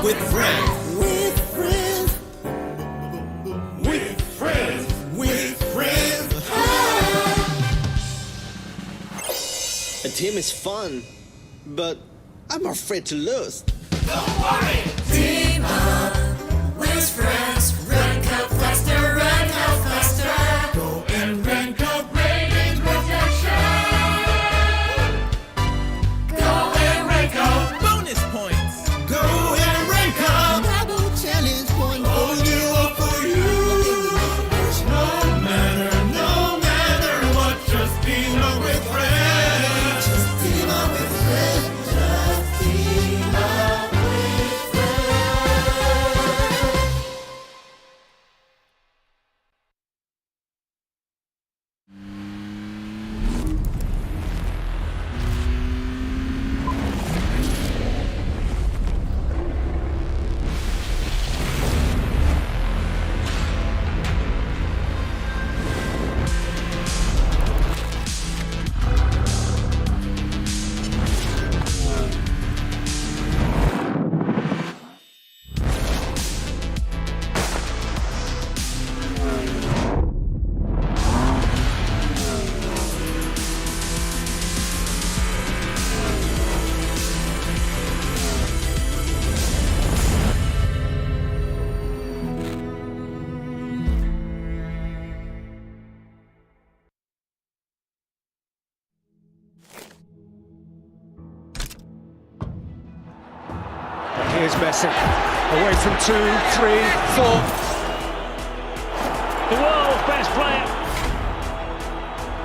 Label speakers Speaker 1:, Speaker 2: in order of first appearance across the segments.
Speaker 1: with friends. With friends. With friends. With friends.
Speaker 2: A team is fun, but I'm afraid to lose.
Speaker 1: Don't worry.
Speaker 3: Team up with friends. Rank up faster, rank up faster.
Speaker 1: Go and rank up.
Speaker 3: Radiant protection. Go and rank up.
Speaker 1: Bonus points. Go and rank up. Double challenge point for you or for you. No matter what, just team up with friends. Just team up with friends. Just team up with friends.
Speaker 4: Here's Messi, away from 2, 3, 4.
Speaker 5: The world's best player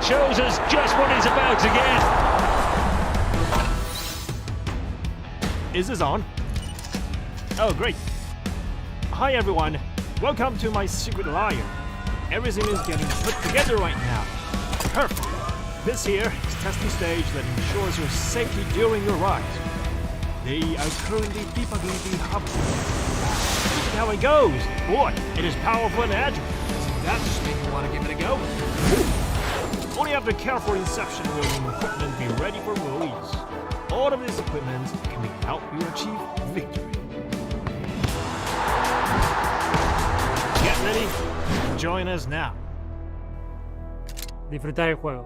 Speaker 5: shows us just what he's about to get.
Speaker 6: Is this on? Oh, great. Hi, everyone. Welcome to my secret lair. Everything is getting put together right now. Perfect. This here is testing stage that ensures your safety during your ride. They are currently debugging the hub. See how it goes. Boy, it is powerful and agile. That just made me want to give it a go. Only after careful inception will the equipment be ready for release. All of this equipment can help you achieve victory. Get ready. Join us now.
Speaker 7: Disfrutar el juego.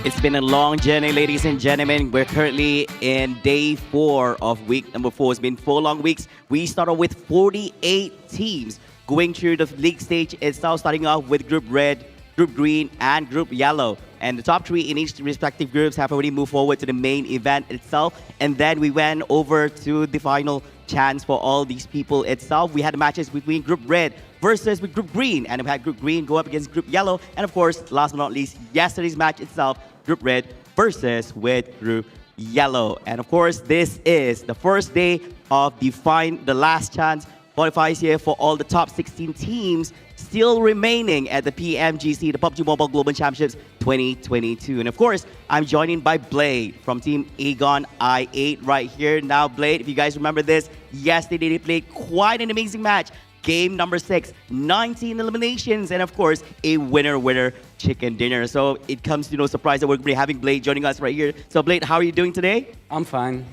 Speaker 7: It's been a long journey, ladies and gentlemen. We're currently in day 4 of week number 4. It's been 4 long weeks. We started with 48 teams going through the league stage itself, starting off with Group Red, Group Green, and Group Yellow. And the top 3 in each respective groups have already moved forward to the main event itself. And then we went over to the final chance for all these people itself. We had matches between Group Red versus with Group Green, and we had Group Green go up against Group Yellow. And of course, last but not least, yesterday's match itself, Group Red versus with Group Yellow. And of course, this is the first day of the last chance qualifiers here for all the top 16 teams still remaining at the PMGC, the PUBG Mobile Global Championships 2022. And of course, I'm joined by Blade from Team Aegon I8 right here. Now, Blade, if you guys remember this, yesterday they played quite an amazing match. Game number 6, 19 eliminations, and of course, a winner chicken dinner. So it comes to no surprise that we're going to be having Blade joining us right here. So Blade, how are you doing today?
Speaker 8: I'm fine.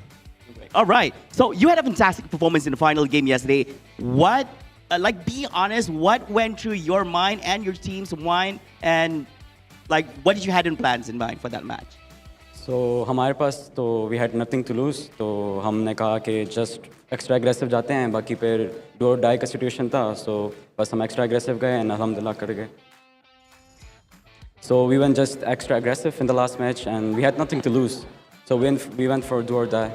Speaker 7: All right. So you had a fantastic performance in the final game yesterday. What, be honest, what went through your mind and your team's mind, and what did you had in plans in mind for that match?
Speaker 8: So हमारे पास तो we had nothing to lose, तो हमने कहा कि just extra aggressive जाते हैं, बाकी फिर do or die का situation था, so बस हम extra aggressive गए and alhamdulillah कर गए. So we went just extra aggressive in the last match and we had nothing to lose, so we went for do or die.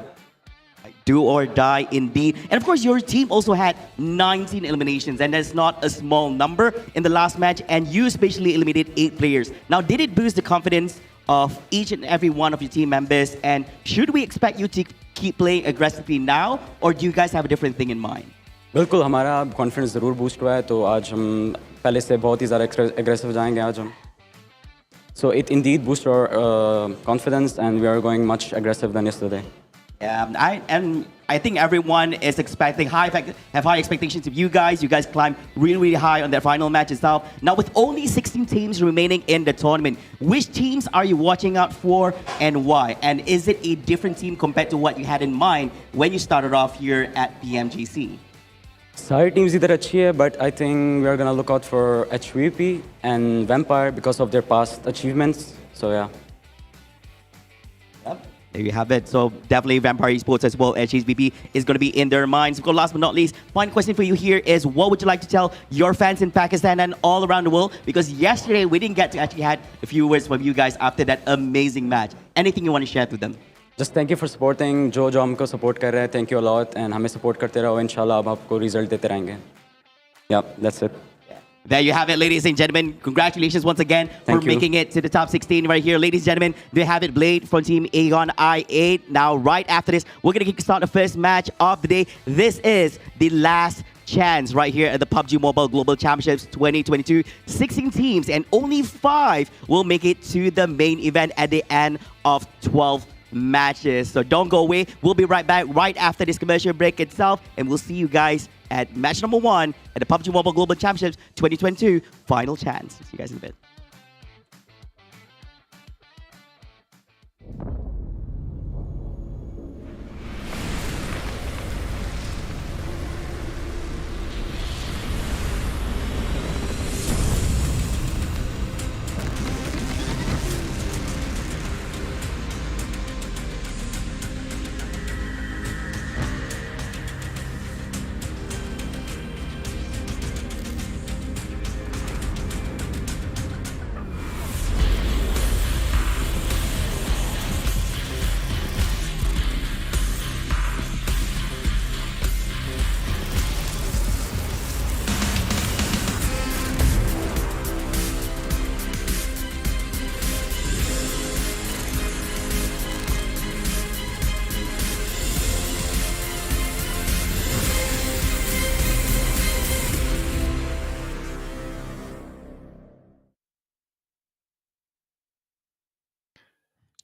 Speaker 7: Do or die indeed. And of course, your team also had 19 eliminations, and that's not a small number in the last match, and you especially eliminated 8 players. Now, did it boost the confidence of each and every one of your team members, and should we expect you to keep playing aggressively now, or do you guys have a different thing in mind?
Speaker 8: बिल्कुल हमारा confidence ज़रूर boost हुआ है, तो आज हम पहले से बहुत ही ज़्यादा aggressive जाएंगे आज हम. So it indeed boosts our confidence, and we are going much aggressive than yesterday. I think everyone is expecting have high expectations of you guys. You guys climbed really high on that final match itself. Now, with only 16 teams remaining in the tournament, which teams are you watching out for and why? And is it a different team compared to what you had in mind when you started off here at PMGC? सारी teams इधर अच्छी है, but I think we are gonna look out for HVVP and Vampire because of their past achievements. So yeah.
Speaker 7: There you have it. So definitely Vampire Esports as well as HVVP is going to be in their minds. Last but not least, final question for you here is, what would you like to tell your fans in Pakistan and all around the world? Because yesterday we didn't get to actually had a few words from you guys after that amazing match. Anything you want to share with them?
Speaker 8: Just thank you for supporting. जो हमको support कर रहे हैं, thank you a lot, and हमें support करते रहो. इंशाल्लाह अब आपको result देते रहेंगे. Yeah, that's it.
Speaker 7: There you have it, ladies and gentlemen. Congratulations once again for making it to the top 16 right here. Ladies and gentlemen, they have it, Blade from Team Aegon I8. Now, right after this, we're going to kickstart the first match of the day. This is the last chance right here at the PUBG Mobile Global Championships 2022. 16 teams and only 5 will make it to the main event at the end of 12 matches. So don't go away. We'll be right back right after this commercial break itself, and we'll see you guys at match number 1 at the PUBG Mobile Global Championships 2022 final chance. See you guys in a bit.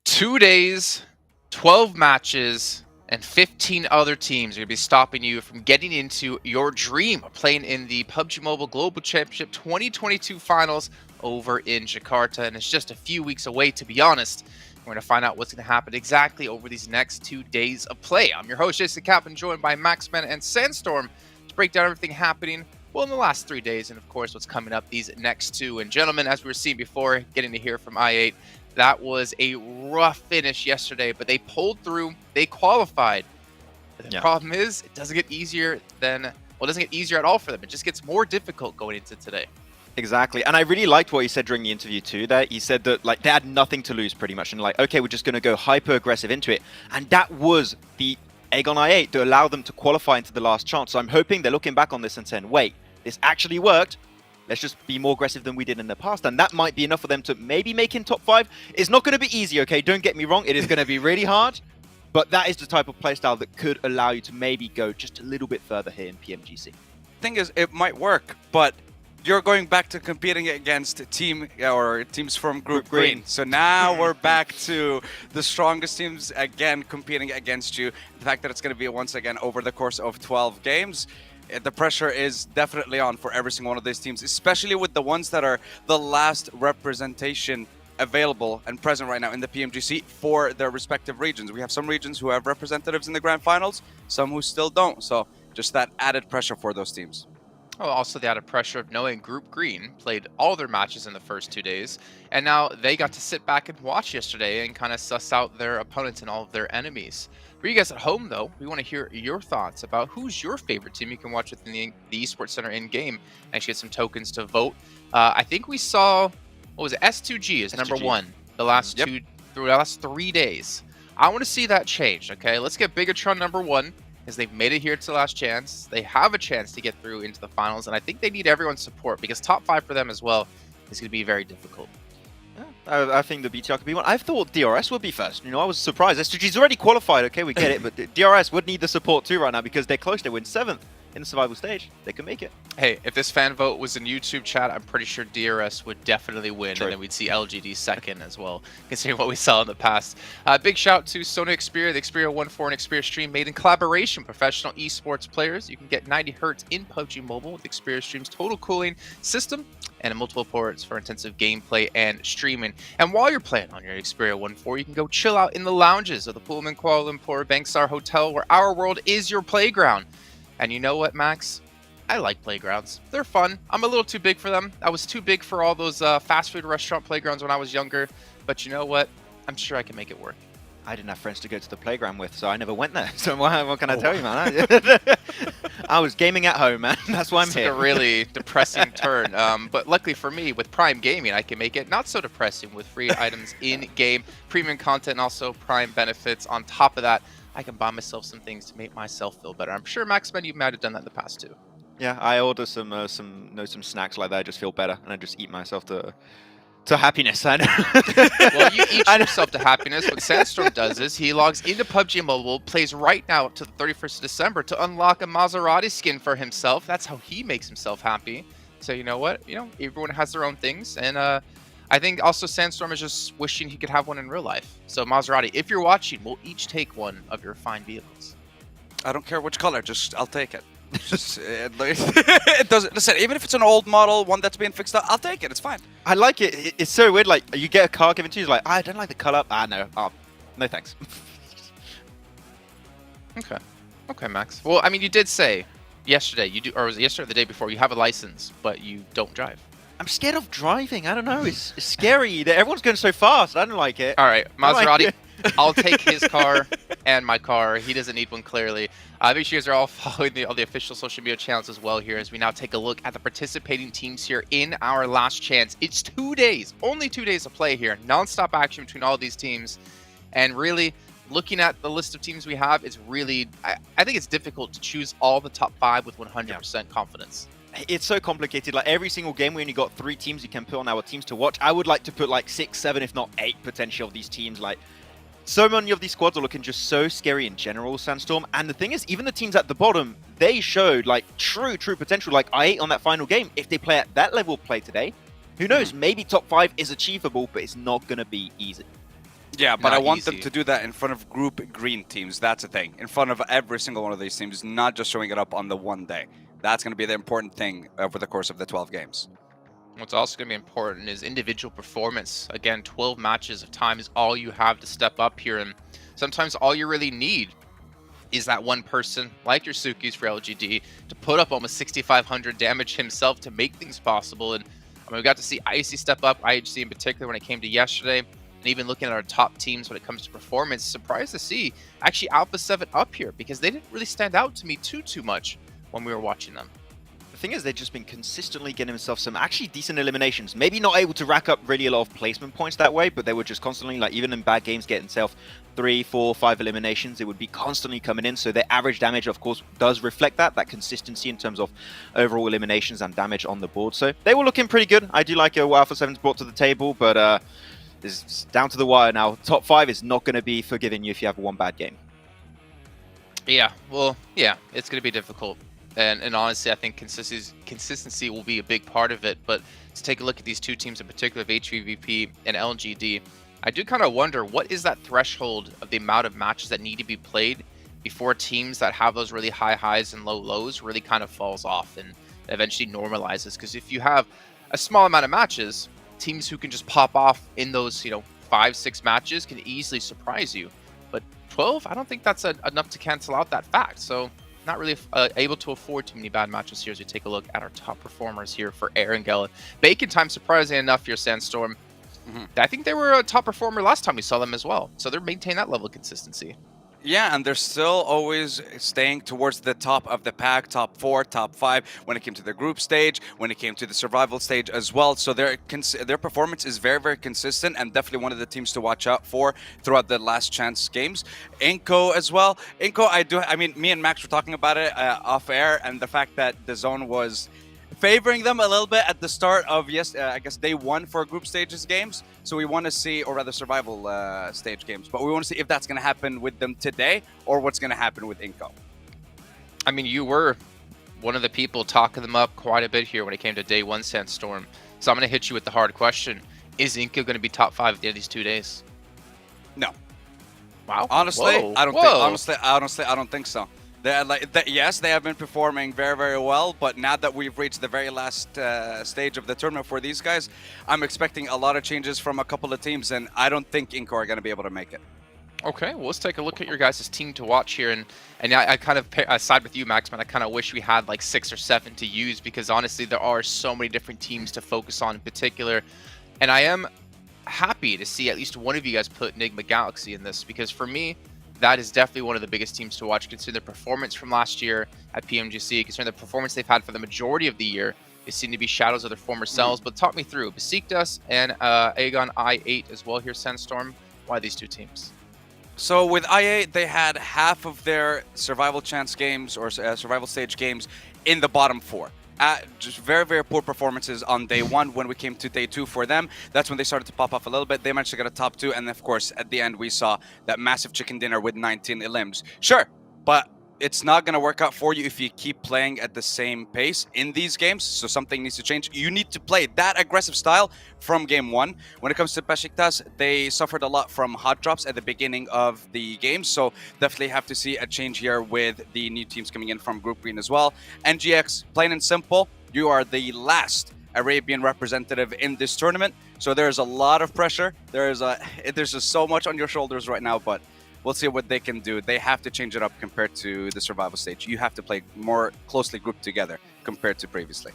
Speaker 9: Two days, 12 matches, and 15 other teams are going to be stopping you from getting into your dream of playing in the PUBG Mobile Global Championship 2022 Finals over in Jakarta. And it's just a few weeks away, to be honest. We're going to find out what's going to happen exactly over these next 2 days of play. I'm your host, Jason Kaplan, joined by Maxman and Sandstorm to break down everything happening, well, in the last 3 days, and of course, what's coming up these next 2. And gentlemen, as we were seeing before, getting to hear from I8, That was a rough finish yesterday, but they pulled through. They qualified. But the problem is, it doesn't get easier it doesn't get easier at all for them. It just gets more difficult going into today.
Speaker 10: Exactly, and I really liked what he said during the interview too. That he said that like they had nothing to lose pretty much, and like okay, we're just going to go hyper aggressive into it, and that was the egg on I8 to allow them to qualify into the last chance. So I'm hoping they're looking back on this and saying, wait, this actually worked. Let's just be more aggressive than we did in the past, and that might be enough for them to maybe make in top 5. It's not going to be easy, okay? Don't get me wrong, it is going to be really hard, but that is the type of playstyle that could allow you to maybe go just a little bit further here in PMGC.
Speaker 11: Thing is, it might work, but you're going back to competing against teams from Group Green. So now we're back to the strongest teams again competing against you. The fact that it's going to be once again over the course of 12 games, the pressure is definitely on for every single one of these teams, especially with the ones that are the last representation available and present right now in the PMGC for their respective regions. We have some regions who have representatives in the grand finals, some who still don't. So just that added pressure for those teams.
Speaker 9: Oh, also the added pressure of knowing Group Green played all their matches in the first 2 days, and now they got to sit back and watch yesterday and kind of suss out their opponents and all of their enemies. For you guys at home, though, we want to hear your thoughts about who's your favorite team. You can watch within the Esports Center in-game and actually get some tokens to vote. I think we saw, what was it, S2G is S2G. Number 1 the last through the last 3 days. I want to see that change, okay? Let's get Bigatron number 1. Because they've made it here to the last chance. They have a chance to get through into the finals, and I think they need everyone's support because top 5 for them as well is going to be very difficult.
Speaker 10: I think the BTR could be one. I thought DRS would be first. You know, I was surprised. SG's already qualified, okay, we get it, but DRS would need the support too right now because they're close. They win 7th in the survival stage. They can make it.
Speaker 9: Hey, if this fan vote was in YouTube chat, I'm pretty sure DRS would definitely win, and then we'd see LGD second as well, considering what we saw in the past. Big shout to Sony Xperia, the Xperia 1.4 and Xperia stream made in collaboration with professional esports players. You can get 90 Hz in PUBG Mobile with Xperia stream's total cooling system and multiple ports for intensive gameplay and streaming. And while you're playing on your Xperia 1.4, you can go chill out in the lounges of the Pullman Kuala Lumpur Bangsar Hotel, where our world is your playground. And you know what, Max? I like playgrounds. They're fun. I'm a little too big for them. I was too big for all those fast food restaurant playgrounds when I was younger. But you know what? I'm sure I can make it work.
Speaker 10: I didn't have friends to go to the playground with, so I never went there. So what can I tell you, man? I was gaming at home, man. That's why I'm here.
Speaker 9: It's a really depressing turn. But luckily for me, with Prime Gaming, I can make it not so depressing with free items in-game, premium content, and also Prime benefits. On top of that, I can buy myself some things to make myself feel better. I'm sure, Max, you might have done that in the past, too.
Speaker 10: Yeah, I order some snacks like that. I just feel better, and I just eat myself to happiness. I know.
Speaker 9: Well, you eat yourself to happiness. What Sandstorm does is he logs into PUBG Mobile, plays right now to the 31st of December to unlock a Maserati skin for himself. That's how he makes himself happy. So you know what? You know, everyone has their own things, and I think also Sandstorm is just wishing he could have one in real life. So Maserati, if you're watching, we'll each take one of your fine vehicles.
Speaker 11: I don't care which color, just I'll take it. Just it doesn't listen. Even if it's an old model, one that's being fixed up, I'll take it. It's fine.
Speaker 10: I like it. It's so weird. Like you get a car given to you, it's like I don't like the color. No, no thanks.
Speaker 9: Okay, Max. Well, I mean, you did say yesterday or was it yesterday or the day before? You have a license, but you don't drive.
Speaker 10: I'm scared of driving. I don't know. It's scary. Everyone's going so fast. I don't like it.
Speaker 9: All right, Maserati. I'll take his car and my car. He doesn't need one, clearly. Make sure you guys are all following all the official social media channels as well here as we now take a look at the participating teams here in our last chance. It's 2 days, only 2 days of play here. Non-stop action between all these teams. And really, looking at the list of teams we have, it's really, I think it's difficult to choose all the top 5 with 100% confidence.
Speaker 10: It's so complicated. Like every single game, we only got 3 teams you can put on our teams to watch. I would like to put like 6, 7, if not 8 potential of these teams. Like so many of these squads are looking just so scary in general, Sandstorm. And the thing is, even the teams at the bottom, they showed like true potential. Like I8 on that final game, if they play at that level of play today, who knows? Maybe top 5 is achievable, but it's not going to be easy.
Speaker 11: Yeah, but
Speaker 9: Not
Speaker 11: I want
Speaker 9: easy.
Speaker 11: them to do that in front of Group Green teams. That's the thing. In front of every single one of these teams, not just showing it up on the one day. That's going to be the important thing over the course of the 12 games.
Speaker 9: What's also going to be important is individual performance. Again, 12 matches of time is all you have to step up here. And sometimes all you really need is that one person, like your Sukis for LGD, to put up almost 6,500 damage himself to make things possible. And I mean, we got to see Icy step up, IHC in particular, when it came to yesterday. And even looking at our top teams when it comes to performance, surprised to see actually Alpha 7 up here because they didn't really stand out to me too much when we were watching them.
Speaker 10: The thing is, they've just been consistently getting themselves some actually decent eliminations. Maybe not able to rack up really a lot of placement points that way, but they were just constantly, like, even in bad games, getting themselves 3, 4, 5 eliminations. It would be constantly coming in. So their average damage, of course, does reflect that consistency in terms of overall eliminations and damage on the board. So they were looking pretty good. I do like what Alpha 7's brought to the table, but it's down to the wire now. Top 5 is not going to be forgiving you if you have one bad game.
Speaker 9: Yeah, well, yeah, it's going to be difficult. And honestly, I think consistency will be a big part of it. But to take a look at these two teams in particular, of HVVP and LGD, I do kind of wonder, what is that threshold of the amount of matches that need to be played before teams that have those really high highs and low lows really kind of falls off and eventually normalizes? Because if you have a small amount of matches, teams who can just pop off in those, 5, 6 matches can easily surprise you. But 12, I don't think that's enough to cancel out that fact. So not really able to afford too many bad matches here as we take a look at our top performers here for Erangel. Bacon Time, surprisingly enough here, Sandstorm. I think they were a top performer last time we saw them as well. So they're maintaining that level of consistency.
Speaker 11: Yeah, and they're still always staying towards the top of the pack, top 4, top 5, when it came to the group stage, when it came to the survival stage as well. So their performance is very, very consistent and definitely one of the teams to watch out for throughout the last chance games. iNCO as well. iNCO, me and Max were talking about it off air, and the fact that the zone was favoring them a little bit at the start of, I guess day 1 for group stages games. So we want to see, or rather survival stage games, but we want to see if that's going to happen with them today or what's going to happen with iNCO.
Speaker 9: I mean, you were one of the people talking them up quite a bit here when it came to day 1, Sandstorm. So I'm going to hit you with the hard question. Is iNCO going to be top 5 at the end of these 2 days?
Speaker 11: No.
Speaker 9: Wow.
Speaker 11: Honestly,
Speaker 9: Whoa.
Speaker 11: I don't think so. Yes, they have been performing very, very well, but now that we've reached the very last stage of the tournament for these guys, I'm expecting a lot of changes from a couple of teams, and I don't think iNCO are going to be able to make it.
Speaker 9: Okay, well, let's take a look at your guys' team to watch here, and I kind of side with you, Max, man. I kind of wish we had like 6 or 7 to use, because honestly, there are so many different teams to focus on in particular, and I am happy to see at least one of you guys put Enigma Galaxy in this, because for me, that is definitely one of the biggest teams to watch, considering their performance from last year at PMGC, considering the performance they've had for the majority of the year. They seem to be shadows of their former selves. But talk me through Besiktas and Aegon I8 as well here, Sandstorm. Why these two teams?
Speaker 11: So with I8, they had half of their survival chance games or survival stage games in the bottom 4. Just very, very poor performances on day 1. When we came to day 2 for them, that's when they started to pop off a little bit. They managed to get a top 2, and of course, at the end, we saw that massive chicken dinner with 19 elims. Sure, but it's not going to work out for you if you keep playing at the same pace in these games, so something needs to change. You need to play that aggressive style from game 1. When it comes to Besiktas, they suffered a lot from hot drops at the beginning of the game, so definitely have to see a change here with the new teams coming in from Group Green as well. NGX, plain and simple, you are the last Arabian representative in this tournament, so there's a lot of pressure. There's just so much on your shoulders right now, but we'll see what they can do. They have to change it up compared to the survival stage. You have to play more closely grouped together compared to previously.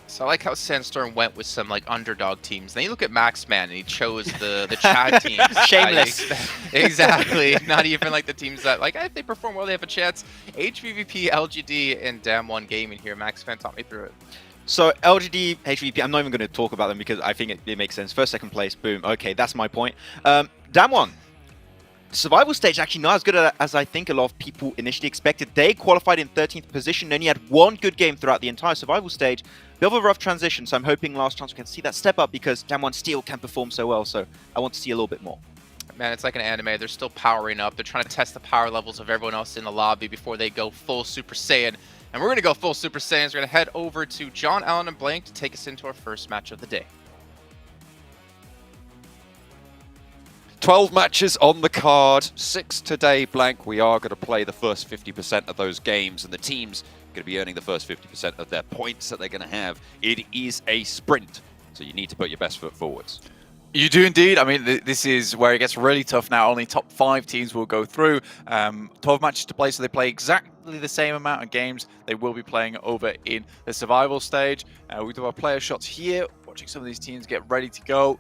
Speaker 9: So I like how Sandstorm went with some like underdog teams. Then you look at Maxman and he chose the Chad teams.
Speaker 10: Shameless.
Speaker 9: Exactly. Not even like the teams that like if they perform well, they have a chance. HVVP, LGD, and Damwon Gaming here. Maxman, talk me through it.
Speaker 10: So LGD, HVP, I'm not even going to talk about them because I think it makes sense. First, second place, boom. Okay, that's my point. Damwon. Survival stage actually not as good as I think a lot of people initially expected. They qualified in 13th position, only had one good game throughout the entire survival stage. Bit of a rough transition, so I'm hoping last chance we can see that step up because Damwon still can perform so well, so I want to see a little bit more.
Speaker 9: Man, it's like an anime. They're still powering up. They're trying to test the power levels of everyone else in the lobby before they go full Super Saiyan. And we're going to go full Super Saiyans. We're going to head over to John, Allen, and Blank to take us into our first match of the day.
Speaker 12: 12 matches on the card, 6 today, Blank. We are going to play the first 50% of those games, and the team's going to be earning the first 50% of their points that they're going to have. It is a sprint, so you need to put your best foot forwards.
Speaker 13: You do indeed. I mean, this is where it gets really tough now. Only top 5 teams will go through. 12 matches to play, so they play exactly the same amount of games they will be playing over in the survival stage. We do our player shots here, watching some of these teams get ready to go.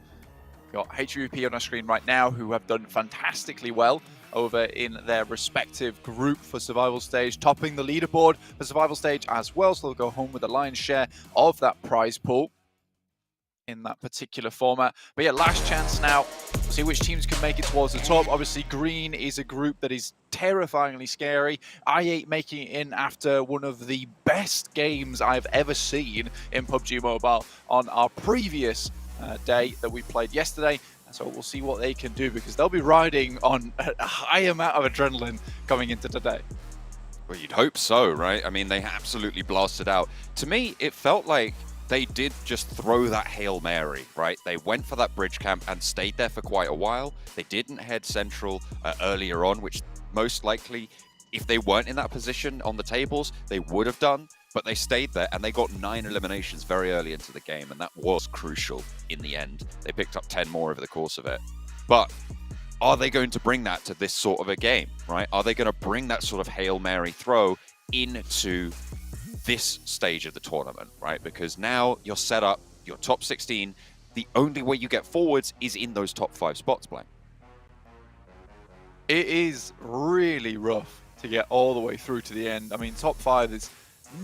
Speaker 13: Got HVVP on our screen right now, who have done fantastically well over in their respective group for survival stage, topping the leaderboard for survival stage as well, so they'll go home with the lion's share of that prize pool in that particular format. But yeah, last chance now. We'll see which teams can make it towards the top. Obviously, green is a group that is terrifyingly scary. i8 making it in after one of the best games I've ever seen in PUBG Mobile on our previous day that we played yesterday. So we'll see what they can do, because they'll be riding on a high amount of adrenaline coming into today.
Speaker 12: Well, you'd hope so, right? I mean, they absolutely blasted out. To me, it felt like they did just throw that Hail Mary, right? They went for that bridge camp and stayed there for quite a while. They didn't head central earlier on, which most likely, if they weren't in that position on the tables, they would have done. But they stayed there, and they got 9 eliminations very early into the game, and that was crucial in the end. They picked up 10 more over the course of it. But are they going to bring that to this sort of a game, right? Are they going to bring that sort of Hail Mary throw into this stage of the tournament, right? Because now you're set up, you're top 16. The only way you get forwards is in those top 5 spots, Blank.
Speaker 13: It is really rough to get all the way through to the end. I mean, top 5 is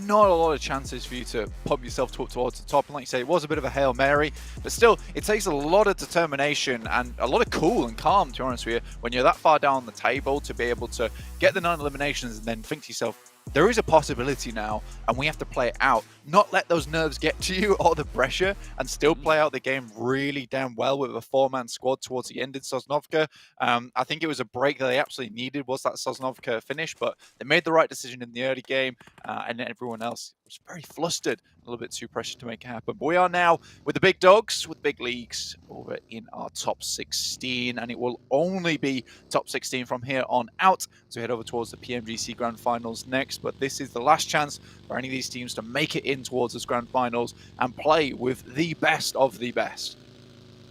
Speaker 13: not a lot of chances for you to pump yourself towards the top. And like you say, it was a bit of a Hail Mary, but still, it takes a lot of determination and a lot of cool and calm, to be honest with you, when you're that far down the table, to be able to get the 9 eliminations and then think to yourself, there is a possibility now, and we have to play it out. Not let those nerves get to you or the pressure, and still play out the game really damn well with a 4-man squad towards the end in Sosnovka. I think it was a break that they absolutely needed, was that Sosnovka finish, but they made the right decision in the early game, and everyone else was very flustered, a little bit too pressured to make it happen. But we are now with the big dogs, with big leagues, over in our top 16, and it will only be top 16 from here on out. So head over towards the PMGC Grand Finals next, but this is the last chance for any of these teams to make it in towards this Grand Finals and play with the best of the best.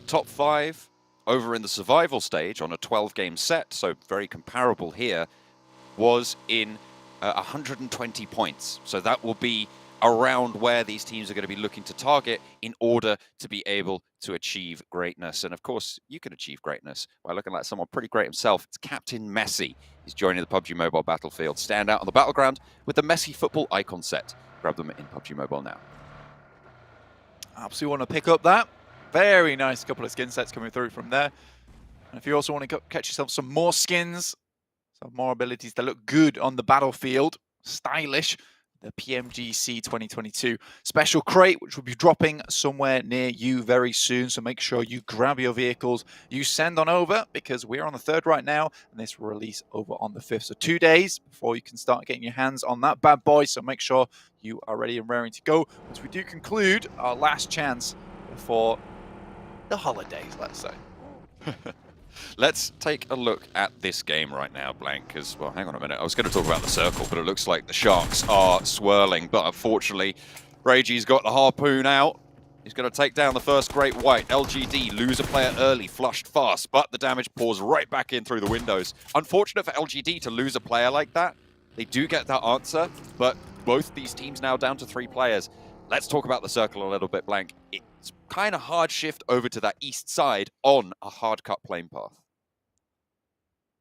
Speaker 12: Top 5 over in the survival stage on a 12-game set, so very comparable here, was in 120 points. So that will be around where these teams are going to be looking to target in order to be able to achieve greatness. And of course, you can achieve greatness by looking like someone pretty great himself. It's Captain Messi. He's joining the PUBG Mobile Battlefield. Stand out on the battleground with the Messi football icon set. Grab them in PUBG Mobile now.
Speaker 13: Absolutely want to pick up that. Very nice couple of skin sets coming through from there. And if you also want to catch yourself some more skins, some more abilities that look good on the battlefield, stylish, the PMGC 2022 special crate, which will be dropping somewhere near you very soon. So make sure you grab your vehicles, you send on over, because we're on the 3rd right now, and this will release over on the 5th. So 2 days before you can start getting your hands on that bad boy. So make sure you are ready and raring to go once we do conclude our last chance before the holidays, let's say.
Speaker 12: Let's take a look at this game right now, Blank, because, well, hang on a minute. I was going to talk about the circle, but it looks like the Sharks are swirling. But unfortunately, Reggie's got the harpoon out. He's going to take down the first Great White. LGD lose a player early, flushed fast, but the damage pours right back in through the windows. Unfortunate for LGD to lose a player like that. They do get that answer, but both these teams now down to 3 players. Let's talk about the circle a little bit, Blank. It's kind of hard shift over to that east side on a hard cut plane path.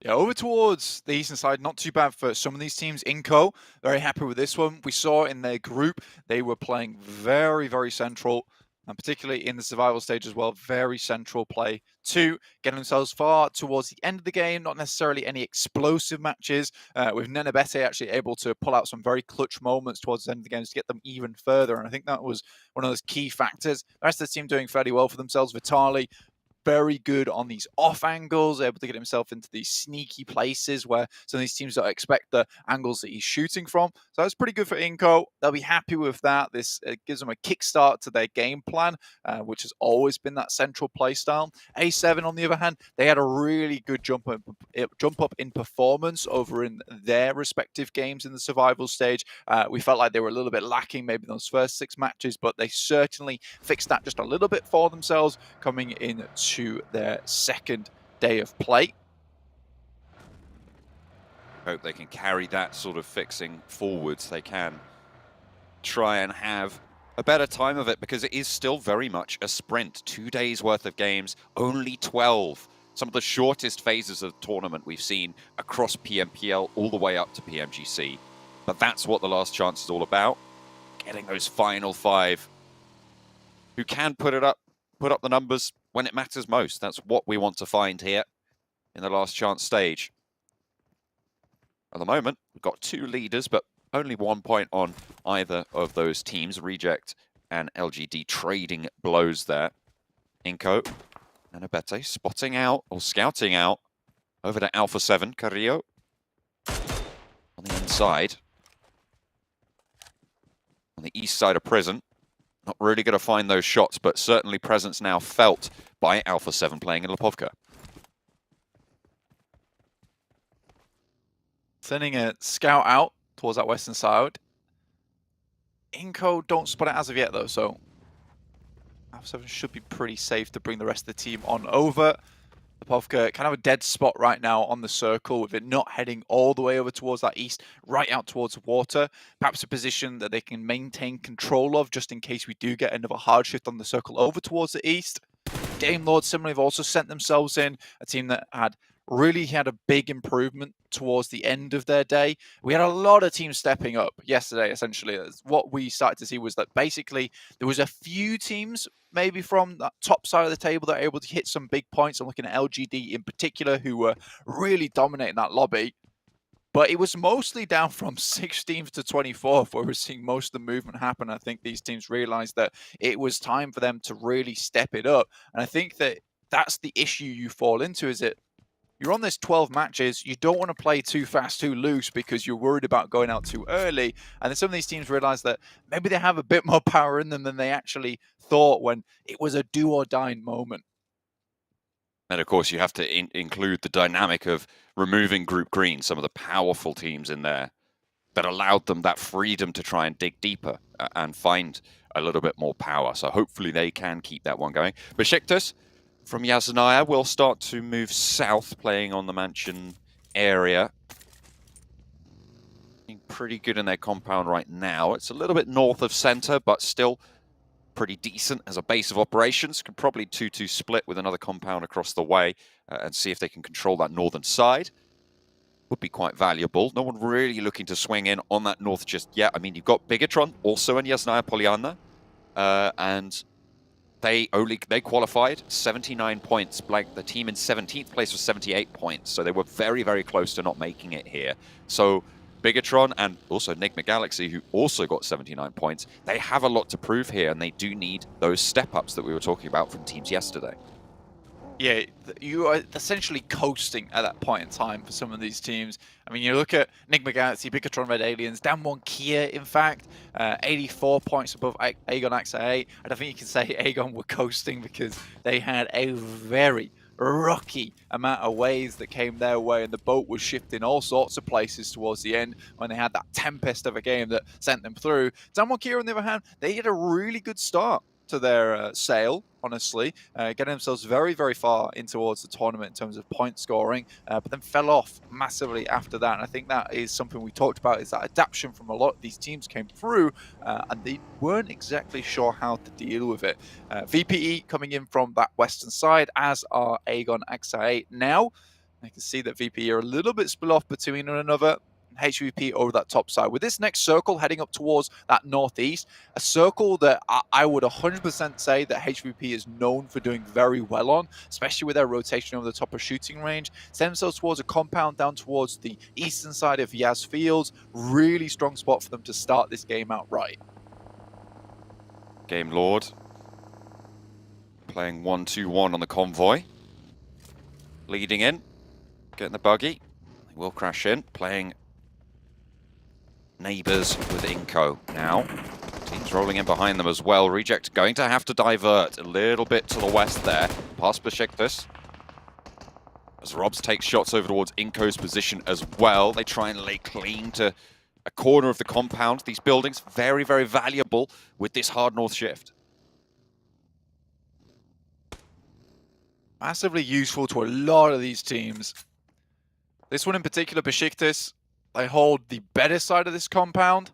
Speaker 13: Yeah, over towards the eastern side, not too bad for some of these teams. iNCO, very happy with this one. We saw in their group, they were playing very, very central, and particularly in the survival stage as well, very central play to get themselves far towards the end of the game, not necessarily any explosive matches, with Nenebete actually able to pull out some very clutch moments towards the end of the game to get them even further, and I think that was one of those key factors. The rest of the team doing fairly well for themselves. Vitali, very good on these off angles, able to get himself into these sneaky places where some of these teams don't expect the angles that he's shooting from. So that's pretty good for iNCO. They'll be happy with that. This gives them a kickstart to their game plan, which has always been that central play style. A7, on the other hand, they had a really good jump up in performance over in their respective games in the survival stage. We felt like they were a little bit lacking maybe in those first 6 matches, but they certainly fixed that just a little bit for themselves coming in to their 2nd day of play.
Speaker 12: Hope they can carry that sort of fixing forwards. They can try and have a better time of it because it is still very much a sprint. 2 days worth of games, only 12. Some of the shortest phases of the tournament we've seen across PMPL all the way up to PMGC. But that's what the last chance is all about. Getting those final 5 who can put up the numbers when it matters most. That's what we want to find here in the last chance stage. At the moment, we've got 2 leaders, but only 1 point on either of those teams. Reject and LGD trading blows there. iNCO and Abete spotting out or scouting out over to Alpha 7. Carrillo on the inside. On the east side of prison. Not really going to find those shots, but certainly presence now felt by Alpha 7 playing in Lipovka.
Speaker 13: Sending a scout out towards that western side. iNCO don't spot it as of yet though, so Alpha 7 should be pretty safe to bring the rest of the team on over. Lipovka kind of a dead spot right now on the circle with it not heading all the way over towards that east, right out towards the water. Perhaps a position that they can maintain control of just in case we do get another hard shift on the circle over towards the east. Game Lord similarly have also sent themselves in, a team that really had a big improvement towards the end of their day. We had a lot of teams stepping up yesterday, essentially. What we started to see was that basically there was a few teams maybe from that top side of the table that are able to hit some big points. I'm looking at LGD in particular, who were really dominating that lobby. But it was mostly down from 16th to 24th where we're seeing most of the movement happen. I think these teams realized that it was time for them to really step it up. And I think that that's the issue you fall into, is that you're on this 12 matches, you don't want to play too fast, too loose because you're worried about going out too early. And then some of these teams realize that maybe they have a bit more power in them than they actually thought when it was a do or die moment.
Speaker 12: And of course, you have to include the dynamic of removing Group Green, some of the powerful teams in there that allowed them that freedom to try and dig deeper and find a little bit more power. So hopefully they can keep that one going. Besiktas from Yasnaya will start to move south, playing on the mansion area. Being pretty good in their compound right now. It's a little bit north of center, but still pretty decent as a base of operations. Could probably 2-2 split with another compound across the way and see if they can control that northern side. Would be quite valuable. No one really looking to swing in on that north just yet. I mean, you've got Bigatron also in Yasnaya Polyana, and they qualified 79 points. Like the team in 17th place was 78 points, so they were very, very close to not making it here. So Bigatron and also Enigma Galaxy, who also got 79 points, they have a lot to prove here, and they do need those step-ups that we were talking about from teams yesterday.
Speaker 13: Yeah, you are essentially coasting at that point in time for some of these teams. I mean, you look at Enigma Galaxy, Bigatron Red Aliens, Damwon Kia, in fact, 84 points above Aegon XA. I don't think you can say Aegon were coasting because they had a very rocky amount of waves that came their way, and the boat was shifting all sorts of places towards the end when they had that tempest of a game that sent them through. Damwon Kia, on the other hand, they had a really good start to their sail, honestly, getting themselves very, very far in towards the tournament in terms of point scoring, but then fell off massively after that. And I think that is something we talked about, is that adaptation from a lot of these teams came through, and they weren't exactly sure how to deal with it. VPE coming in from that western side, as are Aegon XI8 now. I can see that VPE are a little bit split off between one another. HVP over that top side. With this next circle heading up towards that northeast, a circle that I would 100% say that HVP is known for doing very well on, especially with their rotation over the top of shooting range. Send themselves towards a compound down towards the eastern side of Yas Fields. Really strong spot for them to start this game out right.
Speaker 12: Game Lord playing 1-2-1 on the convoy. Leading in, getting the buggy. They will crash in, playing neighbours with iNCO now. Teams rolling in behind them as well. Reject going to have to divert a little bit to the west there, past Besiktas. As Robs takes shots over towards iNCO's position as well. They try and lay claim to a corner of the compound. These buildings, very, very valuable with this hard north shift.
Speaker 13: Massively useful to a lot of these teams. This one in particular, Besiktas, they hold the better side of this compound.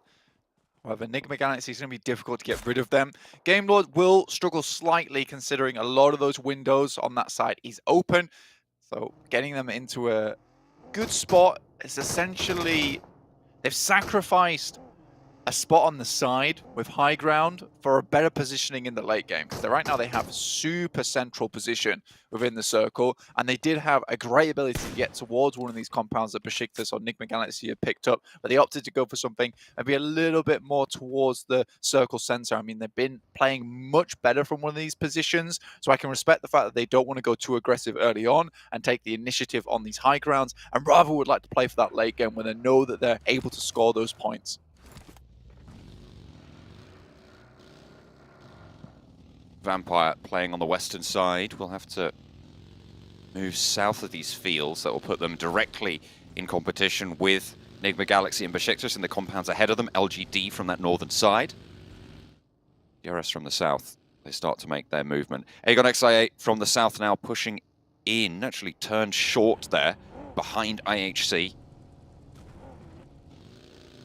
Speaker 13: However, Enigma Galaxy is going to be difficult to get rid of them. Game Lord will struggle slightly considering a lot of those windows on that side is open. So getting them into a good spot is essentially, they've sacrificed a spot on the side with high ground for a better positioning in the late game. Because right now they have a super central position within the circle, and they did have a great ability to get towards one of these compounds that Besiktas or Enigma Galaxy had picked up, but they opted to go for something maybe a little bit more towards the circle center. I mean, they've been playing much better from one of these positions, so I can respect the fact that they don't want to go too aggressive early on and take the initiative on these high grounds, and rather would like to play for that late game when they know that they're able to score those points.
Speaker 12: Vampire playing on the western side will have to move south of these fields. That will put them directly in competition with Enigma Galaxy and Besiktas in the compounds ahead of them. LGD from that northern side. DRS from the south. They start to make their movement. Aegon XI8 from the south now pushing in. Actually turned short there behind IHC.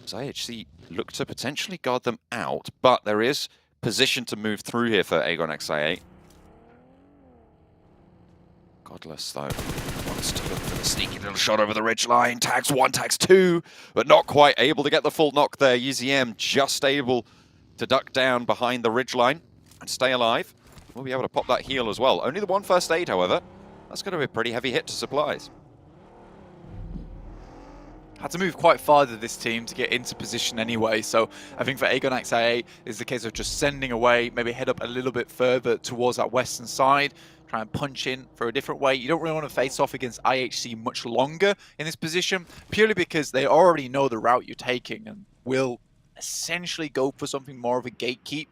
Speaker 12: So IHC look to potentially guard them out, but there is position to move through here for Aegon XI8. Godless, though, wants to look for the sneaky little shot over the ridgeline. Tags one, tags two, but not quite able to get the full knock there. UZM just able to duck down behind the ridgeline and stay alive. We'll be able to pop that heal as well. Only the one first aid, however. That's going to be a pretty heavy hit to supplies.
Speaker 13: Had to move quite far to this team to get into position anyway, so I think for Aegon XI8 is the case of just sending away, maybe head up a little bit further towards that western side, try and punch in for a different way. You don't really want to face off against IHC much longer in this position, purely because they already know the route you're taking and will essentially go for something more of a gatekeep.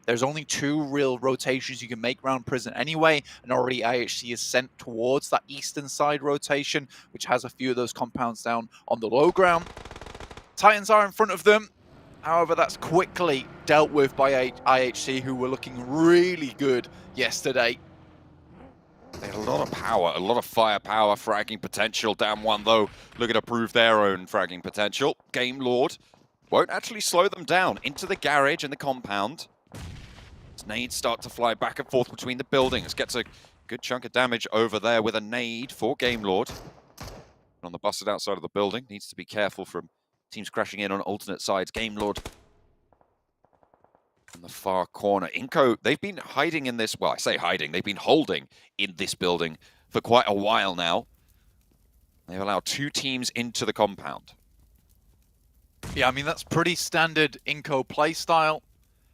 Speaker 13: There's only 2 real rotations you can make around prison anyway, and already IHC is sent towards that eastern side rotation, which has a few of those compounds down on the low ground. Titans are in front of them. However, that's quickly dealt with by IHC, who were looking really good yesterday.
Speaker 12: They had a lot of power, a lot of firepower, fragging potential. Down one, though, looking to prove their own fragging potential. Game Lord won't actually slow them down into the garage and the compound. As nades start to fly back and forth between the buildings. Gets a good chunk of damage over there with a nade for Game Lord. On the busted outside of the building. Needs to be careful from teams crashing in on alternate sides. Game Lord in the far corner. iNCO, they've been hiding in this, well, I say hiding, they've been holding in this building for quite a while now. They've allowed 2 teams into the compound.
Speaker 13: Yeah, I mean, that's pretty standard iNCO playstyle.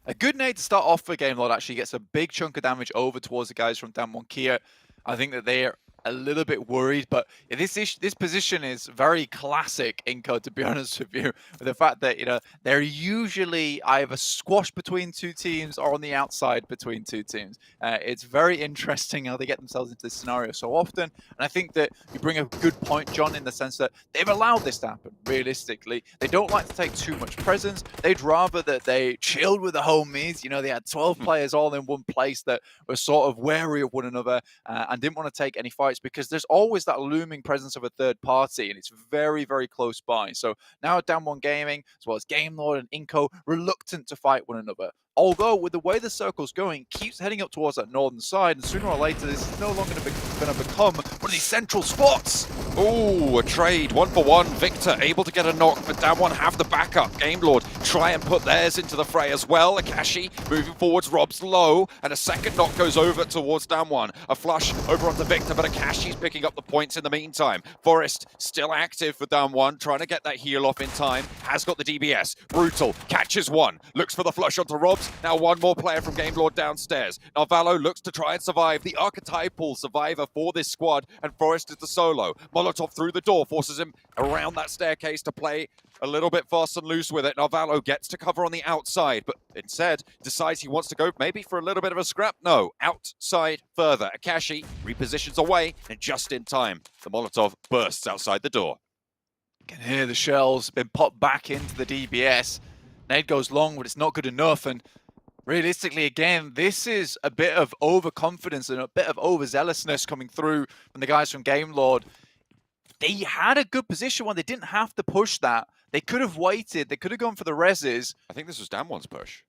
Speaker 13: A good nade to start off for Game Lord actually gets a big chunk of damage over towards the guys from Damwon Kia. I think that they're a little bit worried, but this position is very classic iNCO, to be honest with you, with the fact that, you know, they're usually either squashed between 2 teams or on the outside between 2 teams. It's very interesting how they get themselves into this scenario so often, and I think that you bring a good point, John, in the sense that they've allowed this to happen, realistically. They don't like to take too much presence. They'd rather that they chilled with the homies. You know, they had 12 players all in one place that were sort of wary of one another and didn't want to take any fights, because there's always that looming presence of a third party, and it's very, very close by. So now Damwon Gaming, as well as Game Lord and iNCO, reluctant to fight one another. Although, with the way the circle's going, keeps heading up towards that northern side, and sooner or later, this is no longer going to become one of these central spots.
Speaker 12: Ooh, a trade, 1-for-1. Victor able to get a knock, but Damwon have the backup. Game Lord try and put theirs into the fray as well. Akashi moving forwards, Rob's low, and a second knock goes over towards Damwon. A flush over onto Victor, but Akashi's picking up the points in the meantime. Forest still active for Damwon, trying to get that heal off in time. Has got the DBS. Brutal, catches one, looks for the flush onto Rob's. Now one more player from Game Lord downstairs. Narvalo looks to try and survive, the archetypal survivor for this squad, and Forest is the solo. Molotov through the door forces him around that staircase to play a little bit fast and loose with it. Narvalo gets to cover on the outside, but instead decides he wants to go maybe for a little bit of a scrap. No, outside further. Akashi repositions away, and just in time, the Molotov bursts outside the door.
Speaker 13: You can hear the shells been popped back into the DBS. Nade goes long, but it's not good enough, and realistically, again, this is a bit of overconfidence and a bit of overzealousness coming through from the guys from Game Lord. They had a good position when they didn't have to push that. They could have waited. They could have gone for the reses.
Speaker 12: I think this was Damwon's push.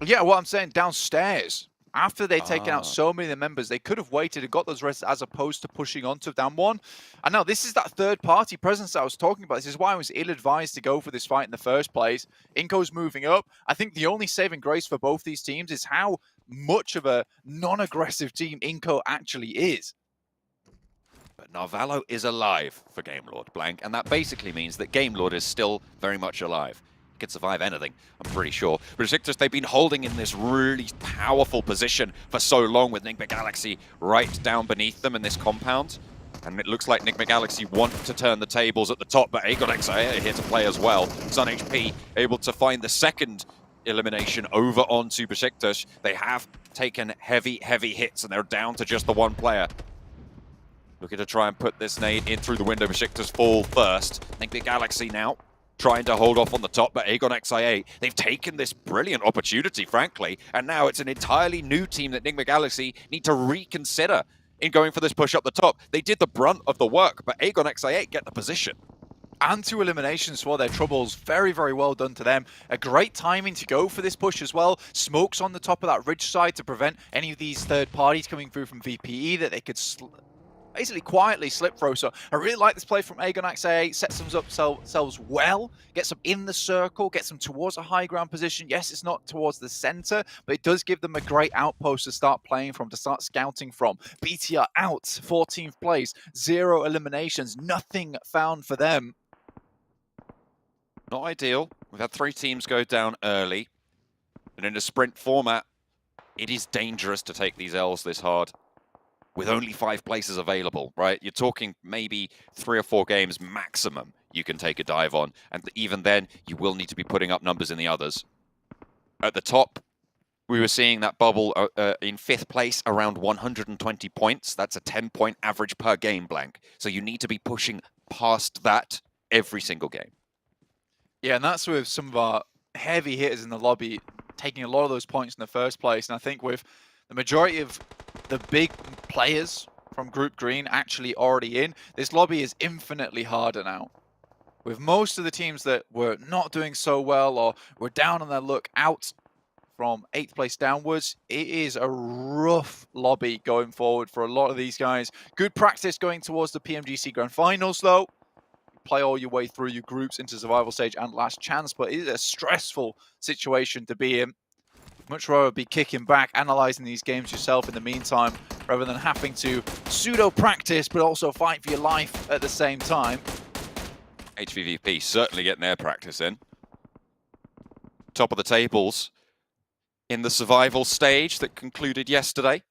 Speaker 13: Yeah, what I'm saying, downstairs. After they'd taken out so many of the members, they could have waited and got those reses as opposed to pushing onto Damwon. And now this is that third-party presence that I was talking about. This is why I was ill-advised to go for this fight in the first place. iNCO's moving up. I think the only saving grace for both these teams is how much of a non-aggressive team iNCO actually is.
Speaker 12: But Narvalo is alive for Gamelord, Blank, and that basically means that Gamelord is still very much alive. He can survive anything, I'm pretty sure. But Besiktas, they've been holding in this really powerful position for so long with Nigma Galaxy right down beneath them in this compound. And it looks like Nigma Galaxy want to turn the tables at the top, but Aegon XIA here to play as well. Sun HP able to find the second elimination over onto Besiktas. They have taken heavy hits, and they're down to just the one player. Looking to try and put this nade in through the window. Besiktas fall first. Nigma Galaxy now trying to hold off on the top, but Aegon XIA, they've taken this brilliant opportunity, frankly, and now it's an entirely new team that Nigma Galaxy need to reconsider in going for this push up the top. They did the brunt of the work, but Aegon XIA get the position.
Speaker 13: And 2 eliminations for their troubles. Very, very well done to them. A great timing to go for this push as well. Smokes on the top of that ridge side to prevent any of these third parties coming through from VPE that they could basically quietly slip throw. So I really like this play from Aegon XIA. Sets them up themselves well, gets them in the circle, gets them towards a high ground position. Yes, it's not towards the center, but it does give them a great outpost to start playing from, to start scouting from. BTR out, 14th place, 0 eliminations, nothing found for them.
Speaker 12: Not ideal. We've had 3 teams go down early. And in a sprint format, it is dangerous to take these L's this hard. With only 5 places available, right? You're talking maybe 3 or 4 games maximum you can take a dive on. And even then, you will need to be putting up numbers in the others. At the top, we were seeing that bubble in 5th place around 120 points. That's a 10-point average per game, Blank. So you need to be pushing past that every single game.
Speaker 13: Yeah, and that's with some of our heavy hitters in the lobby taking a lot of those points in the first place. And I think with the majority of the big players from Group Green actually already in, this lobby is infinitely harder now. With most of the teams that were not doing so well or were down on their luck out from 8th place downwards, it is a rough lobby going forward for a lot of these guys. Good practice going towards the PMGC Grand Finals though. Play all your way through your groups into survival stage and last chance, but it is a stressful situation to be in. Much rather be kicking back, analysing these games yourself in the meantime, rather than having to pseudo-practice, but also fight for your life at the same time.
Speaker 12: HVVP certainly getting their practice in. Top of the tables in the survival stage that concluded yesterday,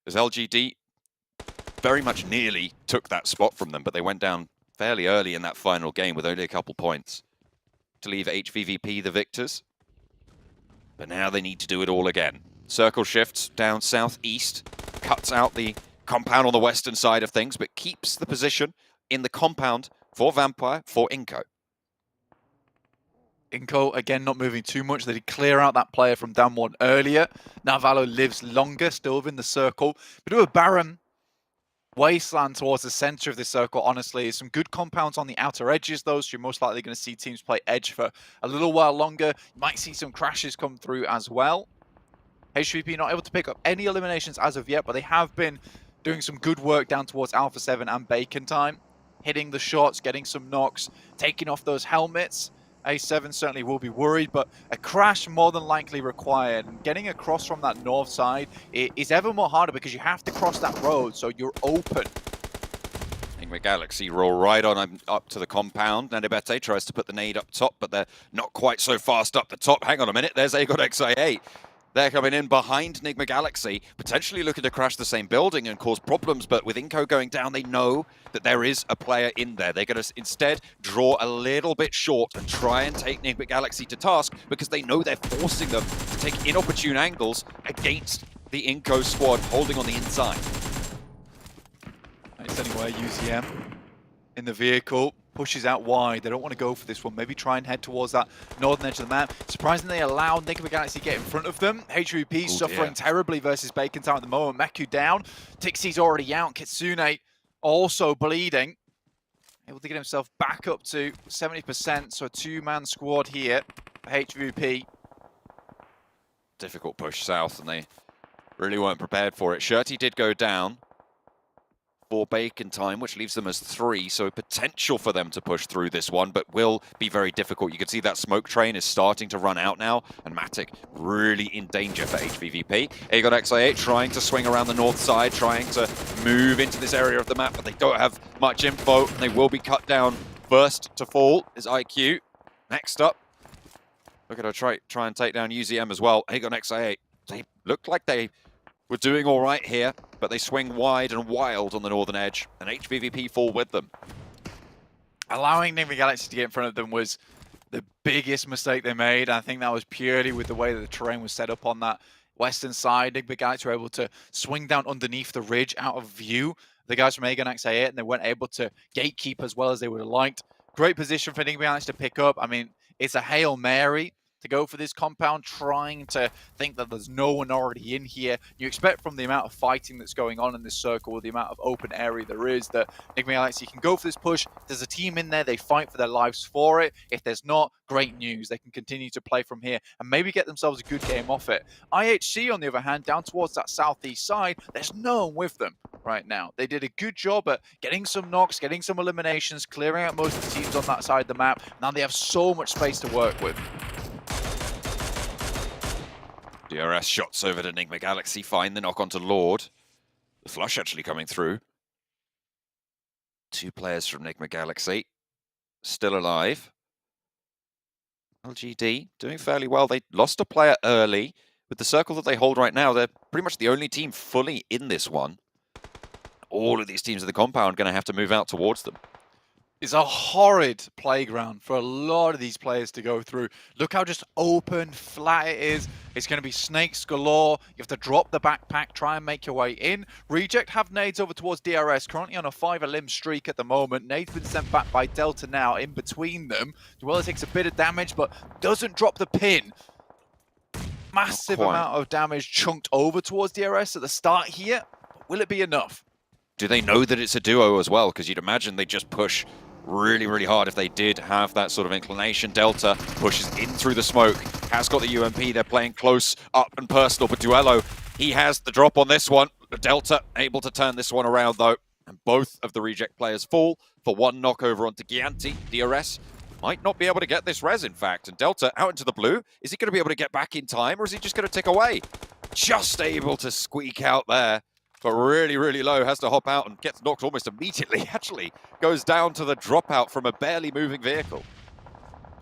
Speaker 12: as LGD very much nearly took that spot from them, but they went down fairly early in that final game with only a couple points to leave HVVP the victors. But now they need to do it all again. Circle shifts down southeast, cuts out the compound on the western side of things, but keeps the position in the compound for Vampire, for iNCO.
Speaker 13: iNCO, again, not moving too much. They did clear out that player from down 1 earlier. Narvalo lives longer, still within the circle. Bit of a barren wasteland towards the center of this circle, honestly. Some good compounds on the outer edges, though, so you're most likely going to see teams play edge for a little while longer. You might see some crashes come through as well. HVP not able to pick up any eliminations as of yet, but they have been doing some good work down towards Alpha 7 and Bacon time. Hitting the shots, getting some knocks, taking off those helmets. A7 certainly will be worried, but a crash more than likely required. And getting across from that north side is ever more harder because you have to cross that road, so you're open.
Speaker 12: Nigma Galaxy roll right on up to the compound. Nanibete tries to put the nade up top, but they're not quite so fast up the top. Hang on a minute, there's Aegon XIA. They're coming in behind Nigma Galaxy, potentially looking to crash the same building and cause problems, but with iNCO going down, they know that there is a player in there. They're going to instead draw a little bit short and try and take Nigma Galaxy to task because they know they're forcing them to take inopportune angles against the iNCO squad holding on the inside.
Speaker 13: Nice anyway, UZM in the vehicle. Pushes out wide. They don't want to go for this one. Maybe try and head towards that northern edge of the map. Surprisingly, they allowed Nigma Galaxy to get in front of them. HVP suffering terribly versus Bacon Town at the moment. Meku down. Tixie's already out. Kitsune also bleeding. able to get himself back up to 70%, so a two-man squad here for HVVP.
Speaker 12: Difficult push south, and they really weren't prepared for it. Shirty did go down for bacon time, which leaves them as 3, so potential for them to push through this one, but will be very difficult. You can see that smoke train is starting to run out now, and Matic really in danger for HVVP. Aegon XI8 trying to swing around the north side, trying to move into this area of the map, but they don't have much info, and they will be cut down. First to fall is IQ. Next up, look at her try and take down UZM as well. Aegon XI8, they looked like they were doing all right here, but they swing wide and wild on the northern edge, and HVVP fall with them.
Speaker 13: Allowing Enigma Galaxy to get in front of them was the biggest mistake they made. I think that was purely with the way that the terrain was set up on that western side. Enigma Galaxy were able to swing down underneath the ridge out of view. The guys from Aegon XA8, and they weren't able to gatekeep as well as they would have liked. Great position for Enigma Galaxy to pick up. I mean, it's a Hail Mary to go for this compound, trying to think that there's no one already in here. You expect from the amount of fighting that's going on in this circle, with the amount of open area there is, that Enigma Galaxy can go for this push. If there's a team in there, they fight for their lives for it. If there's not, great news. They can continue to play from here and maybe get themselves a good game off it. IHC, on the other hand, down towards that southeast side, there's no one with them right now. They did a good job at getting some knocks, getting some eliminations, clearing out most of the teams on that side of the map. Now they have so much space to work with.
Speaker 12: DRS shots over to Enigma Galaxy, find the knock onto Lord. The flush actually coming through. 2 players from Enigma Galaxy still alive. LGD doing fairly well. They lost a player early. With the circle that they hold right now, they're pretty much the only team fully in this one. All of these teams in the compound are going to have to move out towards them.
Speaker 13: It's a horrid playground for a lot of these players to go through. Look how just open, flat it is. It's going to be snakes galore. You have to drop the backpack, try and make your way in. Reject have nades over towards DRS, currently on a 5-limb streak at the moment. Nade's been sent back by Delta now in between them. Dweller takes a bit of damage, but doesn't drop the pin. Massive amount of damage chunked over towards DRS at the start here. Will it be enough?
Speaker 12: Do they know that it's a duo as well? Because you'd imagine they just push really, really hard if they did have that sort of inclination. Delta pushes in through the smoke, has got the UMP, they're playing close, up and personal, but Duello, he has the drop on this one. Delta able to turn this one around though, and both of the Reject players fall for 1 knockover onto Gianti. DRS might not be able to get this res, in fact, and Delta out into the blue. Is he going to be able to get back in time, or is he just going to tick away? Just able to squeak out there. But really, really low, has to hop out and gets knocked almost immediately, actually. Goes down to the dropout from a barely moving vehicle.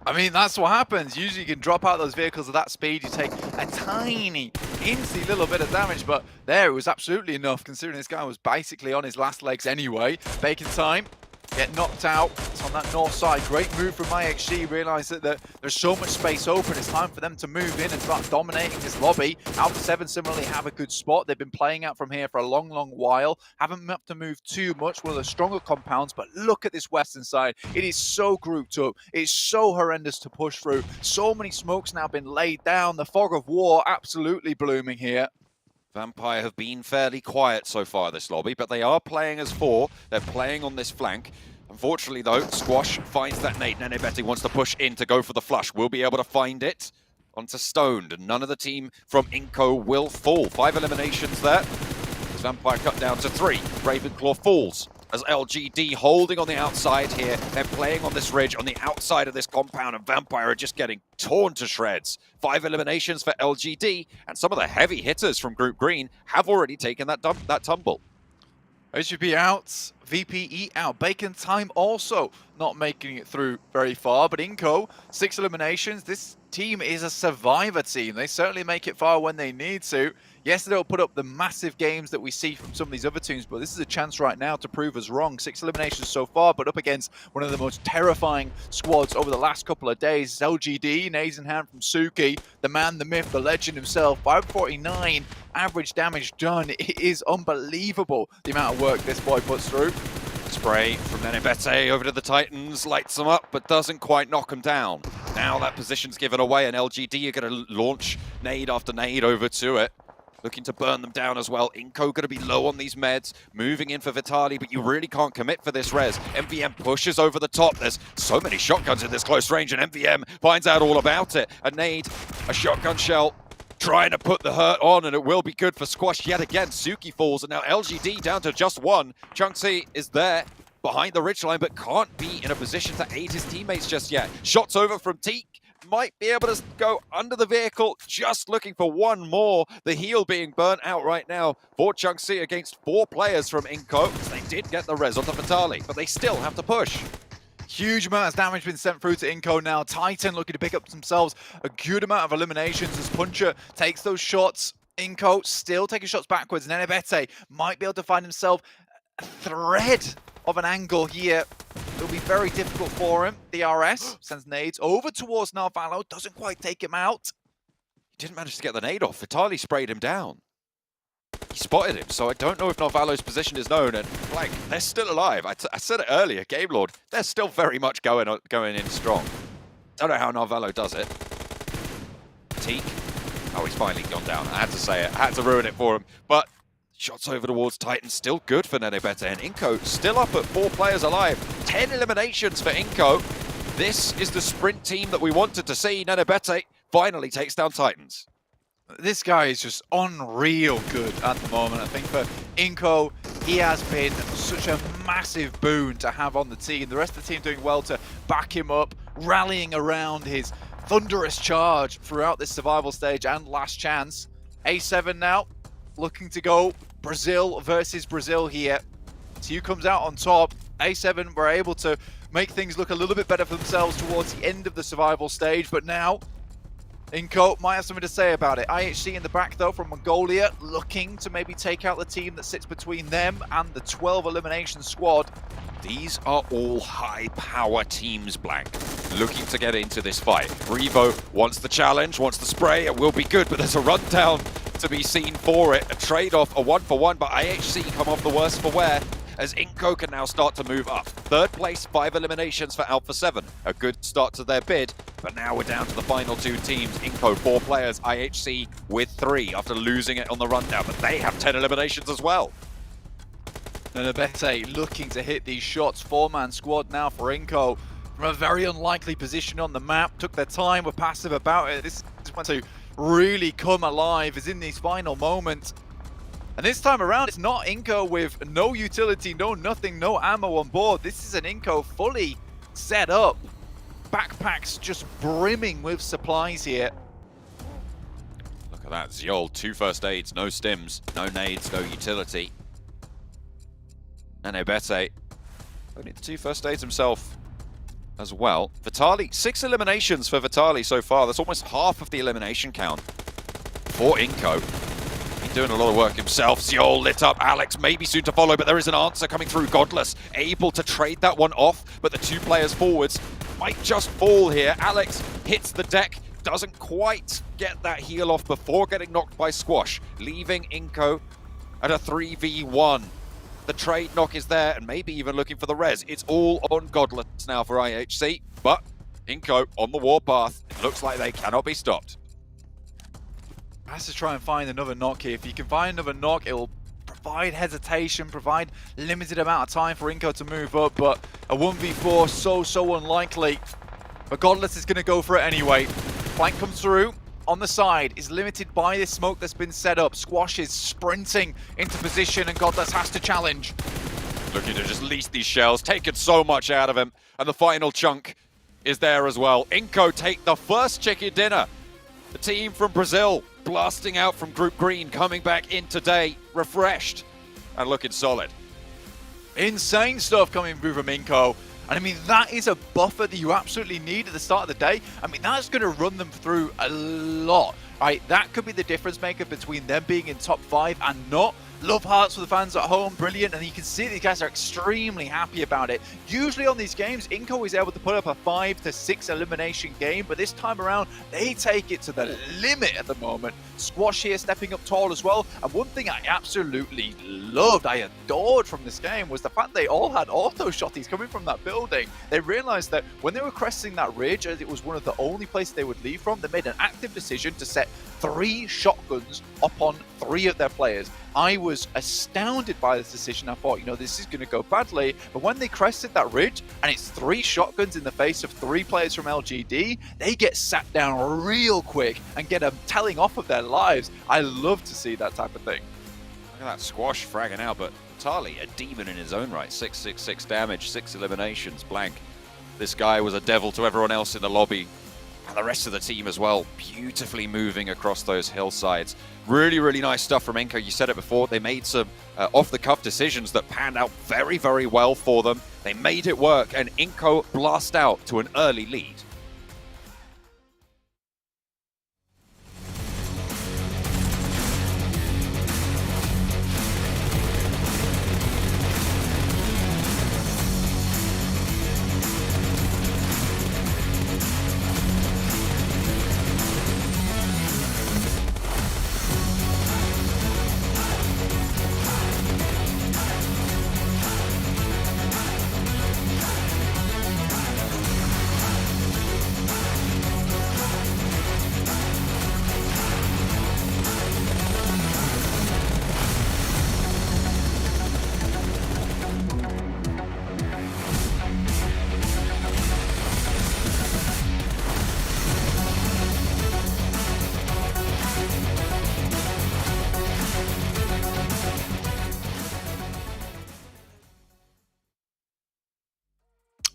Speaker 13: I mean, that's what happens. Usually you can drop out those vehicles at that speed, you take a tiny, insy little bit of damage, but there it was absolutely enough, considering this guy was basically on his last legs anyway. Bacon time. Get knocked out. It's on that north side. Great move from IHC. Realize that there's so much space open. It's time for them to move in and start dominating this lobby. Alpha 7 similarly have a good spot. They've been playing out from here for a long, long while. Haven't had to move too much. One of the stronger compounds, but look at this western side. It is so grouped up. It's so horrendous to push through. So many smokes now been laid down. The fog of war absolutely blooming here.
Speaker 12: Vampire have been fairly quiet so far this lobby, but they are playing as 4. They're playing on this flank. Unfortunately, though, Squash finds that nade. Nenebeti wants to push in to go for the flush. Will be able to find it onto Stoned, and none of the team from iNCO will fall. 5 eliminations there. As Vampire cut down to 3. Ravenclaw falls. As LGD holding on the outside here. They're playing on this ridge on the outside of this compound, and Vampire are just getting torn to shreds. 5 eliminations for LGD, and some of the heavy hitters from Group Green have already taken that tumble.
Speaker 13: HVP out, VPE out. Bacon time also not making it through very far, but iNCO, 6 eliminations. This team is a survivor team. They certainly make it far when they need to. Yes, they'll put up the massive games that we see from some of these other teams, but this is a chance right now to prove us wrong. 6 eliminations so far, but up against one of the most terrifying squads over the last couple of days. It's LGD, nades in hand from Suki, the man, the myth, the legend himself. 549 average damage done. It is unbelievable the amount of work this boy puts through.
Speaker 12: Spray from Nenebeti over to the Titans, lights them up, but doesn't quite knock them down. Now that position's given away, and LGD are going to launch nade after nade over to it. looking to burn them down as well. iNCO going to be low on these meds, moving in for Vitali, but you really can't commit for this res. MVM pushes over the top. There's so many shotguns in this close range, and MVM finds out all about it. A nade, a shotgun shell, trying to put the hurt on, and it will be good for Squash yet again. Suki falls, and now LGD down to just one. Chunksy is there behind the ridgeline, but can't be in a position to aid his teammates just yet. Shots over from Teak. Might be able to go under the vehicle, just looking for one more. The heel being burnt out right now for Chunksy against 4 players from iNCO. They did get the res on the Vitali, but they still have to push.
Speaker 13: Huge amount of damage been sent through to iNCO now. Titan looking to pick up themselves a good amount of eliminations as Puncher takes those shots. iNCO still taking shots backwards. Nenebete might be able to find himself a thread of an angle here. It'll be very difficult for him. The RS sends nades over towards Narvalo. Doesn't quite take him out.
Speaker 12: He didn't manage to get the nade off. Vitali sprayed him down. He spotted him, so I don't know if Narvalo's position is known. And like, they're still alive. I said it earlier, Game Lord. They're still very much going in strong. Don't know how Narvalo does it. Teak. Oh, he's finally gone down. I had to say it. I had to ruin it for him. But shots over towards Titan, still good for Nenebete, and iNCO still up at 4 players alive. 10 eliminations for iNCO. This is the sprint team that we wanted to see. Nenebete finally takes down Titans.
Speaker 13: This guy is just unreal good at the moment. I think for iNCO, he has been such a massive boon to have on the team. The rest of the team doing well to back him up, rallying around his thunderous charge throughout this survival stage and last chance. A7 now looking to go Brazil versus Brazil here. TU comes out on top. A7 were able to make things look a little bit better for themselves towards the end of the survival stage, but now iNCO might have something to say about it. IHC in the back though from Mongolia, looking to maybe take out the team that sits between them and the 12 elimination squad.
Speaker 12: These are all high power teams, Blank, looking to get into this fight. Revo wants the challenge, wants the spray. It will be good, but there's a rundown to be seen for it. A trade-off, a 1-for-1, but IHC come off the worst for wear as iNCO can now start to move up. 3rd place, 5 eliminations for Alpha 7. A good start to their bid, but now we're down to the final 2 teams. iNCO, 4 players, IHC with 3 after losing it on the rundown, but they have 10 eliminations as well.
Speaker 13: Nenebete looking to hit these shots. 4-man squad now for iNCO from a very unlikely position on the map. Took their time, were passive about it. This is when to really come alive is in these final moments. And this time around, it's not iNCO with no utility, no nothing, no ammo on board. This is an iNCO fully set up. Backpacks just brimming with supplies here.
Speaker 12: Look at that, Ziol, 2 first aids, no stims, no nades, no utility. Nenebete, only the 2 first aids himself as well. Vitali, 6 eliminations for Vitali so far. That's almost half of the elimination count for iNCO. He's doing a lot of work himself. Ziol lit up. Alex maybe soon to follow, but there is an answer coming through. Godless able to trade that one off, but the 2 players forwards might just fall here. Alex hits the deck, doesn't quite get that heal off before getting knocked by Squash, leaving iNCO at a 3v1. The trade knock is there, and maybe even looking for the res. It's all on Godless now for IHC, but iNCO on the warpath. It looks like they cannot be stopped.
Speaker 13: Has to try and find another knock here. If you can find another knock, it will provide hesitation, provide limited amount of time for iNCO to move up, but a 1v4 so unlikely. But Godless is going to go for it anyway. Flank comes through. On the side, is limited by this smoke that's been set up. Squash is sprinting into position and Godless has to challenge.
Speaker 12: Looking to just lease these shells, taking so much out of him. And the final chunk is there as well. iNCO take the first chicken dinner. The team from Brazil blasting out from Group Green, coming back in today, refreshed and looking solid.
Speaker 13: Insane stuff coming through from iNCO. And I mean, that is a buffer that you absolutely need at the start of the day. I mean, that's going to run them through a lot, right? That could be the difference maker between them being in top 5 and not. Love hearts for the fans at home, brilliant, and you can see these guys are extremely happy about it. Usually on these games, iNCO is able to put up a 5 to 6 elimination game, but this time around, they take it to the limit at the moment. Squash here stepping up tall as well, and one thing I absolutely loved, I adored from this game was the fact they all had auto shotties coming from that building. They realized that when they were cresting that ridge, as it was one of the only places they would leave from, they made an active decision to set 3 shotguns upon 3 of their players. I was astounded by this decision. I thought, this is going to go badly. But when they crested that ridge and it's 3 shotguns in the face of 3 players from LGD, they get sat down real quick and get a telling off of their lives. I love to see that type of thing.
Speaker 12: Look at that Squash fragging out, but Tali, a demon in his own right. 666 damage, 6 eliminations, blank. This guy was a devil to everyone else in the lobby. And the rest of the team as well, beautifully moving across those hillsides. Really, really nice stuff from iNCO. You said it before, they made some off-the-cuff decisions that panned out very, very well for them. They made it work, and iNCO blast out to an early lead.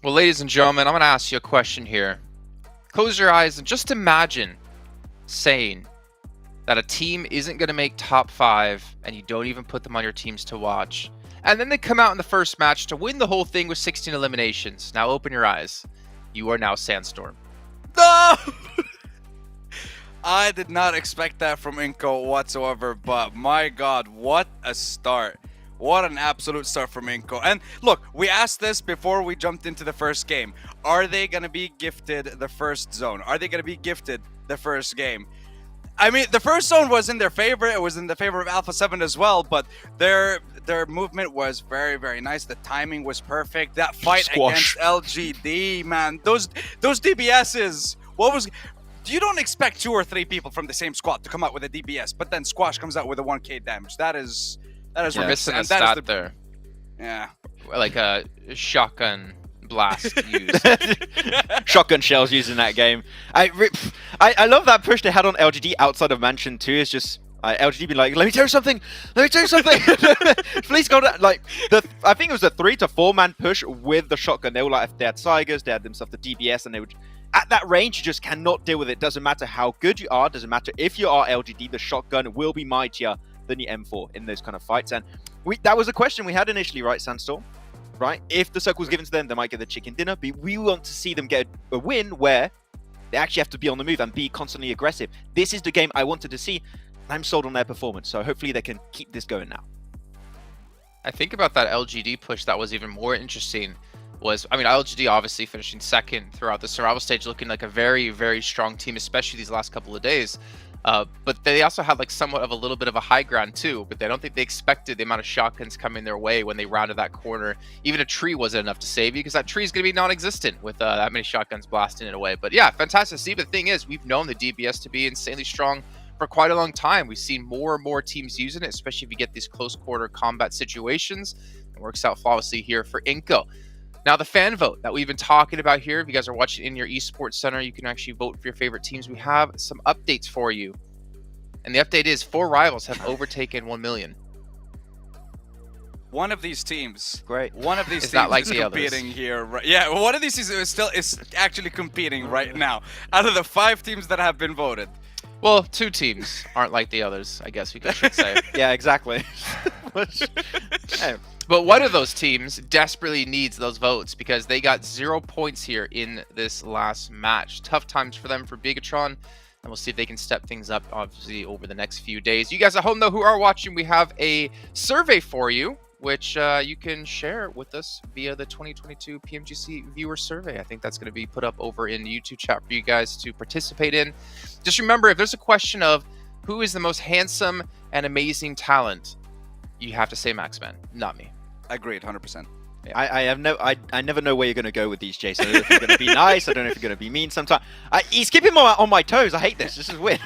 Speaker 9: Well, ladies and gentlemen, I'm going to ask you a question here. Close your eyes and just imagine saying that a team isn't going to make top 5 and you don't even put them on your teams to watch. And then they come out in the first match to win the whole thing with 16 eliminations. Now open your eyes. You are now Sandstorm.
Speaker 11: No! I did not expect that from iNCO whatsoever, but my God, what a start. What an absolute start from iNCO. And look, we asked this before we jumped into the first game. Are they going to be gifted the first zone? Are they going to be gifted the first game? I mean, the first zone was in their favor. It was in the favor of Alpha 7 as well, but their movement was very, very nice. The timing was perfect. That fight against LGD, man. Those DBSs, you don't expect 2 or 3 people from the same squad to come out with a DBS, but then Squash comes out with a 1k damage. That is
Speaker 9: We're missing a stat there.
Speaker 11: Yeah.
Speaker 9: Like a shotgun blast used.
Speaker 10: Shotgun shells used in that game. I love that push they had on LGD outside of Mansion 2. It's just LGD being like, let me tell you something. Please go down. Like, I think it was a 3 to 4 man push with the shotgun. They were like, they had Tigers, they had themselves the DBS, and they would. At that range, you just cannot deal with it. Doesn't matter how good you are. Doesn't matter if you are LGD. The shotgun will be mightier than the M4 in those kind of fights. And that was a question we had initially, right, Sandstorm? Right? If the circle's given to them, they might get the chicken dinner. But we want to see them get a win where they actually have to be on the move and be constantly aggressive. This is the game I wanted to see. I'm sold on their performance. So hopefully they can keep this going now.
Speaker 9: I think about that LGD push that was even more interesting was, LGD obviously finishing second throughout the survival stage, looking like a very, very strong team, especially these last couple of days. But they also had like somewhat of a little bit of a high ground too, but I don't think they expected the amount of shotguns coming their way when they rounded that corner. Even a tree wasn't enough to save you because that tree is going to be non-existent with that many shotguns blasting it away. But yeah, fantastic to see. But the thing is, we've known the DBS to be insanely strong for quite a long time. We've seen more and more teams using it, especially if you get these close quarter combat situations. It works out flawlessly here for iNCO. Now, the fan vote that we've been talking about here, if you guys are watching in your esports center, you can actually vote for your favorite teams. We have some updates for you. And the update is 4 rivals have overtaken 1 million.
Speaker 11: One of these teams,
Speaker 10: great.
Speaker 11: One of these
Speaker 9: It's
Speaker 11: teams
Speaker 9: not like
Speaker 11: is
Speaker 9: the
Speaker 11: competing
Speaker 9: others.
Speaker 11: here. Right, yeah, one of these teams is actually competing right now. Out of the 5 teams that have been voted.
Speaker 9: Well, 2 should aren't like the others, I guess we should say.
Speaker 10: Yeah, exactly.
Speaker 9: But one of those teams desperately needs those votes because they got 0 points here in this last match. Tough times for them for Bigatron, and we'll see if they can step things up, obviously, over the next few days. You guys at home, though, who are watching, we have a survey for you, which you can share with us via the 2022 PMGC viewer survey. I think that's going to be put up over in the YouTube chat for you guys to participate in. Just remember, if there's a question of who is the most handsome and amazing talent, you have to say Maxman, not me.
Speaker 11: Agreed, 100%.
Speaker 10: I never know where you're going to go with these, Jason. I don't know if you're going to be nice. I don't know if you're going to be mean. Sometimes he's keeping me on my toes. I hate this. This is weird.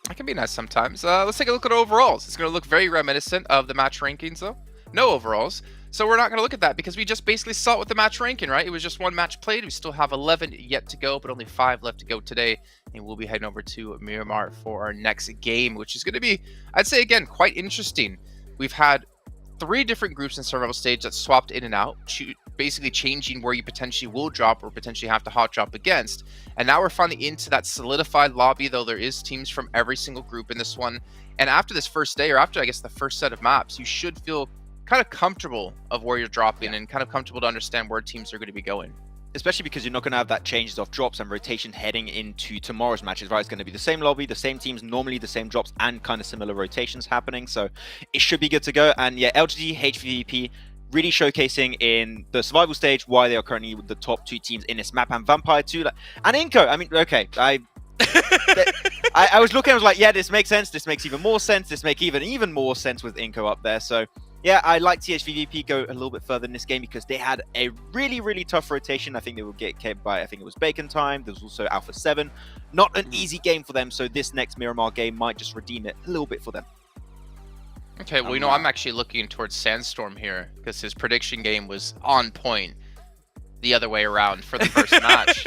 Speaker 9: I can be nice sometimes. Let's take a look at overalls. It's going to look very reminiscent of the match rankings, though. No overalls. So we're not going to look at that because we just basically saw it with the match ranking, right? It was just one match played. We still have 11 yet to go, but only 5 left to go today. And we'll be heading over to Miramar for our next game, which is going to be, I'd say, again, quite interesting. We've had 3 different groups in survival stage that swapped in and out, basically changing where you potentially will drop or potentially have to hot drop against. And now we're finally into that solidified lobby, though there is teams from every single group in this one. And after this first day, or after, I guess, the first set of maps, you should feel kind of comfortable of where you're dropping and kind of comfortable to understand where teams are going to be going.
Speaker 10: Especially because you're not going to have that changes of drops and rotation heading into tomorrow's matches, right? It's going to be the same lobby, the same teams, normally the same drops, and kind of similar rotations happening. So it should be good to go. And yeah, LGD, HVVP, really showcasing in the survival stage why they are currently the top 2 teams in this map. And Vampire too. And iNCO, I mean, okay, I was looking, I was like, yeah, this makes sense. This makes even more sense. This makes even more sense with iNCO up there. So yeah, I like THVVP go a little bit further in this game because they had a really, really tough rotation. I think they will get kept by, I think it was Bacon Time. There was also Alpha 7. Not an easy game for them, so this next Miramar game might just redeem it a little bit for them.
Speaker 9: Okay, well, you know, I'm actually looking towards Sandstorm here because his prediction game was on point the other way around for the first match.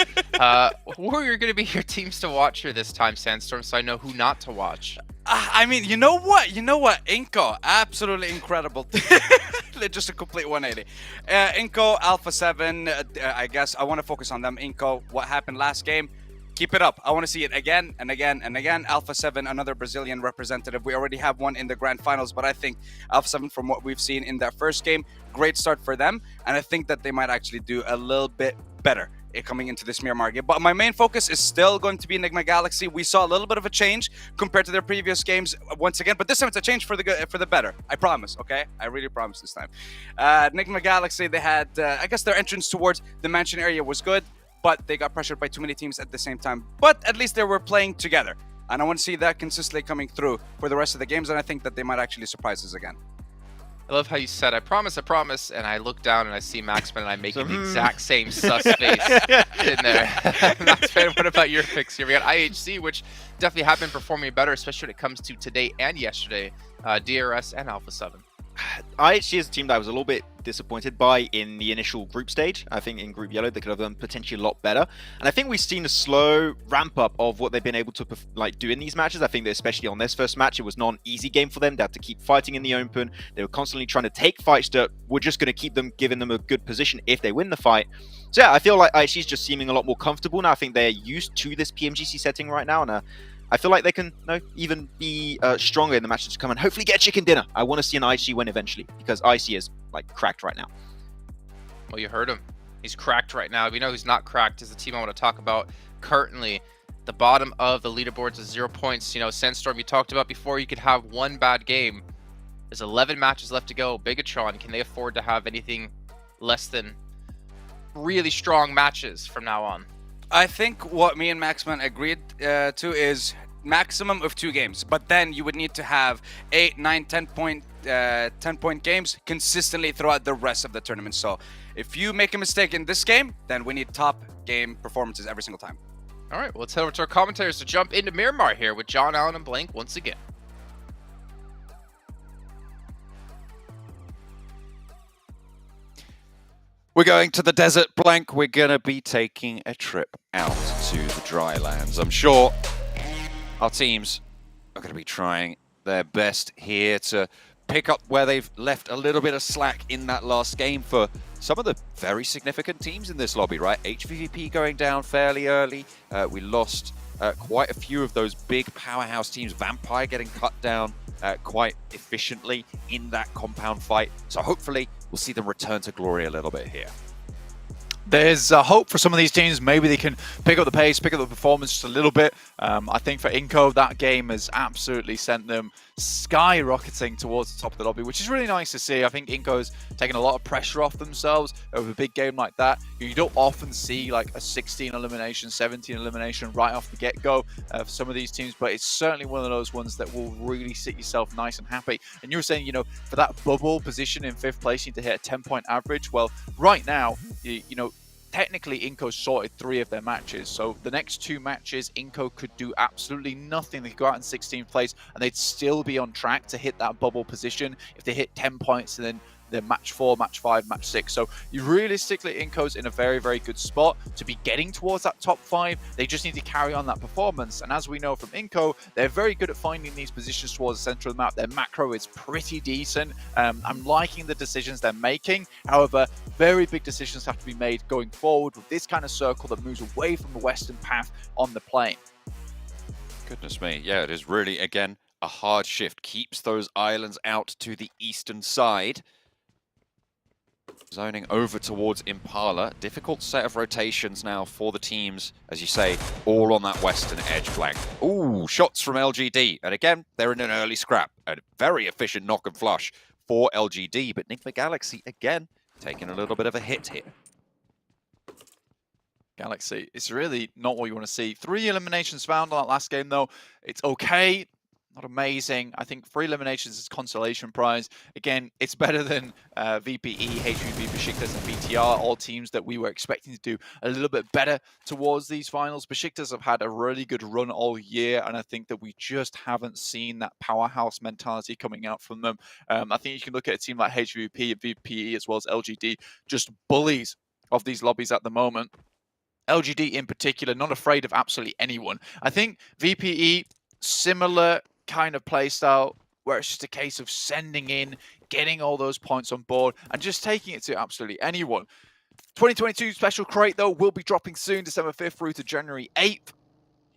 Speaker 9: Who are going to be your teams to watch here this time, Sandstorm, so I know who not to watch?
Speaker 11: I mean, you know what? iNCO, absolutely incredible. Just a complete 180. iNCO, Alpha 7, I guess I want to focus on them. iNCO, what happened last game? Keep it up. I want to see it again and again and again. Alpha 7, another Brazilian representative. We already have one in the grand finals, but I think Alpha 7, from what we've seen in that first game, great start for them. And I think that they might actually do a little bit better coming into this Miramar game. But my main focus is still going to be Enigma Galaxy. We saw a little bit of a change compared to their previous games once again, but this time it's a change for the better. I promise, okay? I really promise this time. Enigma Galaxy, they had, I guess their entrance towards the mansion area was good, but they got pressured by too many teams at the same time. But at least they were playing together. And I want to see that consistently coming through for the rest of the games, and I think that they might actually surprise us again.
Speaker 9: I love how you said, I promise, and I look down and I see Maxman and I make the exact same sus face in there. Maxman, what about your picks here? We got IHC, which definitely have been performing better, especially when it comes to today and yesterday, DRS and Alpha 7.
Speaker 10: IHC is a team that I was a little bit disappointed by in the initial group stage. I think in Group Yellow they could have done potentially a lot better, and I think we've seen a slow ramp up of what they've been able to do in these matches. I think that especially on this first match, it was not an easy game for them. They had to keep fighting in the open. They were constantly trying to take fights that were just going to keep them, giving them a good position if they win the fight. So yeah, I feel like IHC is just seeming a lot more comfortable now. I think they're used to this PMGC setting right now, and I feel like they can even be stronger in the matches to come and hopefully get a chicken dinner. I want to see an IC win eventually because IC is cracked right now.
Speaker 9: Well, you heard him. He's cracked right now. We know who's not cracked is the team I want to talk about currently. The bottom of the leaderboards is 0 points. You know, Sandstorm, you talked about before, you could have one bad game. There's 11 matches left to go. Bigatron, can they afford to have anything less than really strong matches from now on?
Speaker 11: I think what me and Maxman agreed to is maximum of 2 games, but then you would need to have 8, 9, 10 point games consistently throughout the rest of the tournament. So if you make a mistake in this game, then we need top game performances every single time.
Speaker 9: All right, well, let's head over to our commentators to jump into Miramar here with John Allen and Blank once again.
Speaker 12: We're going to the desert, Blank. We're going to be taking a trip out to the dry lands. I'm sure our teams are going to be trying their best here to pick up where they've left a little bit of slack in that last game for some of the very significant teams in this lobby, right? HVVP going down fairly early. We lost quite a few of those big powerhouse teams. Vampire getting cut down quite efficiently in that compound fight. So hopefully we'll see them return to glory a little bit here.
Speaker 13: There's hope for some of these teams. Maybe they can pick up the pace, pick up the performance just a little bit. I think for iNCO, that game has absolutely sent them skyrocketing towards the top of the lobby, which is really nice to see. I think iNCO's taken a lot of pressure off themselves over a big game like that. You don't often see like a 16 elimination, 17 elimination right off the get-go for some of these teams, but it's certainly one of those ones that will really sit yourself nice and happy. And you were saying, you know, for that bubble position in 5th place, you need to hit a 10-point average. Well, right now, you know, technically iNCO sorted 3 of their matches, so the next 2 matches iNCO could do absolutely nothing. They could go out in 16th place and they'd still be on track to hit that bubble position if they hit 10 points and then match 4, match 5, match 6. So you realistically, iNCO's in a very, very good spot to be getting towards that top 5. They just need to carry on that performance. And as we know from iNCO, they're very good at finding these positions towards the center of the map. Their macro is pretty decent. I'm liking the decisions they're making. However, very big decisions have to be made going forward with this kind of circle that moves away from the western path on the plane.
Speaker 12: Goodness me. Yeah, it is really, again, a hard shift. Keeps those islands out to the eastern side. Zoning over towards Impala. Difficult set of rotations now for the teams, as you say, all on that western edge flank. Ooh, shots from LGD. And again, they're in an early scrap. A very efficient knock and flush for LGD, but Enigma Galaxy, again, taking a little bit of a hit here.
Speaker 13: Galaxy, it's really not what you want to see. 3 eliminations found on that last game, though. It's okay. Not amazing. I think 3 eliminations is consolation prize. Again, it's better than VPE, HVVP, Besiktas, and BTR, all teams that we were expecting to do a little bit better towards these finals. Besiktas have had a really good run all year, and I think that we just haven't seen that powerhouse mentality coming out from them. I think you can look at a team like HVVP, VPE, as well as LGD, just bullies of these lobbies at the moment. LGD in particular, not afraid of absolutely anyone. I think VPE, similar kind of playstyle where it's just a case of sending in, getting all those points on board, and just taking it to absolutely anyone. 2022 special crate, though, will be dropping soon, December 5th through to January 8th.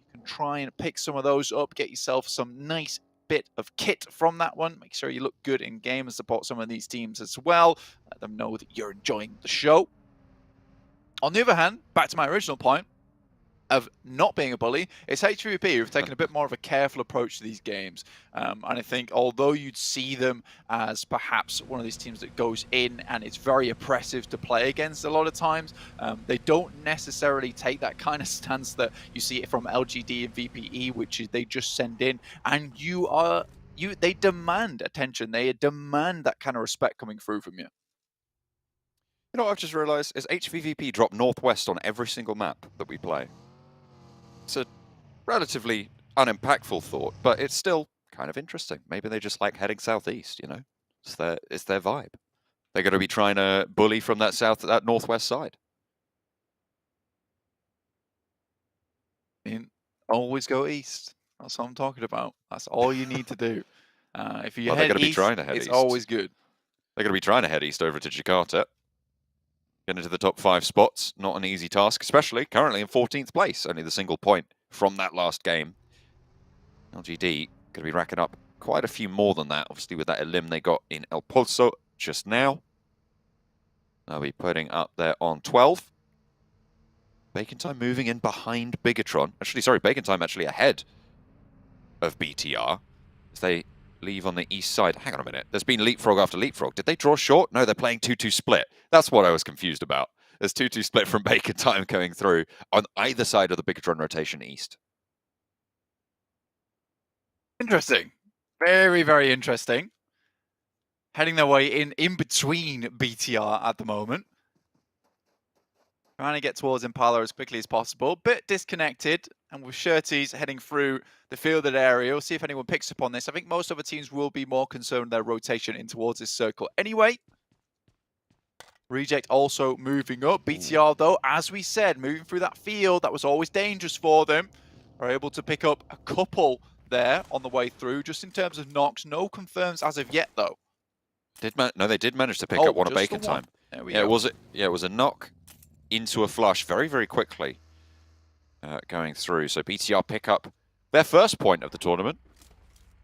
Speaker 13: You can try and pick some of those up, get yourself some nice bit of kit from that one. Make sure you look good in game and support some of these teams as well. Let them know that you're enjoying the show. On the other hand, back to my original point of not being a bully, it's HVVP who've taken a bit more of a careful approach to these games. And I think although you'd see them as perhaps one of these teams that goes in and it's very oppressive to play against a lot of times, they don't necessarily take that kind of stance that you see from LGD and VPE, which is they just send in and they demand attention. They demand that kind of respect coming through from you.
Speaker 12: You know what I've just realized is HVVP drop northwest on every single map that we play. It's a relatively unimpactful thought, but it's still kind of interesting. Maybe they just like heading southeast, you know? It's their vibe. They're going to be trying to bully from that northwest side.
Speaker 13: I mean, always go east. That's what I'm talking about. That's all you need to do. If you head east, it's always good.
Speaker 12: They're going to be trying to head east over to Jakarta. Get into the top 5 spots, not an easy task, especially currently in 14th place, only the single point from that last game. LGD going to be racking up quite a few more than that, obviously with that elim they got in El Pozo just now. They'll be putting up there on 12. Bacon Time moving in behind Bigatron. Actually, sorry, Bacon Time actually ahead of BTR as they leave on the east side. Hang on a minute. There's been leapfrog after leapfrog. Did they draw short? No, they're playing 2-2 split. That's what I was confused about. There's 2-2 split from Bacon Time going through on either side of the Bigatron rotation east.
Speaker 13: Interesting. Very, very interesting. Heading their way in between BTR at the moment. Trying to get towards Impala as quickly as possible. Bit disconnected. And with Shirties heading through the fielded area, we'll see if anyone picks up on this. I think most other teams will be more concerned with their rotation in towards this circle. Anyway, Reject also moving up. BTR, though, as we said, moving through that field, that was always dangerous for them. Are able to pick up a couple there on the way through, just in terms of knocks. No confirms as of yet, though.
Speaker 12: No, they did manage to pick up one at Bacon Time.
Speaker 13: There we go.
Speaker 12: It was a knock into a flush very, very quickly going through. So BTR pick up their first point of the tournament.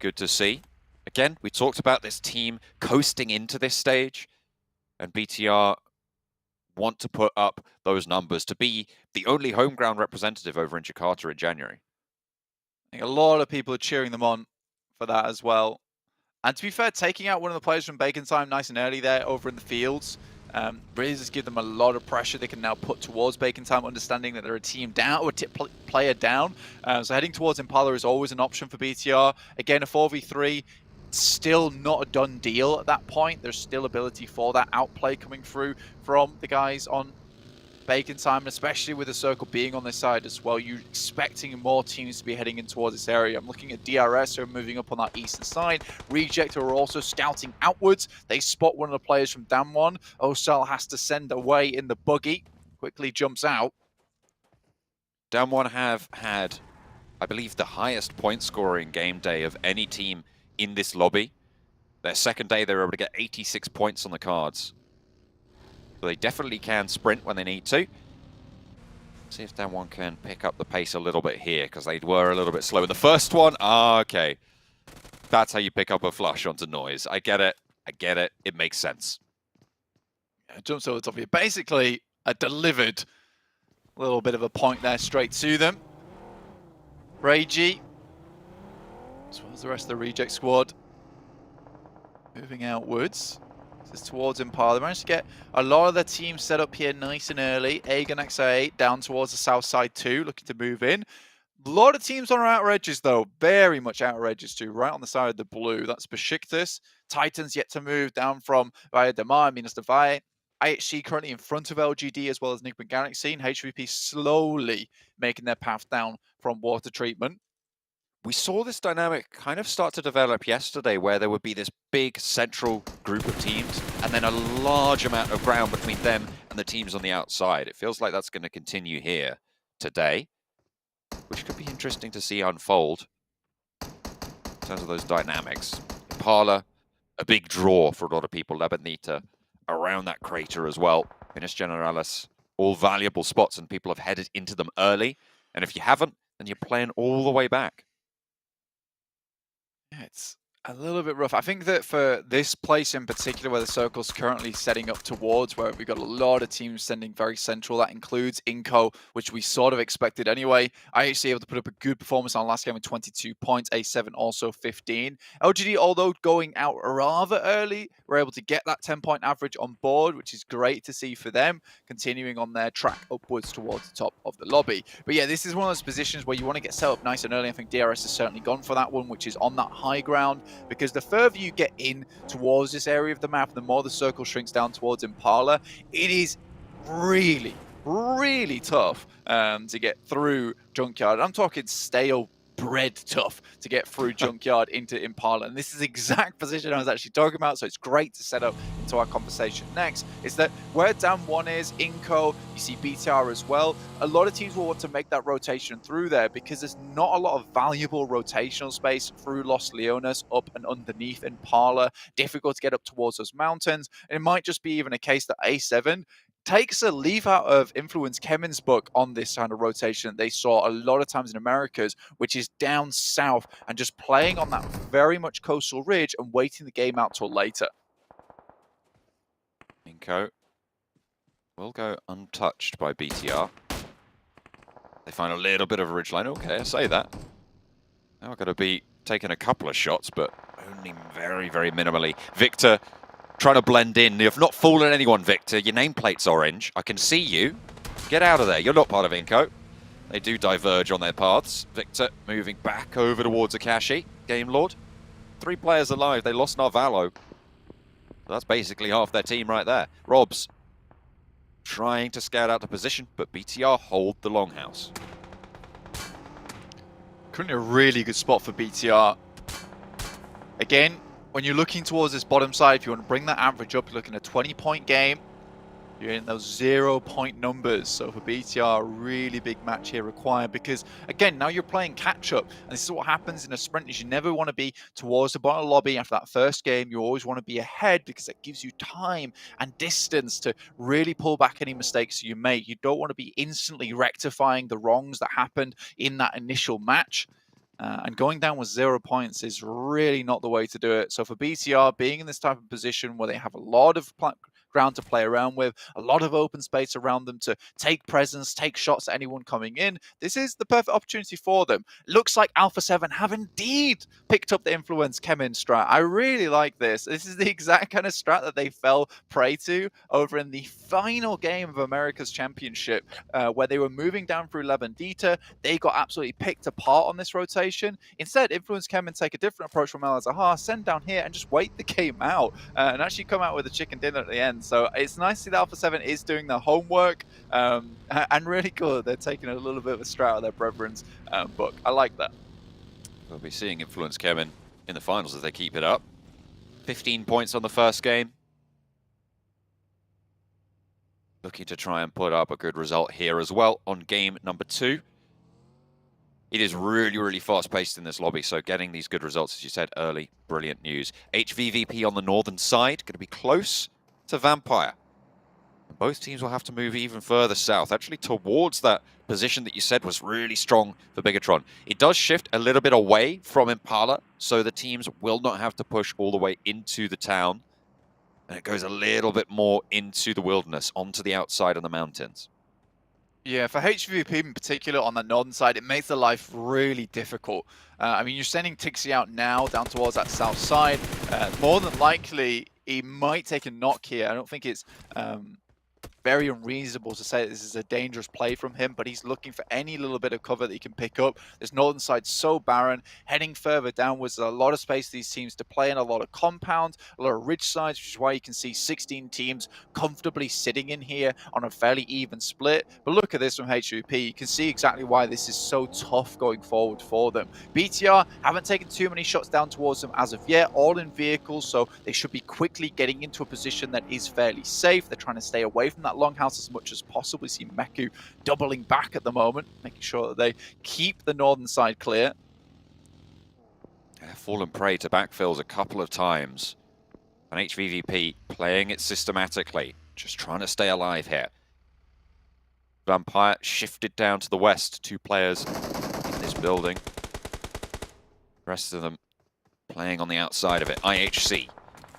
Speaker 12: Good to see. Again, we talked about this team coasting into this stage, and BTR want to put up those numbers to be the only home ground representative over in Jakarta in January.
Speaker 13: I think a lot of people are cheering them on for that as well. And to be fair, taking out one of the players from Bacon Time nice and early there over in the fields really just give them a lot of pressure they can now put towards Bacon Time, understanding that they're a team down or a player down. So heading towards Impala is always an option for BTR. Again, a 4v3, still not a done deal at that point. There's still ability for that outplay coming through from the guys on Bacon Time, and especially with the circle being on this side as well, you're expecting more teams to be heading in towards this area. I'm looking at DRS who are moving up on that eastern side. Reject who are also scouting outwards. They spot one of the players from Damwon. Osal has to send away in the buggy. Quickly jumps out.
Speaker 12: Damwon have had, I believe, the highest point scoring game day of any team in this lobby. Their second day, they were able to get 86 points on the cards. So they definitely can sprint when they need to. See if Damwon can pick up the pace a little bit here, because they were a little bit slow in the first one. Okay. That's how you pick up a flush onto noise. I get it. I get it. It makes sense.
Speaker 13: Yeah, jumps over the top of you. Basically, a delivered little bit of a point there straight to them. Ragey, as well as the rest of the reject squad, moving outwards. This is towards Impala. They managed to get a lot of their teams set up here nice and early. Aegon XA8 down towards the south side too, looking to move in. A lot of teams on our outer edges though, very much outer edges too, right on the side of the blue. That's Besiktas. Titans yet to move down from Via de Mar, Minas de Valle. IHC currently in front of LGD as well as Enigma Galaxy, and HVP slowly making their path down from water treatment.
Speaker 12: We saw this dynamic kind of start to develop yesterday, where there would be this big central group of teams and then a large amount of ground between them and the teams on the outside. It feels like that's going to continue here today, which could be interesting to see unfold in terms of those dynamics. Impala, a big draw for a lot of people. Labanita around that crater as well. Minas Generalis, all valuable spots, and people have headed into them early. And if you haven't, then you're playing all the way back.
Speaker 13: Yeah, it's a little bit rough. I think that for this place in particular, where the circle's currently setting up towards, where we've got a lot of teams sending very central, that includes iNCO, which we sort of expected anyway. IHC able to put up a good performance on last game with 22 points, A7 also 15. LGD, although going out rather early, were able to get that 10-point average on board, which is great to see for them, continuing on their track upwards towards the top of the lobby. But yeah, this is one of those positions where you want to get set up nice and early. I think DRS has certainly gone for that one, which is on that high ground, because the further you get in towards this area of the map, the more the circle shrinks down towards Impala. It is really, really tough to get through Junkyard. I'm talking stale bread tough to get through Junkyard into Impala. And this is the exact position I was actually talking about, so it's great to set up into our conversation next, is that where Damwon is, iNCO, you see BTR as well, a lot of teams will want to make that rotation through there because there's not a lot of valuable rotational space through Los Leones, up and underneath Impala, difficult to get up towards those mountains, and it might just be even a case that A7 takes a leaf out of Influence Kevin's book on this kind of rotation they saw a lot of times in Americas, which is down south and just playing on that very much coastal ridge and waiting the game out till later.
Speaker 12: iNCO will go untouched by BTR. They find a little bit of a ridgeline. Okay, I say that. Now I've got to be taking a couple of shots, but only very, very minimally. Victor trying to blend in. You've not fallen anyone, Victor. Your nameplate's orange. I can see you. Get out of there. You're not part of iNCO. They do diverge on their paths. Victor moving back over towards Akashi. Game Lord. 3 players alive. They lost Narvalo. That's basically half their team right there. Robs trying to scout out the position, but BTR hold the longhouse.
Speaker 13: Currently a really good spot for BTR. Again, when you're looking towards this bottom side, if you want to bring that average up, you're looking at a 20-point game. You're in those 0-point numbers. So for BTR, a really big match here required because, again, now you're playing catch-up. And this is what happens in a sprint, is you never want to be towards the bottom of the lobby after that first game. You always want to be ahead because that gives you time and distance to really pull back any mistakes you make. You don't want to be instantly rectifying the wrongs that happened in that initial match. And going down with 0 points is really not the way to do it. So for BTR, being in this type of position where they have a lot of ground to play around with, a lot of open space around them to take presence, take shots at anyone coming in. This is the perfect opportunity for them. Looks like Alpha 7 have indeed picked up the influence Kemin strat. I really like this. This is the exact kind of strat that they fell prey to over in the final game of America's Championship, where they were moving down through Lebendita. They got absolutely picked apart on this rotation. Instead, Influence Kemin take a different approach from El Azahar, send down here and just wait the game out and actually come out with a chicken dinner at the end. So it's nice to see that Alpha 7 is doing their homework and really cool. They're taking a little bit of a strat out of their brethren's book. I like that.
Speaker 12: We'll be seeing Influence Kemin in the finals as they keep it up. 15 points on the first game. Looking to try and put up a good result here as well on game number 2. It is really, really fast-paced in this lobby, so getting these good results, as you said, early, brilliant news. HVVP on the northern side, going to be close to Vampire. Both teams will have to move even further south, actually towards that position that you said was really strong for Bigatron. It does shift a little bit away from Impala, so the teams will not have to push all the way into the town. And it goes a little bit more into the wilderness, onto the outside of the mountains.
Speaker 13: Yeah, for HVVP in particular on the northern side, it makes the life really difficult. I mean, you're sending Tixie out now down towards that south side. More than likely, he might take a knock here. I don't think it's very unreasonable to say that this is a dangerous play from him, but he's looking for any little bit of cover that he can pick up. This northern side's so barren. Heading further downwards, there's a lot of space for these teams to play in, a lot of compounds, a lot of ridge sides, which is why you can see 16 teams comfortably sitting in here on a fairly even split. But look at this from HVP. You can see exactly why this is so tough going forward for them. BTR haven't taken too many shots down towards them as of yet, all in vehicles, so they should be quickly getting into a position that is fairly safe. They're trying to stay away from that longhouse as much as possible. We see Meku doubling back at the moment, making sure that they keep the northern side clear.
Speaker 12: Fallen prey to backfills a couple of times. And HVVP playing it systematically, just trying to stay alive here. Vampire shifted down to the west, 2 players in this building. The rest of them playing on the outside of it. IHC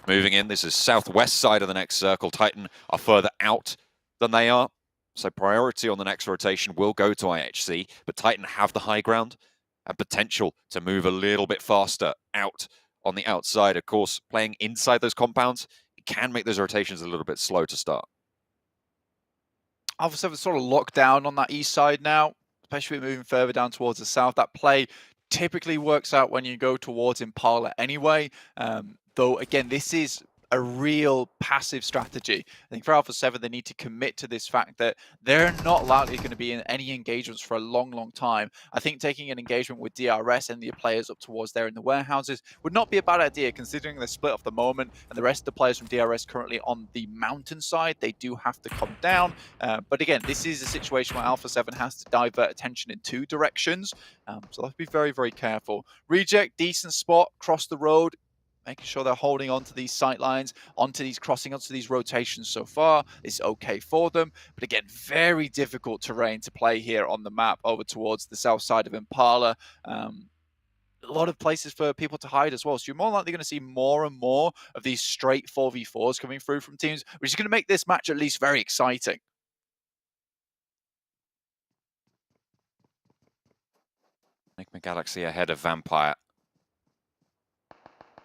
Speaker 12: moving in. This is southwest side of the next circle. Titan are further out than they are. So priority on the next rotation will go to IHC, but Titan have the high ground and potential to move a little bit faster out on the outside. Of course, playing inside those compounds, it can make those rotations a little bit slow to start.
Speaker 13: Alpha 7 sort of locked down on that east side now, especially moving further down towards the south. That play typically works out when you go towards Impala anyway. Though, again, this is a real passive strategy. I think for Alpha 7, they need to commit to this fact that they're not likely going to be in any engagements for a long, long time. I think taking an engagement with DRS and the players up towards there in the warehouses would not be a bad idea, considering they're split off the moment and the rest of the players from DRS currently on the mountain side. They do have to come down. But again, this is a situation where Alpha 7 has to divert attention in 2 directions. So let's be very, very careful. Reject, decent spot, cross the road, making sure they're holding onto these sight lines, onto these crossing, onto these rotations so far is okay for them. But again, very difficult terrain to play here on the map over towards the south side of Impala. A lot of places for people to hide as well. So you're more likely going to see more and more of these straight 4v4s coming through from teams, which is going to make this match at least very exciting.
Speaker 12: Enigma Galaxy ahead of Vampire.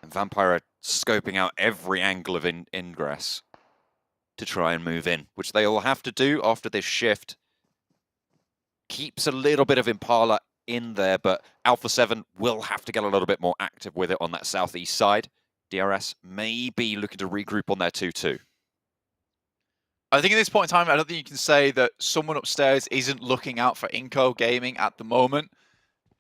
Speaker 12: And Vampire are scoping out every angle of ingress to try and move in, which they will have to do after this shift. Keeps a little bit of Impala in there, but Alpha 7 will have to get a little bit more active with it on that southeast side. DRS may be looking to regroup on their 2-2.
Speaker 13: I think at this point in time, I don't think you can say that someone upstairs isn't looking out for iNCO Gaming at the moment.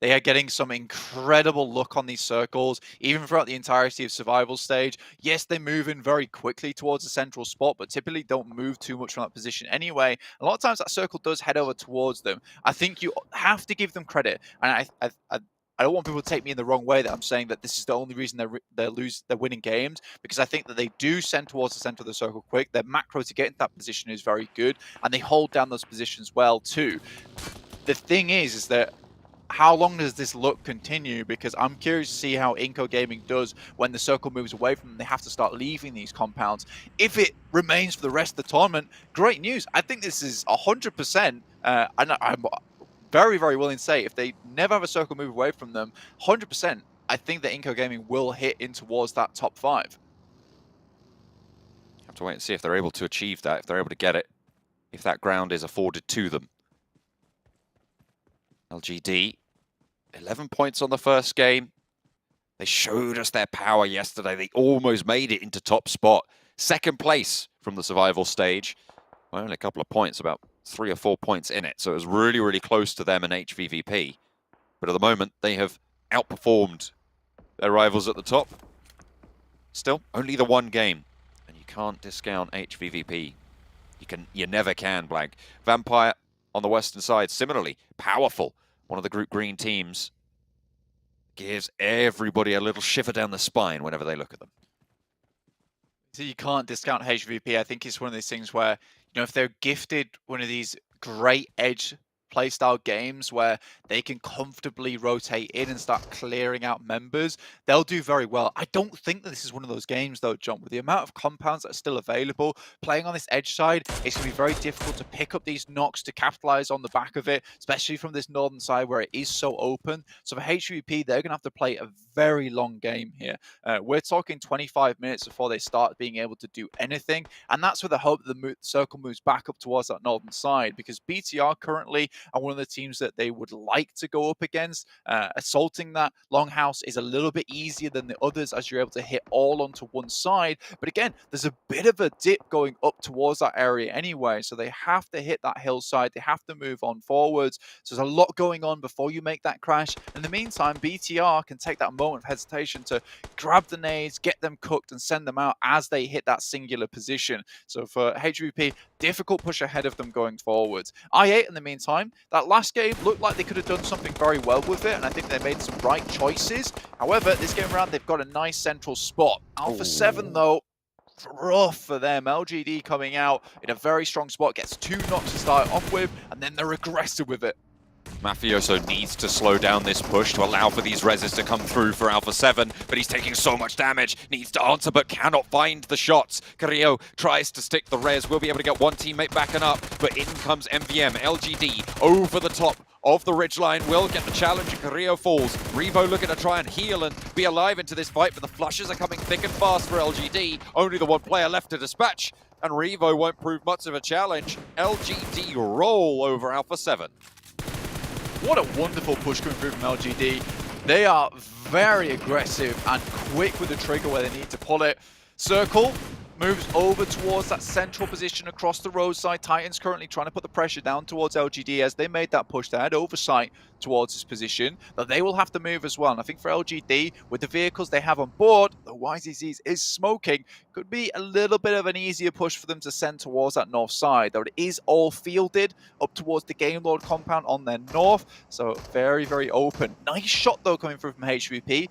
Speaker 13: They are getting some incredible luck on these circles, even throughout the entirety of survival stage. Yes, they move in very quickly towards the central spot, but typically don't move too much from that position anyway. A lot of times that circle does head over towards them. I think you have to give them credit. And I don't want people to take me in the wrong way that I'm saying that this is the only reason they're winning games, because I think that they do send towards the center of the circle quick. Their macro to get into that position is very good, and they hold down those positions well too. The thing is that how long does this look continue? Because I'm curious to see how iNCO Gaming does when the circle moves away from them. They have to start leaving these compounds. If it remains for the rest of the tournament, great news. I think this is 100%, and I'm very, very willing to say if they never have a circle move away from them, 100%, I think that iNCO Gaming will hit in towards that top 5.
Speaker 12: Have to wait and see if they're able to achieve that, if they're able to get it, if that ground is afforded to them. LGD, 11 points on the first game. They showed us their power yesterday. They almost made it into top spot. Second place from the survival stage. Well, only a couple of points, about 3 or 4 points in it. So it was really, really close to them and HVVP. But at the moment, they have outperformed their rivals at the top. Still, only the one game. And you can't discount HVVP. You never can, Blank. Vampire on the western side, similarly, powerful. One of the Group Green teams gives everybody a little shiver down the spine whenever they look at them.
Speaker 13: So you can't discount HVP. I think it's one of those things where, if they're gifted one of these great edge playstyle games where they can comfortably rotate in and start clearing out members, they'll do very well. I don't think that this is one of those games though, John, with the amount of compounds that are still available, playing on this edge side, it's going to be very difficult to pick up these knocks to capitalize on the back of it, especially from this northern side where it is so open. So for HVP, they're going to have to play a very long game here. We're talking 25 minutes before they start being able to do anything, and that's with the hope that the circle moves back up towards that northern side, because BTR currently are one of the teams that they would like to go up against. Assaulting that longhouse is a little bit easier than the others as you're able to hit all onto one side. But again, there's a bit of a dip going up towards that area anyway, so they have to hit that hillside. They have to move on forwards. So there's a lot going on before you make that crash. In the meantime, BTR can take that moment of hesitation to grab the nades, get them cooked, and send them out as they hit that singular position. So for HVP, difficult push ahead of them going forwards. I8, in the meantime, that last game looked like they could have done something very well with it, and I think they made some right choices. However, this game around, they've got a nice central spot. Alpha 7, though, rough for them. LGD coming out in a very strong spot, gets 2 knocks to start off with, and then they're aggressive with it.
Speaker 12: Mafioso needs to slow down this push to allow for these reses to come through for Alpha 7, but he's taking so much damage, needs to answer but cannot find the shots. Carrillo tries to stick the res, will be able to get one teammate backing up, but in comes MVM. LGD over the top of the ridgeline, will get the challenge, and Carrillo falls. Revo looking to try and heal and be alive into this fight, but the flushes are coming thick and fast for LGD. Only the one player left to dispatch, and Revo won't prove much of a challenge. LGD roll over Alpha 7.
Speaker 13: What a wonderful push coming through from LGD. They are very aggressive and quick with the trigger where they need to pull it. Circle moves over towards that central position across the roadside. Titans currently trying to put the pressure down towards LGD as they made that push. They had oversight towards this position, but they will have to move as well. And I think for LGD, with the vehicles they have on board, the YZZ is smoking, could be a little bit of an easier push for them to send towards that north side, though it is all fielded up towards the Game Lord compound on their north, so very, very open. Nice shot, though, coming through from HVP.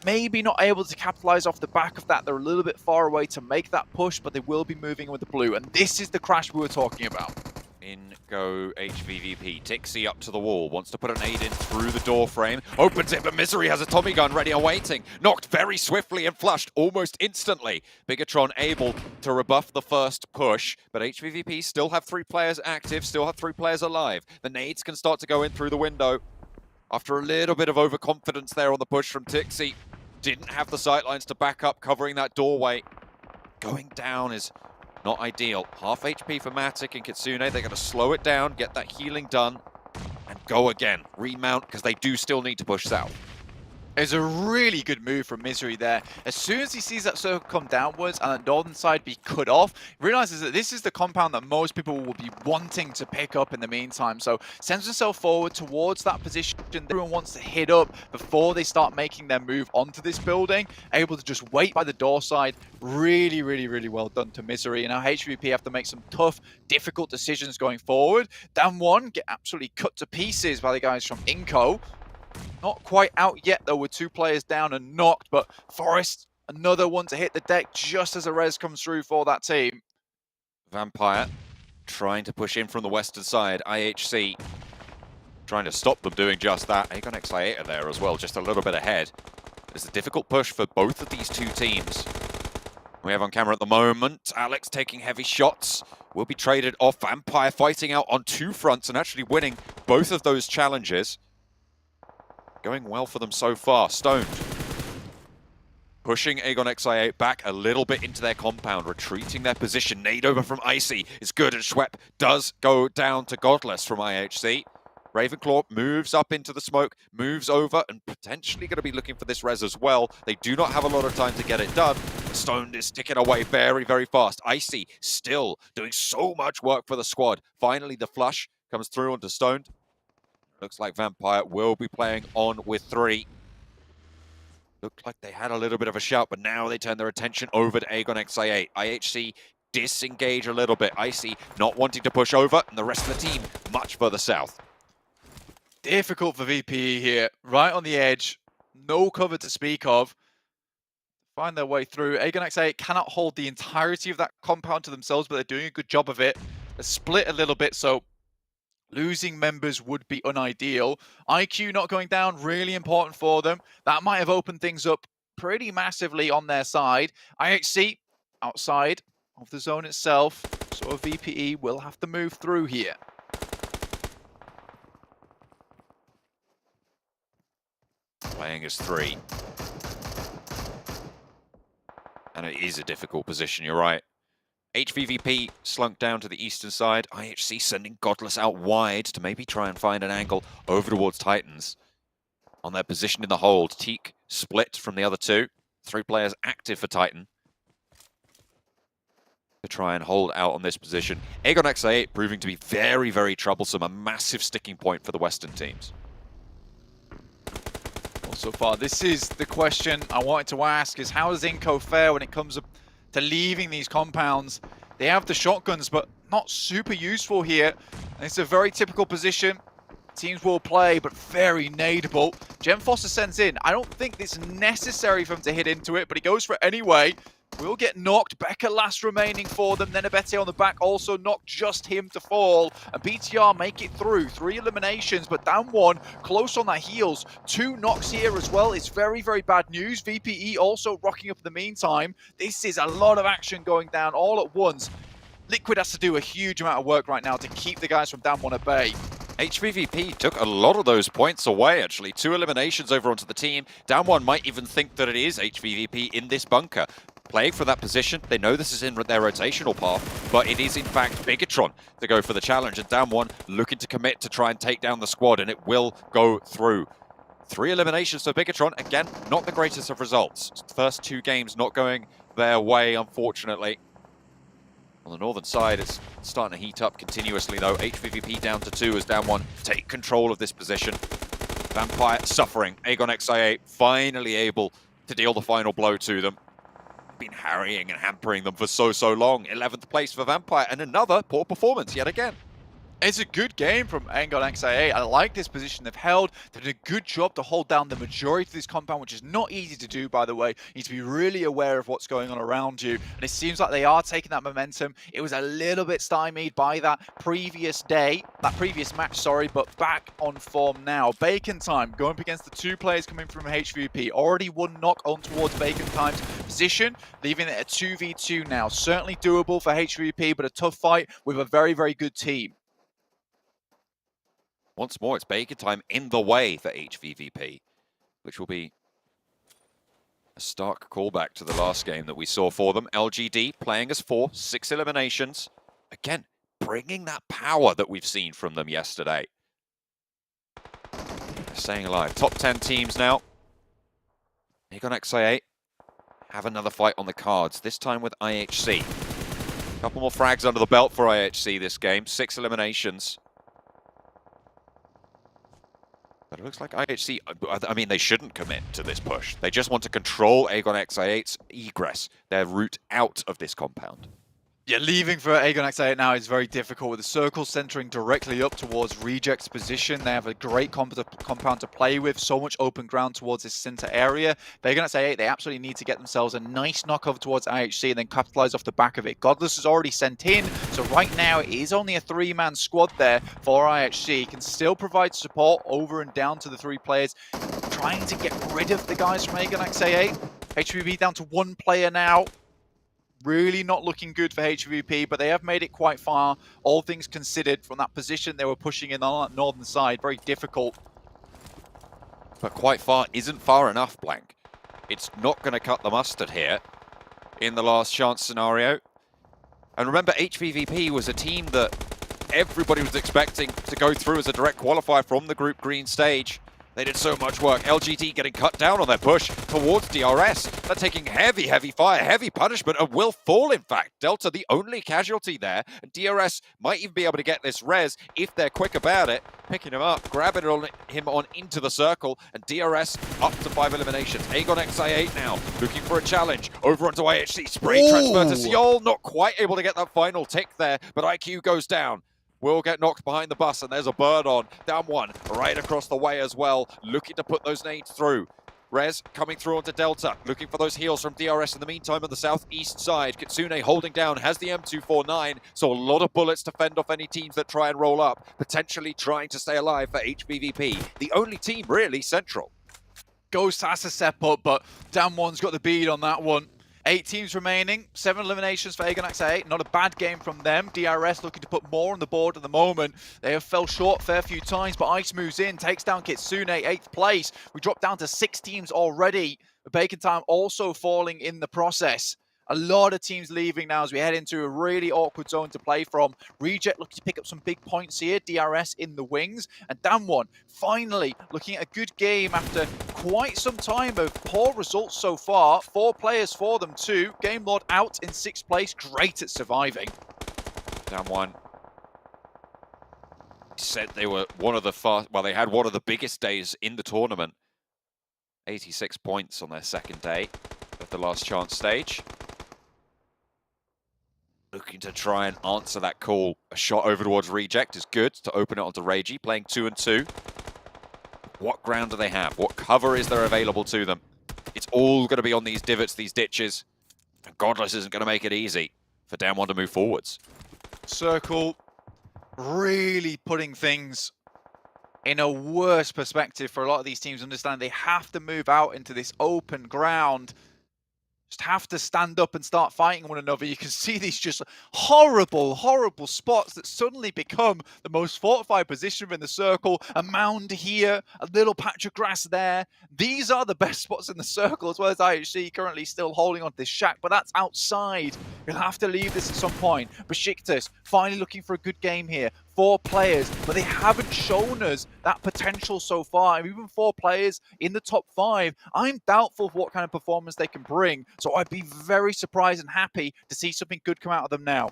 Speaker 13: Maybe not able to capitalize off the back of that. They're a little bit far away to make that push, but they will be moving with the blue. And this is the crash we were talking about.
Speaker 12: In go HVVP. Tixie up to the wall. Wants to put an aid in through the door frame. Opens it, but Misery has a Tommy gun ready and waiting. Knocked very swiftly and flushed almost instantly. Bigatron able to rebuff the first push, but HVVP still have 3 players active, still have 3 players alive. The nades can start to go in through the window. After a little bit of overconfidence there on the push from Tixie. Didn't have the sightlines to back up, covering that doorway. Going down is not ideal. Half HP for Matic and Kitsune. They're going to slow it down, get that healing done, and go again. Remount, because they do still need to push south.
Speaker 13: It's a really good move from Misery there. As soon as he sees that circle come downwards and that northern side be cut off, he realizes that this is the compound that most people will be wanting to pick up in the meantime. So sends himself forward towards that position that everyone wants to hit up before they start making their move onto this building. Able to just wait by the door side. Really, really, really well done to Misery. And now HVP have to make some tough, difficult decisions going forward. Down one, get absolutely cut to pieces by the guys from iNCO. Not quite out yet, though, with 2 players down and knocked, but Forrest, another one to hit the deck just as a res comes through for that team.
Speaker 12: Vampire trying to push in from the western side. IHC trying to stop them doing just that. Aegon XI8 are there as well, just a little bit ahead. It's a difficult push for both of these two teams. We have on camera at the moment, Alex taking heavy shots, will be traded off. Vampire fighting out on two fronts and actually winning both of those challenges. Going well for them so far. Stoned. Pushing Aegon XI8 back a little bit into their compound, retreating their position. Nade over from Icy is good, and Schwepp does go down to Godless from IHC. Ravenclaw moves up into the smoke, moves over, and potentially going to be looking for this res as well. They do not have a lot of time to get it done. Stoned is ticking away very, very fast. Icy still doing so much work for the squad. Finally, the flush comes through onto Stoned. Looks like Vampire will be playing on with 3. Looked like they had a little bit of a shout, but now they turn their attention over to Aegon XI8. IHC disengage a little bit. Icy not wanting to push over, and the rest of the team much further south.
Speaker 13: Difficult for VPE here, right on the edge, no cover to speak of. Find their way through. Aegon XI8 cannot hold the entirety of that compound to themselves, but they're doing a good job of it. They're split a little bit, so losing members would be unideal. IQ not going down, really important for them. That might have opened things up pretty massively on their side. IHC outside of the zone itself, so a VPE will have to move through here.
Speaker 12: Playing as 3. And it is a difficult position, you're right. HVVP slunk down to the eastern side. IHC sending Godless out wide to maybe try and find an angle over towards Titans. On their position in the hold, Teak split from the other 2. 3 players active for Titan. To try and hold out on this position. Aegon XI8 proving to be very, very troublesome. A massive sticking point for the Western teams.
Speaker 13: So far, this is the question I wanted to ask, is how does iNCO fare when it comes to leaving these compounds? They have the shotguns, but not super useful here. And it's a very typical position. Teams will play, but very nadeable. Gem Foster sends in. I don't think it's necessary for him to hit into it, but he goes for it anyway. Will get knocked. Becca last remaining for them. Then Abete on the back also knocked just him to fall. And BTR make it through. 3 eliminations, but down 1. Close on their heels. 2 knocks here as well. It's very, very bad news. VPE also rocking up in the meantime. This is a lot of action going down all at once. Liquid has to do a huge amount of work right now to keep the guys from down 1 at bay.
Speaker 12: HVVP took a lot of those points away, actually. 2 eliminations over onto the team. Down 1 might even think that it is HVVP in this bunker. Playing for that position, they know this is in their rotational path, but it is in fact Bigatron to go for the challenge, and down 1 looking to commit to try and take down the squad, and it will go through. 3 eliminations for Bigatron, again, not the greatest of results. First 2 games not going their way, unfortunately. On the northern side, it's starting to heat up continuously though. HVVP down to 2 as down 1 take control of this position. Vampire suffering. Aegon XI8 finally able to deal the final blow to them. Been harrying and hampering them for so long. 11th place for Vampire, and another poor performance yet again.
Speaker 13: It's a good game from Aegon XI8. I like this position they've held. They did a good job to hold down the majority of this compound, which is not easy to do, by the way. You need to be really aware of what's going on around you. And it seems like they are taking that momentum. It was a little bit stymied by that previous match, sorry, but back on form now. Bacon Time going up against the 2 players coming from HVP. Already 1 knock on towards Bacon Time's position, leaving it a 2v2 now. Certainly doable for HVP, but a tough fight with a very, very good team.
Speaker 12: Once more, it's Bacon Time in the way for HVVP, which will be a stark callback to the last game that we saw for them. LGD playing as 4, 6 eliminations. Again, bringing that power that we've seen from them yesterday. Staying alive. Top 10 teams now. Aegon XI8 have another fight on the cards, this time with IHC. A couple more frags under the belt for IHC this game. 6 eliminations. But it looks like IHC, I mean, they shouldn't commit to this push. They just want to control Aegon XI8's egress, their route out of this compound.
Speaker 13: Yeah, leaving for Aegon X8 now is very difficult with the circle centering directly up towards Reject's position. They have a great compound to play with, so much open ground towards this center area. For Aegon X8, they absolutely need to get themselves a nice knockover towards IHC and then capitalize off the back of it. Godless is already sent in, so right now it is only a 3-man squad there for IHC. Can still provide support over and down to the 3 players, trying to get rid of the guys from Aegon X8. HVVP down to 1 player now. Really not looking good for HVVP, but they have made it quite far, all things considered, from that position they were pushing in on that northern side. Very difficult.
Speaker 12: But quite far isn't far enough, Blank. It's not going to cut the mustard here in the last chance scenario. And remember, HVVP was a team that everybody was expecting to go through as a direct qualifier from the Group Green stage. They did so much work. LGD getting cut down on their push towards DRS. They're taking heavy fire, heavy punishment, and will fall, in fact. Delta, the only casualty there. And DRS might even be able to get this res if they're quick about it. Picking him up, grabbing him on into the circle, and DRS up to 5 eliminations. Aegon XI8 now, looking for a challenge. Over onto IHC, spray transfer to Seoul. Not quite able to get that final tick there, but IQ goes down. Will get knocked behind the bus, and there's a bird on. Down 1, right across the way as well, looking to put those nades through. Rez coming through onto Delta, looking for those heals from DRS in the meantime on the southeast side. Kitsune holding down, has the M249, so a lot of bullets to fend off any teams that try and roll up, potentially trying to stay alive for HVVP. The only team really central.
Speaker 13: Ghost has to step up, but Down 1's got the bead on that one. 8 teams remaining, 7 eliminations for Aegon X8. Not a bad game from them. DRS looking to put more on the board at the moment. They have fell short a fair few times, but Ice moves in, takes down Kitsune, 8th place. We dropped down to 6 teams already. Bacon Time also falling in the process. A lot of teams leaving now as we head into a really awkward zone to play from. Reject looking to pick up some big points here. DRS in the wings. And Down 1 finally looking at a good game after quite some time of poor results so far. 4 players for them too. Game Lord out in 6th place. Great at surviving.
Speaker 12: Down 1. Said they were one of the they had one of the biggest days in the tournament. 86 points on their second day of the last chance stage. Looking to try and answer that call. A shot over towards Reject is good to open it onto Reiji, playing 2 and 2. What ground do they have? What cover is there available to them? It's all going to be on these divots, these ditches. And Godless isn't going to make it easy for Down 1 to move forwards.
Speaker 13: Circle really putting things in a worse perspective for a lot of these teams. Understand they have to move out into this open ground. Just have to stand up and start fighting one another. You can see these just horrible spots that suddenly become the most fortified position in the circle. A mound here, a little patch of grass there. These are the best spots in the circle, as well as IHC currently still holding on to this shack, but that's outside. You'll have to leave this at some point. Besiktas finally looking for a good game here. 4 players, but they haven't shown us that potential so far. And even 4 players in the top 5, I'm doubtful of what kind of performance they can bring. So I'd be very surprised and happy to see something good come out of them now.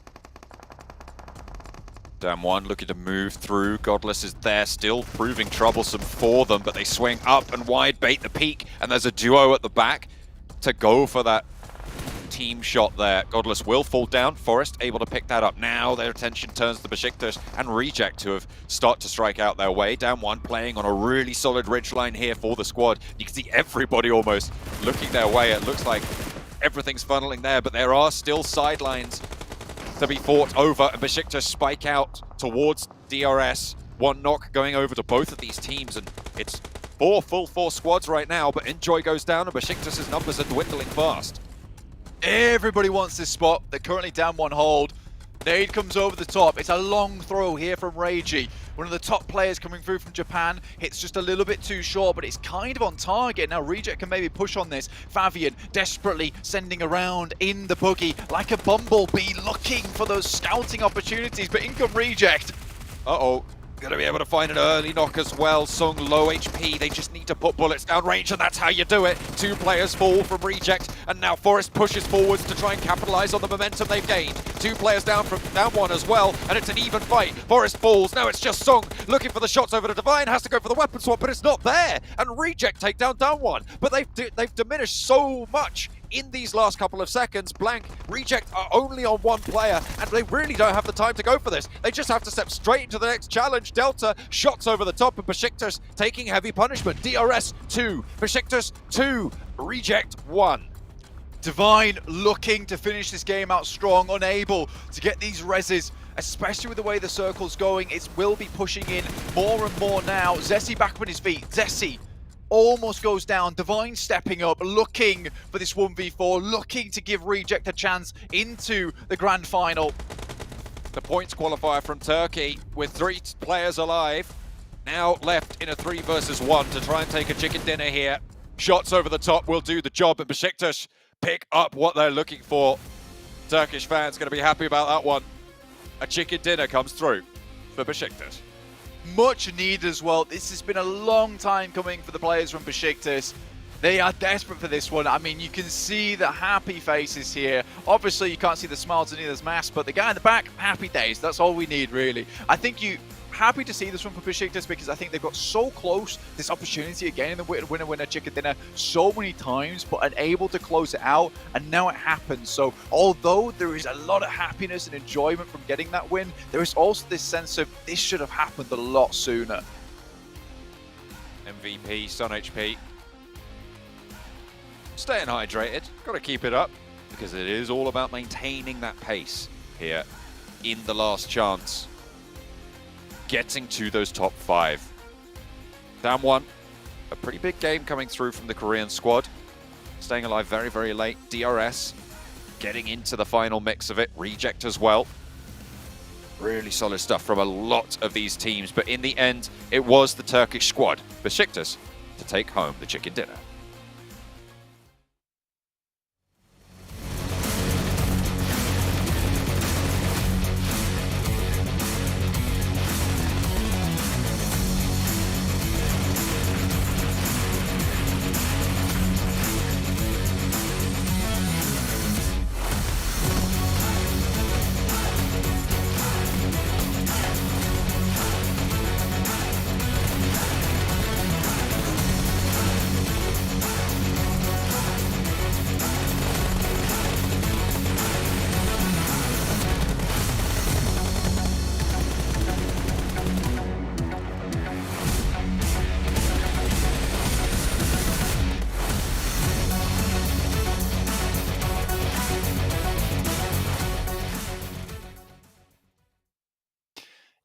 Speaker 12: Down 1 looking to move through. Godless is there, still proving troublesome for them, but they swing up and wide, bait the peak, and there's a duo at the back to go for that team shot there. Godless will fall down. Forest able to pick that up. Now their attention turns to Besiktas and Reject, who have started to strike out their way. Down 1 playing on a really solid ridgeline here for the squad. You can see everybody almost looking their way. It looks like everything's funneling there, but there are still sidelines to be fought over, and Besiktas spike out towards DRS. 1 knock going over to both of these teams, and it's 4 full force squads right now, but Enjoy goes down and Besiktas' numbers are dwindling fast.
Speaker 13: Everybody wants this spot. They're currently Down 1 hold. Nade comes over the top. It's a long throw here from Reiji. One of the top players coming through from Japan. Hits just a little bit too short, but it's kind of on target. Now Reject can maybe push on this. Fabian desperately sending around in the buggy like a bumblebee, looking for those scouting opportunities, but in come Reject.
Speaker 12: Uh-oh. Gonna be able to find an early knock as well. Sung low HP, they just need to put bullets down range, and that's how you do it. 2 players fall from Reject, and now Forest pushes forwards to try and capitalize on the momentum they've gained. 2 players down from Down 1 as well, and it's an even fight. Forest falls, now it's just Sung looking for the shots over to Divine, has to go for the weapon swap, but it's not there, and Reject take down 1. But they've diminished so much in these last couple of seconds, Blank Reject are only on one player, and they really don't have the time to go for this. They just have to step straight into the next challenge. Delta shots over the top, and Besiktas taking heavy punishment. DRS 2, Besiktas 2, Reject 1.
Speaker 13: Divine looking to finish this game out strong, unable to get these reses, especially with the way the circle's going. It will be pushing in more and more now. Zessi back on his feet. Zessi almost goes down. Divine stepping up, looking for this 1v4, looking to give Reject a chance into the grand final.
Speaker 12: The points qualifier from Turkey with 3 players alive. Now left in a 3 versus 1 to try and take a chicken dinner here. Shots over the top will do the job, and Besiktas pick up what they're looking for. Turkish fans going to be happy about that one. A chicken dinner comes through for Besiktas.
Speaker 13: Much needed as well. This has been a long time coming for the players from Besiktas. They are desperate for this one. I mean, you can see the happy faces here. Obviously, you can't see the smiles on either's mask, but the guy in the back, happy days. That's all we need, really. I think you happy to see this one for Besiktas because I think they've got so close this opportunity again in the winner chicken dinner so many times, but unable to close it out, and now it happens. So although there is a lot of happiness and enjoyment from getting that win, there is also this sense of this should have happened a lot sooner.
Speaker 12: MVP, Sun HP. Staying hydrated, got to keep it up because it is all about maintaining that pace here in the last chance. Getting to those top 5. Down 1. A pretty big game coming through from the Korean squad. Staying alive very, very late. DRS getting into the final mix of it. Reject as well. Really solid stuff from a lot of these teams. But in the end, it was the Turkish squad, Besiktas, to take home the chicken dinner.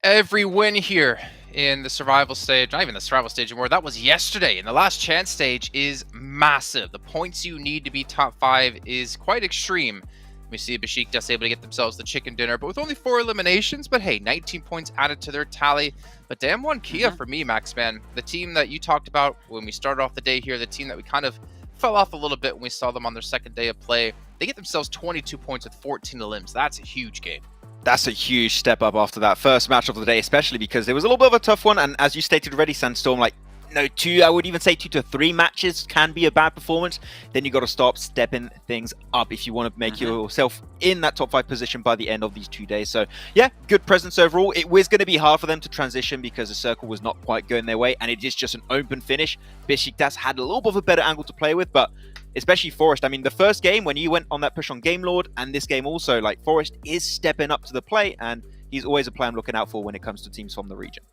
Speaker 9: Every win here in the survival stage, not even the survival stage anymore, that was yesterday. And the last chance stage is massive. The points you need to be top 5 is quite extreme. We see Besiktas able to get themselves the chicken dinner, but with only 4 eliminations. But hey, 19 points added to their tally. But damn one Kia for me, Max, man. The team that you talked about when we started off the day here, the team that we kind of fell off a little bit when we saw them on their second day of play. They get themselves 22 points with 14 elims. That's a huge game.
Speaker 10: That's a huge step up after that first match of the day, especially because it was a little bit of a tough one. And as you stated already, Sandstorm, like, I would even say 2 to 3 matches can be a bad performance. Then you got to stop stepping things up if you want to make yourself in that top 5 position by the end of these 2 days. So yeah, good presence overall. It was going to be hard for them to transition because the circle was not quite going their way, and it is just an open finish. Besiktas had a little bit of a better angle to play with, but especially Forest. I mean, the first game when you went on that push on Game Lord, and this game also, like, Forest is stepping up to the plate, and he's always a player I'm looking out for when it comes to teams from the region.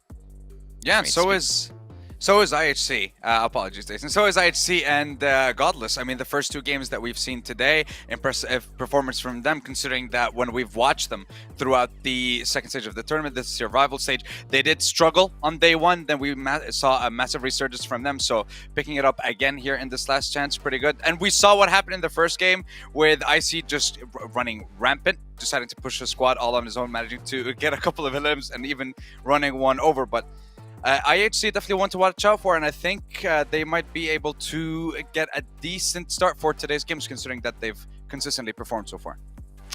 Speaker 11: Yeah, and so is IHC. Apologies, Jason. So is IHC and Godless. I mean, the first 2 games that we've seen today, impressive performance from them, considering that when we've watched them throughout the second stage of the tournament, the survival stage, they did struggle on day 1. Then we saw a massive resurgence from them. So picking it up again here in this last chance, pretty good. And we saw what happened in the first game with IC just running rampant, deciding to push the squad all on his own, managing to get a couple of elims and even running one over. But IHC definitely one to watch out for, and I think they might be able to get a decent start for today's games, considering that they've consistently performed so far.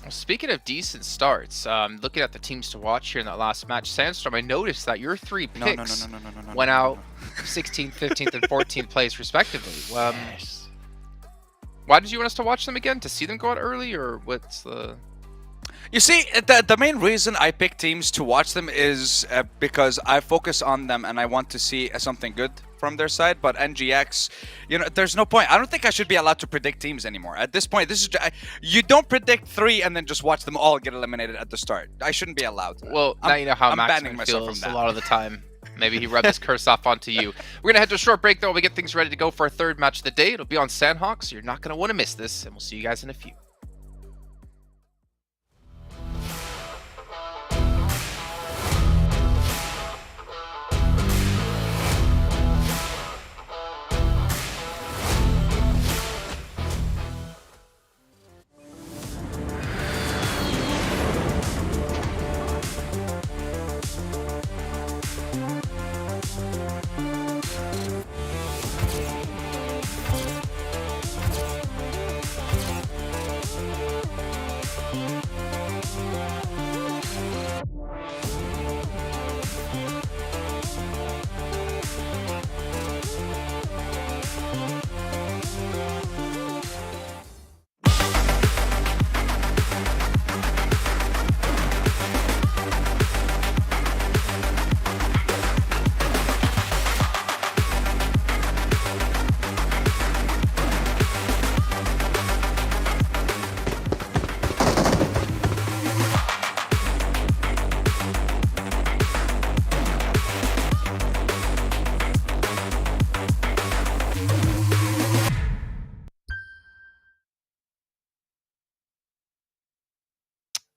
Speaker 9: Well, speaking of decent starts, looking at the teams to watch here in that last match, Sandstorm, I noticed that your 3 picks went out 16th, 15th, and 14th place respectively. Why did you want us to watch them again? To see them go out early, or what's the...
Speaker 11: You see, the main reason I pick teams to watch them is because I focus on them and I want to see something good from their side. But NGX, there's no point. I don't think I should be allowed to predict teams anymore. At this point, you don't predict 3 and then just watch them all get eliminated at the start. I shouldn't be allowed.
Speaker 9: Well, now you know how
Speaker 11: I'm banning
Speaker 9: Maxman
Speaker 11: myself
Speaker 9: feels
Speaker 11: from
Speaker 9: a
Speaker 11: that.
Speaker 9: lot of the time. Maybe he rubbed his curse off onto you. We're going to head to a short break, though, while we get things ready to go for our third match of the day. It'll be on Sanhok, so you're not going to want to miss this, and we'll see you guys in a few.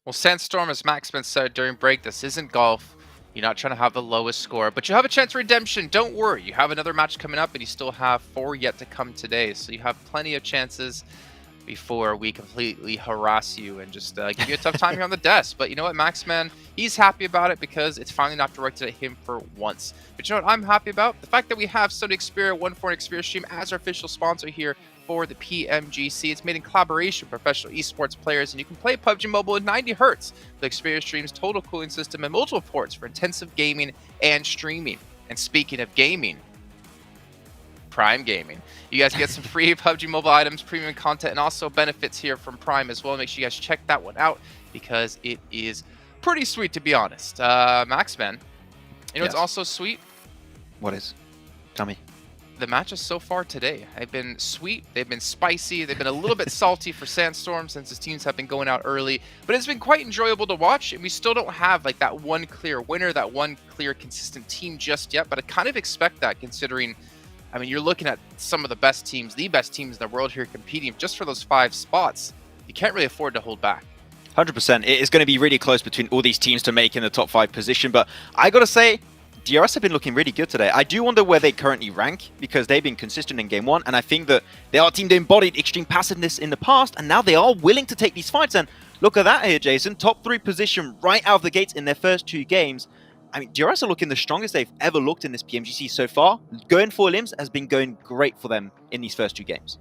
Speaker 9: Well, Sandstorm, as Maxman said during break, this isn't golf. You're not trying to have the lowest score, but you have a chance for redemption. Don't worry. You have another match coming up, and you still have 4 yet to come today. So you have plenty of chances before we completely harass you and just give you a tough time here on the desk. But you know what, Maxman, he's happy about it because it's finally not directed at him for once. But you know what I'm happy about? The fact that we have Sony Xperia 1-4 Xperia stream as our official sponsor here for the PMGC. It's made in collaboration with professional esports players, and you can play PUBG Mobile at 90 Hz. The Xperia stream's total cooling system and multiple ports for intensive gaming and streaming. And speaking of gaming, Prime Gaming. You guys get some free PUBG Mobile items, premium content, and also benefits here from Prime as well. Make sure you guys check that one out because it is pretty sweet, to be honest. Maxman, you know what's also sweet?
Speaker 10: What is? Tell me.
Speaker 9: The matches so far today have been sweet, they've been spicy, they've been a little bit salty for Sandstorm since his teams have been going out early, but it's been quite enjoyable to watch, and we still don't have like that one clear winner, that one clear consistent team just yet, but I kind of expect that considering, I mean, you're looking at some of the best teams, the best teams in the world here competing just for those 5 spots. You can't really afford to hold back.
Speaker 10: 100%. It is going to be really close between all these teams to make in the top 5 position, but I got to say, DRS have been looking really good today. I do wonder where they currently rank because they've been consistent in Game 1, and I think that they are a team that embodied extreme passiveness in the past, and now they are willing to take these fights. And look at that here, Jason. Top 3 position right out of the gates in their first 2 games. I mean, DRS are looking the strongest they've ever looked in this PMGC so far. Going for limbs has been going great for them in these first 2 games.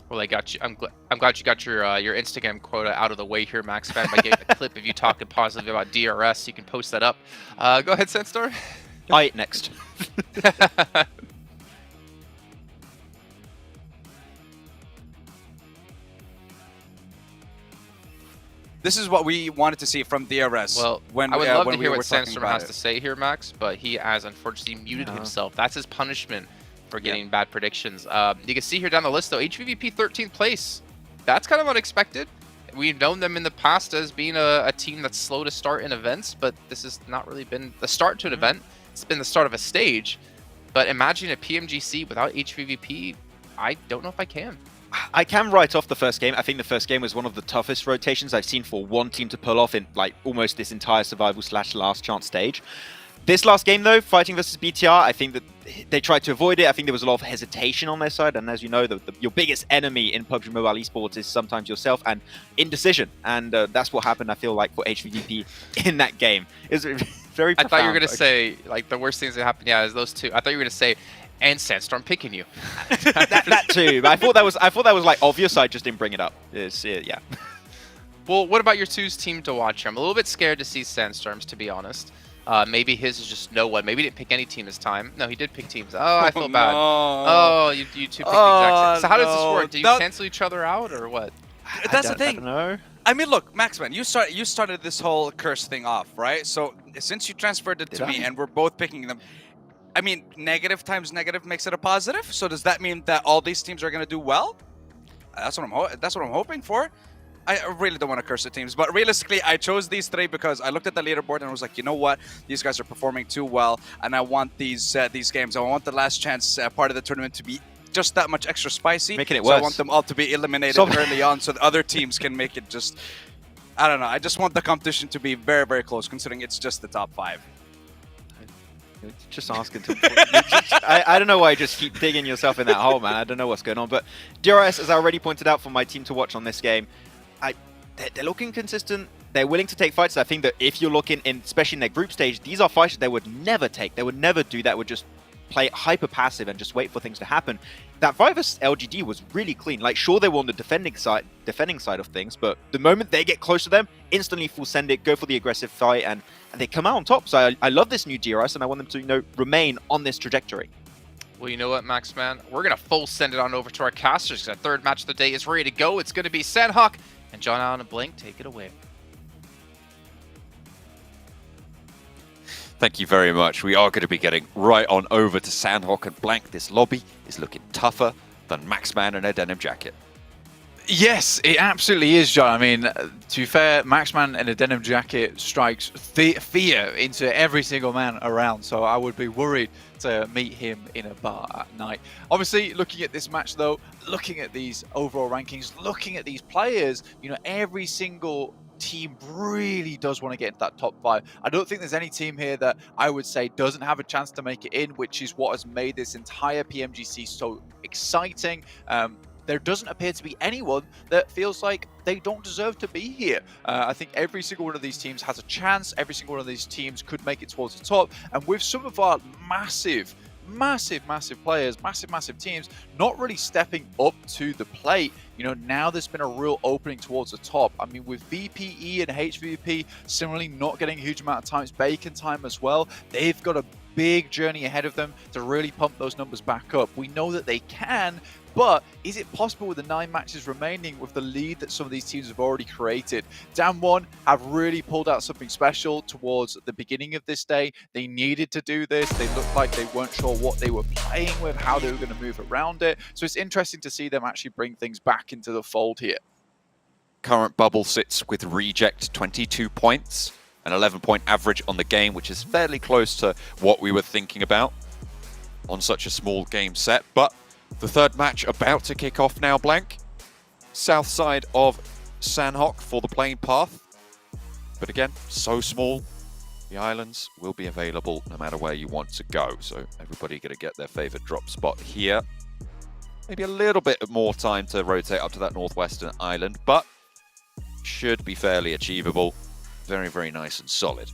Speaker 9: Well, I got you. I'm glad you got your Instagram quota out of the way here, Max. Fan by getting a clip of you talking positive about DRS. You can post that up. Go ahead, Sandstorm.
Speaker 10: Next.
Speaker 11: This is what we wanted to see from DRS.
Speaker 9: Well,
Speaker 11: when
Speaker 9: I would love
Speaker 11: when
Speaker 9: to
Speaker 11: we
Speaker 9: hear
Speaker 11: were
Speaker 9: what
Speaker 11: talking
Speaker 9: Sandstorm
Speaker 11: about
Speaker 9: has
Speaker 11: it.
Speaker 9: to say here, Max, but he has unfortunately muted himself. That's his punishment for getting bad predictions. You can see here down the list, though, HVVP 13th place. That's kind of unexpected. We've known them in the past as being a team that's slow to start in events, but this has not really been the start to an event. It's been the start of a stage. But imagine a PMGC without HVVP, I don't know if I can.
Speaker 10: I can write off the first game. I think the first game was one of the toughest rotations I've seen for one team to pull off in like almost this entire survival / last chance stage. This last game though, fighting versus BTR, I think that they tried to avoid it. I think there was a lot of hesitation on their side, and as you know, your biggest enemy in PUBG Mobile Esports is sometimes yourself and indecision, and that's what happened, I feel like, for HVVP in that game. It was very profound.
Speaker 9: I thought you were going to say, like, the worst things that happened, is those 2. I thought you were going to say, and Sandstorm picking you.
Speaker 10: that too, but I thought that was like obvious, I just didn't bring it up. Yeah.
Speaker 9: Well, what about your 2's team to watch here? I'm a little bit scared to see Sandstorms, to be honest. Maybe his is just no one. Maybe he didn't pick any team this time. No, he did pick teams. Oh, I feel bad. Oh, you 2 picked the exact same. So how does this work? Do you cancel each other out or what?
Speaker 11: That's the thing.
Speaker 10: I don't know.
Speaker 11: I mean, look, Maxman, you started this whole curse thing off, right? So since you transferred it to me and we're both picking them, I mean, negative times negative makes it a positive. So does that mean that all these teams are going to do well? That's what I'm hoping for. I really don't want to curse the teams, but realistically, I chose these three because I looked at the leaderboard and I was like, you know what? These guys are performing too well, and I want these games. I want the last chance part of the tournament to be just that much extra spicy.
Speaker 10: Making it
Speaker 11: so
Speaker 10: worse.
Speaker 11: I want them all to be eliminated early on so the other teams can make it just... I don't know. I just want the competition to be very, very close, considering it's just the top 5.
Speaker 10: Just asking to... I don't know why you just keep digging yourself in that hole, man. I don't know what's going on. But DRS, as I already pointed out for my team to watch on this game, they're looking consistent. They're willing to take fights. I think that if you're looking in, especially in their group stage, these are fights they would never take. They would never do that. Would just play hyper passive and just wait for things to happen. That fight versus LGD was really clean. Like, sure, they were on the defending side of things, but the moment they get close to them, instantly full send it, go for the aggressive fight, and they come out on top. So I love this new DRS, and I want them to, you know, remain on this trajectory.
Speaker 9: Well, you know what, Maxman? We're going to full send it on over to our casters because our third match of the day is ready to go. It's going to be Sanhok and John Allen and Blink. Take it away.
Speaker 12: Thank you very much. We are going to be getting right on over to Sanhok and Blank. This lobby is looking tougher than Maxman and a denim jacket.
Speaker 13: Yes, it absolutely is, John. I mean, to be fair, Maxman in a denim jacket strikes fear into every single man around, so I would be worried to meet him in a bar at night. Obviously, looking at this match, though, looking at these overall rankings, looking at these players, you know, every single team really does want to get into that top 5. I don't think there's any team here that I would say doesn't have a chance to make it in, which is what has made this entire PMGC so exciting. There doesn't appear to be anyone that feels like they don't deserve to be here. I think every single one of these teams has a chance. Every single one of these teams could make it towards the top. And with some of our massive players, massive teams not really stepping up to the plate, you know, now there's been a real opening towards the top. I mean, with VPE and HVVP similarly not getting a huge amount of time, it's bacon time as well. They've got a big journey ahead of them to really pump those numbers back up. We know that they can, but is it possible with the 9 matches remaining with the lead that some of these teams have already created? Damwon have really pulled out something special towards the beginning of this day. They needed to do this. They looked like they weren't sure what they were playing with, how they were going to move around it. So it's interesting to see them actually bring things back into the fold here.
Speaker 12: Current bubble sits with Reject 22 points, an 11-point average on the game, which is fairly close to what we were thinking about on such a small game set. But the third match about to kick off now, Blank. South side of Sanhok for the playing path. But again, so small, the islands will be available no matter where you want to go. So everybody going to get their favorite drop spot here. Maybe a little bit more time to rotate up to that northwestern island, but should be fairly achievable. Very, very nice and solid.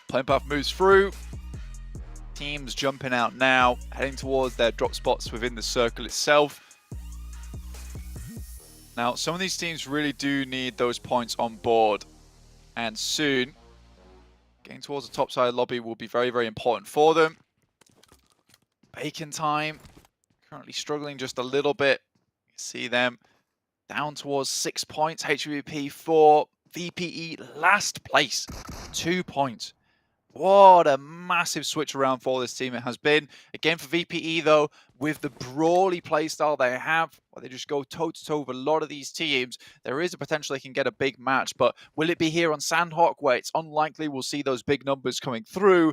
Speaker 13: Playing path moves through. Teams jumping out now, heading towards their drop spots within the circle itself. Now, some of these teams really do need those points on board, and soon getting towards the top side of the lobby will be very, very important for them. Bacon time, currently struggling just a little bit. You see them down towards 6 points. HVVP 4, VPE last place, 2 points. What a massive switch around for this team it has been. Again, for VPE, though, with the brawly playstyle they have, where they just go toe-to-toe with a lot of these teams, there is a potential they can get a big match. But will it be here on Sanhok, where it's unlikely we'll see those big numbers coming through?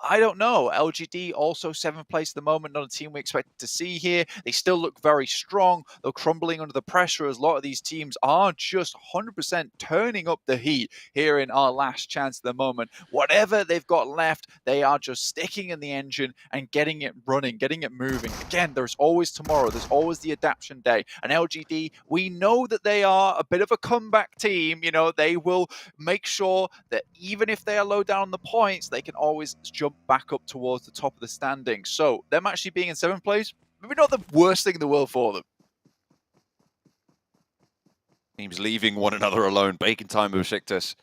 Speaker 13: I don't know. LGD also 7th place at the moment, not a team we expected to see here. They still look very strong. They're crumbling under the pressure as a lot of these teams are just 100% turning up the heat here in our last chance at the moment. Whatever they've got left, they are just sticking in the engine and getting it running, getting it moving. Again, there's always tomorrow. There's always the adaptation day. And LGD, we know that they are a bit of a comeback team. You know, they will make sure that even if they are low down on the points, they can always jump back up towards the top of the standings. So them actually being in 7th place, maybe not the worst thing in the world for them.
Speaker 12: Teams leaving one another alone. Bacon time with Besiktas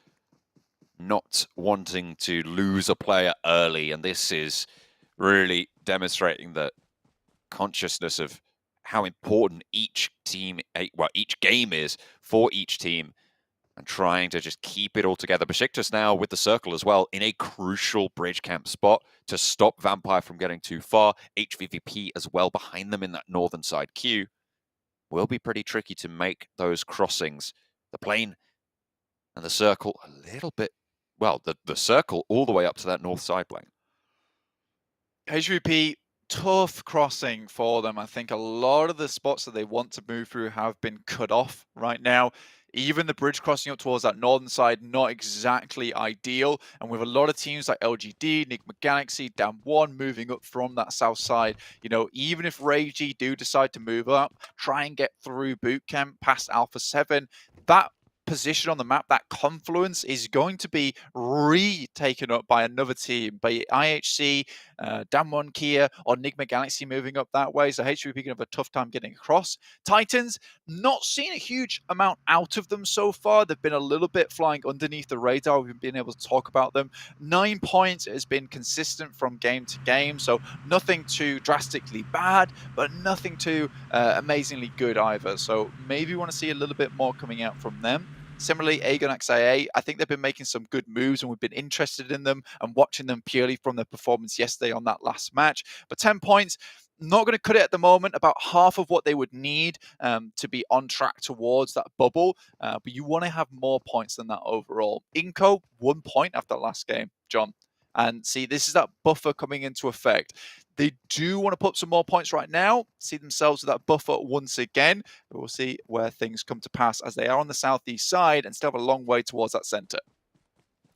Speaker 12: not wanting to lose a player early, and this is really demonstrating the consciousness of how important each team, well, each game is for each team, and trying to just keep it all together. Besiktas now with the circle as well in a crucial bridge camp spot to stop Vampire from getting too far. HVVP as well behind them in that northern side queue. Will be pretty tricky to make those crossings. The plane and the circle a little bit, well, the circle all the way up to that north side plane.
Speaker 13: HVP, tough crossing for them. I think a lot of the spots that they want to move through have been cut off right now. Even the bridge crossing up towards that northern side, not exactly ideal. And with a lot of teams like LGD, Enigma Galaxy, Damwon moving up from that south side, you know, even if Rage do decide to move up, try and get through boot camp past Alpha 7, that position on the map, that confluence is going to be retaken up by another team, by IHC, Damwon Kia, or Enigma Galaxy moving up that way. So HVP going to have a tough time getting across. Titans, not seen a huge amount out of them so far. They've been a little bit flying underneath the radar. We've been able to talk about them. 9 points has been consistent from game to game, so nothing too drastically bad, but nothing too amazingly good either. So maybe we want to see a little bit more coming out from them. Similarly, Aegon XIA, I think they've been making some good moves and we've been interested in them and watching them purely from their performance yesterday on that last match. But 10 points, not going to cut it at the moment, about half of what they would need to be on track towards that bubble. But you want to have more points than that overall. iNCO, 1 point after the last game, John. And see, this is that buffer coming into effect. They do want to put some more points right now, see themselves with that buffer once again. But we'll see where things come to pass as they are on the southeast side and still have a long way towards that center.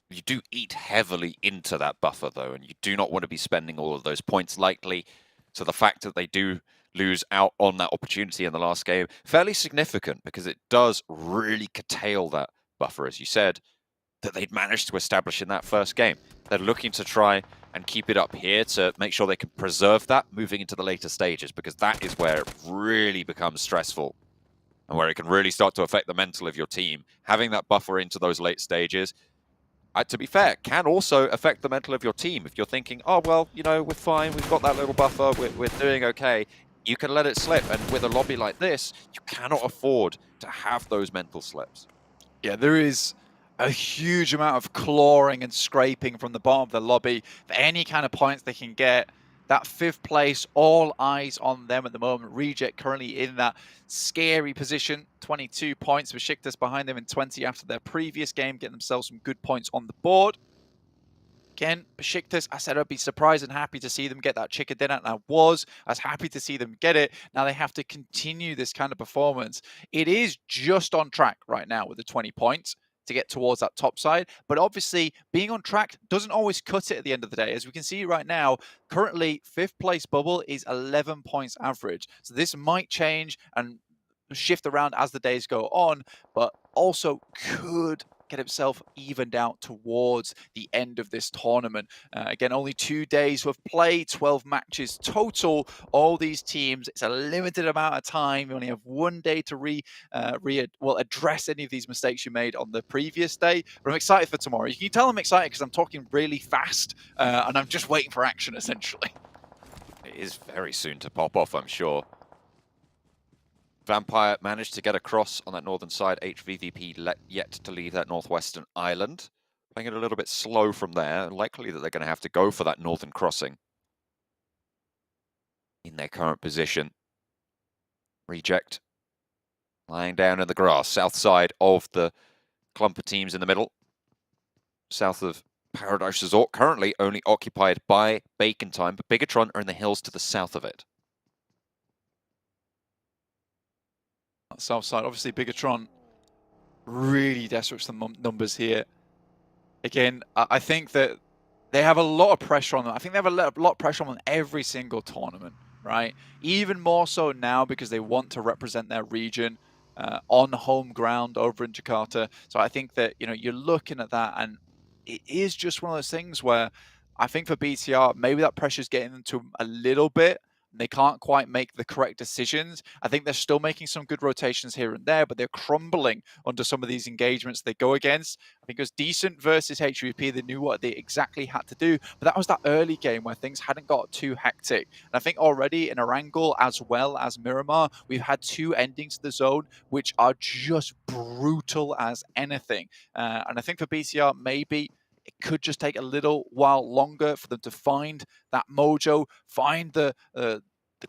Speaker 12: You do eat heavily into that buffer, though, and you do not want to be spending all of those points lightly. So the fact that they do lose out on that opportunity in the last game, fairly significant because it does really curtail that buffer, as you said, that they'd managed to establish in that first game. They're looking to try and keep it up here to make sure they can preserve that moving into the later stages, because that is where it really becomes stressful and where it can really start to affect the mental of your team. Having that buffer into those late stages, to be fair, can also affect the mental of your team. If you're thinking, oh, well, you know, we're fine, we've got that little buffer, we're doing okay, you can let it slip. And with a lobby like this, you cannot afford to have those mental slips.
Speaker 13: Yeah, there is a huge amount of clawing and scraping from the bottom of the lobby for any kind of points they can get. That 5th place, all eyes on them at the moment. Reject currently in that scary position, 22 points. Besiktas behind them in 20 after their previous game, getting themselves some good points on the board. Again, Besiktas, I said I'd be surprised and happy to see them get that chicken dinner, and I was happy to see them get it. Now they have to continue this kind of performance. It is just on track right now with the 20 points to get towards that top side, but obviously being on track doesn't always cut it at the end of the day. As we can see right now, currently 5th place bubble is 11 points average. So this might change and shift around as the days go on, but also could get himself evened out towards the end of this tournament. Again, only 2 days of play, 12 matches total. All these teams, it's a limited amount of time. You only have 1 day to address any of these mistakes you made on the previous day. But I'm excited for tomorrow. You can tell I'm excited because I'm talking really fast and I'm just waiting for action, essentially.
Speaker 12: It is very soon to pop off, I'm sure. Vampire managed to get across on that northern side. HVVP yet to leave that northwestern island. Playing it a little bit slow from there. Likely that they're going to have to go for that northern crossing in their current position. Reject. Lying down in the grass. South side of the clump of teams in the middle. South of Paradise Resort. Currently only occupied by Bacon Time, but Bigatron are in the hills to the south of it.
Speaker 13: South side, obviously Bigatron really desperate for some numbers here. Again, I think that they have a lot of pressure on them. I think they have a lot of pressure on them every single tournament, right? Even more so now because they want to represent their region on home ground over in Jakarta. So I think that, you know, you're looking at that and it is just one of those things where I think for BTR, maybe that pressure is getting them to a little bit. and they can't quite make the correct decisions. I think they're still making some good rotations here and there, but they're crumbling under some of these engagements they go against. I think it was decent versus HVP. They knew what they exactly had to do, but that was that early game where things hadn't got too hectic. And I think already in Erangel as well as Miramar, we've had 2 endings to the zone, which are just brutal as anything. And I think for BCR, maybe it could just take a little while longer for them to find that mojo, find the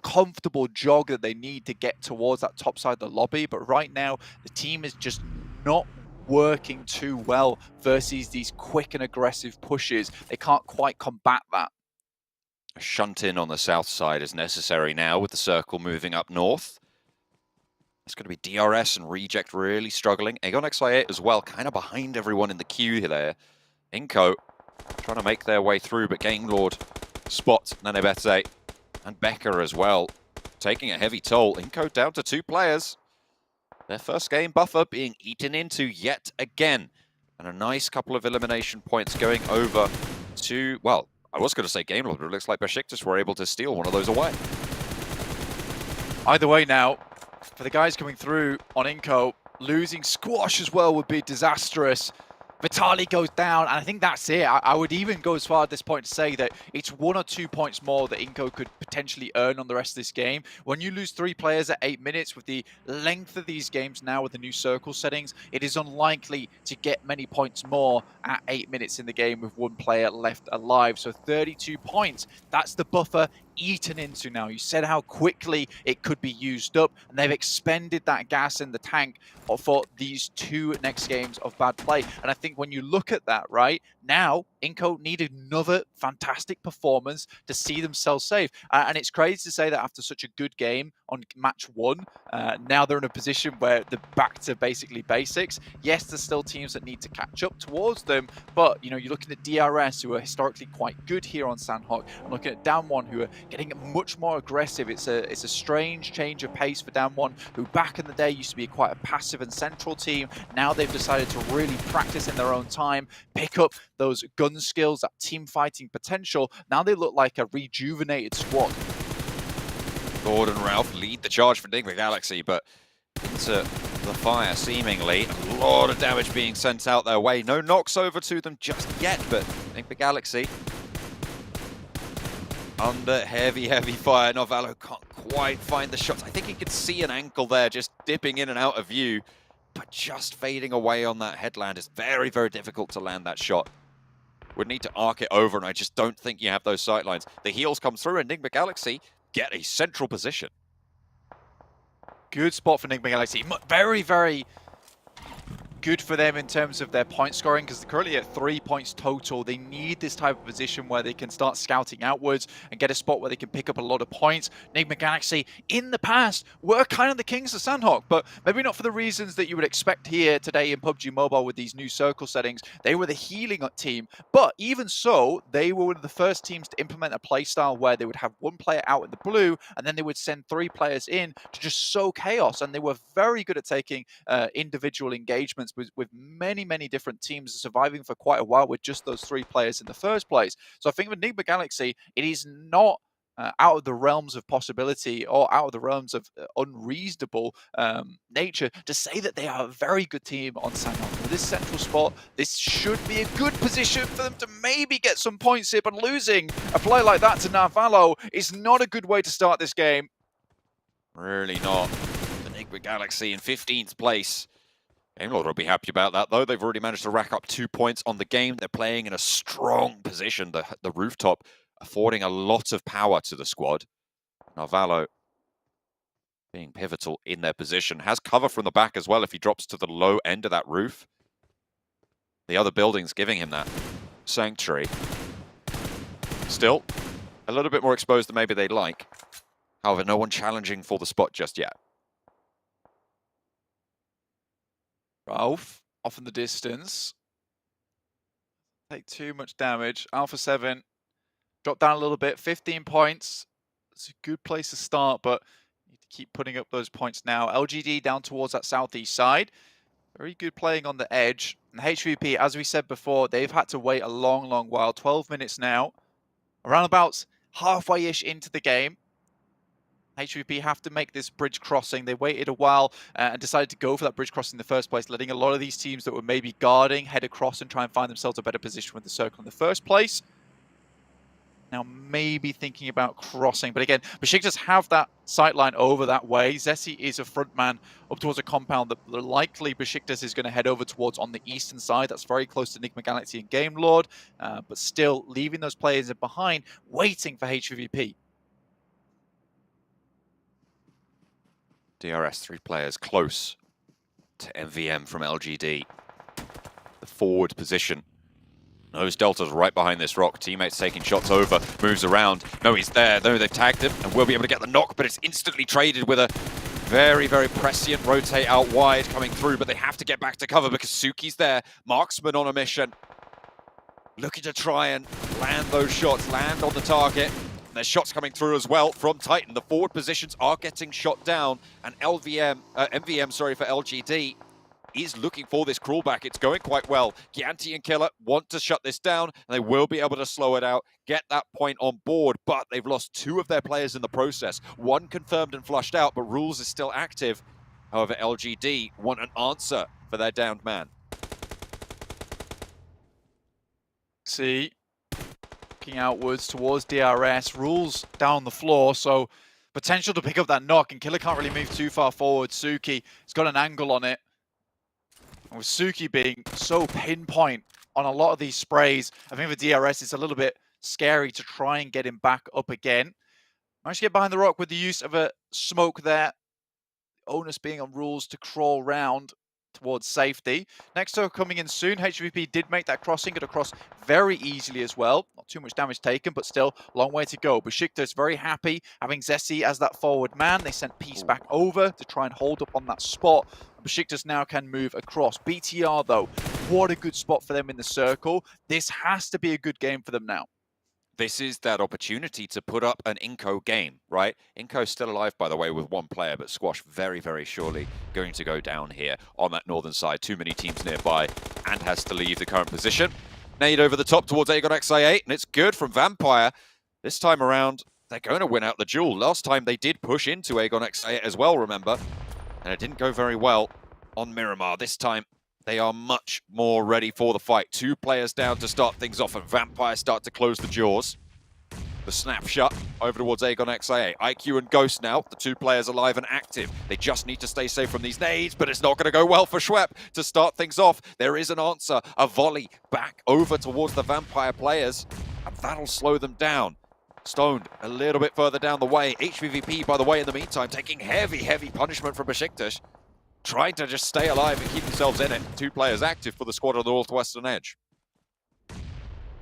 Speaker 13: comfortable jog that they need to get towards that top side of the lobby. But right now, the team is just not working too well versus these quick and aggressive pushes. They can't quite combat that.
Speaker 12: A shunt in on the south side is necessary now with the circle moving up north. It's going to be DRS and Reject really struggling. Aegon XI8 as well, kind of behind everyone in the queue there. iNCO trying to make their way through, but Game Lord, Spot, Nanebete, and Becker as well, taking a heavy toll. iNCO down to 2 players. Their first game buffer being eaten into yet again. And a nice couple of elimination points going over to, well, I was going to say Game Lord, but it looks like Besiktas were able to steal one of those away.
Speaker 13: Either way now, for the guys coming through on iNCO, losing Squash as well would be disastrous. Vitali goes down, and I think that's it. I would even go as far at this point to say that it's 1 or 2 points more that iNCO could potentially earn on the rest of this game. When you lose 3 players at 8 minutes, with the length of these games now with the new circle settings, it is unlikely to get many points more at 8 minutes in the game with 1 player left alive. So 32 points, that's the buffer eaten into now. You said how quickly it could be used up, and they've expended that gas in the tank for these 2 next games of bad play. And I think when you look at that, right, now iNCO need another fantastic performance to see themselves safe. And it's crazy to say that after such a good game on match 1, now they're in a position where they're back to basically basics. Yes, there's still teams that need to catch up towards them, but you know, you're looking at DRS, who are historically quite good here on Sanhok, and looking at Damwon, who are getting much more aggressive. It's a strange change of pace for Damwon, who back in the day used to be quite a passive and central team. Now they've decided to really practice in their own time, pick up those gun skills, that team fighting potential. Now they look like a rejuvenated squad.
Speaker 12: Gordon Ralph lead the charge for Enigma Galaxy, but into the fire seemingly. A lot of damage being sent out their way. No knocks over to them just yet, but Enigma Galaxy under heavy fire. Novalo can't quite find the shots. I think he could see an ankle there just dipping in and out of view, but just fading away on that headland is very, very difficult to land that shot. Would need to arc it over, and I just don't think you have those sightlines. The heals come through, and Enigma Galaxy get a central position.
Speaker 13: Good spot for Enigma Galaxy. Very, very good for them in terms of their point scoring, because they're currently at 3 points total. They need this type of position where they can start scouting outwards and get a spot where they can pick up a lot of points. Enigma Galaxy, in the past, were kind of the kings of Sanhok, but maybe not for the reasons that you would expect here today in PUBG Mobile with these new circle settings. They were the healing team, but even so, they were one of the first teams to implement a playstyle where they would have 1 player out in the blue, and then they would send 3 players in to just sow chaos, and they were very good at taking individual engagements with many different teams, surviving for quite a while with just those 3 players in the first place. So I think with Enigma Galaxy, it is not out of the realms of possibility or out of the realms of unreasonable nature to say that they are a very good team on Sanhok. With this central spot, this should be a good position for them to maybe get some points here, but losing a play like that to Narvalo is not a good way to start this game.
Speaker 12: Really not. Enigma Galaxy in 15th place. Game Lord will be happy about that, though. They've already managed to rack up 2 points on the game. They're playing in a strong position. The rooftop affording a lot of power to the squad. Narvalo being pivotal in their position. Has cover from the back as well if he drops to the low end of that roof. The other building's giving him that sanctuary. Still, a little bit more exposed than maybe they'd like. However, no one challenging for the spot just yet.
Speaker 13: Ralph, off in the distance. Take too much damage. Alpha 7, drop down a little bit. 15 points. It's a good place to start, but you need to keep putting up those points now. LGD down towards that southeast side. Very good playing on the edge. And HVP, as we said before, they've had to wait a long while. 12 minutes now. Around about halfway-ish into the game. HVP have to make this bridge crossing. They waited a while and decided to go for that bridge crossing in the first place, letting a lot of these teams that were maybe guarding head across and try and find themselves a better position with the circle in the first place. Now maybe thinking about crossing, but again, Besiktas have that sight line over that way. Zessi is a front man up towards a compound that likely Besiktas is going to head over towards on the eastern side. That's very close to Enigma Galaxy and Game Lord, but still leaving those players behind, waiting for HVVP.
Speaker 12: DRS 3 players close to MVM from LGD. The forward position. Knows Delta's right behind this rock. Teammates taking shots over. Moves around. No, he's there. No, they've tagged him and will be able to get the knock, but it's instantly traded with a very, very prescient rotate out wide coming through, but they have to get back to cover because Suki's there. Marksman on a mission. Looking to try and land those shots, land on the target. And there's shots coming through as well from Titan. The forward positions are getting shot down, and MVM, sorry, for LGD is looking for this crawlback. It's going quite well. Gianti and Killer want to shut this down, and they will be able to slow it out, get that point on board, but they've lost 2 of their players in the process. 1 confirmed and flushed out, but Rules is still active. However, LGD want an answer for their downed man.
Speaker 13: See, looking outwards towards DRS, Rules down the floor, so potential to pick up that knock, and Killer can't really move too far forward. Suki has got an angle on it. And with Suki being so pinpoint on a lot of these sprays, I think for DRS it's a little bit scary to try and get him back up again. Managed to get behind the rock with the use of a smoke there. Onus being on Rules to crawl round towards safety. Next turret coming in soon. HVP did make that crossing, got across very easily as well. Not too much damage taken, but still long way to go. Besiktas very happy having Zessi as that forward man. They sent Peace back over to try and hold up on that spot. Besiktas now can move across. BTR though, what a good spot for them in the circle. This has to be a good game for them now.
Speaker 12: This is that opportunity to put up an iNCO game, right? iNCO's still alive, by the way, with 1 player, but Squash very, very surely going to go down here on that northern side. Too many teams nearby and has to leave the current position. Nade over the top towards Aegon XI8, and it's good from Vampire. This time around, they're going to win out the duel. Last time they did push into Aegon XI8 as well, remember? And it didn't go very well on Miramar. This time, they are much more ready for the fight. 2 players down to start things off, and Vampire start to close the jaws. The snapshot over towards Aegon XIA. IQ and Ghost now, the 2 players alive and active. They just need to stay safe from these nades, but it's not going to go well for Schwepp to start things off. There is an answer, a volley back over towards the Vampire players, and that'll slow them down. Stoned a little bit further down the way. HVVP, by the way, in the meantime, taking heavy, heavy punishment from Besiktas. Trying to just stay alive and keep themselves in it. 2 players active for the squad on the northwestern edge.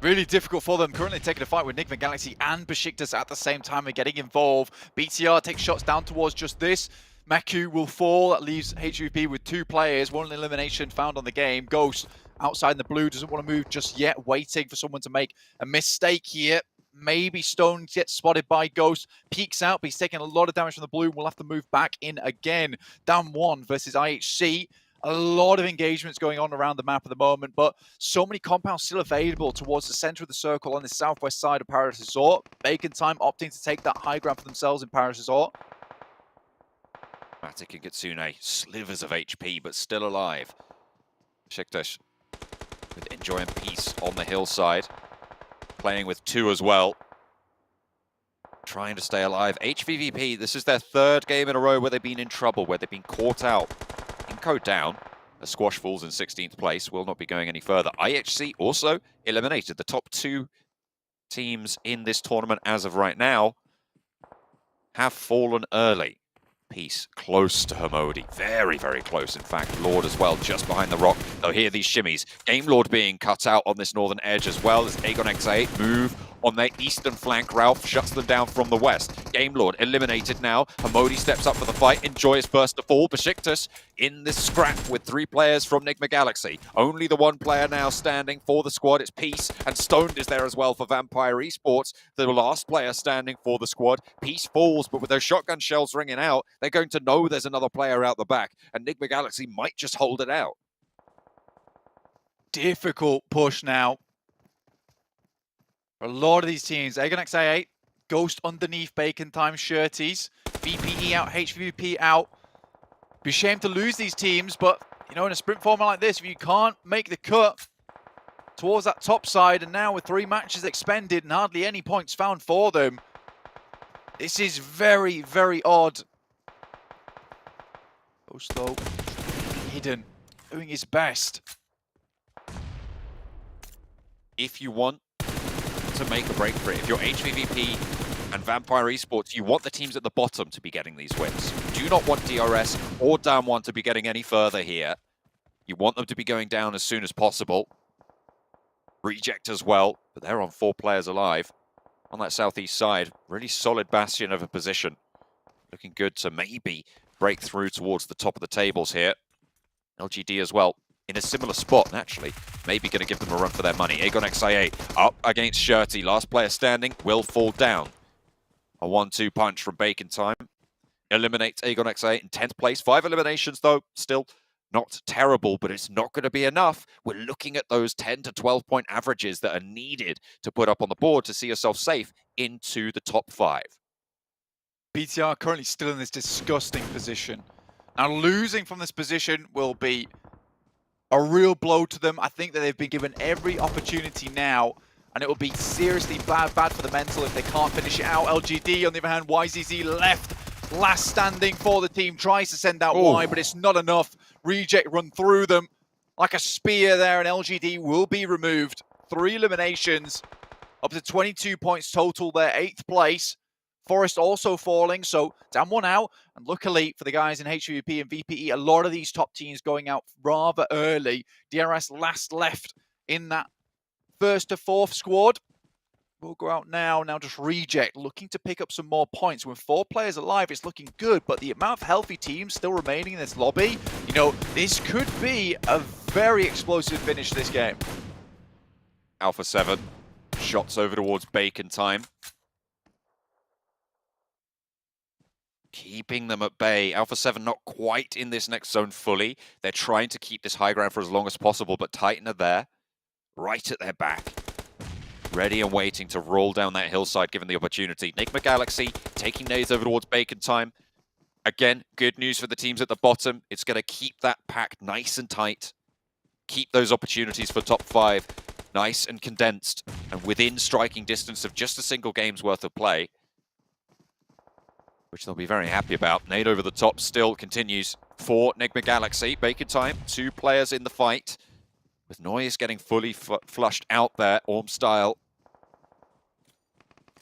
Speaker 13: Really difficult for them. Currently taking a fight with Enigma Galaxy and Besiktas at the same time and getting involved. BTR takes shots down towards just this. Maku will fall. That leaves HVP with 2 players. 1 elimination found on the game. Ghost outside in the blue. Doesn't want to move just yet. Waiting for someone to make a mistake here. Maybe Stone gets spotted by Ghost, peeks out, but he's taking a lot of damage from the blue. We'll have to move back in again. Down 1 versus IHC. A lot of engagements going on around the map at the moment, but so many compounds still available towards the center of the circle on the southwest side of Paradise Resort. Bacon Time opting to take that high ground for themselves in Paradise Resort.
Speaker 12: Matic and Kitsune, slivers of HP, but still alive. Besiktas with Enjoy and Peace on the hillside. Playing with 2 as well. Trying to stay alive. HVVP, this is their 3rd game in a row where they've been in trouble, where they've been caught out. iNCO down. A Squash falls in 16th place, will not be going any further. IHC also eliminated. The top 2 teams in this tournament as of right now have fallen early. Peace close to Hermodi. Very, very close, in fact. Lord as well, just behind the rock. They'll hear these shimmies. Game Lord being cut out on this northern edge as well as Aegon X8 move on their eastern flank. Ralph shuts them down from the west. Game Lord eliminated now. Hermodi steps up for the fight. Enjoys first to fall. Besiktas in this scrap with 3 players from Enigma Galaxy. Only the 1 player now standing for the squad. It's Peace, and Stoned is there as well for Vampire Esports. The last player standing for the squad. Peace falls, but with those shotgun shells ringing out, they're going to know there's another player out the back, and Enigma Galaxy might just hold it out.
Speaker 13: Difficult push now. For a lot of these teams, Aegon XA8, Ghost underneath Bacon Time shirties. VPE out, HVVP out. Be a shame to lose these teams, but you know, in a sprint format like this, if you can't make the cut towards that top side, and now with 3 matches expended and hardly any points found for them, this is very, very odd. Osto hidden, doing his best.
Speaker 12: If you want to make a break for it, if you're HVVP and Vampire Esports, you want the teams at the bottom to be getting these wins. You do not want DRS or Damwon to be getting any further here. You want them to be going down as soon as possible. Reject as well, but they're on 4 players alive on that southeast side. Really solid bastion of a position. Looking good to maybe break through towards the top of the tables here. LGD as well, in a similar spot, naturally. Maybe going to give them a run for their money. Aegon XIA up against Shirty. Last player standing will fall down. A 1-2 punch from Bacon Time. Eliminates Aegon XIA in 10th place. 5 eliminations, though. Still not terrible, but it's not going to be enough. We're looking at those 10 to 12 point averages that are needed to put up on the board to see yourself safe into the top 5.
Speaker 13: BTR currently still in this disgusting position. Now, losing from this position will be a real blow to them. I think that they've been given every opportunity now, and it will be seriously bad for the mental if they can't finish it out. LGD, on the other hand, YZZ left, last standing for the team, tries to send out Y, but it's not enough. Reject run through them like a spear there, and LGD will be removed. 3 eliminations, up to 22 points total there, 8th place. Forest also falling, so Damwon out. And luckily for the guys in HVVP and VPE, a lot of these top teams going out rather early. DRS last left in that 1st to 4th squad. We'll go out now. Now just Reject, looking to pick up some more points. With 4 players alive, it's looking good, but the amount of healthy teams still remaining in this lobby, you know, this could be a very explosive finish to this game.
Speaker 12: Alpha 7, shots over towards Bacon Time. Keeping them at bay. Alpha 7 not quite in this next zone fully. They're trying to keep this high ground for as long as possible, but Titan are there, right at their back. Ready and waiting to roll down that hillside given the opportunity. Enigma Galaxy taking nades over towards Bacon Time. Again, good news for the teams at the bottom. It's going to keep that pack nice and tight. Keep those opportunities for top 5 nice and condensed and within striking distance of just a single game's worth of play, which they'll be very happy about. Nade over the top still continues for Enigma Galaxy. Bacon Time, 2 players in the fight, with Noise getting fully flushed out there, Orm style.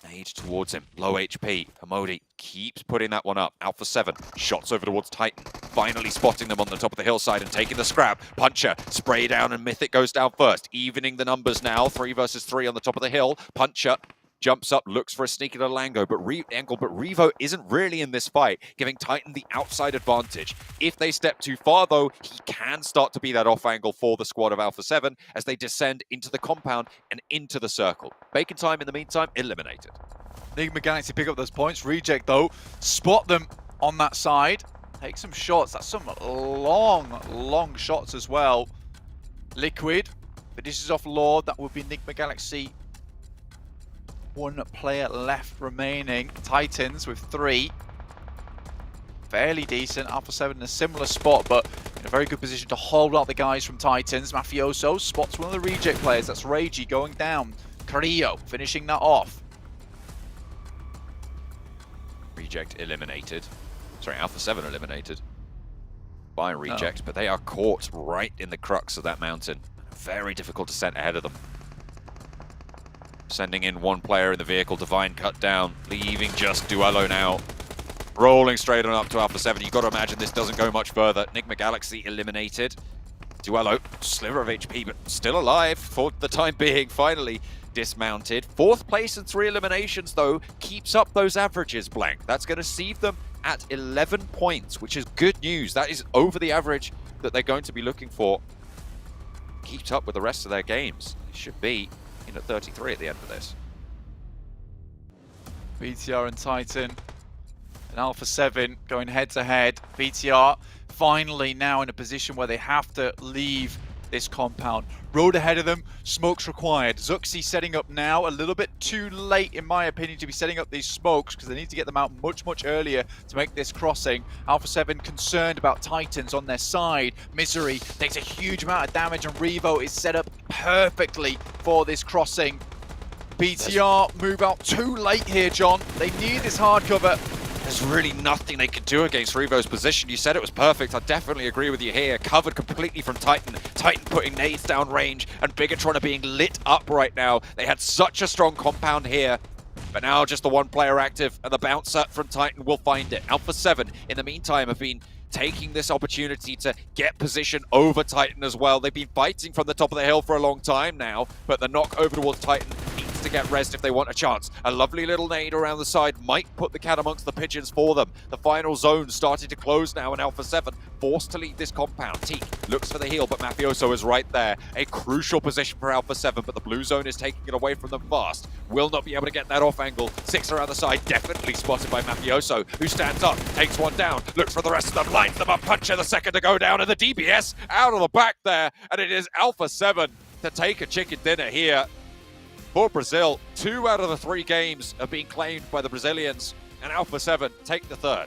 Speaker 12: Nade towards him, low HP. Hamodi keeps putting that one up. Alpha 7, shots over towards Titan. Finally spotting them on the top of the hillside and taking the scrap. Puncher, spray down, and Mythic goes down first. Evening the numbers now, 3 versus 3 on the top of the hill. Puncher jumps up, looks for a sneaky little Angle, but Revo isn't really in this fight, giving Titan the outside advantage. If they step too far, though, he can start to be that off angle for the squad of Alpha 7 as they descend into the compound and into the circle. Bacon Time, in the meantime, eliminated.
Speaker 13: Enigma Galaxy pick up those points. Reject, though, spot them on that side. Take some shots. That's some long shots as well. Liquid, but this is off Lord. That would be Enigma Galaxy. 1 player left remaining. Titans with 3. Fairly decent. Alpha 7 in a similar spot, but in a very good position to hold out the guys from Titans. Mafioso spots one of the Reject players. That's Reiji going down. Carrillo finishing that off.
Speaker 12: Reject eliminated. Sorry, Alpha 7 eliminated by Reject, but they are caught right in the crux of that mountain. Very difficult descent ahead of them. Sending in 1 player in the vehicle, Divine cut down, leaving just Duello now. Rolling straight on up to Alpha 7. You've got to imagine this doesn't go much further. Enigma Galaxy eliminated. Duello, sliver of HP, but still alive for the time being, finally dismounted. 4th place and 3 eliminations, though, keeps up those averages, Blank. That's going to see them at 11 points, which is good news. That is over the average that they're going to be looking for. Keeps up with the rest of their games. It should be at 33 at the end of this.
Speaker 13: BTR and Titan and Alpha 7 going head to head. BTR finally now in a position where they have to leave this compound. Road ahead of them, smokes required. Zuxi setting up now, a little bit too late in my opinion to be setting up these smokes because they need to get them out much earlier to make this crossing. Alpha 7 concerned about Titans on their side. Misery takes a huge amount of damage and Revo is set up perfectly for this crossing. BTR move out too late here, John. They need this hard cover.
Speaker 12: There's really nothing they can do against Revo's position. You said it was perfect. I definitely agree with you here. Covered completely from Titan. Titan putting nades down range, and Bigatron are being lit up right now. They had such a strong compound here. But now just the one player active, and the bouncer from Titan will find it. Alpha 7, in the meantime, have been taking this opportunity to get position over Titan as well. They've been fighting from the top of the hill for a long time now, but the knock over towards Titan needs to get rezzed if they want a chance. A lovely little nade around the side might put the cat amongst the pigeons for them. The final zone starting to close now, and Alpha 7 forced to leave this compound. Teak looks for the heal, but Mafioso is right there. A crucial position for Alpha 7, but the blue zone is taking it away from them fast. Will not be able to get that off angle. 6 around the side, definitely spotted by Mafioso, who stands up, takes one down, looks for the rest of them, lines them up, puncher the second to go down, and the DBS out of the back there, and it is Alpha 7 to take a chicken dinner here. For Brazil, 2 out of the 3 games have been claimed by the Brazilians, and Alpha 7 take the third.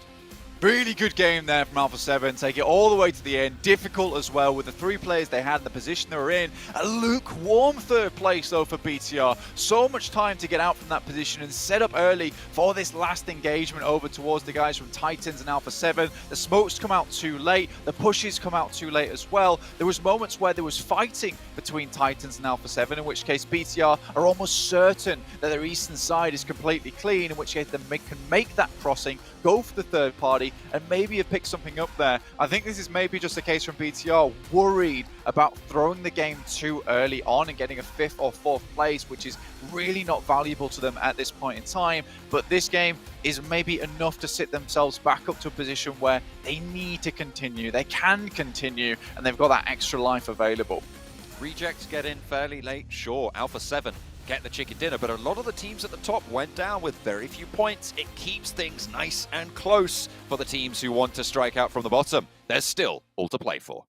Speaker 13: Really good game there from Alpha 7, take it all the way to the end. Difficult as well with the 3 players they had, the position they were in. A lukewarm third place though for BTR. So much time to get out from that position and set up early for this last engagement over towards the guys from Titans and Alpha 7. The smokes come out too late, the pushes come out too late as well. There was moments where there was fighting between Titans and Alpha 7, in which case BTR are almost certain that their eastern side is completely clean, in which case they can make that crossing, go for the third party, and maybe have picked something up there. I think this is maybe just a case from BTR, worried about throwing the game too early on and getting a 5th or 4th place, which is really not valuable to them at this point in time. But this game is maybe enough to sit themselves back up to a position where they need to continue. They can continue, and they've got that extra life available.
Speaker 12: Rejects get in fairly late, sure. Alpha 7 get the chicken dinner, but a lot of the teams at the top went down with very few points. It keeps things nice and close for the teams who want to strike out from the bottom. There's still all to play for.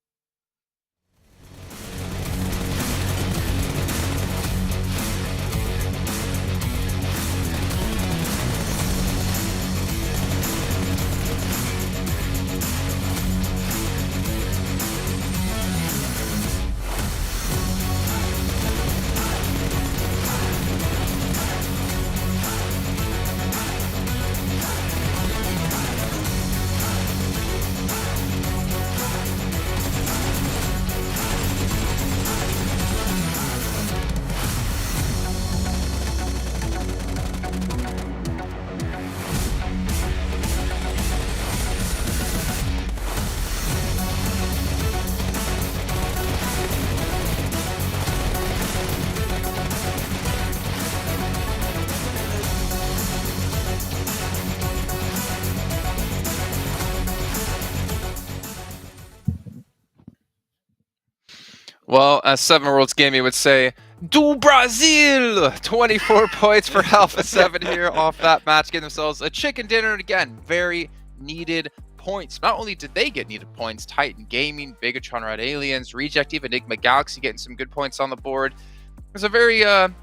Speaker 9: Well, as 7 Worlds Gaming would say, do Brazil! 24 points for Alpha 7 here off that match, getting themselves a chicken dinner. And again, very needed points. Not only did they get needed points, Titan Gaming, Bigatron Red Aliens, Reject, even Enigma Galaxy getting some good points on the board. It was a very kind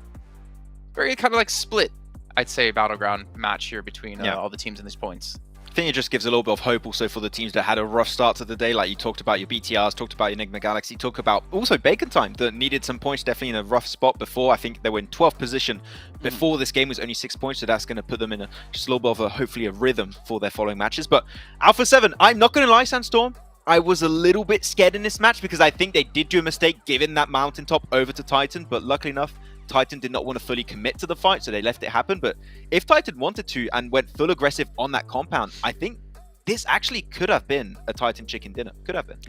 Speaker 9: of like split, I'd say, battleground match here between all the teams in these points.
Speaker 10: I think it just gives a little bit of hope also for the teams that had a rough start to the day. Like you talked about your BTRs, talked about Enigma Galaxy, talked about also Bacon Time that needed some points, definitely in a rough spot before. I think they were in 12th position before this game was only 6 points, so that's going to put them in just a little bit of a, hopefully a rhythm for their following matches. But Alpha 7, I'm not going to lie, Sandstorm, I was a little bit scared in this match because I think they did do a mistake giving that mountaintop over to Titan, but luckily enough, Titan did not want to fully commit to the fight, so they left it happen. But if Titan wanted to and went full aggressive on that compound, I think this actually could have been a Titan chicken dinner. Could have been.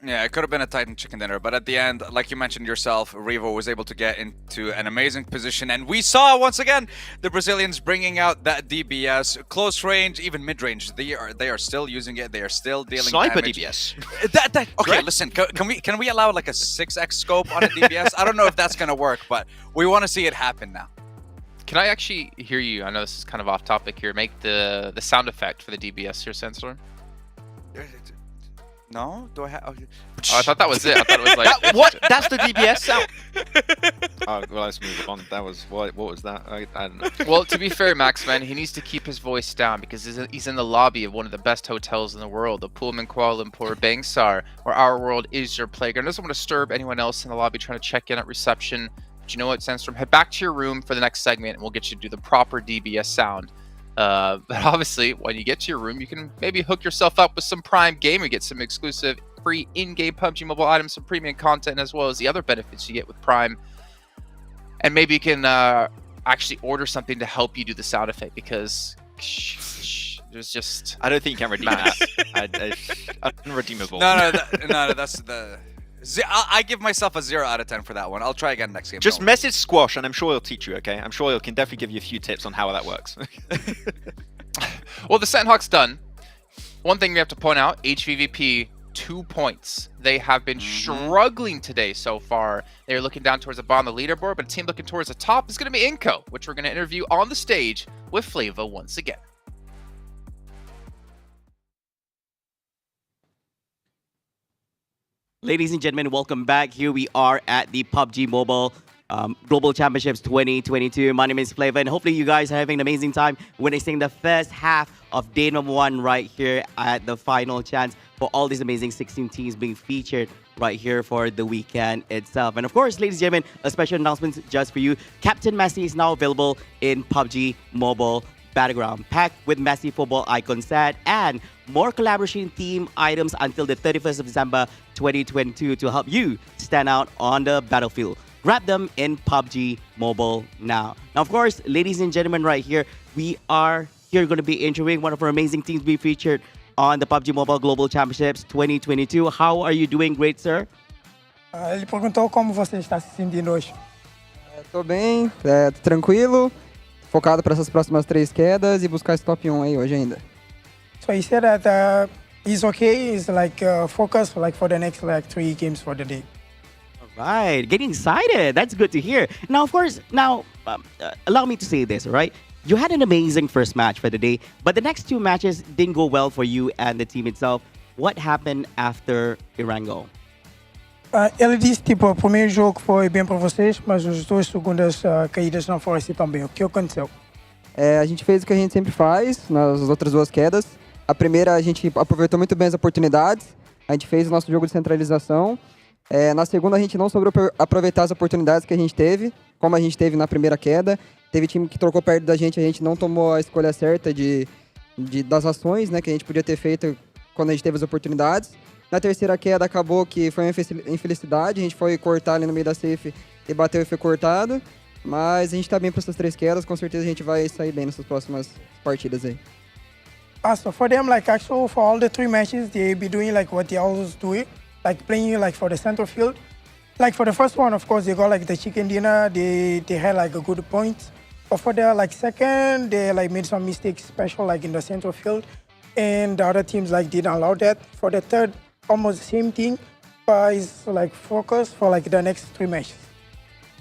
Speaker 11: Yeah, it could have been a Titan chicken dinner, but at the end, like you mentioned yourself, Revo was able to get into an amazing position, and we saw once again the Brazilians bringing out that DBS, close range, even mid range. They are still using it. They are still dealing
Speaker 10: Sniper
Speaker 11: damage.
Speaker 10: DBS.
Speaker 11: Okay, listen. Can we allow like a 6x scope on a DBS? I don't know if that's gonna work, but we want to see it happen now.
Speaker 9: Can I actually hear you? I know this is kind of off topic here. Make the sound effect for the DBS here, Sandstorm.
Speaker 11: No? Do I have? Okay.
Speaker 9: Oh, I thought that was it. I thought it was like
Speaker 10: What? That's the DBS sound. Oh, well, let's move on. That was what was that? I don't know.
Speaker 9: Well, to be fair, Max, man, he needs to keep his voice down because he's in the lobby of one of the best hotels in the world, the Pullman Kuala Lumpur Bangsar, where our world is your playground. Doesn't want to disturb anyone else in the lobby trying to check in at reception. But you know what, Sandstorm? Head back to your room for the next segment, and we'll get you to do the proper DBS sound. But obviously, when you get to your room, you can maybe hook yourself up with some Prime Gamer, get some exclusive free in-game PUBG Mobile items, some premium content, as well as the other benefits you get with Prime. And maybe you can actually order something to help you do the sound effect because there's just...
Speaker 10: I don't think you can redeem that. Unredeemable.
Speaker 11: No, that's the... I give myself a 0 out of 10 for that one. I'll try again next game.
Speaker 10: Just message Squash, and I'm sure he'll teach you. Okay, I'm sure he can definitely give you a few tips on how that works.
Speaker 9: Well, the Sanhok's done. One thing we have to point out: HVVP 2 points. They have been struggling today so far. They're looking down towards the bottom of the leaderboard, but a team looking towards the top is going to be iNCO, which we're going to interview on the stage with Flava once again.
Speaker 7: Ladies and gentlemen, welcome back. Here we are at the PUBG Mobile Global Championships 2022. My name is Flava, and hopefully you guys are having an amazing time witnessing the first half of day number 1 right here at the final chance for all these amazing 16 teams being featured right here for the weekend itself. And of course, ladies and gentlemen, a special announcement just for you. Captain Messi is now available in PUBG Mobile Battleground, packed with Messi football icon set and more collaboration theme items until the 31st of December 2022 to help you stand out on the battlefield. Grab them in PUBG Mobile now. Now, of course, ladies and gentlemen, right here, we are here going to be interviewing one of our amazing teams be featured on the PUBG Mobile Global Championships 2022. How are you doing, great sir?
Speaker 14: Ele perguntou como você está se sentindo hoje.
Speaker 15: Tô bem, tô tranquilo, focado para essas próximas 3 quedas e buscar esse top 1 aí hoje ainda.
Speaker 14: So he said that he's okay. He's like focused like for the next like 3 games for the day.
Speaker 7: All right, getting excited. That's good to hear. Now, of course, allow me to say this, all right? You had an amazing first match for the day, but the next 2 matches didn't go well for you and the team itself. What happened after Erangel?
Speaker 14: Ele disse tipo o primeiro jogo foi bem para vocês, mas as 2 segundas caídas não foram assim tão bem. O que aconteceu?
Speaker 15: A gente fez o que a gente sempre faz nas outras 2 quedas. A primeira a gente aproveitou muito bem as oportunidades. A gente fez o nosso jogo de centralização. Na segunda a gente não soube aproveitar as oportunidades que a gente teve, como a gente teve na primeira queda. Teve time que trocou perto da gente não tomou a escolha certa das ações, né, que a gente podia ter feito quando a gente teve as oportunidades. Na terceira queda acabou que foi uma infelicidade, a gente foi cortar ali no meio da safe e bateu e foi cortado. Mas a gente tá bem para essas 3 quedas, com certeza a gente vai sair bem nessas próximas partidas aí.
Speaker 14: So for them, like actually for all the 3 matches, they be doing like what they always do, like playing like for the center field. Like for the first one, of course, they got like the chicken dinner. They had like a good point. But for the like second, they like made some mistakes, special like in the center field, and the other teams like didn't allow that. For the third, almost the same thing, but it's like focus for like the next 3 matches.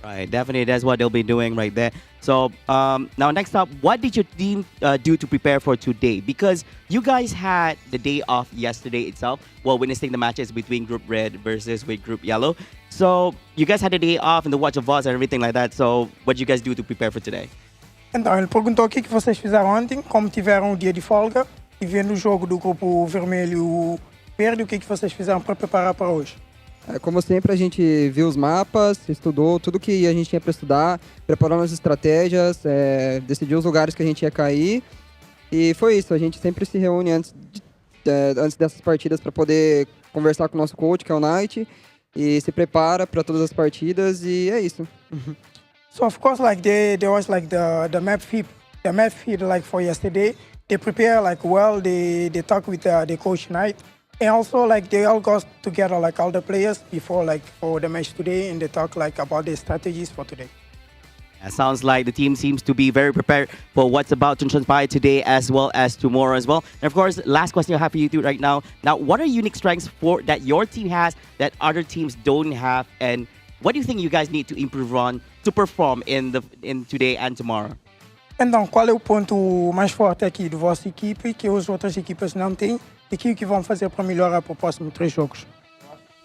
Speaker 7: Right, definitely that's what they'll be doing right there. So now next up, what did your team do to prepare for today? Because you guys had the day off yesterday itself while witnessing the matches between Group Red versus with Group Yellow. So you guys had a day off and the watch of us and everything like that. So what did you guys do to prepare for today?
Speaker 14: Então, ele perguntou o que vocês fizeram ontem, como tiveram o dia de folga, e vendo o jogo do grupo vermelho e o verde, o que vocês fizeram para preparar para hoje?
Speaker 15: Como sempre, a gente viu os mapas, estudou tudo que a gente tinha para estudar, preparou as estratégias, decidiu os lugares que a gente ia cair. E foi isso, a gente sempre se reúne antes dessas partidas para poder conversar com o nosso coach, que é o Knight, e se prepara para todas as partidas, e é isso.
Speaker 14: So of course, like there was like the map feed like for yesterday. They prepare like well. They talk with the coach Knight, and also like they all got together like all the players before like for the match today, and they talk like about the strategies for today.
Speaker 7: It sounds like the team seems to be very prepared for what's about to transpire today as well as tomorrow as well. And of course, last question I have for you two right now. Now, what are unique strengths that your team has that other teams don't have, and what do you think you guys need to improve on to perform in today and tomorrow?
Speaker 14: Então, qual é o ponto mais forte aqui da vossa equipe que as outras equipas não têm? e que vão fazer para melhorar para os próximos 3 jogos?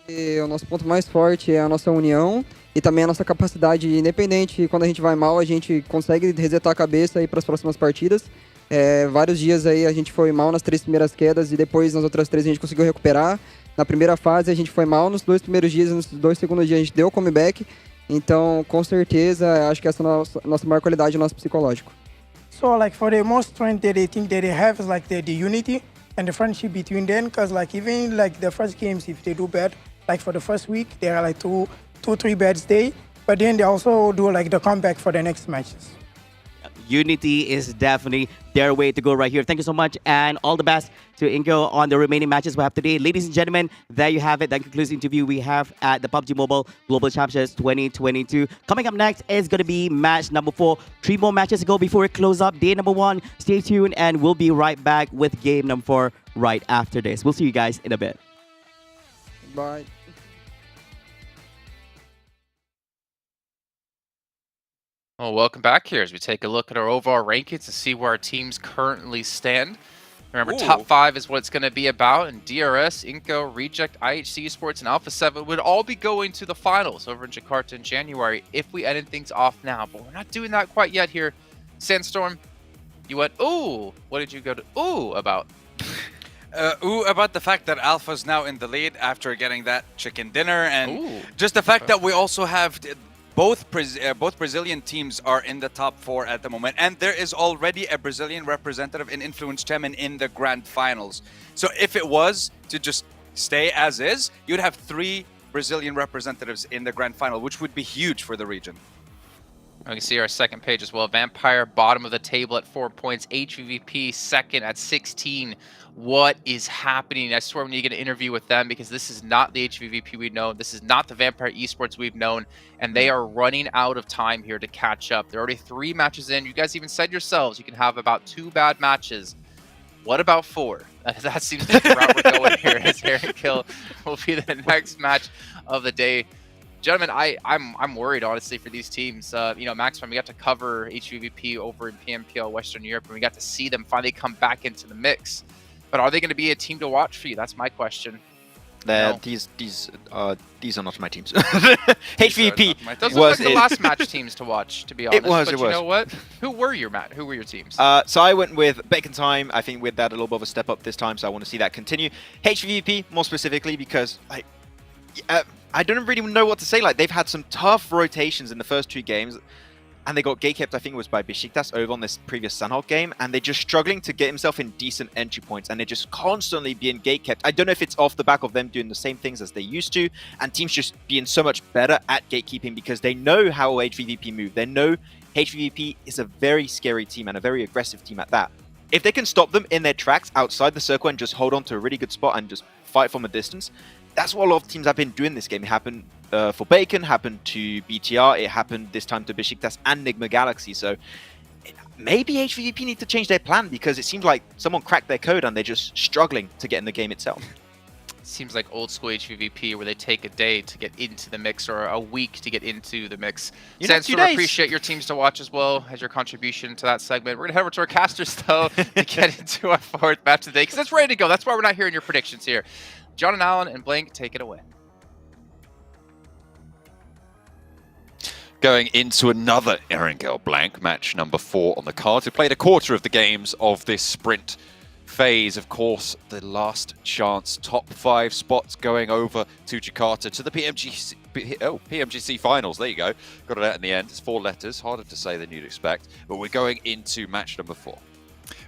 Speaker 15: E o nosso ponto mais forte é a nossa união e também a nossa capacidade independente. Quando a gente vai mal, a gente consegue resetar a cabeça e ir para as próximas partidas. Vários dias aí a gente foi mal nas 3 primeiras quedas e depois nas outras 3 a gente conseguiu recuperar. Na primeira fase a gente foi mal nos 2 primeiros dias e nos 2 segundos dias a gente deu o comeback. Então, com certeza, acho que essa é a nossa maior qualidade, o nosso psicológico.
Speaker 14: So like for the most strength that they think that they have is like the unity and the friendship between them, because like even like the first games, if they do bad, like for the first week, there are like two, 3 bad days, but then they also do like the comeback for the next matches.
Speaker 7: Unity is definitely their way to go right here. Thank you so much, and all the best to iNCO on the remaining matches we have today. Ladies and gentlemen, there you have it. That concludes the interview we have at the PUBG Mobile Global Championships 2022. Coming up next is going to be match number 4. 3 more matches to go before we close up day number 1. Stay tuned, and we'll be right back with game number 4 right after this. We'll see you guys in a bit.
Speaker 15: Bye.
Speaker 9: Well, welcome back here as we take a look at our overall rankings to see where our teams currently stand. Remember, top 5 is what it's going to be about, and DRS, iNCO, Reject, IHC Esports, and Alpha 7 would all be going to the finals over in Jakarta in January if we ended things off now. But we're not doing that quite yet here. Sandstorm, you went, ooh. What did you go to ooh about?
Speaker 11: Ooh, about the fact that Alpha's now in the lead after getting that chicken dinner, and just the fact that we also have both Brazilian teams are in the top 4 at the moment, and there is already a Brazilian representative in Influence Chairman in the grand finals. So if it was to just stay as is, you'd have 3 Brazilian representatives in the grand final, which would be huge for the region.
Speaker 9: We can see our second page as well. Vampire, bottom of the table at 4 points. HVVP, second at 16. What is happening? I swear we need to get an interview with them, because this is not the HVVP we've known. This is not the Vampire Esports we've known. And they are running out of time here to catch up. They're already 3 matches in. You guys even said yourselves you can have about 2 bad matches. What about 4? That seems like the route we're going here. As Erangel will be the next match of the day. Gentlemen, I'm worried, honestly, for these teams. You know, Maximum, we got to cover HVVP over in PMPL Western Europe, and we got to see them finally come back into the mix. But are they going to be a team to watch for you? That's my question. No.
Speaker 10: These are not my teams. HVVP
Speaker 9: Those look like the last match teams to watch, to be honest.
Speaker 10: It was.
Speaker 9: You know what? Who were your teams?
Speaker 10: So I went with Bacon Time. I think with that a little bit of a step up this time, so I want to see that continue. HVVP more specifically because I don't really know what to say. Like, they've had some tough rotations in the first 2 games, and they got gatekept, I think it was by Besiktas over on this previous Sanhok game, and they're just struggling to get himself in decent entry points, and they're just constantly being gatekept. I don't know if it's off the back of them doing the same things as they used to, and teams just being so much better at gatekeeping because they know how HVVP move. They know HVVP is a very scary team and a very aggressive team at that. If they can stop them in their tracks outside the circle and just hold on to a really good spot and just fight from a distance, that's what a lot of teams have been doing this game. It happened for Bacon, happened to BTR, it happened this time to Besiktas and Nigma Galaxy. So maybe HVVP need to change their plan, because it seems like someone cracked their code and they're just struggling to get in the game itself.
Speaker 9: Seems like old school HVVP, where they take a day to get into the mix or a week to get into the mix. Sandstorm, appreciate your teams to watch as well as your contribution to that segment. We're going to head over to our casters, though, to get into our 4th match of the day, because it's ready to go. That's why we're not hearing your predictions here. John and Alan and Blank, take it away.
Speaker 12: Going into another Erangel Blank, match number 4 on the card. We played a quarter of the games of this sprint phase. Of course, the last chance top 5 spots going over to Jakarta to the PMGC Finals. There you go. Got it out in the end. It's 4 letters, harder to say than you'd expect. But we're going into match number 4.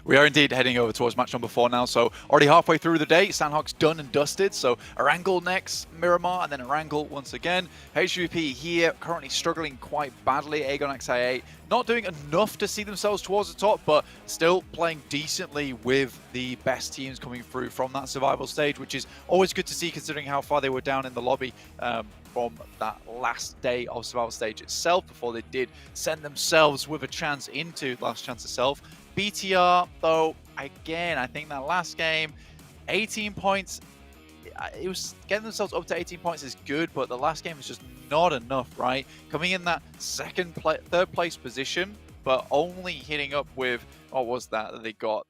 Speaker 13: We are indeed heading over towards match number 4 now, so already halfway through the day. Sanhok's done and dusted, so Erangel next, Miramar, and then Erangel once again. HVP here currently struggling quite badly. Aegon XI8 not doing enough to see themselves towards the top, but still playing decently with the best teams coming through from that survival stage, which is always good to see considering how far they were down in the lobby from that last day of survival stage itself, before they did send themselves with a chance into last chance itself. BTR, though, again, I think that last game, 18 points, it was getting themselves up to 18 points is good, but the last game was just not enough, right? Coming in that third place position, but only hitting up with, what was that they got?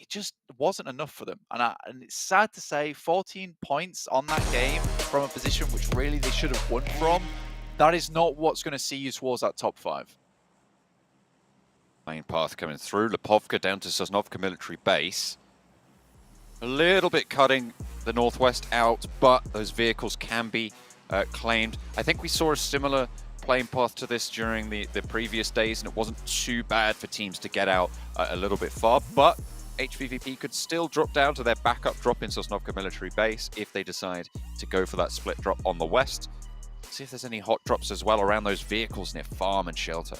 Speaker 13: it just wasn't enough for them. And it's sad to say, 14 points on that game from a position which really they should have won from. That is not what's going to see you towards that top 5.
Speaker 12: Main path coming through. Lipovka down to Sosnovka military base. A little bit cutting the northwest out, but those vehicles can be claimed. I think we saw a similar playing path to this during the previous days, and it wasn't too bad for teams to get out a little bit far, but HVVP could still drop down to their backup drop in Sosnovka military base if they decide to go for that split drop on the west. See if there's any hot drops as well around those vehicles near farm and shelter.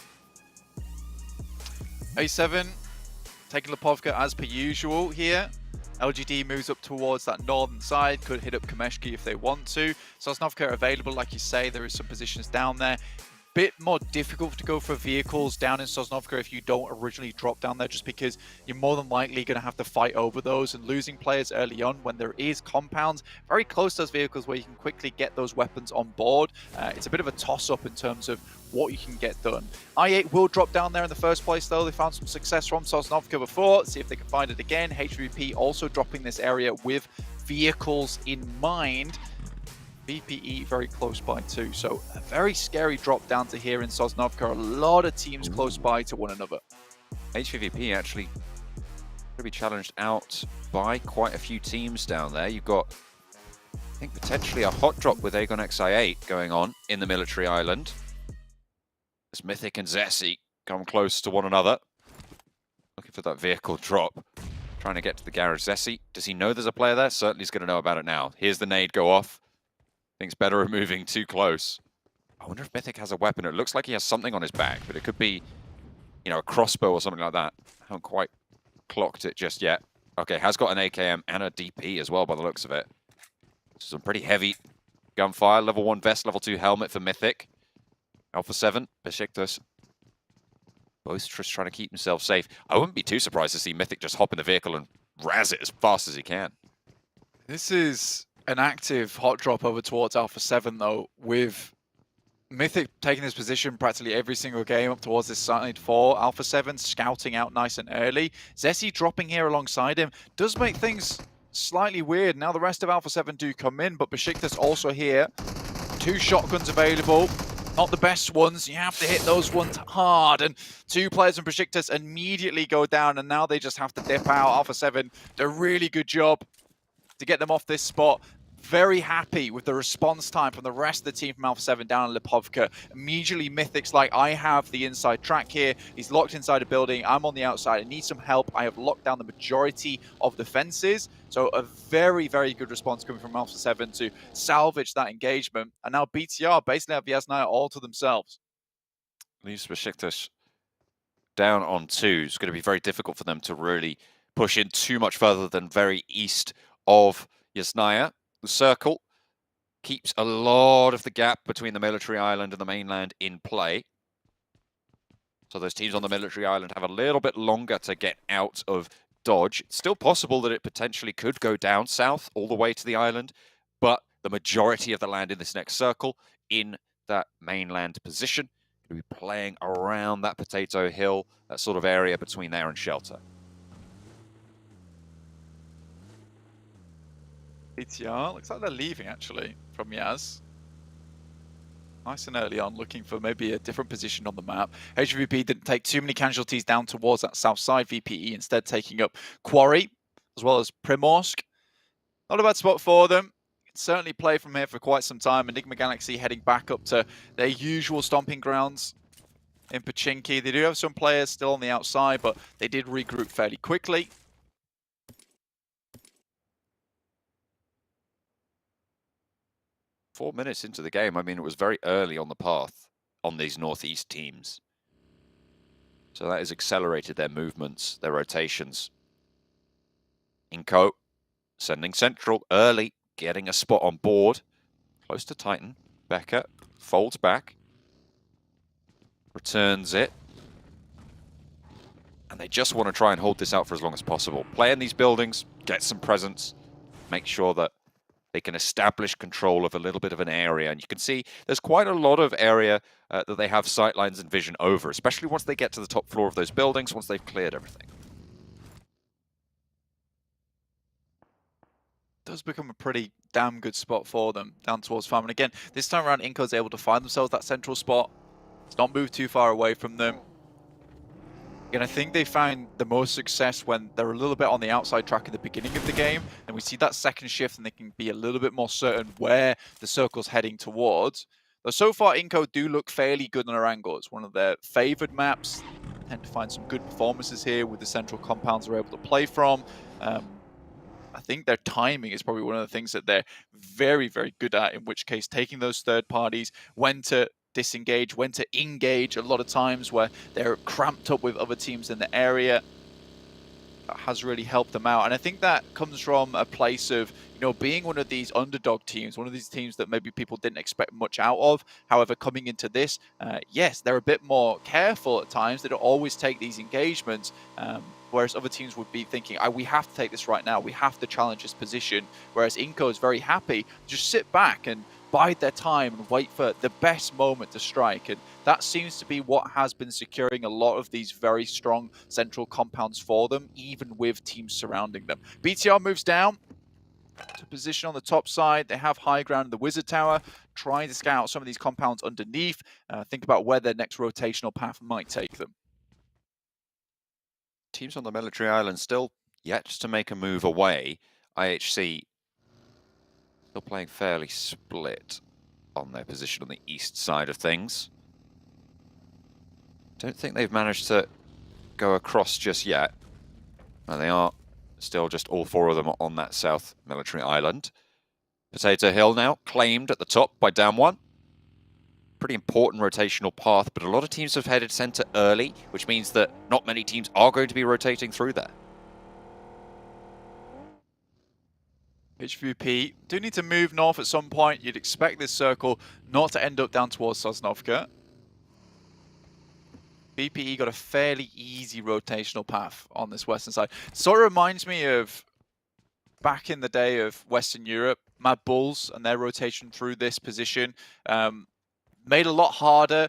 Speaker 13: A7 taking Lipovka as per usual here. LGD moves up towards that northern side, could hit up Kameshki if they want to. Sosnovka available, like you say, there is some positions down there. Bit more difficult to go for vehicles down in Sosnovka if you don't originally drop down there, just because you're more than likely going to have to fight over those, and losing players early on when there is compounds very close to those vehicles where you can quickly get those weapons on board. It's a bit of a toss-up in terms of what you can get done. I8 will drop down there in the first place though. They found some success from Sosnovka before. Let's see if they can find it again. HVP also dropping this area with vehicles in mind. VPE very close by too, so a very scary drop down to here in Sosnovka. A lot of teams close by to one another.
Speaker 12: HVVP actually going to be challenged out by quite a few teams down there. You've got, I think, potentially a hot drop with Aegon XI8 going on in the military island. As Mythic and Zessi come close to one another. Looking for that vehicle drop. Trying to get to the garage. Zessi, does he know there's a player there? Certainly he's going to know about it now. Here's the nade go off. Thinks better of moving too close. I wonder if Mythic has a weapon. It looks like he has something on his back, but it could be, you know, a crossbow or something like that. I haven't quite clocked it just yet. Okay, has got an AKM and a DP as well by the looks of it. Some pretty heavy gunfire. Level 1 vest, level 2 helmet for Mythic. Alpha 7, Besiktas. Both just trying to keep himself safe. I wouldn't be too surprised to see Mythic just hop in the vehicle and razz it as fast as he can.
Speaker 13: This is an active hot drop over towards Alpha 7 though, with Mythic taking his position practically every single game up towards this side 4. Alpha 7 scouting out nice and early. Zessi dropping here alongside him does make things slightly weird. Now the rest of Alpha 7 do come in, but Besiktas also here. 2 shotguns available. Not the best ones. You have to hit those ones hard. And 2 players from Besiktas immediately go down, and now they just have to dip out. Alpha 7 did a really good job to get them off this spot. Very happy with the response time from the rest of the team from Alpha 7 down in Lipovka. Immediately Mythic's like, I have the inside track here. He's locked inside a building. I'm on the outside. I need some help. I have locked down the majority of the fences. So a very, very good response coming from Alpha 7 to salvage that engagement. And now BTR basically have Yasnaya all to themselves.
Speaker 12: Leaves Besiktas down on 2. It's going to be very difficult for them to really push in too much further than very east of Yasnaya. The circle keeps a lot of the gap between the military island and the mainland in play. So those teams on the military island have a little bit longer to get out of dodge. It's still possible that it potentially could go down south all the way to the island, but the majority of the land in this next circle in that mainland position going to be playing around that potato hill, that sort of area between there and shelter.
Speaker 13: BTR, looks like they're leaving actually from Yaz. Nice and early on, looking for maybe a different position on the map. HVP didn't take too many casualties down towards that south side. VPE instead taking up Quarry, as well as Primorsk. Not a bad spot for them. Can certainly play from here for quite some time. Enigma Galaxy heading back up to their usual stomping grounds in Pachinki. They do have some players still on the outside, but they did regroup fairly quickly.
Speaker 12: Four minutes into the game, I mean, it was very early on the path on these northeast teams. So that has accelerated their movements, their rotations. iNCO sending central early, getting a spot on board. Close to Titan. Becker folds back. Returns it. And they just want to try and hold this out for as long as possible. Play in these buildings, get some presence, make sure that they can establish control of a little bit of an area. And you can see there's quite a lot of area that they have sightlines and vision over, especially once they get to the top floor of those buildings, once they've cleared everything.
Speaker 13: does become a pretty damn good spot for them down towards farm. And again, this time around, iNCO's able to find themselves that central spot. It's not moved too far away from them. And I think they find the most success when they're a little bit on the outside track at the beginning of the game, and we see that second shift and they can be a little bit more certain where the circle's heading towards. But so far, iNCO do look fairly good on Erangel. It's one of their favored maps. Tend to find some good performances here with the central compounds they're able to play from. I think their timing is probably one of the things that they're very, very good at, in which case taking those third parties, when to disengage, when to engage, a lot of times where they're cramped up with other teams in the area. That has really helped them out. And I think that comes from a place of, you know, being one of these underdog teams, one of these teams that maybe people didn't expect much out of. However, coming into this, yes, they're a bit more careful at times. They don't always take these engagements, whereas other teams would be thinking, we have to take this right now. We have to challenge this position. Whereas iNCO is very happy, just sit back and bide their time and wait for the best moment to strike. And that seems to be what has been securing a lot of these very strong central compounds for them, even with teams surrounding them. BTR moves down to position on the top side. They have high ground in the Wizard Tower, trying to scout out some of these compounds underneath. Think about where their next rotational path might take them.
Speaker 12: Teams on the military island still yet to make a move away. IHC still playing fairly split on their position on the east side of things. Don't think they've managed to go across just yet. No, they are still just all four of them on that south military island. Potato Hill now claimed at the top by down one. Pretty important rotational path, but a lot of teams have headed center early, which means that not many teams are going to be rotating through there.
Speaker 13: HVVP do need to move north at some point. You'd expect this circle not to end up down towards Sosnovka. VPE got a fairly easy rotational path on this western side. Sort of reminds me of back in the day of Western Europe, Mad Bulls and their rotation through this position. Made a lot harder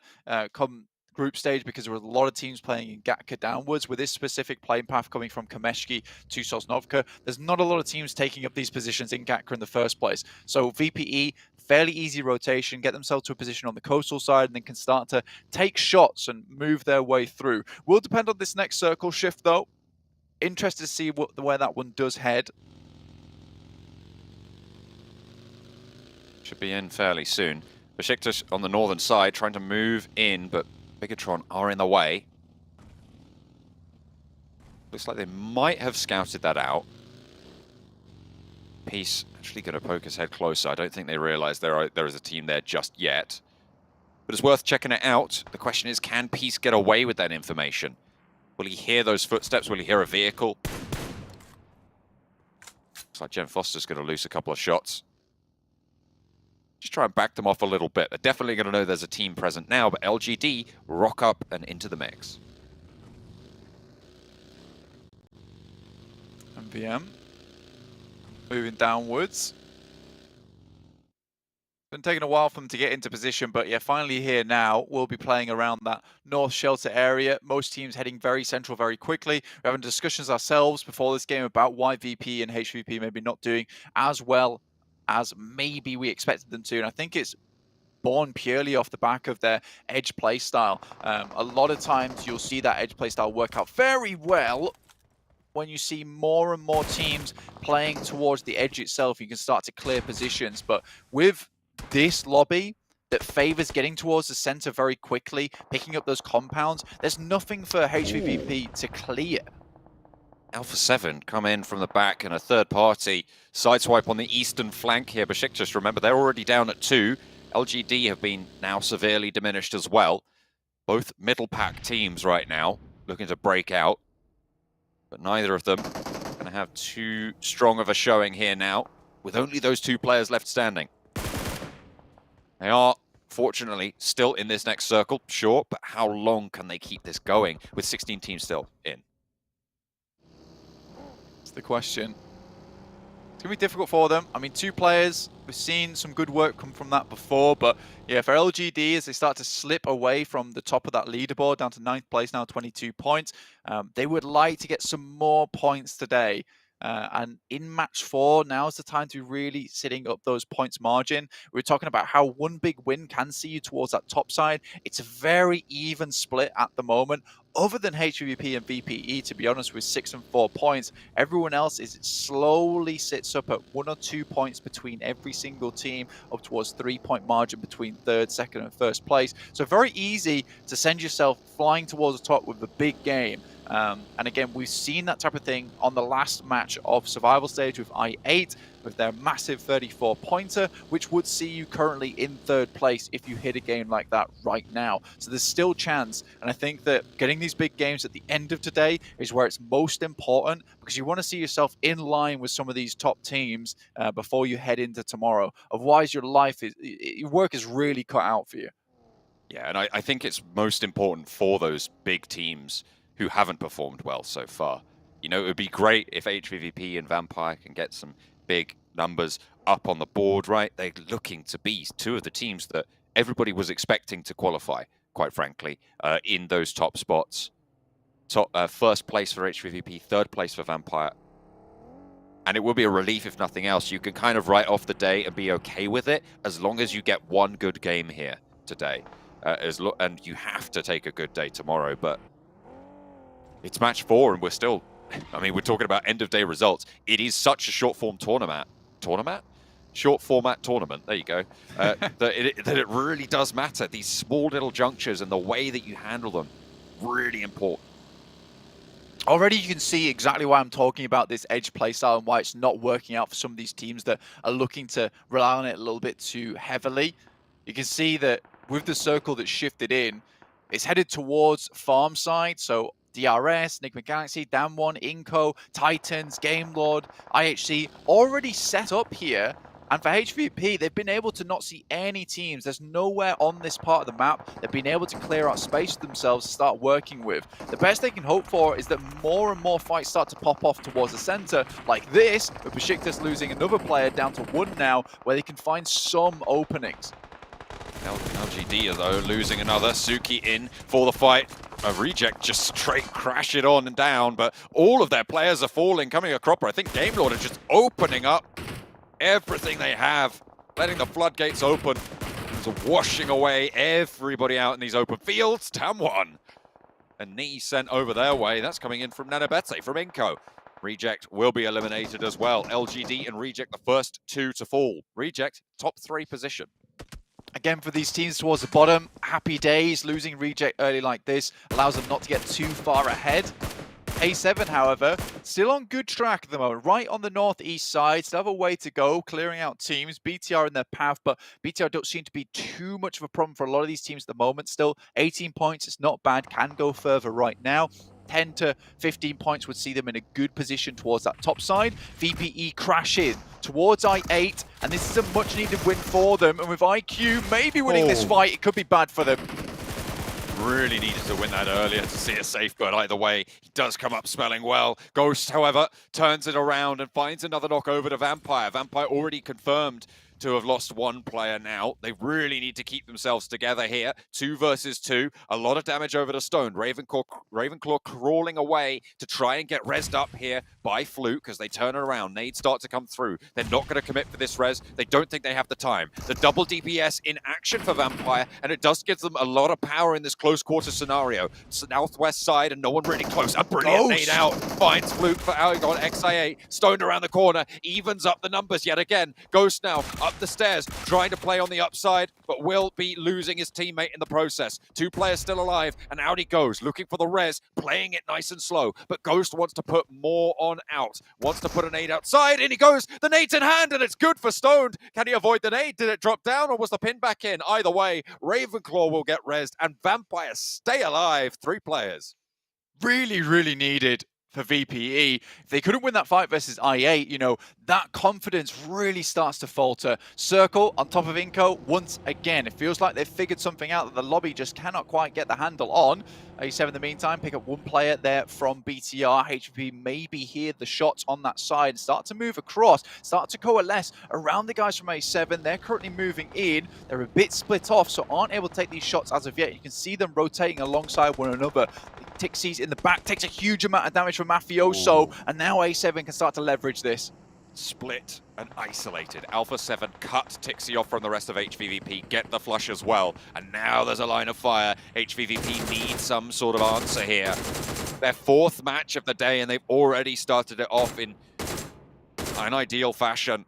Speaker 13: come group stage because there were a lot of teams playing in Gatka downwards. With this specific playing path coming from Kameshki to Sosnovka, there's not a lot of teams taking up these positions in Gatka in the first place. So VPE, fairly easy rotation, get themselves to a position on the coastal side and then can start to take shots and move their way through. Will depend on this next circle shift though. Interested to see where that one does head.
Speaker 12: Should be in fairly soon. Besiktas on the northern side trying to move in, but Bigatron are in the way. Looks like they might have scouted that out. Peace actually going to poke his head closer. I don't think they realize there is a team there just yet. But it's worth checking it out. The question is, can Peace get away with that information? Will he hear those footsteps? Will he hear a vehicle? Looks like Jen Foster's going to lose a couple of shots. Just try and back them off a little bit. They're definitely going to know there's a team present now, but LGD rock up and into the mix.
Speaker 13: MVM moving downwards. Been taking a while for them to get into position, but yeah, finally here now. We'll be playing around that north shelter area. Most teams heading very central very quickly. We're having discussions ourselves before this game about why VP and HVP maybe not doing as well as maybe we expected them to. And I think it's born purely off the back of their edge play style. A lot of times you'll see that edge play style work out very well when you see more and more teams playing towards the edge itself. You can start to clear positions, but with this lobby that favors getting towards the center very quickly, picking up those compounds, there's nothing for HVVP to clear.
Speaker 12: Alpha 7 come in from the back and a third party sideswipe on the eastern flank here. Besiktas, remember, they're already down at 2. LGD have been now severely diminished as well. Both middle pack teams right now looking to break out, but neither of them going to have too strong of a showing here now, with only those 2 players left standing. They are, fortunately, still in this next circle, sure, but how long can they keep this going with 16 teams still in?
Speaker 13: That's the question. It's going to be difficult for them. I mean, 2 players, we've seen some good work come from that before, but yeah, for LGD, as they start to slip away from the top of that leaderboard down to 9th place now, 22 points, they would like to get some more points today. And in match 4, now's the time to be really sitting up those points margin. We're talking about how one big win can see you towards that top side. It's a very even split at the moment. Other than HVVP and VPE, to be honest, with 6 and 4 points, everyone else is slowly sits up at 1 or 2 points between every single team, up towards 3-point margin between third, second, and first place. So very easy to send yourself flying towards the top with a big game. And again, we've seen that type of thing on the last match of Survival Stage with i8, with their massive 34-pointer, which would see you currently in third place if you hit a game like that right now. So there's still chance, and I think that getting these big games at the end of today is where it's most important, because you want to see yourself in line with some of these top teams before you head into tomorrow. Otherwise, your work is really cut out for you.
Speaker 12: Yeah, and I think it's most important for those big teams who haven't performed well so far. You know, it would be great if HVVP and Vampire can get some big numbers up on the board, right? They're looking to be 2 of the teams that everybody was expecting to qualify, quite frankly, in those top spots. First place for HVVP, third place for Vampire. And it will be a relief if nothing else. You can kind of write off the day and be okay with it as long as you get one good game here today. And you have to take a good day tomorrow, but it's match 4 and we're still, I mean, we're talking about end of day results. It is such a short form short format tournament, there you go, that it really does matter. These small little junctures and the way that you handle them, really important.
Speaker 13: Already you can see exactly why I'm talking about this edge playstyle and why it's not working out for some of these teams that are looking to rely on it a little bit too heavily. You can see that with the circle that's shifted in, it's headed towards farm side, so DRS, Enigma Galaxy, Damwon, iNCO, Titans, Game Lord, IHC already set up here. And for HVP, they've been able to not see any teams. There's nowhere on this part of the map they've been able to clear out space for themselves to start working with. The best they can hope for is that more and more fights start to pop off towards the center, like this, with Besiktas losing another player down to 1 now, where they can find some openings.
Speaker 12: LGD, though, losing another. Suki in for the fight. A reject just straight crash it on and down, but all of their players are falling, coming a cropper. I think Game Lord is just opening up everything they have, letting the floodgates open. It's washing away everybody out in these open fields. Damwon. A knee sent over their way. That's coming in from Nanabete, from iNCO. Reject will be eliminated as well. LGD and Reject, the first 2 to fall. Reject, top 3 position.
Speaker 13: Again, for these teams towards the bottom, happy days. Losing Reject early like this allows them not to get too far ahead. A7, however, still on good track at the moment, right on the northeast side. Still have a way to go, clearing out teams. BTR in their path, but BTR don't seem to be too much of a problem for a lot of these teams at the moment. Still, 18 points, it's not bad, can go further right now. 10 to 15 points would see them in a good position towards that top side. VPE crash in towards i8, and this is a much needed win for them. And with IQ maybe winning this fight, it could be bad for them.
Speaker 12: Really needed to win that earlier to see a safe, but either way, he does come up smelling well. Ghost, however, turns it around and finds another knock over to Vampire. Vampire already confirmed to have lost 1 player now. They really need to keep themselves together here. 2 versus 2. A lot of damage over to Stone. Ravenclaw crawling away to try and get rezzed up here by Fluke as they turn around. Nades start to come through. They're not going to commit for this res. They don't think they have the time. The double DPS in action for Vampire, and it does give them a lot of power in this close quarter scenario. Southwest side and no one really close. A brilliant nade out. Finds Fluke for Aragon. XIA stoned around the corner. Evens up the numbers yet again. Ghost now up the stairs, trying to play on the upside, but will be losing his teammate in the process. 2 players still alive, and out he goes, looking for the res, playing it nice and slow, but Ghost wants to put more on out, wants to put a nade outside, in he goes, the nade's in hand, and it's good for Stoned. Can he avoid the nade? Did it drop down, or was the pin back in? Either way, Ravenclaw will get rezzed, and Vampire stay alive. 3 players.
Speaker 13: Really, really needed for VPE. If they couldn't win that fight versus i8, you know, that confidence really starts to falter. Circle on top of iNCO once again. It feels like they've figured something out that the lobby just cannot quite get the handle on. A7 in the meantime, pick up one player there from BTR. HVP maybe hear the shots on that side, start to move across, start to coalesce around the guys from A7. They're currently moving in. They're a bit split off, so aren't able to take these shots as of yet. You can see them rotating alongside one another. Tixie's in the back, takes a huge amount of damage from Mafioso, and now A7 can start to leverage this.
Speaker 12: Split and isolated. Alpha 7 cut Tixie off from the rest of HVVP, get the flush as well. And now there's a line of fire. HVVP needs some sort of answer here. Their 4th match of the day, and they've already started it off in an ideal fashion.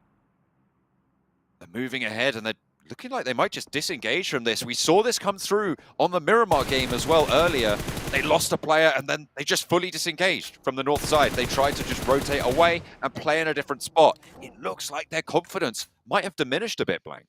Speaker 12: They're moving ahead, and they're looking like they might just disengage from this. We saw this come through on the Miramar game as well earlier. They lost a player and then they just fully disengaged from the north side. They tried to just rotate away and play in a different spot. It looks like their confidence might have diminished a bit, Blank.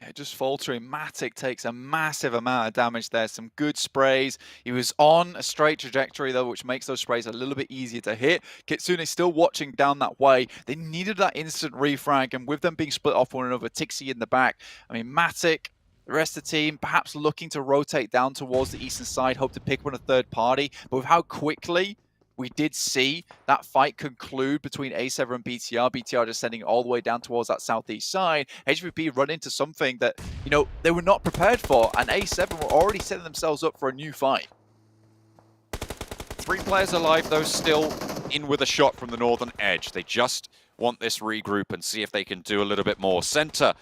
Speaker 13: Yeah, just faltering. Matic takes a massive amount of damage there. Some good sprays. He was on a straight trajectory, though, which makes those sprays a little bit easier to hit. Kitsune still watching down that way. They needed that instant refrag, and with them being split off one another, Tixie in the back. I mean, Matic, the rest of the team, perhaps looking to rotate down towards the eastern side, hope to pick up on a third party. But with how quickly we did see that fight conclude between A7 and BTR. BTR just sending all the way down towards that southeast side. HVP run into something that, you know, they were not prepared for, and A7 were already setting themselves up for a new fight.
Speaker 12: 3 players alive, though, still in with a shot from the northern edge. They just want this regroup and see if they can do a little bit more. Center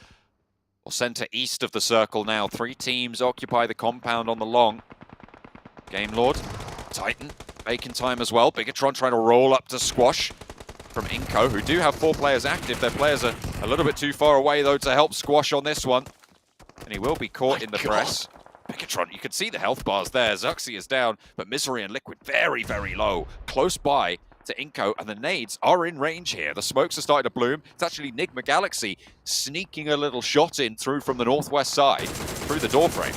Speaker 12: east of the circle now. 3 teams occupy the compound on the long. Game Lord, Titan, Bacon time as well. Bigatron trying to roll up to squash from iNCO, who do have 4 players active. Their players are a little bit too far away, though, to help squash on this one. And he will be caught in the press. Bigatron, you can see the health bars there. Zuxi is down, but Misery and Liquid very, very low. Close by to iNCO, and the nades are in range here. The smokes are starting to bloom. It's actually Nigma Galaxy sneaking a little shot in through from the northwest side, through the doorframe.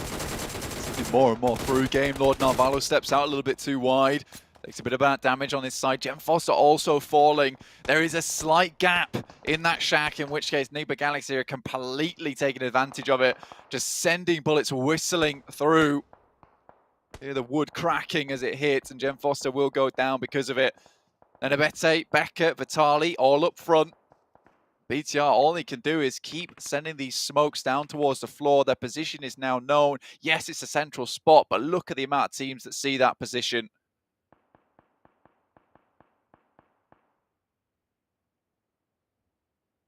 Speaker 13: More and more through. Game Lord Narvalo steps out a little bit too wide. Takes a bit of bad damage on his side. Gem Foster also falling. There is a slight gap in that shack, in which case Nigma Galaxy are completely taking advantage of it. Just sending bullets whistling through. Hear the wood cracking as it hits, and Gem Foster will go down because of it. And Abete, Becker, Vitali all up front. BTR, all he can do is keep sending these smokes down towards the floor. Their position is now known. Yes, it's a central spot, but look at the amount of teams that see that position.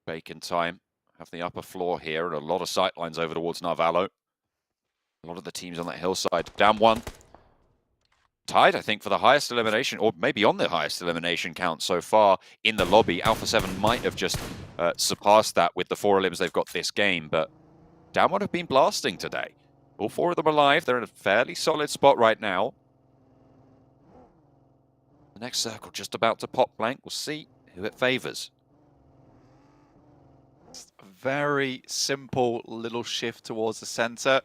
Speaker 12: Bacon time. Have the upper floor here and a lot of sightlines over towards Narvalo. A lot of the teams on that hillside. Down 1. Tied, I think, for the highest elimination, or maybe on the highest elimination count so far in the lobby. Alpha 7 might have just surpassed that with the 4 elims they've got this game, but Down 1 have been blasting today. All 4 of them alive. They're in a fairly solid spot right now. The next circle just about to pop, Blank. We'll see who it favors.
Speaker 13: Very simple little shift towards the center.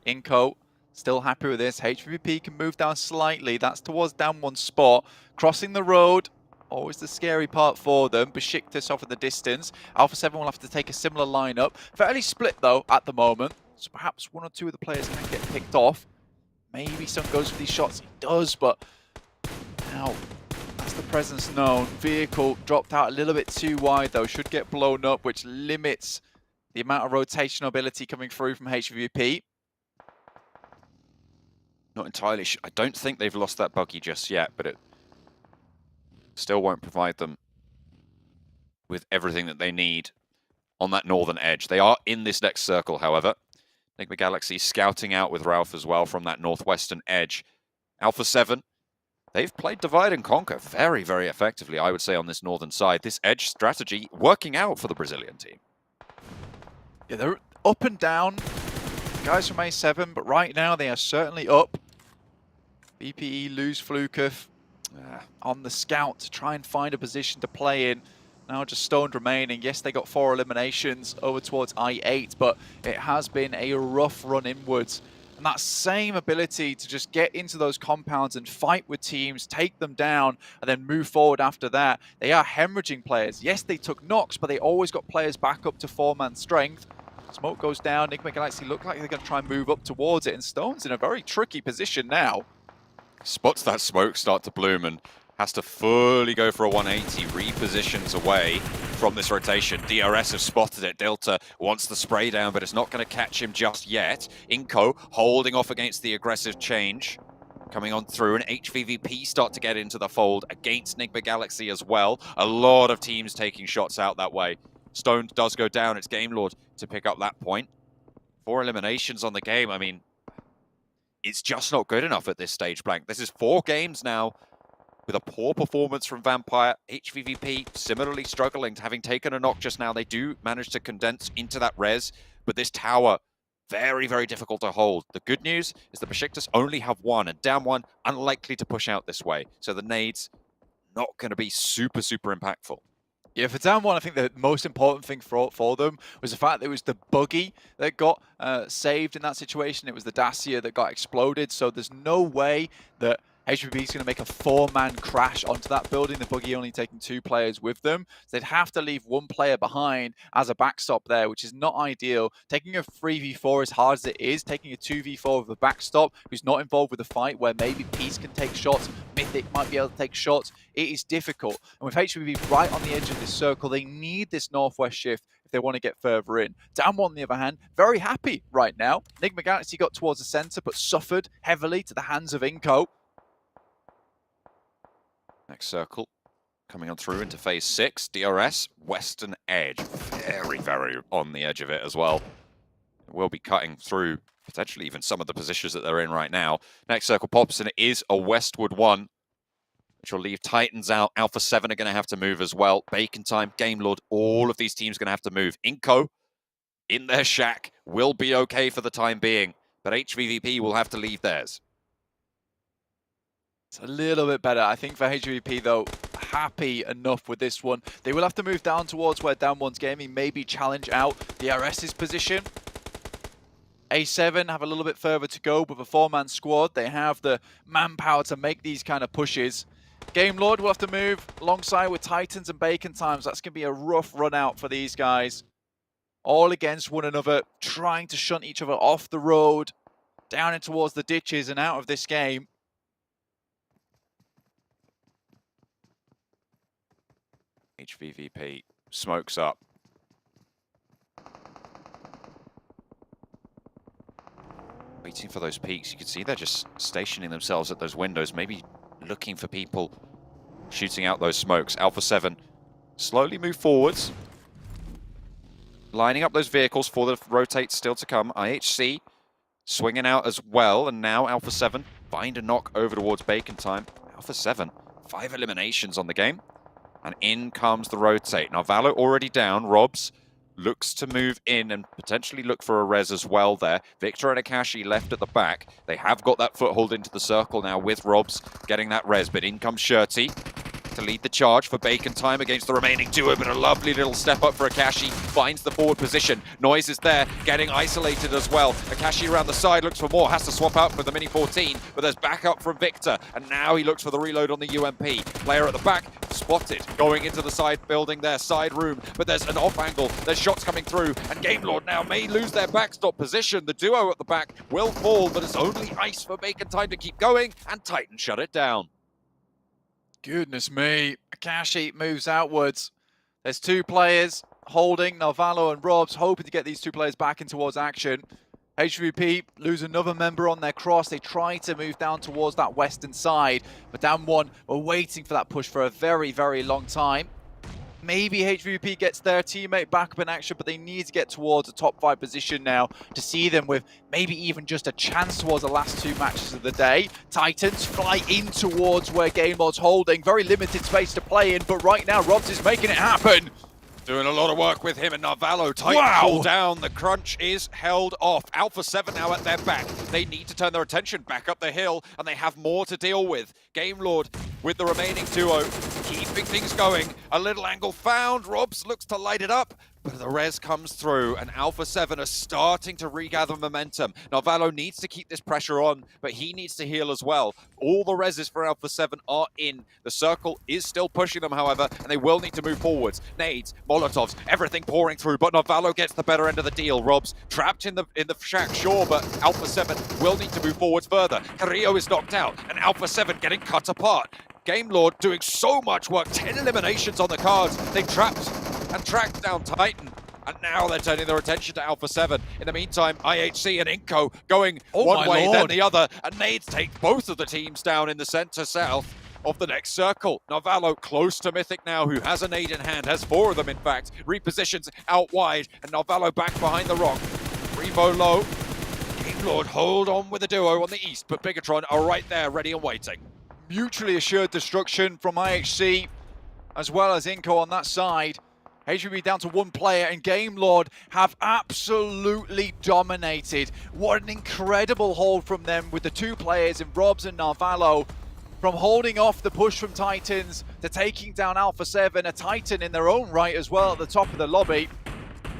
Speaker 13: iNCO still happy with this. HVVP can move down slightly. That's towards down 1 spot. Crossing the road, always the scary part for them. Besiktas off in the distance. Alpha 7 will have to take a similar lineup. Fairly split, though, at the moment. So perhaps 1 or 2 of the players can get picked off. Maybe Sun goes for these shots. He does, but now that's the presence known. Vehicle dropped out a little bit too wide, though. Should get blown up, which limits the amount of rotational ability coming through from HVVP.
Speaker 12: Not entirely sure. I don't think they've lost that buggy just yet, but it still won't provide them with everything that they need on that northern edge. They are in this next circle, however. Nigma Galaxy scouting out with Ralph as well from that northwestern edge. Alpha 7, they've played divide and conquer very, very effectively, I would say, on this northern side. This edge strategy working out for the Brazilian team.
Speaker 13: Yeah, they're up and down, guys from A7, but right now they are certainly up. BPE lose Flukov on the scout to try and find a position to play in. Now just stoned remaining. Yes, they got 4 eliminations over towards I8, but it has been a rough run inwards. And that same ability to just get into those compounds and fight with teams, take them down, and then move forward after that. They are hemorrhaging players. Yes, they took knocks, but they always got players back up to 4-man strength. Smoke goes down. Nigma Galaxy look like they're going to try and move up towards it, and Stone's in a very tricky position now.
Speaker 12: Spots that smoke start to bloom and has to fully go for a 180, repositions away from this rotation. DRS have spotted it. Delta wants the spray down, but it's not going to catch him just yet. iNCO holding off against the aggressive change. Coming on through, and HVVP start to get into the fold against Nigma Galaxy as well. A lot of teams taking shots out that way. Stone does go down. It's Game Lord to pick up that point. 4 eliminations on the game. I mean, it's just not good enough at this stage, Blank. This is 4 games now with a poor performance from Vampire. HVVP similarly struggling, having taken a knock just now. They do manage to condense into that res, but this tower, very, very difficult to hold. The good news is the Besiktas only have 1, and down 1, unlikely to push out this way. So the nades, not going to be super, super impactful.
Speaker 13: Yeah, for down 1, I think the most important thing for them was the fact that it was the buggy that got saved in that situation. It was the Dacia that got exploded, so there's no way that HVP is going to make a 4-man crash onto that building, the buggy only taking 2 players with them. So they'd have to leave 1 player behind as a backstop there, which is not ideal. Taking a 3v4 as hard as it is, taking a 2v4 with a backstop who's not involved with the fight, where maybe Peace can take shots, Mythic might be able to take shots, it is difficult. And with HVP right on the edge of this circle, they need this northwest shift if they want to get further in. Down 1, on the other hand, very happy right now. Nigma Galaxy got towards the center, but suffered heavily to the hands of iNCO.
Speaker 12: Next circle coming on through into phase 6. DRS, western edge. Very, very on the edge of it as well. We'll be cutting through potentially even some of the positions that they're in right now. Next circle pops, and it is a westward one, which will leave Titans out. Alpha 7 are going to have to move as well. Bacon Time, Game Lord, all of these teams are going to have to move. iNCO in their shack will be okay for the time being, but HVVP will have to leave theirs.
Speaker 13: It's a little bit better. I think for HVP, though, happy enough with this one. They will have to move down towards where down 1's gaming, maybe challenge out the RS's position. A7 have a little bit further to go, but with a 4-man squad, they have the manpower to make these kind of pushes. Game Lord will have to move alongside with Titans and Bacon Times. That's going to be a rough run out for these guys. All against one another, trying to shunt each other off the road, down and towards the ditches and out of this game.
Speaker 12: HVVP smokes up. Waiting for those peaks. You can see they're just stationing themselves at those windows, maybe looking for people shooting out those smokes. Alpha 7 slowly move forwards, lining up those vehicles for the rotates still to come. IHC swinging out as well, and now Alpha 7 find a knock over towards Bacon Time. Alpha 7, 5 eliminations on the game. And in comes the rotate. Now, Valo already down. Robs looks to move in and potentially look for a res as well there. Victor and Akashi left at the back. They have got that foothold into the circle now with Robs getting that res. But in comes Shirty to lead the charge for Bacon Time against the remaining duo, but a lovely little step up for Akashi, finds the forward position. Noise is there, getting isolated as well. Akashi around the side, looks for more, has to swap out for the Mini 14, but there's backup from Victor, and now he looks for the reload on the UMP. Player at the back, spotted, going into the side building there, side room, but there's an off angle, there's shots coming through, and Game Lord now may lose their backstop position. The duo at the back will fall, but it's only ice for Bacon Time to keep going, and Titan shut it down.
Speaker 13: Goodness me. Akashi moves outwards. There's 2 players holding, Nalvalo and Robs, hoping to get these 2 players back in towards action. HVP lose another member on their cross. They try to move down towards that western side, but down 1, we're waiting for that push for a very, very long time. Maybe HVP gets their teammate back up in action, but they need to get towards a top 5 position now to see them with maybe even just a chance towards the last 2 matches of the day. Titans fly in towards where Game Lord's holding. Very limited space to play in, but right now Robs is making it happen.
Speaker 12: Doing a lot of work with him and Narvalo. Tight pull down. The crunch is held off. Alpha 7 now at their back. They need to turn their attention back up the hill, and they have more to deal with. Game Lord with the remaining duo, keeping things going. A little angle found. Robs looks to light it up, but the res comes through, and Alpha 7 are starting to regather momentum. Narvalo needs to keep this pressure on, but he needs to heal as well. All the reses for Alpha 7 are in. The circle is still pushing them, however, and they will need to move forwards. Nades, Molotovs, everything pouring through, but Narvalo gets the better end of the deal. Rob's trapped in the shack, sure, but Alpha 7 will need to move forwards further. Carrillo is knocked out, and Alpha 7 getting cut apart. Game Lord doing so much work, 10 eliminations on the cards. They trapped and tracked down Titan, and now they're turning their attention to Alpha 7. In the meantime, IHC and iNCO going one way, then the other, and Nades take both of the teams down in the center-south of the next circle. Narvalo close to Mythic now, who has a nade in hand, has 4 of them in fact, repositions out wide, and Narvalo back behind the rock. Revo low, Game Lord hold on with the duo on the east, but Bigatron are right there, ready and waiting.
Speaker 13: Mutually assured destruction from IHC, as well as iNCO on that side. HVVP down to 1 player, and Game Lord have absolutely dominated. What an incredible hold from them with the 2 players in Robs and Narvalo. From holding off the push from Titans to taking down Alpha 7, a Titan in their own right as well at the top of the lobby.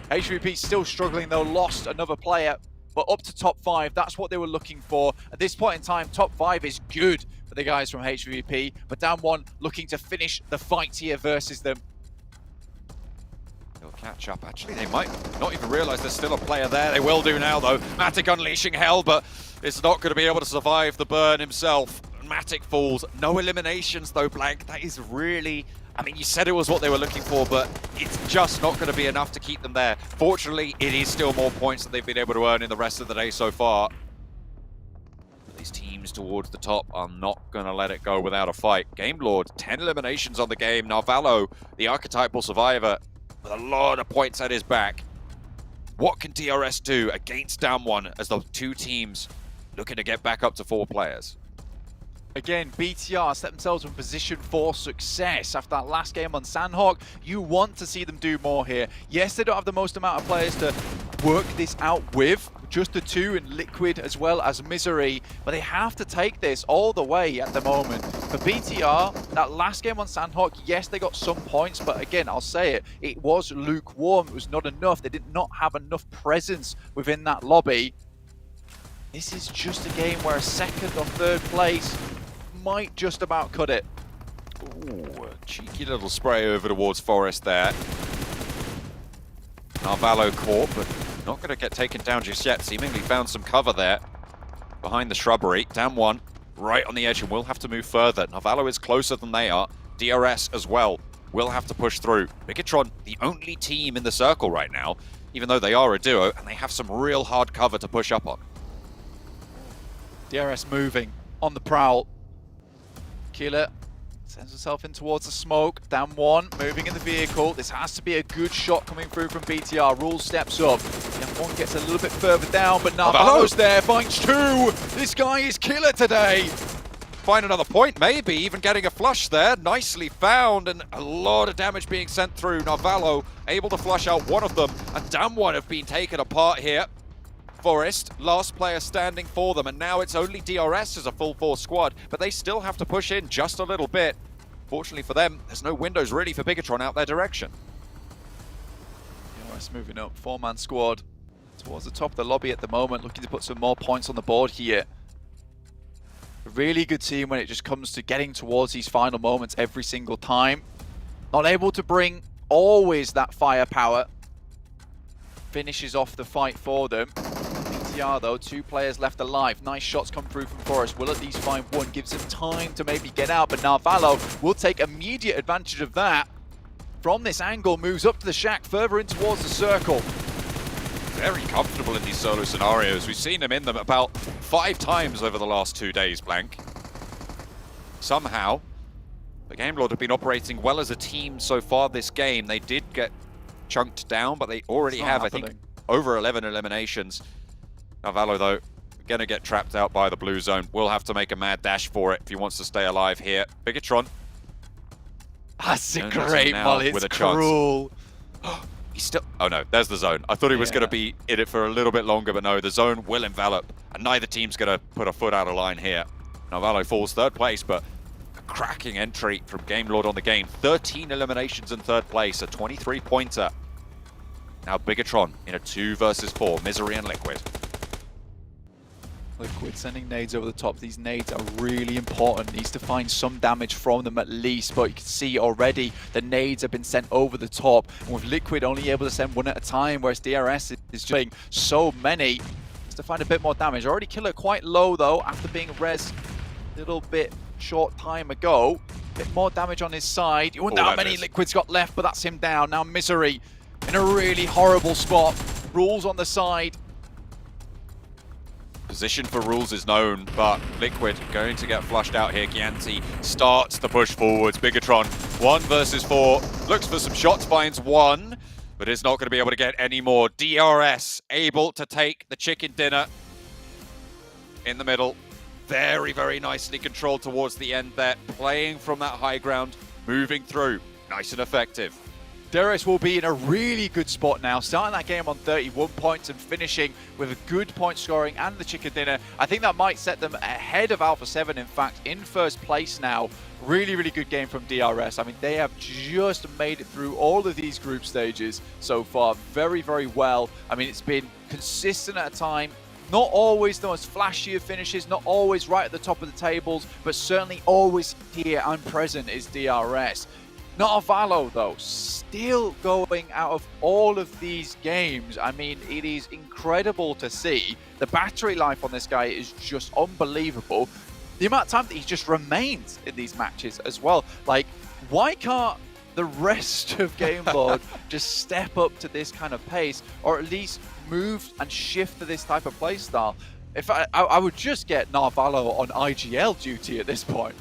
Speaker 13: HVVP still struggling though, lost another player, but up to top 5, that's what they were looking for. At this point in time, top 5 is good for the guys from HVVP, but down 1 looking to finish the fight here versus them.
Speaker 12: They'll catch up, actually. They might not even realize there's still a player there. They will do now, though. Matic unleashing hell, but it's not going to be able to survive the burn himself. Matic falls. No eliminations, though, Blank. That is really... I mean, you said it was what they were looking for, but it's just not going to be enough to keep them there. Fortunately, it is still more points that they've been able to earn in the rest of the day so far. These teams towards the top are not going to let it go without a fight. Game Lord, 10 eliminations on the game. Narvalo, the archetypal survivor, with a lot of points at his back. What can DRS do against down 1 as the 2 teams looking to get back up to 4 players?
Speaker 13: Again, BTR set themselves in position for success after that last game on Sanhok. You want to see them do more here. Yes, they don't have the most amount of players to work this out with, just the 2 in Liquid as well as Misery, but they have to take this all the way at the moment. For BTR, that last game on Sanhok, yes, they got some points, but again, I'll say it, it was lukewarm. It was not enough. They did not have enough presence within that lobby. This is just a game where a 2nd or 3rd place might just about cut it.
Speaker 12: Ooh, a cheeky little spray over towards Forest there. Narvalo caught, but not going to get taken down just yet. Seemingly found some cover there behind the shrubbery. Down 1, right on the edge, and will have to move further. Narvalo is closer than they are. DRS as well will have to push through. Bigatron, the only team in the circle right now, even though they are a duo, and they have some real hard cover to push up on.
Speaker 13: DRS moving on the prowl. Killer sends himself in towards the smoke. Down 1, moving in the vehicle. This has to be a good shot coming through from BTR. Rule steps up. Down 1 gets a little bit further down, but Narvalo's there, finds 2. This guy is killer today.
Speaker 12: Find another point, maybe even getting a flush there. Nicely found, and a lot of damage being sent through. Narvalo able to flush out 1 of them, and Down 1 have been taken apart here. Forest, last player standing for them, and now it's only DRS as a full force squad, but they still have to push in just a little bit. Fortunately for them, there's no windows really for Bigatron out their direction.
Speaker 13: DRS moving up, 4-man squad towards the top of the lobby at the moment, looking to put some more points on the board here. A really good team when it just comes to getting towards these final moments every single time. Not able to bring always that firepower. Finishes off the fight for them. BTR though, 2 players left alive. Nice shots come through from Forest. Will at least find 1, gives him time to maybe get out, but Narvalo will take immediate advantage of that. From this angle, moves up to the shack, further in towards the circle.
Speaker 12: Very comfortable in these solo scenarios. We've seen them in them about 5 times over the last 2 days, Blank. Somehow, the Game Lord have been operating well as a team so far this game. They did get chunked down, but they already have, I think, over 11 eliminations. Narvalo, though, gonna get trapped out by the blue zone. Will have to make a mad dash for it if he wants to stay alive here. Bigatron.
Speaker 13: That's a great molly, it's cruel.
Speaker 12: He's still... Oh no, there's the zone. I thought he was gonna be in it for a little bit longer, but no, the zone will envelop, and neither team's gonna put a foot out of line here. Narvalo falls 3rd place, but a cracking entry from Game Lord on the game. 13 eliminations in 3rd place, a 23-pointer. Now Bigatron in a 2 versus 4, Misery and Liquid.
Speaker 13: Liquid sending nades over the top. These nades are really important. Needs to find some damage from them at least, but you can see already the nades have been sent over the top, and with Liquid only able to send one at a time, whereas DRS is doing so many. Just to find a bit more damage. Already Killer quite low though after being res a little bit short time ago. Bit more damage on his side. You wonder how many Liquid's got left, but that's him down. Now Misery in a really horrible spot. Rules on the side.
Speaker 12: Position for Rules is known, but Liquid going to get flushed out here. Gianti starts the push forwards. Bigatron, 1 versus 4. Looks for some shots, finds 1, but is not going to be able to get any more. DRS able to take the chicken dinner in the middle. Very, very nicely controlled towards the end there. Playing from that high ground, moving through. Nice and effective.
Speaker 13: DRS will be in a really good spot now, starting that game on 31 points and finishing with a good point scoring and the chicken dinner. I think that might set them ahead of Alpha 7, in fact, in first place now. Really, really good game from DRS. I mean, they have just made it through all of these group stages so far very, very well. I mean, it's been consistent at a time. Not always the most flashy of finishes, not always right at the top of the tables, but certainly always here and present is DRS. Not a Valo though, still going out of all of these games. I mean, it is incredible to see. The battery life on this guy is just unbelievable. The amount of time that he just remains in these matches as well. Like, why can't the rest of Game Lord just step up to this kind of pace, or at least move and shift to this type of play style? If I would just get Narvalo on IGL duty at this point.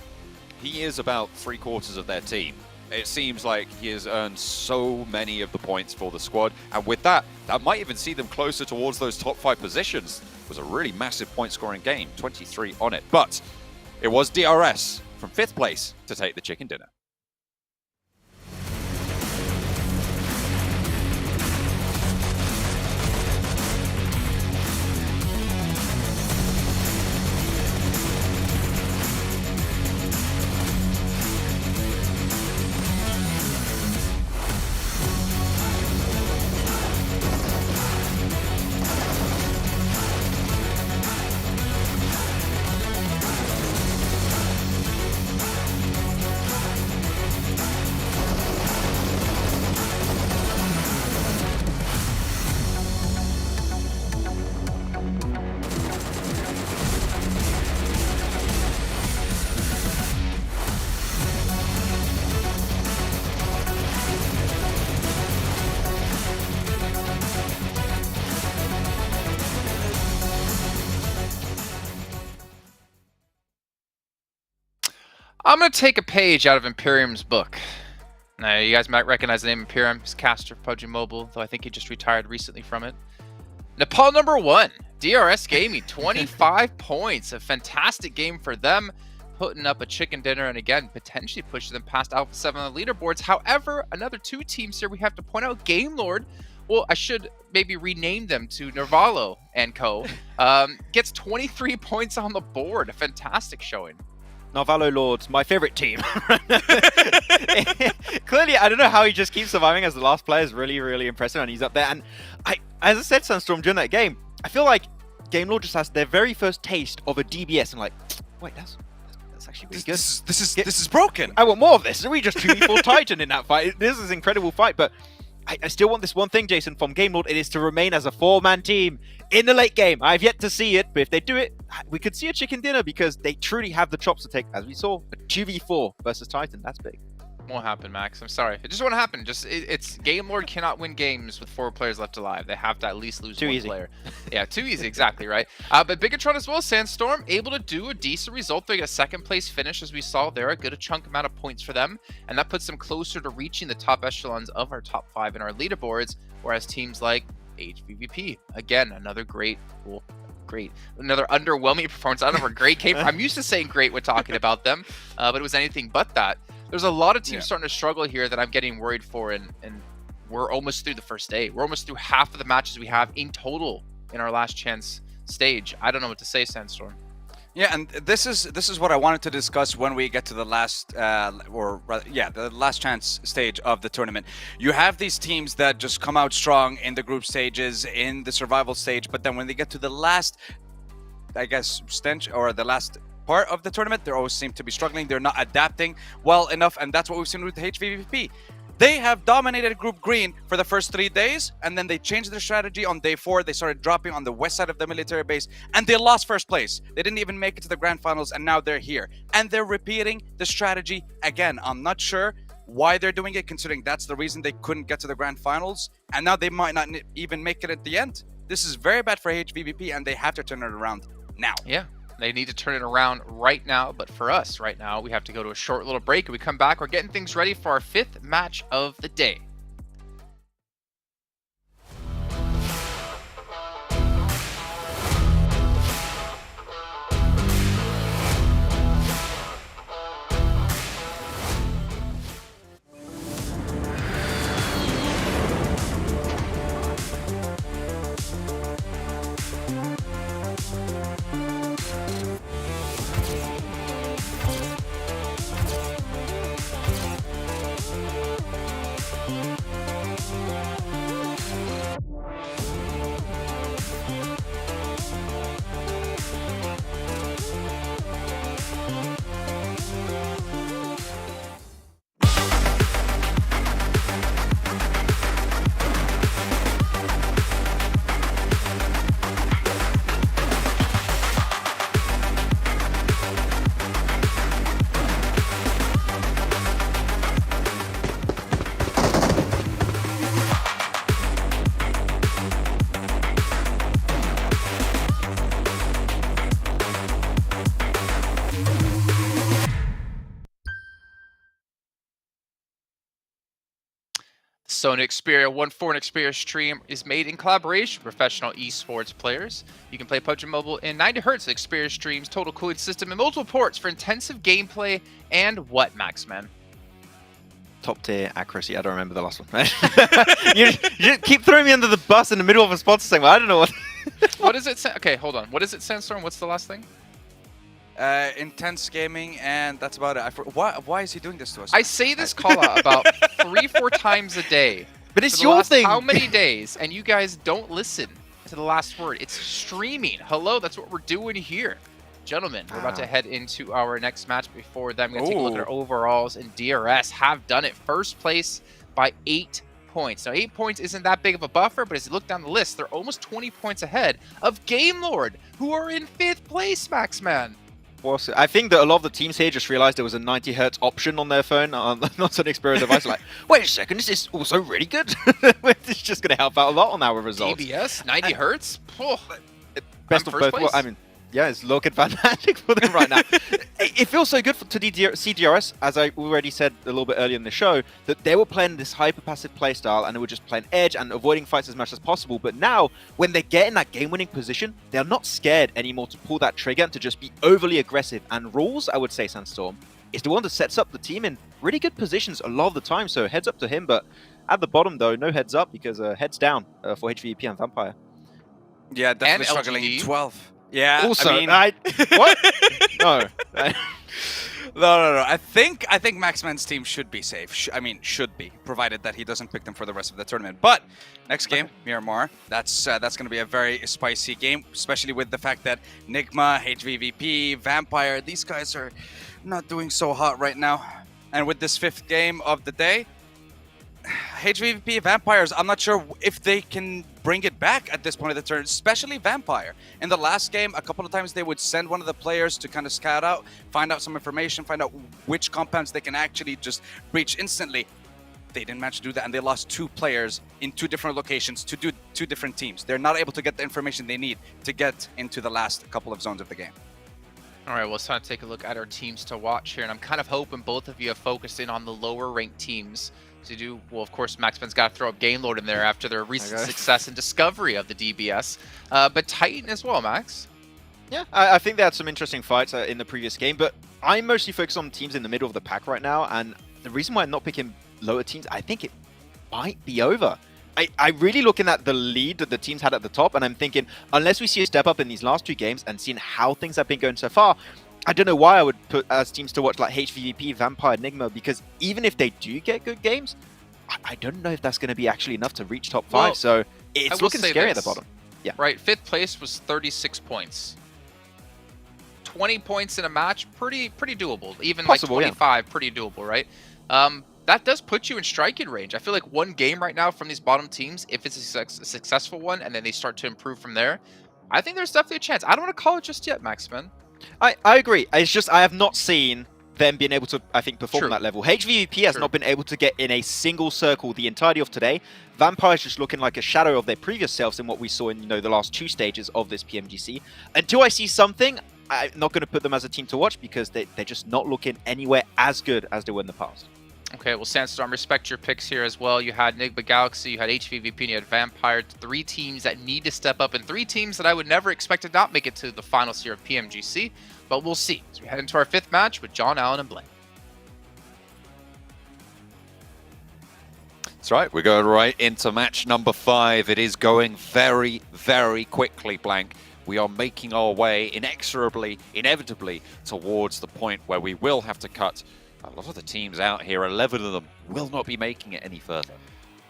Speaker 12: He is about 3/4 of their team. It seems like he has earned so many of the points for the squad, and with that, that might even see them closer towards those top 5 positions. It was a really massive point scoring game, 23 on it, but it was DRS from 5th place to take the chicken dinner.
Speaker 9: I'm going to take a page out of Imperium's book. Now, you guys might recognize the name Imperium. He's caster for PUBG Mobile, though I think he just retired recently from it. Nepal #1, DRS Gaming, 25 points. A fantastic game for them, putting up a chicken dinner and, again, potentially pushing them past Alpha 7 on the leaderboards. However, another 2 teams here we have to point out. Game Lord, well, I should maybe rename them to Nervalo and Co. Gets 23 points on the board. A fantastic showing.
Speaker 10: Narvalo Lords, my favorite team. Clearly, I don't know how he just keeps surviving as the last player. Is really, really impressive, and he's up there. And as I said, Sunstorm, during that game, I feel like Game Lord just has their very first taste of a DBS, and like, wait, that's actually really good.
Speaker 11: This is broken.
Speaker 10: I want more of this. We just 2v4 Titan in that fight. This is an incredible fight, but I still want this one thing, Jason, from Game Lord. It is to remain as a 4-man team in the late game. I've yet to see it, but if they do it, we could see a chicken dinner because they truly have the chops to take, as we saw, a 2v4 versus Titan. That's big.
Speaker 9: Won't happen, Max. I'm sorry. It just won't happen. It's Game Lord cannot win games with 4 players left alive. They have to at least lose one player. Yeah, too easy. Exactly right. But Bigatron as well. Sandstorm able to do a decent result. They get a 2nd place finish, as we saw there. A good chunk amount of points for them, and that puts them closer to reaching the top echelons of our top 5 in our leaderboards. Whereas teams like HVVP, again, another another underwhelming performance. I don't know if great came from. I'm used to saying great when talking about them, but it was anything but that. There's a lot of teams starting to struggle here that I'm getting worried for, and we're almost through the first day. We're almost through half of the matches we have in total in our last chance stage. I don't know what to say, Sandstorm.
Speaker 11: Yeah, and this is what I wanted to discuss when we get to the last, the last chance stage of the tournament. You have these teams that just come out strong in the group stages, in the survival stage, but then when they get to the last, I guess, stench or the last part of the tournament, they always seem to be struggling. They're not adapting well enough, and that's what we've seen with HVVP. They have dominated Group Green for the first 3 days, and then they changed their strategy on day 4. They started dropping on the west side of the military base, and they lost first place. They didn't even make it to the grand finals, and now they're here. And they're repeating the strategy again. I'm not sure why they're doing it, considering that's the reason they couldn't get to the grand finals, and now they might not even make it at the end. This is very bad for HVVP, and they have to turn it around now.
Speaker 9: Yeah. They need to turn it around right now, but for us right now, we have to go to a short little break. And we come back, we're getting things ready for our 5th match of the day. Sony Xperia 1.4 and Xperia stream is made in collaboration with professional esports players. You can play PUBG Mobile in 90 Hz with Xperia streams, total cooling system, and multiple ports for intensive gameplay. And what, Maxman?
Speaker 10: Top tier accuracy. I don't remember the last one. you keep throwing me under the bus in the middle of a sponsor segment. I don't know what.
Speaker 9: What does it say? Okay, hold on. What is it, Sandstorm? What's the last thing?
Speaker 11: Intense gaming, and that's about it. Why is he doing this to us?
Speaker 9: I say this call out about 3-4 times a day.
Speaker 10: But it's
Speaker 9: for the
Speaker 10: your
Speaker 9: last
Speaker 10: thing.
Speaker 9: How many days? And you guys don't listen to the last word. It's streaming. Hello, that's what we're doing here. Gentlemen, we're about to head into our next match. Before then, we're going to take a look at our overalls, and DRS have done it. First place by 8 points. Now, 8 points isn't that big of a buffer, but as you look down the list, they're almost 20 points ahead of Game Lord, who are in 5th place, Maxman.
Speaker 10: I think that a lot of the teams here just realized there was a 90 Hz option on their phone, not an Xperia device. Like, wait a second, this is also really good. It's just going to help out a lot on our results.
Speaker 9: DBS, 90 Hz? Oh,
Speaker 10: Best of both. Well, I mean, yeah, it's low-kid fantastic for them right now. It feels so good to see DRS, as I already said a little bit earlier in the show, that they were playing this hyper-passive playstyle and they were just playing edge and avoiding fights as much as possible. But now, when they get in that game-winning position, they're not scared anymore to pull that trigger and to just be overly aggressive. And Rules, I would say, Sandstorm, is the one that sets up the team in really good positions a lot of the time. So heads up to him. But at the bottom, though, no heads up because heads down for HVVP and Vampire.
Speaker 11: Yeah, definitely
Speaker 9: and
Speaker 11: struggling.
Speaker 9: LGD.
Speaker 11: 12. Yeah,
Speaker 10: Also,
Speaker 11: I mean,
Speaker 10: what? No.
Speaker 11: No. I think Maxman's team should be safe. Should be, provided that he doesn't pick them for the rest of the tournament. But next game, Miramar. That's going to be a very spicy game, especially with the fact that Nigma, HVVP, Vampire, these guys are not doing so hot right now. And with this 5th game of the day, HVVP Vampires, I'm not sure if they can bring it back at this point of the turn, especially Vampire. In the last game, a couple of times they would send one of the players to kind of scout out, find out some information, find out which compounds they can actually just breach instantly. They didn't manage to do that, and they lost 2 players in 2 different locations to do 2 different teams. They're not able to get the information they need to get into the last couple of zones of the game.
Speaker 9: All right, well, it's time to take a look at our teams to watch here, and I'm kind of hoping both of you have focused in on the lower-ranked teams to do. Well, of course, Maxman's got to throw up Game Lord in there after their recent success and discovery of the DBS, but Titan as well, Max.
Speaker 10: Yeah, I think they had some interesting fights in the previous game, but I'm mostly focused on teams in the middle of the pack right now, and the reason why I'm not picking lower teams, I think it might be over. I really looking at the lead that the teams had at the top, and I'm thinking, unless we see a step up in these last 2 games and seeing how things have been going so far, I don't know why I would put as teams to watch like HVVP, Vampire, Enigma, because even if they do get good games, I don't know if that's going to be actually enough to reach top 5.
Speaker 9: Well,
Speaker 10: So it's looking scary at the bottom. Yeah.
Speaker 9: Right, 5th place was 36 points. 20 points in a match, pretty doable. Even
Speaker 10: Possible,
Speaker 9: like 25, pretty doable, right? That does put you in striking range. I feel like one game right now from these bottom teams, if it's a successful one, and then they start to improve from there, I think there's definitely a chance. I don't want to call it just yet, Maximin.
Speaker 10: I agree. It's just I have not seen them being able to, I think, perform at that level. HVVP has not been able to get in a single circle the entirety of today. Vampire is just looking like a shadow of their previous selves in what we saw in, the last 2 stages of this PMGC. Until I see something, I'm not going to put them as a team to watch because they're just not looking anywhere as good as they were in the past.
Speaker 9: Okay, well, Sandstorm, respect your picks here as well. You had Enigma Galaxy, you had HVVP, and you had Vampire. 3 teams that need to step up, and 3 teams that I would never expect to not make it to the finals here of PMGC. But we'll see. So we head into our 5th match with John, Allen, and Blaine.
Speaker 12: That's right. We're going right into match number 5. It is going very, very quickly, Blank. We are making our way inexorably, inevitably, towards the point where we will have to cut a lot of the teams out here. 11 of them will not be making it any further.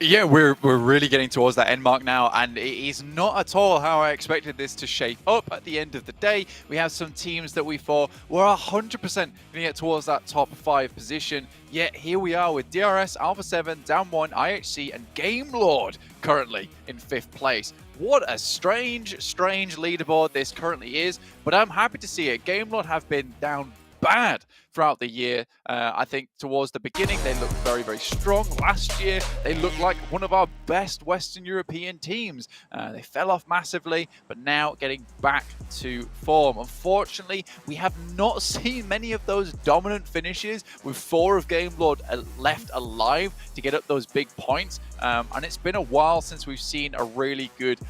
Speaker 13: Yeah, we're really getting towards that end mark now, and it is not at all how I expected this to shape up at the end of the day. We have some teams that we thought were 100% going to get towards that top 5 position, yet here we are with DRS, Alpha 7, Down 1, IHC, and Game Lord currently in 5th place. What a strange leaderboard this currently is, but I'm happy to see it. Game Lord have been down bad throughout the year. I think towards the beginning they looked very, very strong. Last year they looked like one of our best Western European teams. They fell off massively, but now getting back to form. Unfortunately, we have not seen many of those dominant finishes with 4 of Game Lord left alive to get up those big points. And it's been a while since we've seen a really good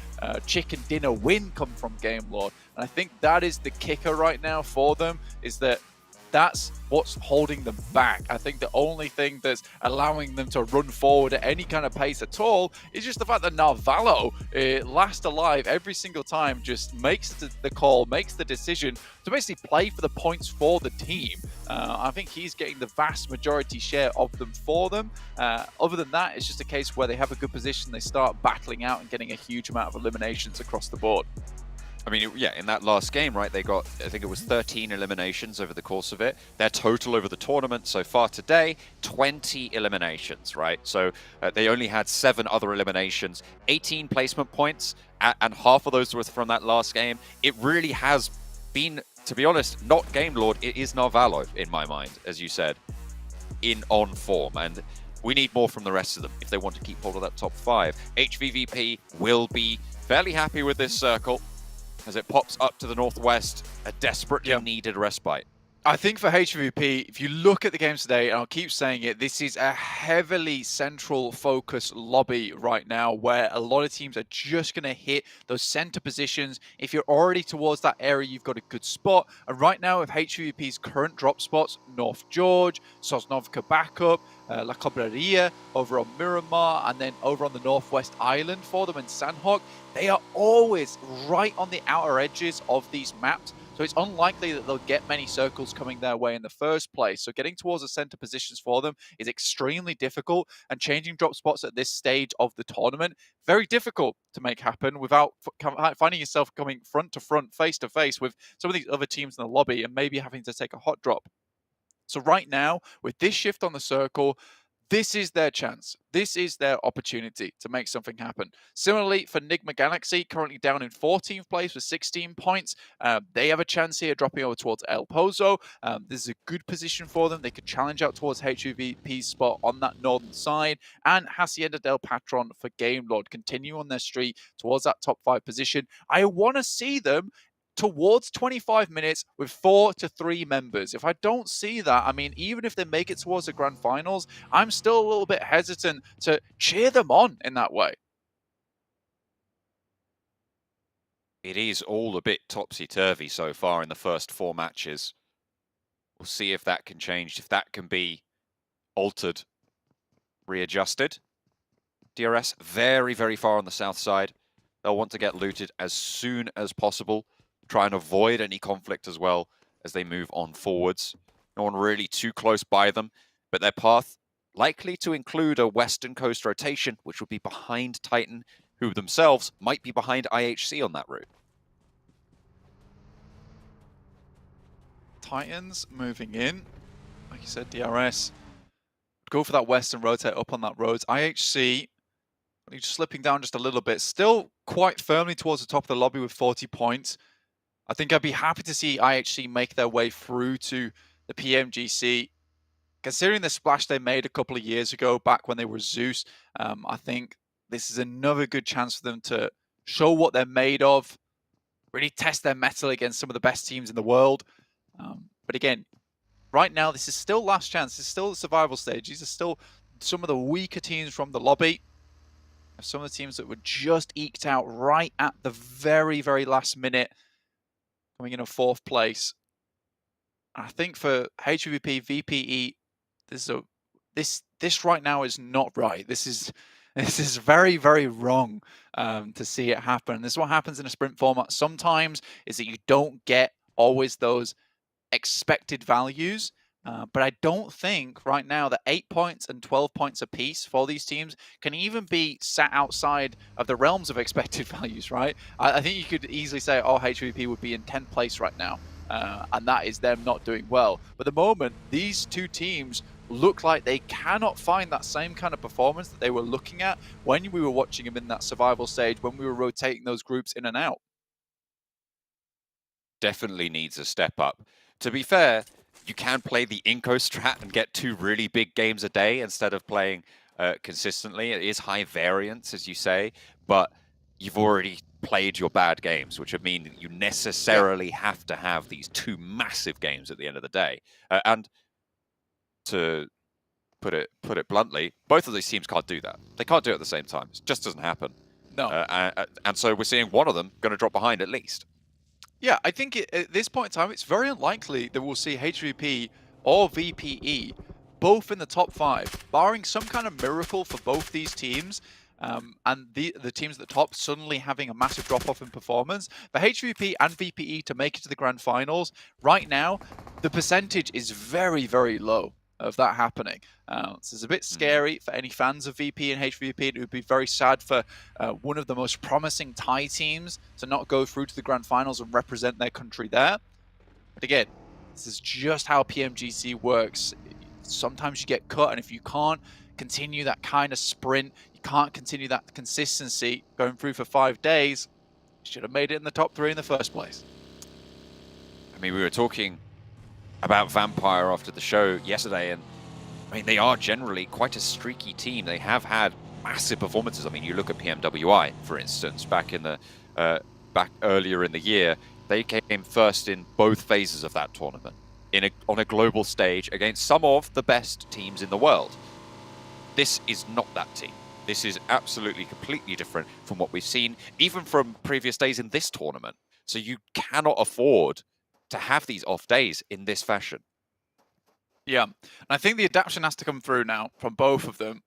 Speaker 13: chicken dinner win come from Game Lord. And I think that is the kicker right now for them, is that that's what's holding them back. I think the only thing that's allowing them to run forward at any kind of pace at all is just the fact that Narvalo, last alive every single time, just makes the call, makes the decision to basically play for the points for the team. I think he's getting the vast majority share of them for them. Other than that, it's just a case where they have a good position, they start battling out and getting a huge amount of eliminations across the board.
Speaker 12: I mean, yeah, in that last game, right, they got, I think it was 13 eliminations over the course of it. Their total over the tournament so far today, 20 eliminations, right? So they only had 7 other eliminations, 18 placement points, and half of those were from that last game. It really has been, to be honest, not Game Lord, it is Narvalo, in my mind, as you said, on form. And we need more from the rest of them if they want to keep hold of that top 5. HVVP will be fairly happy with this circle, as it pops up to the northwest, a desperately needed respite.
Speaker 13: I think for HVVP, if you look at the games today, and I'll keep saying it, this is a heavily central focus lobby right now where a lot of teams are just going to hit those center positions. If you're already towards that area, you've got a good spot. And right now with HVVP's current drop spots, North George, Sosnovka backup, La Cobreria over on Miramar, and then over on the Northwest Island for them in Sanhok, they are always right on the outer edges of these maps. So it's unlikely that they'll get many circles coming their way in the first place. So getting towards the center positions for them is extremely difficult, and changing drop spots at this stage of the tournament, very difficult to make happen without finding yourself coming front to front, face to face with some of these other teams in the lobby and maybe having to take a hot drop. So right now, with this shift on the circle, this is their chance. This is their opportunity to make something happen. Similarly, for Enigma Galaxy, currently down in 14th place with 16 points. They have a chance here dropping over towards El Pozo. This is a good position for them. They could challenge out towards HVVP's spot on that northern side. And Hacienda del Patron for Game Lord continue on their streak towards that top 5 position. I want to see them towards 25 minutes with 4 to 3 members. If I don't see that, I mean, even if they make it towards the grand finals, I'm still a little bit hesitant to cheer them on in that way.
Speaker 12: It is all a bit topsy-turvy so far in the first 4 matches. We'll see if that can change, if that can be altered, readjusted. DRS very, very far on the south side. They'll want to get looted as soon as possible, try and avoid any conflict as well as they move on forwards. No one really too close by them, but their path likely to include a western coast rotation, which would be behind Titan, who themselves might be behind IHC on that route.
Speaker 13: Titans moving in. Like you said, DRS. Go for that west and rotate up on that road. IHC just slipping down just a little bit. Still quite firmly towards the top of the lobby with 40 points. I think I'd be happy to see IHC make their way through to the PMGC. Considering the splash they made a couple of years ago, back when they were Zeus, I think this is another good chance for them to show what they're made of, really test their mettle against some of the best teams in the world. But again, right now, this is still last chance. This is still the survival stage. These are still some of the weaker teams from the lobby. Some of the teams that were just eked out right at the very, very last minute, coming in a 4th place. I think for HVVP, VPE, this right now is not right. This is very, very wrong to see it happen. This is what happens in a sprint format. Sometimes is that you don't get always those expected values. But I don't think right now that 8 points and 12 points apiece for these teams can even be sat outside of the realms of expected values, right? I think you could easily say, oh, HVP would be in 10th place right now. And that is them not doing well. But at the moment, these two teams look like they cannot find that same kind of performance that they were looking at when we were watching them in that survival stage, when we were rotating those groups in and out.
Speaker 12: Definitely needs a step up. To be fair, you can play the iNCO strat and get 2 really big games a day instead of playing consistently. It is high variance, as you say, but you've already played your bad games, which would mean that you necessarily have to have these 2 massive games at the end of the day. And to put it bluntly, both of these teams can't do that. They can't do it at the same time. It just doesn't happen.
Speaker 13: No.
Speaker 12: And so we're seeing one of them going to drop behind at least.
Speaker 13: Yeah, I think at this point in time, it's very unlikely that we'll see HVP or VPE both in the top 5, barring some kind of miracle for both these teams, and the teams at the top suddenly having a massive drop-off in performance. For HVP and VPE to make it to the grand finals, right now, the percentage is very, very low of that happening. This is a bit scary for any fans of VP and HVP. It would be very sad for one of the most promising Thai teams to not go through to the grand finals and represent their country there. But again, this is just how PMGC works. Sometimes you get cut, and if you can't continue that kind of sprint, you can't continue that consistency going through for 5 days, you should have made it in the top 3 in the first place.
Speaker 12: I mean, we were talking about Vampire after the show yesterday, and I mean, they are generally quite a streaky team. They have had massive performances. I mean, you look at PMWI, for instance, back earlier in the year, they came first in both phases of that tournament on a global stage against some of the best teams in the world. This is not that team. This is absolutely completely different from what we've seen, even from previous days in this tournament. So you cannot afford to have these off days in this fashion.
Speaker 13: Yeah, and I think the adaptation has to come through now from both of them.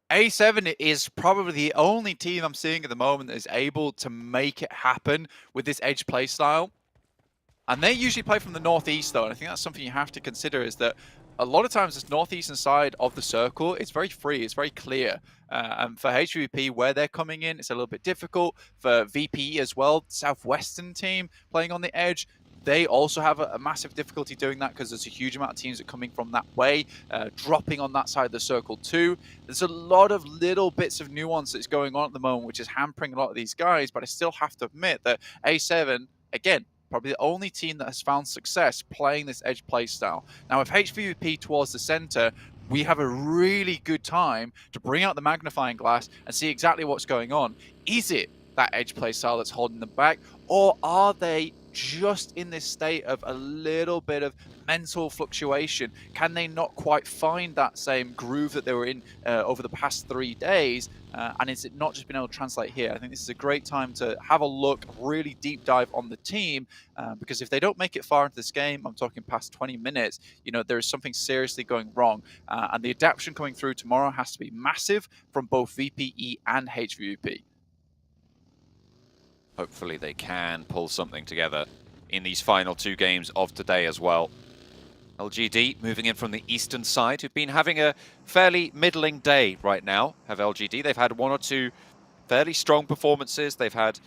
Speaker 13: A7 is probably the only team I'm seeing at the moment that is able to make it happen with this edge play style. And they usually play from the northeast, though, and I think that's something you have to consider, is that a lot of times this northeastern side of the circle, it's very free, it's very clear. And for HVP, where they're coming in, it's a little bit difficult. For VPE as well, southwestern team playing on the edge, they also have a massive difficulty doing that because there's a huge amount of teams that are coming from that way, dropping on that side of the circle too. There's a lot of little bits of nuance that's going on at the moment, which is hampering a lot of these guys, but I still have to admit that A7, again, probably the only team that has found success playing this edge play style. Now, if HVVP towards the center, we have a really good time to bring out the magnifying glass and see exactly what's going on. Is it that edge play style that's holding them back, or are they just in this state of a little bit of mental fluctuation? Can they not quite find that same groove that they were in over the past 3 days? And is it not just been able to translate here? I think this is a great time to have a look, really deep dive on the team, because if they don't make it far into this game, I'm talking past 20 minutes, you know, there is something seriously going wrong. And the adaptation coming through tomorrow has to be massive from both VPE and HVVP.
Speaker 12: Hopefully they can pull something together in these final 2 games of today as well. LGD moving in from the eastern side, who've been having a fairly middling day right now, have LGD. They've had 1 or 2 fairly strong performances. They've had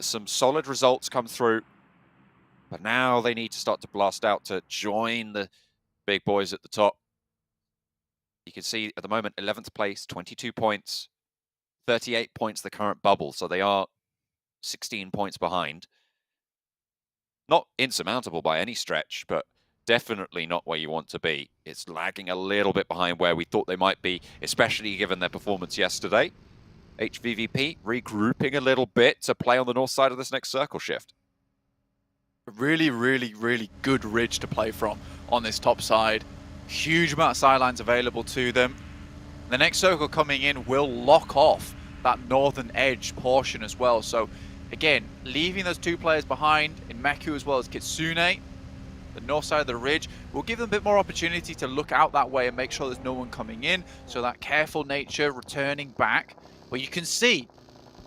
Speaker 12: some solid results come through. But now they need to start to blast out to join the big boys at the top. You can see at the moment, 11th place, 22 points, 38 points the current bubble. So they are 16 points behind. Not insurmountable by any stretch, but definitely not where you want to be. It's lagging a little bit behind where we thought they might be, especially given their performance yesterday. HVVP regrouping a little bit to play on the north side of this next circle shift.
Speaker 13: A really, really, really good ridge to play from on this top side. Huge amount of sidelines available to them. The next circle coming in will lock off that northern edge portion as well. So again, leaving those 2 players behind in Meku as well as Kitsune, the north side of the ridge, will give them a bit more opportunity to look out that way and make sure there's no one coming in. So that careful nature returning back. But you can see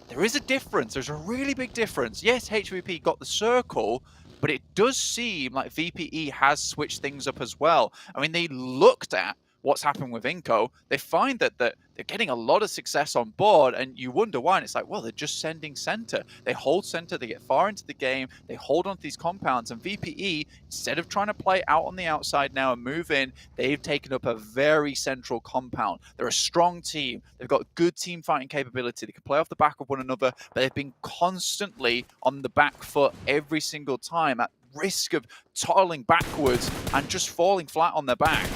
Speaker 13: there is a difference. There's a really big difference. Yes, HVP got the circle, but it does seem like VPE has switched things up as well. I mean, they looked at what's happened with iNCO. They find that they're getting a lot of success on board, and you wonder why. And it's like, well, they're just sending center. They hold center, they get far into the game, they hold on to these compounds, and VPE, instead of trying to play out on the outside now and move in, they've taken up a very central compound. They're a strong team. They've got good team fighting capability. They can play off the back of one another, but they've been constantly on the back foot every single time at risk of toddling backwards and just falling flat on their back.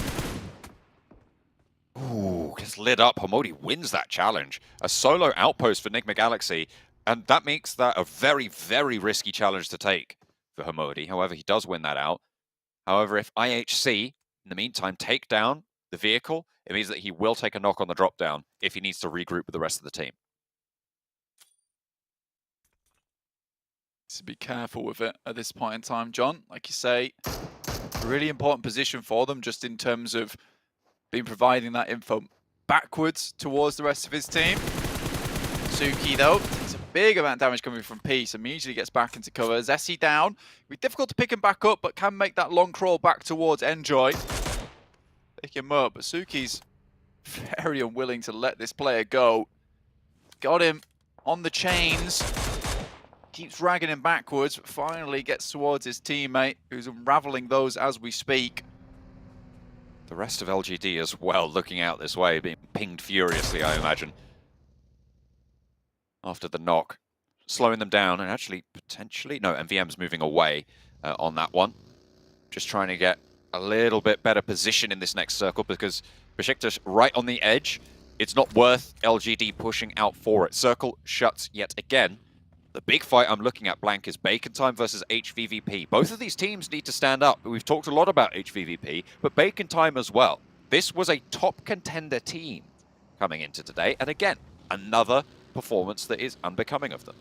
Speaker 12: Ooh, gets lit up. Hamodi wins that challenge. A solo outpost for Nigma Galaxy, and that makes that a very, very risky challenge to take for Hamodi. However, he does win that out. However, if IHC, in the meantime, take down the vehicle, it means that he will take a knock on the drop down if he needs to regroup with the rest of the team.
Speaker 13: To be careful with it at this point in time, John. Like you say, a really important position for them just in terms of been providing that info backwards towards the rest of his team. Suki, though, it's a big amount of damage coming from P, so immediately gets back into cover. Zessie down. It'll be difficult to pick him back up, but can make that long crawl back towards Enjoy. Pick him up, but Suki's very unwilling to let this player go. Got him on the chains. Keeps dragging him backwards, but finally gets towards his teammate, who's unraveling those as we speak.
Speaker 12: The rest of LGD as well, looking out this way, being pinged furiously, I imagine. After the knock, slowing them down, and actually, potentially... No, MVM's moving away on that one. Just trying to get a little bit better position in this next circle, because Besiktas right on the edge. It's not worth LGD pushing out for it. Circle shuts yet again. The big fight I'm looking at, Blank, is Bacon Time versus HVVP. Both of these teams need to stand up. We've talked a lot about HVVP, but Bacon Time as well. This was a top contender team coming into today. And again, another performance that is unbecoming of them.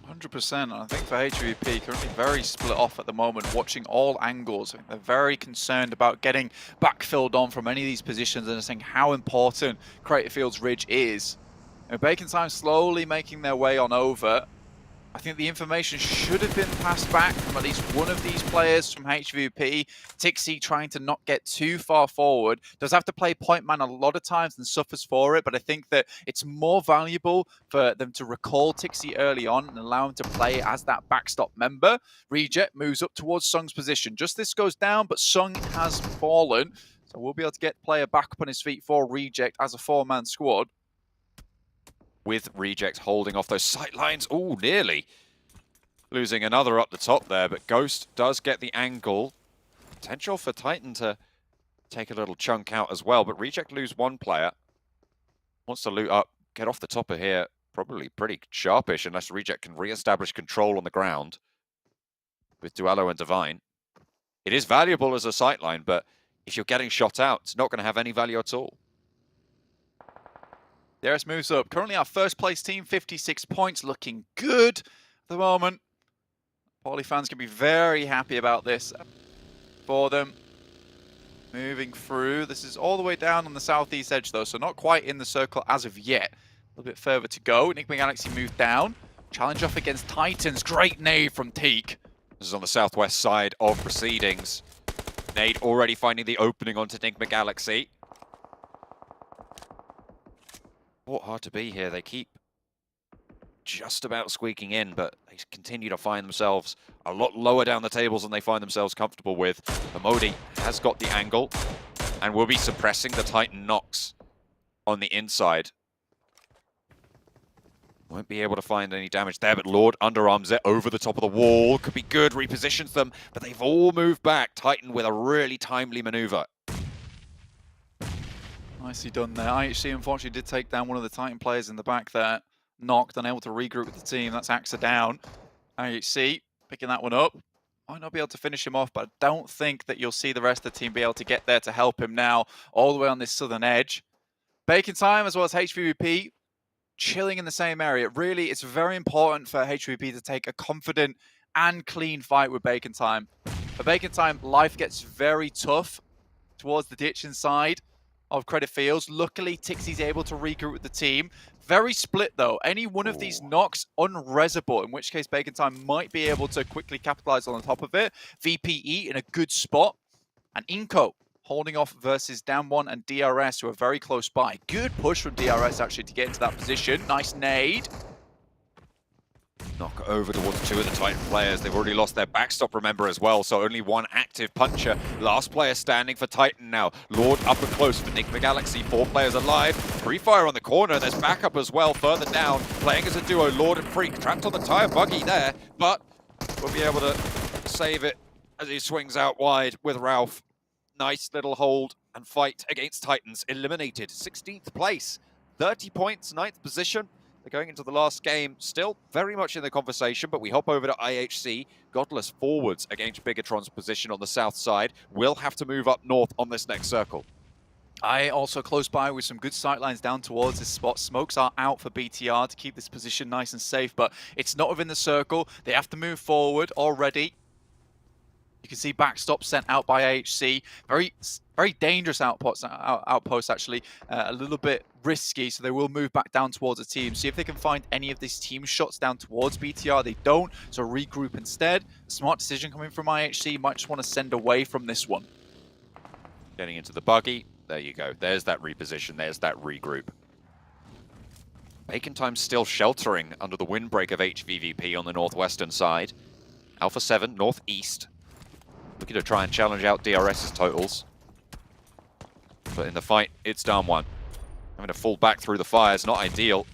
Speaker 13: 100%. I think for HVP, currently very split off at the moment, watching all angles. I think they're very concerned about getting backfilled on from any of these positions and saying how important Crater Fields Ridge is. Bacon Time slowly making their way on over. I think the information should have been passed back from at least one of these players from HVP. Tixie trying to not get too far forward. Does have to play point man a lot of times and suffers for it, but I think that it's more valuable for them to recall Tixie early on and allow him to play as that backstop member. Reject moves up towards Sung's position. Just this goes down, but Sung has fallen. So we'll be able to get player back up on his feet for Reject as a 4-man squad.
Speaker 12: With Reject holding off those sight lines. Ooh, nearly losing another up the top there, but Ghost does get the angle. Potential for Titan to take a little chunk out as well, but Reject lose one player. Wants to loot up, get off the top of here. Probably pretty sharpish unless Reject can re-establish control on the ground. with Duello and Divine. It is valuable as a sightline, but if you're getting shot out, it's not going to have any value at all.
Speaker 13: DRS moves up. Currently our first place team, 56 points, looking good at the moment. Poly fans can be very happy about this for them. Moving through. This is all the way down on the southeast edge though, so not quite in the circle as of yet. A little bit further to go. Enigma Galaxy moved down. Challenge off against Titans. Great nade from Teak.
Speaker 12: This is on the southwest side of proceedings. Nade already finding the opening onto Enigma Galaxy. What hard to be here. They keep just about squeaking in, but they continue to find themselves a lot lower down the tables than they find themselves comfortable with. Modi has got the angle and will be suppressing the Titan knocks on the inside. Won't be able to find any damage there, but Lord underarms it over the top of the wall. Could be good, repositions them, but they've all moved back. Titan with a really timely maneuver.
Speaker 13: Nicely done there. IHC unfortunately did take down one of the Titan players in the back there. Knocked, unable to regroup with the team. That's Axa down. IHC picking that one up. Might not be able to finish him off, but I don't think that you'll see the rest of the team be able to get there to help him now, all the way on this southern edge. Bacon Time as well as HVVP chilling in the same area. Really, it's very important for HVVP to take a confident and clean fight with Bacon Time. For Bacon Time, life gets very tough towards the ditch inside of Credit Fields. Luckily, Tixie's able to regroup with the team. Very split though. Any one of these knocks unresable, in which case Bacon Time might be able to quickly capitalize on the top of it. VPE in a good spot. And iNCO holding off versus Down1 and DRS, who are very close by. Good push from DRS actually to get into that position. Nice nade.
Speaker 12: Knock over towards two of the Titan players. They've already lost their backstop, remember, as well, so only one active puncher. Last player standing for Titan now. Lord up and close for Enigma Galaxy. 4 players alive. Free Fire on the corner. There's backup as well further down. Playing as a duo, Lord and Freak. Trapped on the tire buggy there, but will be able to save it as he swings out wide with Ralph. Nice little hold and fight against Titans. Eliminated. 16th place. 30 points, 9th position. They're going into the last game, still very much in the conversation, but we hop over to IHC. Godless forwards against Bigatron's position on the south side. Will have to move up north on this next circle.
Speaker 13: I also close by with some good sightlines down towards this spot. Smokes are out for BTR to keep this position nice and safe, but it's not within the circle. They have to move forward already. You can see backstop sent out by AHC. Very dangerous outpost actually. A little bit risky, so they will move back down towards the team. See if they can find any of these team shots down towards BTR. They don't, so regroup instead. Smart decision coming from IHC. Might just want to send away from this one.
Speaker 12: Getting into the buggy. There you go. There's that reposition. There's that regroup. Bacon Time still sheltering under the windbreak of HVVP on the northwestern side. Alpha 7 northeast. Looking to try and challenge out DRS's totals. But in the fight, it's Down1. Having to fall back through the fires, not ideal.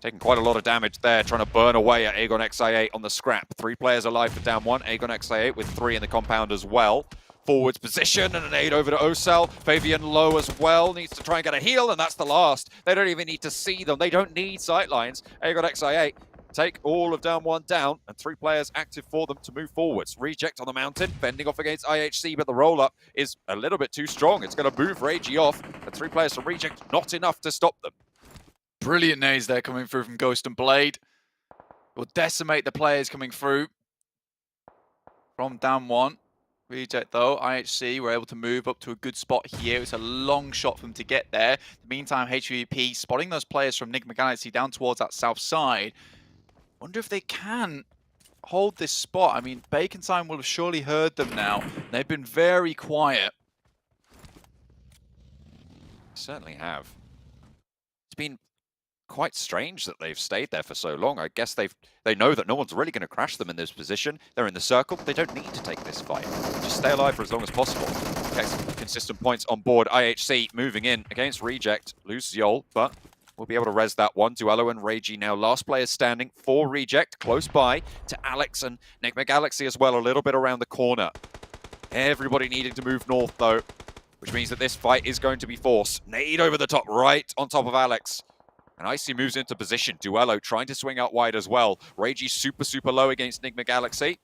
Speaker 12: Taking quite a lot of damage there, trying to burn away at Aegon XI8 on the scrap. 3 players alive for Down1. Aegon XI8 with 3 in the compound as well. Forwards position and an aid over to Ocel. Fabian low as well. Needs to try and get a heal, and that's the last. They don't even need to see them. They don't need sightlines. Aegon XI8 take all of Down1 down, and 3 players active for them to move forwards. Reject on the mountain, fending off against IHC, but the roll-up is a little bit too strong. It's going to move Ragey off, and 3 players from Reject, not enough to stop them.
Speaker 13: Brilliant nades there coming through from Ghost and Blade. Will decimate the players coming through from Down1. Reject though, IHC were able to move up to a good spot here. It's a long shot for them to get there. In the meantime, HVP spotting those players from Enigma Galaxy down towards that south side. Wonder if they can hold this spot. I mean, Bacon Time will have surely heard them now. They've been very quiet.
Speaker 12: Certainly have. It's been quite strange that they've stayed there for so long. I guess they know that no one's really going to crash them in this position. They're in the circle. They don't need to take this fight. Just stay alive for as long as possible. Get some consistent points on board. IHC moving in against Reject. Lose Yol, but we'll be able to res that one. Duello and Ragey now. Last player standing for Reject. Close by to Alex and Enigma Galaxy as well. A little bit around the corner. Everybody needing to move north though, which means that this fight is going to be forced. Nade over the top, right on top of Alex. And Icy moves into position. Duello trying to swing out wide as well. Ragey super low against Enigma Galaxy.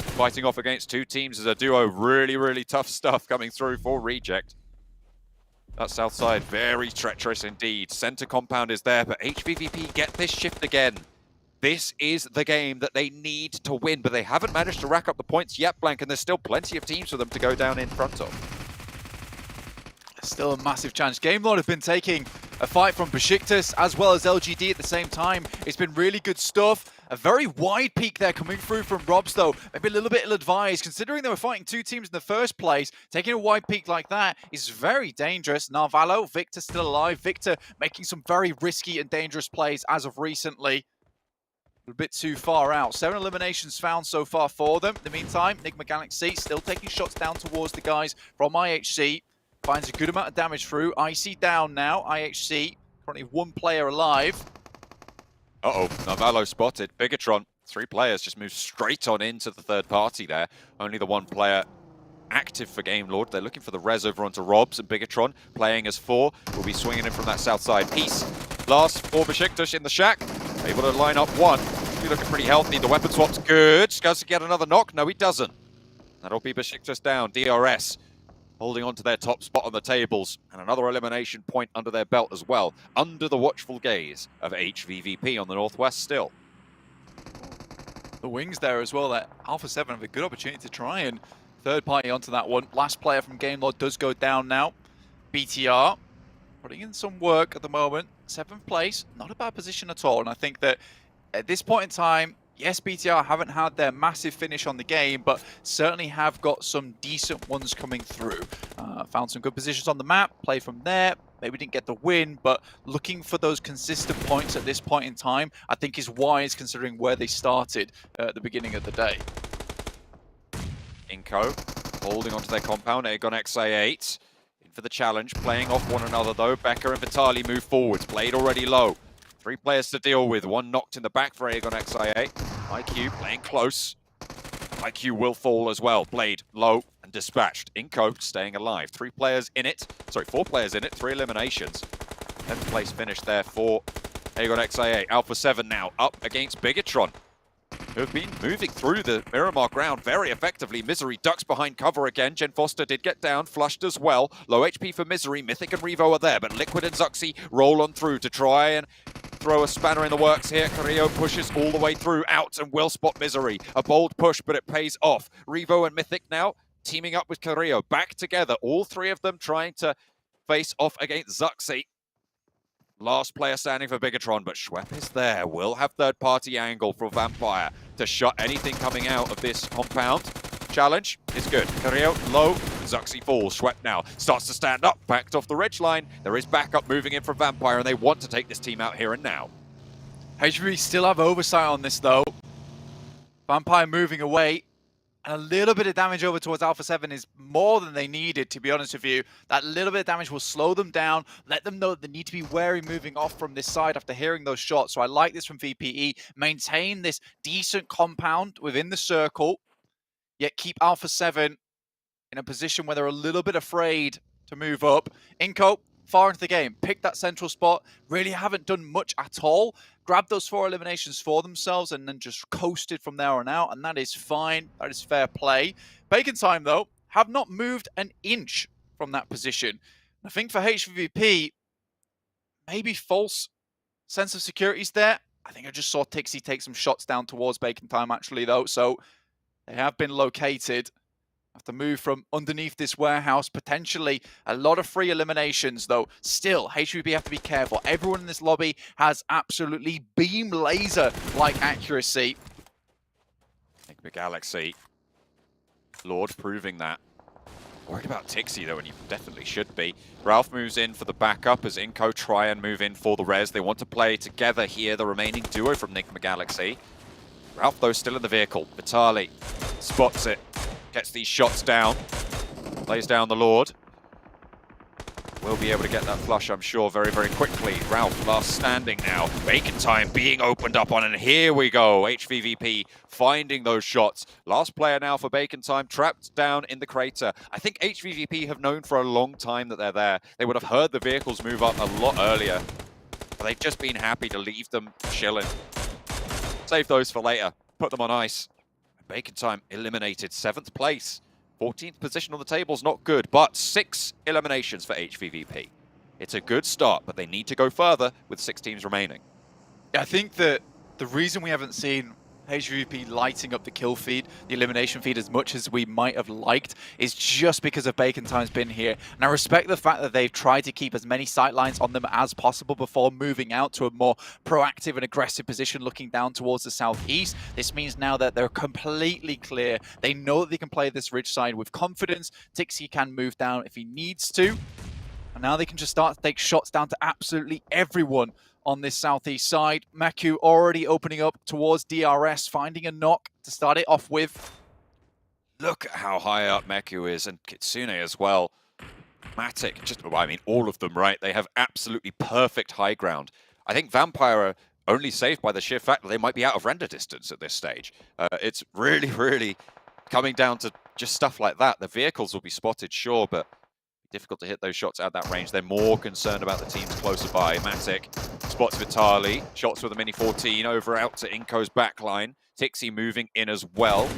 Speaker 12: Fighting off against two teams as a duo. Really, really tough stuff coming through for Reject. That south side, very treacherous indeed. Center compound is there, but HVVP get this shift again. This is the game that they need to win, but they haven't managed to rack up the points yet, Blank, and there's still plenty of teams for them to go down in front of.
Speaker 13: Still a massive challenge. Gamelord have been taking a fight from Besiktas as well as LGD at the same time. It's been really good stuff. A very wide peak there coming through from Robs, though. Maybe a little bit ill-advised, considering they were fighting two teams in the first place. Taking a wide peak like that is very dangerous. Narvalo, Victor still alive. Victor making some very risky and dangerous plays as of recently. A bit too far out. 7 eliminations found so far for them. In the meantime, Enigma Galaxy still taking shots down towards the guys from IHC. Finds a good amount of damage through. IC down now. IHC currently 1 player alive.
Speaker 12: Uh-oh, Narvalo spotted. Bigatron, 3 players just moved straight on into the third party there. Only the 1 player active for Gamelord. They're looking for the res over onto Robs, and Bigatron playing as 4 will be swinging in from that south side. Peace. Last for Besiktas in the shack. Able to line up 1. He's looking pretty healthy. The weapon swap's good. Does he get another knock? No, he doesn't. That'll be Besiktas down. DRS holding on to their top spot on the tables, and another elimination point under their belt as well, under the watchful gaze of HVVP on the northwest still.
Speaker 13: The wings there as well. That Alpha 7 have a good opportunity to try and third party onto that one. Last player from Gamelord does go down now. BTR putting in some work at the moment. 7th place, not a bad position at all. And I think that at this point in time, yes, BTR haven't had their massive finish on the game, but certainly have got some decent ones coming through. Found some good positions on the map, play from there. Maybe didn't get the win, but looking for those consistent points at this point in time, I think is wise considering where they started at the beginning of the day.
Speaker 12: iNCO holding onto their compound. Aegon XA8 in for the challenge, playing off one another though. Becker and Vitali move forwards. Blade already low. 3 players to deal with. 1 knocked in the back for Aegon XIA. IQ playing close. IQ will fall as well. Blade low and dispatched. iNCO staying alive. 3 players in it. Sorry, 4 players in it. 3 eliminations. 10th place finish there for Aegon XIA. Alpha 7 now up against Bigatron, who have been moving through the Miramar ground very effectively. Misery ducks behind cover again. Jen Foster did get down, flushed as well. Low HP for Misery. Mythic and Revo are there, but Liquid and Zuxi roll on through to try and throw a spanner in the works here. Carrillo pushes all the way through, out, and will spot Misery. A bold push, but it pays off. Revo and Mythic now teaming up with Carrillo. Back together, all 3 of them trying to face off against Zuxi. Last player standing for Bigatron, but Schwepp is there. Will have third-party angle for Vampire to shut anything coming out of this compound. Challenge is good. Carrillo low, Zuxi falls. Schwepp now starts to stand up, backed off the ridge line. There is backup moving in from Vampire, and they want to take this team out here and now.
Speaker 13: HVP still have oversight on this though. Vampire moving away. And a little bit of damage over towards Alpha 7 is more than they needed, to be honest with you. That little bit of damage will slow them down, let them know that they need to be wary moving off from this side after hearing those shots. So I like this from VPE. Maintain this decent compound within the circle, yet keep Alpha 7 in a position where they're a little bit afraid to move up. iNCO, far into the game, picked that central spot, really haven't done much at all. Grabbed those 4 eliminations for themselves and then just coasted from there on out, and that is fine. That is fair play. Bacon Time, though, have not moved an inch from that position. I think for HVVP, maybe false sense of security is there. I think I just saw Tixie take some shots down towards Bacon Time, actually, though, so they have been located. Have to move from underneath this warehouse. Potentially a lot of free eliminations, though. Still, HVP have to be careful. Everyone in this lobby has absolutely beam laser-like accuracy.
Speaker 12: Enigma Galaxy. Lord proving that. Worried about Tixie, though, and you definitely should be. Ralph moves in for the backup as iNCO try and move in for the res. They want to play together here, the remaining duo from Enigma Galaxy. Ralph, though, still in the vehicle. Vitali spots it. Gets these shots down, lays down the Lord. Will be able to get that flush, I'm sure, very, very quickly. Ralph, last standing now. Bacon Time being opened up on, and here we go. HVVP finding those shots. Last player now for Bacon Time, trapped down in the crater. I think HVVP have known for a long time that they're there. They would have heard the vehicles move up a lot earlier, but they've just been happy to leave them chilling. Save those for later. Put them on ice. Bacon Time eliminated 7th place. 14th position on the table is not good, but 6 eliminations for HVVP. It's a good start, but they need to go further with 6 teams remaining.
Speaker 13: I think that the reason we haven't seen HVVP lighting up the kill feed, the elimination feed, as much as we might have liked, is just because of Bacon Time's been here. And I respect the fact that they've tried to keep as many sightlines on them as possible before moving out to a more proactive and aggressive position looking down towards the southeast. This means now that they're completely clear. They know that they can play this ridge side with confidence. Tixi can move down if he needs to. And now they can just start to take shots down to absolutely everyone on this southeast side. Maku already opening up towards DRS, finding a knock to start it off with.
Speaker 12: Look at how high up Maku is, and Kitsune as well. Matic, just, I mean, all of them, right? They have absolutely perfect high ground. I think Vampire are only saved by the sheer fact that they might be out of render distance at this stage. It's really, really coming down to just stuff like that. The vehicles will be spotted, sure, but difficult to hit those shots at that range. They're more concerned about the teams closer by. Matic spots Vitali, shots with a Mini 14 over out to iNCO's backline. Tixi moving in as well.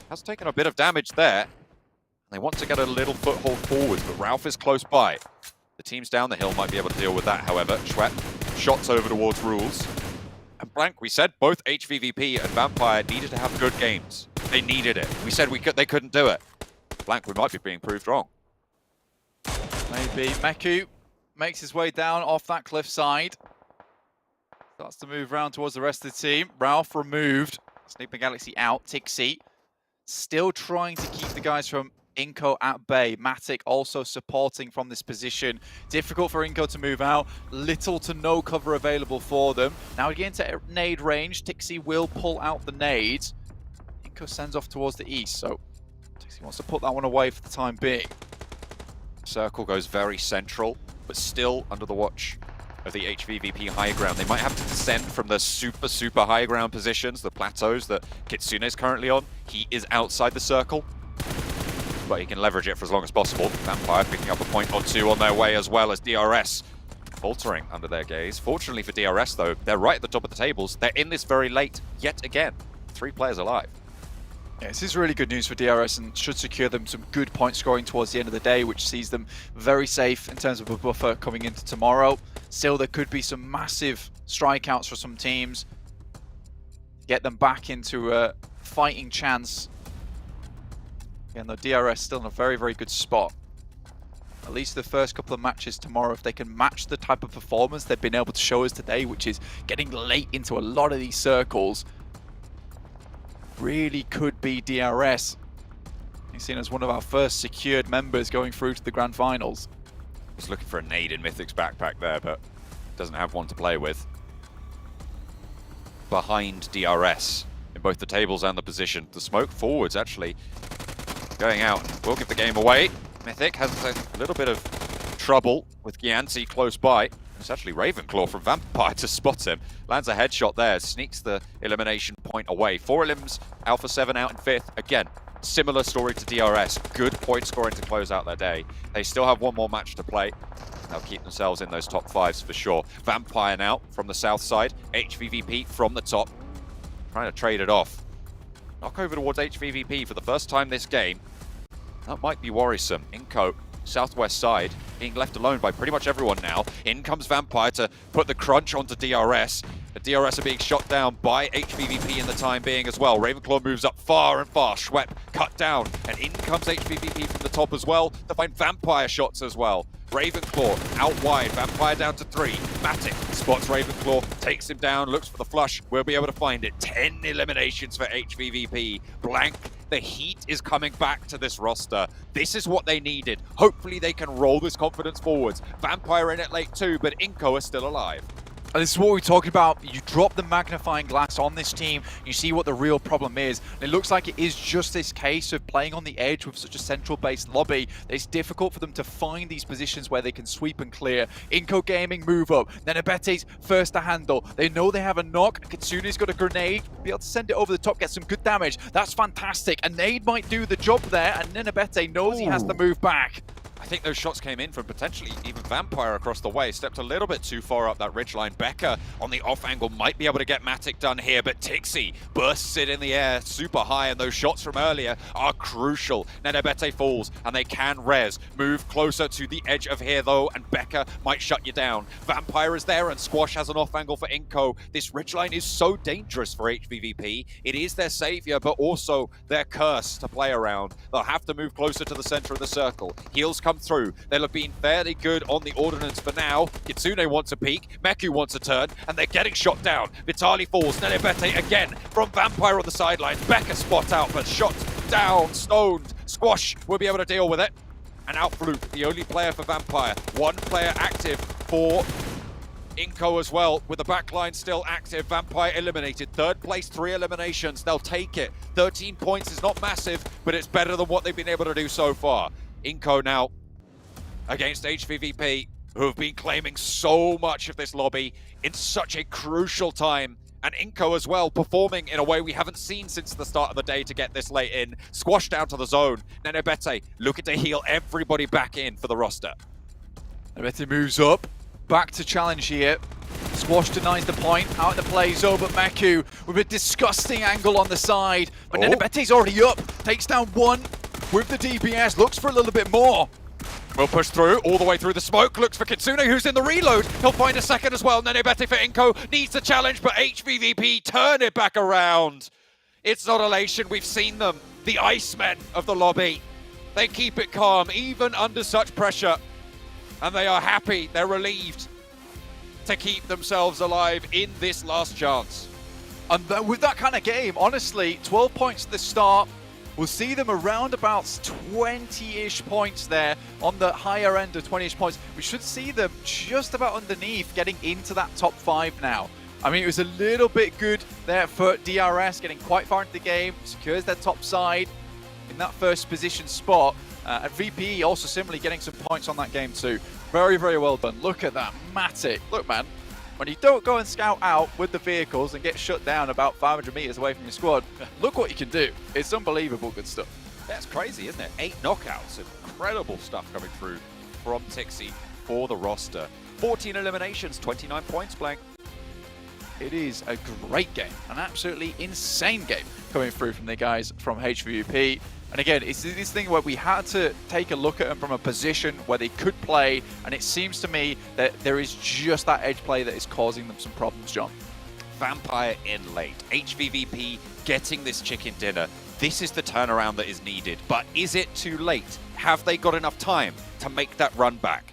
Speaker 12: Has taken a bit of damage there. They want to get a little foothold forwards, but Ralph is close by. The teams down the hill might be able to deal with that, however. Schwep shots over towards Rules. And Blank, we said both HVVP and Vampire needed to have good games. They needed it. We said they couldn't do it. Blank, we might be being proved wrong.
Speaker 13: Maybe. Maku makes his way down off that cliff side. Starts to move around towards the rest of the team. Ralph removed. Sleeping Galaxy out. Tixi still trying to keep the guys from iNCO at bay. Matic also supporting from this position. Difficult for iNCO to move out. Little to no cover available for them. Now we get into nade range. Tixi will pull out the nades. iNCO sends off towards the east, so Tixi wants to put that one away for the time being.
Speaker 12: Circle goes very central, but still under the watch of the HVVP high ground. They might have to descend from the super high ground positions, the plateaus that Kitsune is currently on. He is outside the circle, but he can leverage it for as long as possible. Vampire picking up a point or two on their way, as well as DRS faltering under their gaze. Fortunately for DRS, though, they're right at the top of the tables. They're in this very late, yet again. 3 players alive.
Speaker 13: Yeah, this is really good news for DRS and should secure them some good point scoring towards the end of the day, which sees them very safe in terms of a buffer coming into tomorrow. Still, there could be some massive strikeouts for some teams. Get them back into a fighting chance. Again, though, DRS still in a very, very good spot. At least the first couple of matches tomorrow, if they can match the type of performance they've been able to show us today, which is getting late into a lot of these circles, really could be DRS. He's seen as one of our first secured members going through to the grand finals.
Speaker 12: Was looking for a nade in Mythic's backpack there, but doesn't have one to play with. Behind DRS in both the tables and the position. The smoke forwards actually going out. Will give the game away. Mythic has a little bit of trouble with Gianti close by. It's actually Ravenclaw from Vampire to spot him. Lands a headshot there, sneaks the elimination point away. 4 elims, Alpha 7 out in 5th. Again, similar story to DRS. Good point scoring to close out their day. They still have one more match to play. They'll keep themselves in those top 5s for sure. Vampire now from the south side. HVVP from the top. Trying to trade it off. Knock over towards HVVP for the first time this game. That might be worrisome. iNCO, southwest side, being left alone by pretty much everyone now. In comes Vampire to put the crunch onto DRS. The DRS are being shot down by HVVP in the time being as well. Ravenclaw moves up far and far. Schwep cut down. And in comes HVVP from the top as well to find Vampire shots as well. Ravenclaw out wide. Vampire down to 3. Matic spots Ravenclaw, takes him down, looks for the flush. We'll be able to find it. 10 eliminations for HVVP. Blank. The heat is coming back to this roster. This is what they needed. Hopefully they can roll this confidence forwards. Vampire in it late too, but iNCO are still alive.
Speaker 13: And this is what we're talking about. You drop the magnifying glass on this team, you see what the real problem is. And it looks like it is just this case of playing on the edge with such a central-based lobby that it's difficult for them to find these positions where they can sweep and clear. iNCO Gaming move up. Nenebete's first to handle. They know they have a knock. Kitsune's got a grenade. Be able to send it over the top, get some good damage. That's fantastic. A nade might do the job there, and Nenebete knows he has to move back.
Speaker 12: I think those shots came in from potentially even Vampire across the way. Stepped a little bit too far up that ridgeline. Becca on the off angle might be able to get Matic done here, but Tixi bursts it in the air super high, and those shots from earlier are crucial. Nenebete falls, and they can res. Move closer to the edge of here, though, and Becca might shut you down. Vampire is there, and Squash has an off angle for iNCO. This ridgeline is so dangerous for HVVP. It is their savior, but also their curse to play around. They'll have to move closer to the center of the circle. Heals come through. They'll have been fairly good on the ordnance for now. Kitsune wants a peek. Meku wants a turn, and they're getting shot down. Vitali falls. Nenebete again from Vampire on the sidelines. Becca spot out, but shot down, stoned. Squash will be able to deal with it. And out Fluke, the only player for Vampire. One player active for iNCO as well, with the backline still active. Vampire eliminated. Third place, 3 eliminations. They'll take it. 13 points is not massive, but it's better than what they've been able to do so far. iNCO now against HVVP, who have been claiming so much of this lobby in such a crucial time. And iNCO as well, performing in a way we haven't seen since the start of the day to get this late in. Squash down to the zone. Nenebete looking to heal everybody back in for the roster.
Speaker 13: Nenebete moves up. Back to challenge here. Squash denies the point, out in the play zone, but Meku with a disgusting angle on the side. But Nenebete's already up, takes down one with the DPS, looks for a little bit more.
Speaker 12: Will push through, all the way through the smoke, looks for Kitsune, who's in the reload. He'll find a second as well. Nenebete for iNCO, needs the challenge, but HVVP turn it back around. It's not elation, we've seen them. The Icemen of the lobby. They keep it calm, even under such pressure. And they are happy, they're relieved to keep themselves alive in this last chance.
Speaker 13: And with that kind of game, honestly, 12 points at the start, we'll see them around about 20-ish points there on the higher end of 20-ish points. We should see them just about underneath, getting into that top 5 now. I mean, it was a little bit good there for DRS, getting quite far into the game, secures their top side in that first position spot. And VPE also similarly getting some points on that game too. Very, very well done. Look at that, Matic. Look, man, when you don't go and scout out with the vehicles and get shut down about 500 meters away from your squad, look what you can do. It's unbelievable good stuff.
Speaker 12: That's crazy, isn't it? 8 knockouts, incredible stuff coming through from Tixi for the roster. 14 eliminations, 29 points, Blank.
Speaker 13: It is a great game, an absolutely insane game coming through from the guys from HVVP. And again, it's this thing where we had to take a look at them from a position where they could play, and it seems to me that there is just that edge play that is causing them some problems, John.
Speaker 12: Vampire in late. HVVP getting this chicken dinner. This is the turnaround that is needed. But is it too late? Have they got enough time to make that run back?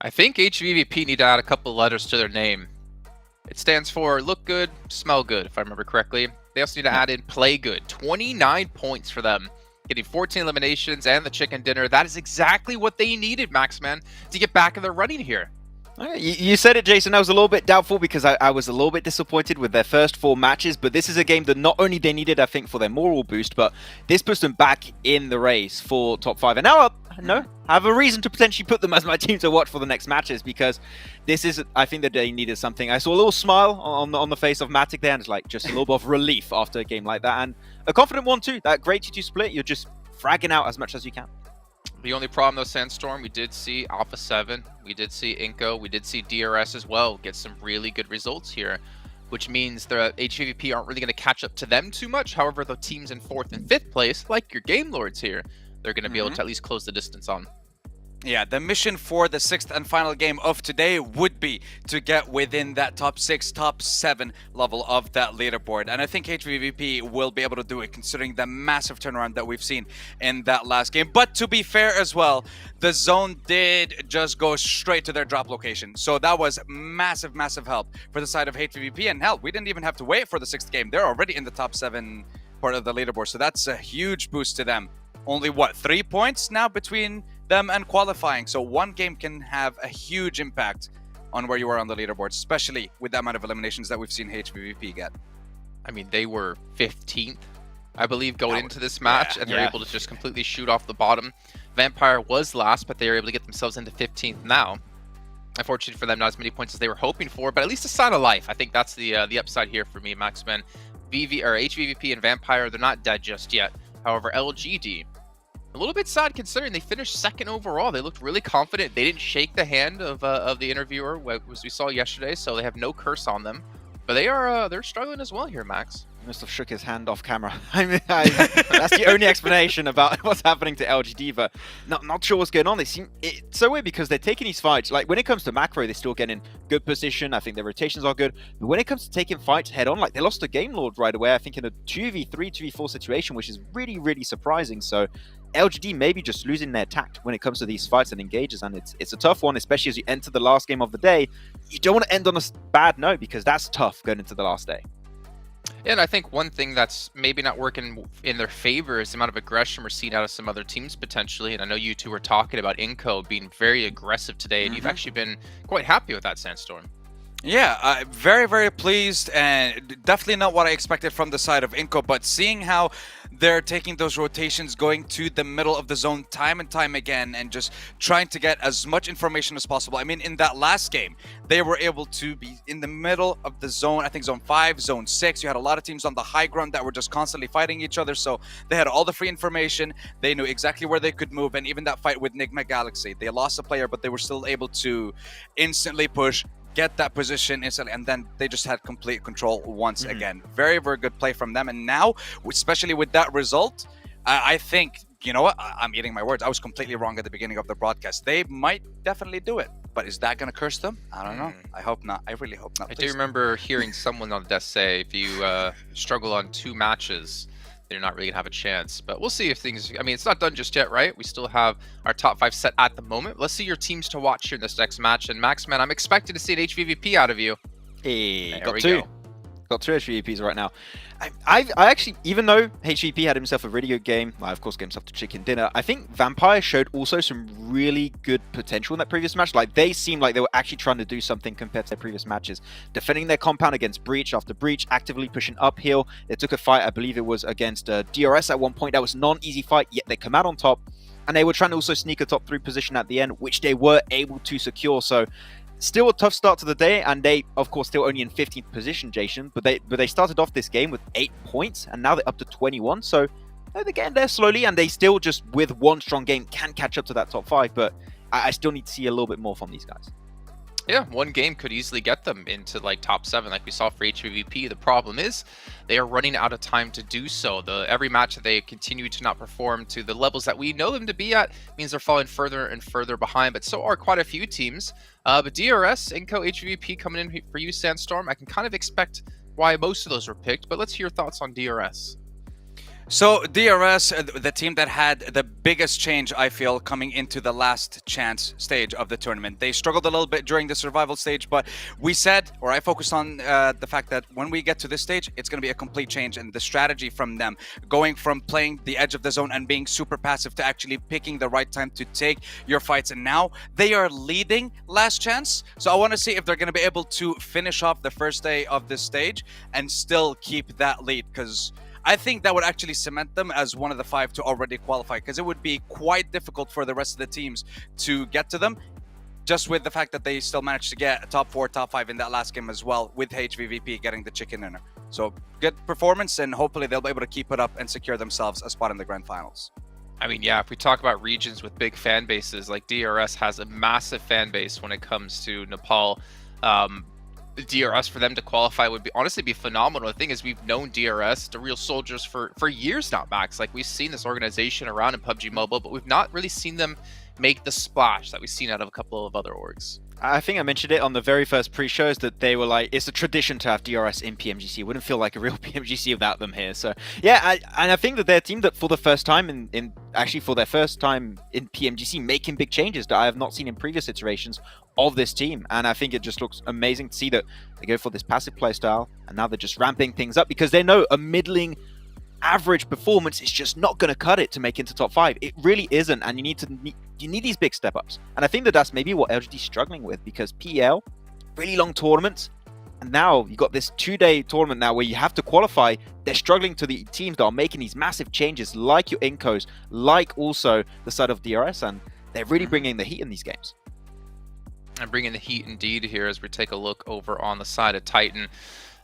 Speaker 9: I think HVVP need to add a couple letters to their name. It stands for look good, smell good, if I remember correctly. They also need to add in play good. 29 points for them. Getting 14 eliminations and the chicken dinner. That is exactly what they needed, Maxman, to get back in their running here.
Speaker 10: You said it, Jason. I was a little bit doubtful because I was a little bit disappointed with their first 4 matches, but this is a game that not only they needed, I think, for their moral boost, but this puts them back in the race for top 5. And now, I have a reason to potentially put them as my team to watch for the next matches, because this is, I think that they needed something. I saw a little smile on the face of Matic there, and it's like just a little bit of relief after a game like that. And a confident one too. That great 2-2 split, you're just fragging out as much as you can.
Speaker 9: The only problem though, Sandstorm, we did see Alpha 7, we did see iNCO, we did see DRS as well get some really good results here, which means the HVVP aren't really going to catch up to them too much. However, the teams in 4th and 5th place, like your Game Lords here, they're going to be able to at least close the distance on.
Speaker 11: Yeah, the mission for the 6th and final game of today would be to get within that top 6, top 7 level of that leaderboard. And I think HVVP will be able to do it considering the massive turnaround that we've seen in that last game. But to be fair as well, the zone did just go straight to their drop location. So that was massive, massive help for the side of HVVP. And hell, we didn't even have to wait for the 6th game. They're already in the top 7 part of the leaderboard. So that's a huge boost to them. Only, what, 3 points now between them and qualifying. So one game can have a huge impact on where you are on the leaderboard, especially with the amount of eliminations that we've seen HVVP get.
Speaker 9: I mean, they were 15th, I believe, going into this match, and they're able to just completely shoot off the bottom. Vampire was last, but they were able to get themselves into 15th now. Unfortunately for them, not as many points as they were hoping for, but at least a sign of life. I think that's the upside here for me, Maxman. HVVP and Vampire, they're not dead just yet. However, LGD, a little bit sad considering they finished 2nd overall. They looked really confident. They didn't shake the hand of the interviewer, as we saw yesterday, so they have no curse on them. But they're struggling as well here, Max.
Speaker 10: He must have shook his hand off camera. I mean, that's the only explanation about what's happening to LGD, but not sure what's going on. It's so weird because they're taking these fights. Like, when it comes to macro, they still get in good position. I think their rotations are good. But when it comes to taking fights head on, like, they lost a Game Lord right away, I think, in a 2v3, 2v4 situation, which is really, really surprising. So LGD maybe just losing their tact when it comes to these fights and engages, and it's a tough one, especially as you enter the last game of the day. You don't want to end on a bad note because that's tough going into the last day.
Speaker 9: Yeah, and I think one thing that's maybe not working in their favor is the amount of aggression we're seeing out of some other teams potentially. And I know you two were talking about iNCO being very aggressive today, and you've actually been quite happy with that, Sandstorm.
Speaker 11: Yeah, very, very pleased, and definitely not what I expected from the side of iNCO, but seeing how they're taking those rotations, going to the middle of the zone time and time again, and just trying to get as much information as possible. I mean, in that last game, they were able to be in the middle of the zone, I think zone 5, zone 6. You had a lot of teams on the high ground that were just constantly fighting each other, so they had all the free information. They knew exactly where they could move, and even that fight with Nigma Galaxy, they lost a player, but they were still able to instantly push, get that position instantly, and then they just had complete control once again. Very, very good play from them. And now, especially with that result, I think, you know what, I'm eating my words. I was completely wrong at the beginning of the broadcast. They might definitely do it, but is that going to curse them? I don't know. I hope not. I really hope not.
Speaker 9: I do remember hearing someone on the desk say, if you struggle on 2 matches, they're not really gonna have a chance. But we'll see if things, I mean, it's not done just yet, right? We still have our top 5 set at the moment. Let's see your teams to watch here in this next match. And Max, man, I'm expecting to see an HVVP out of you.
Speaker 10: Hey,
Speaker 9: there we go.
Speaker 10: Got 2 HVVPs right now. I actually, even though HVP had himself a really good game, well, of course, gave himself to chicken dinner, I think Vampire showed also some really good potential in that previous match. Like, they seemed like they were actually trying to do something compared to their previous matches. Defending their compound against Breach after Breach, actively pushing uphill. They took a fight, I believe it was against DRS at one point. That was a non-easy fight, yet they come out on top. And they were trying to also sneak a top 3 position at the end, which they were able to secure. So, still a tough start to the day, and they, of course, still only in 15th position, Jason. But they started off this game with 8 points, and now they're up to 21. So they're getting there slowly, and they still just, with one strong game, can catch up to that top 5. But I still need to see a little bit more from these guys.
Speaker 9: Yeah, one game could easily get them into like top 7 like we saw for HVVP. The problem is they are running out of time to do so. Every match that they continue to not perform to the levels that we know them to be at means they're falling further and further behind, but so are quite a few teams. But DRS, iNCO, HVVP coming in for you, Sandstorm. I can kind of expect why most of those were picked, but let's hear your thoughts on DRS.
Speaker 11: So DRS, the team that had the biggest change, I feel, coming into the last chance stage of the tournament. They struggled a little bit during the survival stage, but we said, or I focused on the fact that when we get to this stage, it's going to be a complete change in the strategy from them, going from playing the edge of the zone and being super passive to actually picking the right time to take your fights. And now they are leading last chance. So I want to see if they're going to be able to finish off the first day of this stage and still keep that lead, because I think that would actually cement them as one of the 5 to already qualify, because it would be quite difficult for the rest of the teams to get to them, just with the fact that they still managed to get a top 4, top 5 in that last game as well, with HVVP getting the chicken dinner. So good performance, and hopefully they'll be able to keep it up and secure themselves a spot in the grand finals.
Speaker 9: I mean, yeah, if we talk about regions with big fan bases, like DRS has a massive fan base when it comes to Nepal. the DRS for them to qualify would be honestly be phenomenal. The thing is, we've known DRS, the real soldiers, for years now, Max. Like, we've seen this organization around in PUBG Mobile, but we've not really seen them make the splash that we've seen out of a couple of other orgs.
Speaker 10: I think I mentioned it on the very first pre-shows that they were like, it's a tradition to have DRS in PMGC. It wouldn't feel like a real PMGC without them here. So yeah, and I think that they're a team that for the first time actually for their first time in PMGC making big changes that I have not seen in previous iterations of this team. And I think it just looks amazing to see that they go for this passive play style and now they're just ramping things up because they know a middling average performance is just not going to cut it to make into top 5. It really isn't, and you need these big step ups. And I think that that's maybe what LGD's struggling with, because PL, really long tournaments, and now you got this 2-day tournament now where you have to qualify. They're struggling to the teams that are making these massive changes, like your iNCOs, like also the side of DRS, and they're really bringing the heat in these games.
Speaker 9: And bringing the heat indeed here as we take a look over on the side of Titan.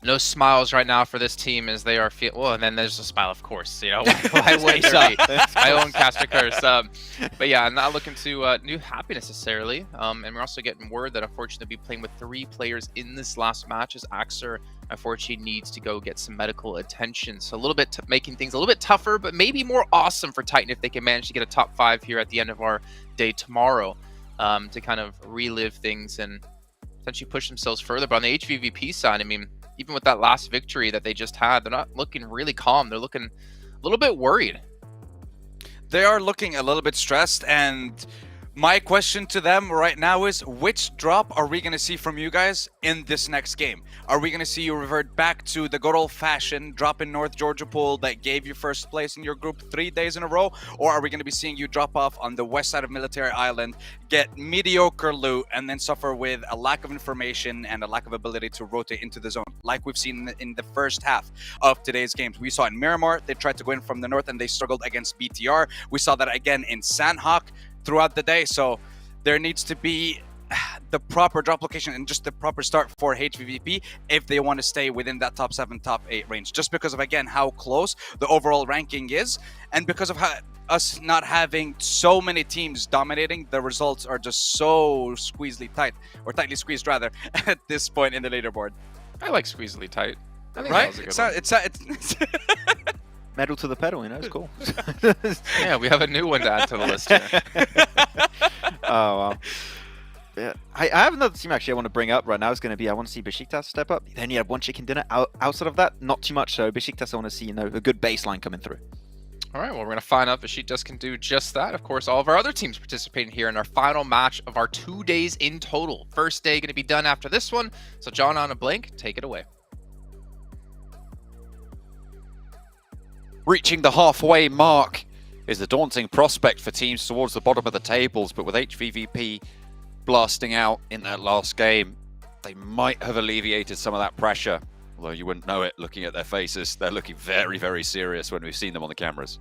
Speaker 9: No smiles right now for this team as they are well, and then there's a smile, of course. You know, why would there be? I own Caster Curse. But yeah, I'm not looking to new happiness necessarily. And we're also getting word that unfortunately we'll be playing with 3 players in this last match as Axer unfortunately needs to go get some medical attention. So a little bit making things a little bit tougher, but maybe more awesome for Titan if they can manage to get a top 5 here at the end of our day tomorrow, to kind of relive things and potentially push themselves further. But on the HVVP side, I mean, even with that last victory that they just had, they're not looking really calm. They're looking a little bit worried.
Speaker 11: They are looking a little bit stressed, and my question to them right now is, which drop are we going to see from you guys in this next game? Are we going to see you revert back to the good old-fashioned drop in North Georgia pool that gave you first place in your group 3 days in a row? Or are we going to be seeing you drop off on the west side of Military Island, get mediocre loot, and then suffer with a lack of information and a lack of ability to rotate into the zone, like we've seen in the first half of today's games? We saw in Miramar, they tried to go in from the north and they struggled against BTR. We saw that again in Sanhok throughout the day. So there needs to be the proper drop location and just the proper start for HVVP if they want to stay within that top 7, top 8 range, just because of, again, how close the overall ranking is, and because of how us not having so many teams dominating, the results are just so squeezely tight, or tightly squeezed rather, at this point in the leaderboard.
Speaker 9: I like squeezely tight. I think
Speaker 11: right?
Speaker 9: that was a good one.
Speaker 11: It's
Speaker 10: Medal to the pedal, you know, it's cool.
Speaker 9: Yeah, we have a new one to add to the list here.
Speaker 10: Oh, wow. Yeah. I have another team actually I want to bring up right now. It's going to be, I want to see Besiktas step up. Then you have one chicken dinner. Outside of that, not too much. So Besiktas, I want to see, you know, a good baseline coming through.
Speaker 9: All right, well, we're going to find out if Besiktas can do just that. Of course, all of our other teams participating here in our final match of our 2 days in total. First day going to be done after this one. So John on a blank, take it away.
Speaker 12: Reaching the halfway mark is a daunting prospect for teams towards the bottom of the tables, but with HVVP blasting out in that last game, they might have alleviated some of that pressure. Although you wouldn't know it looking at their faces. They're looking very, very serious when we've seen them on the cameras.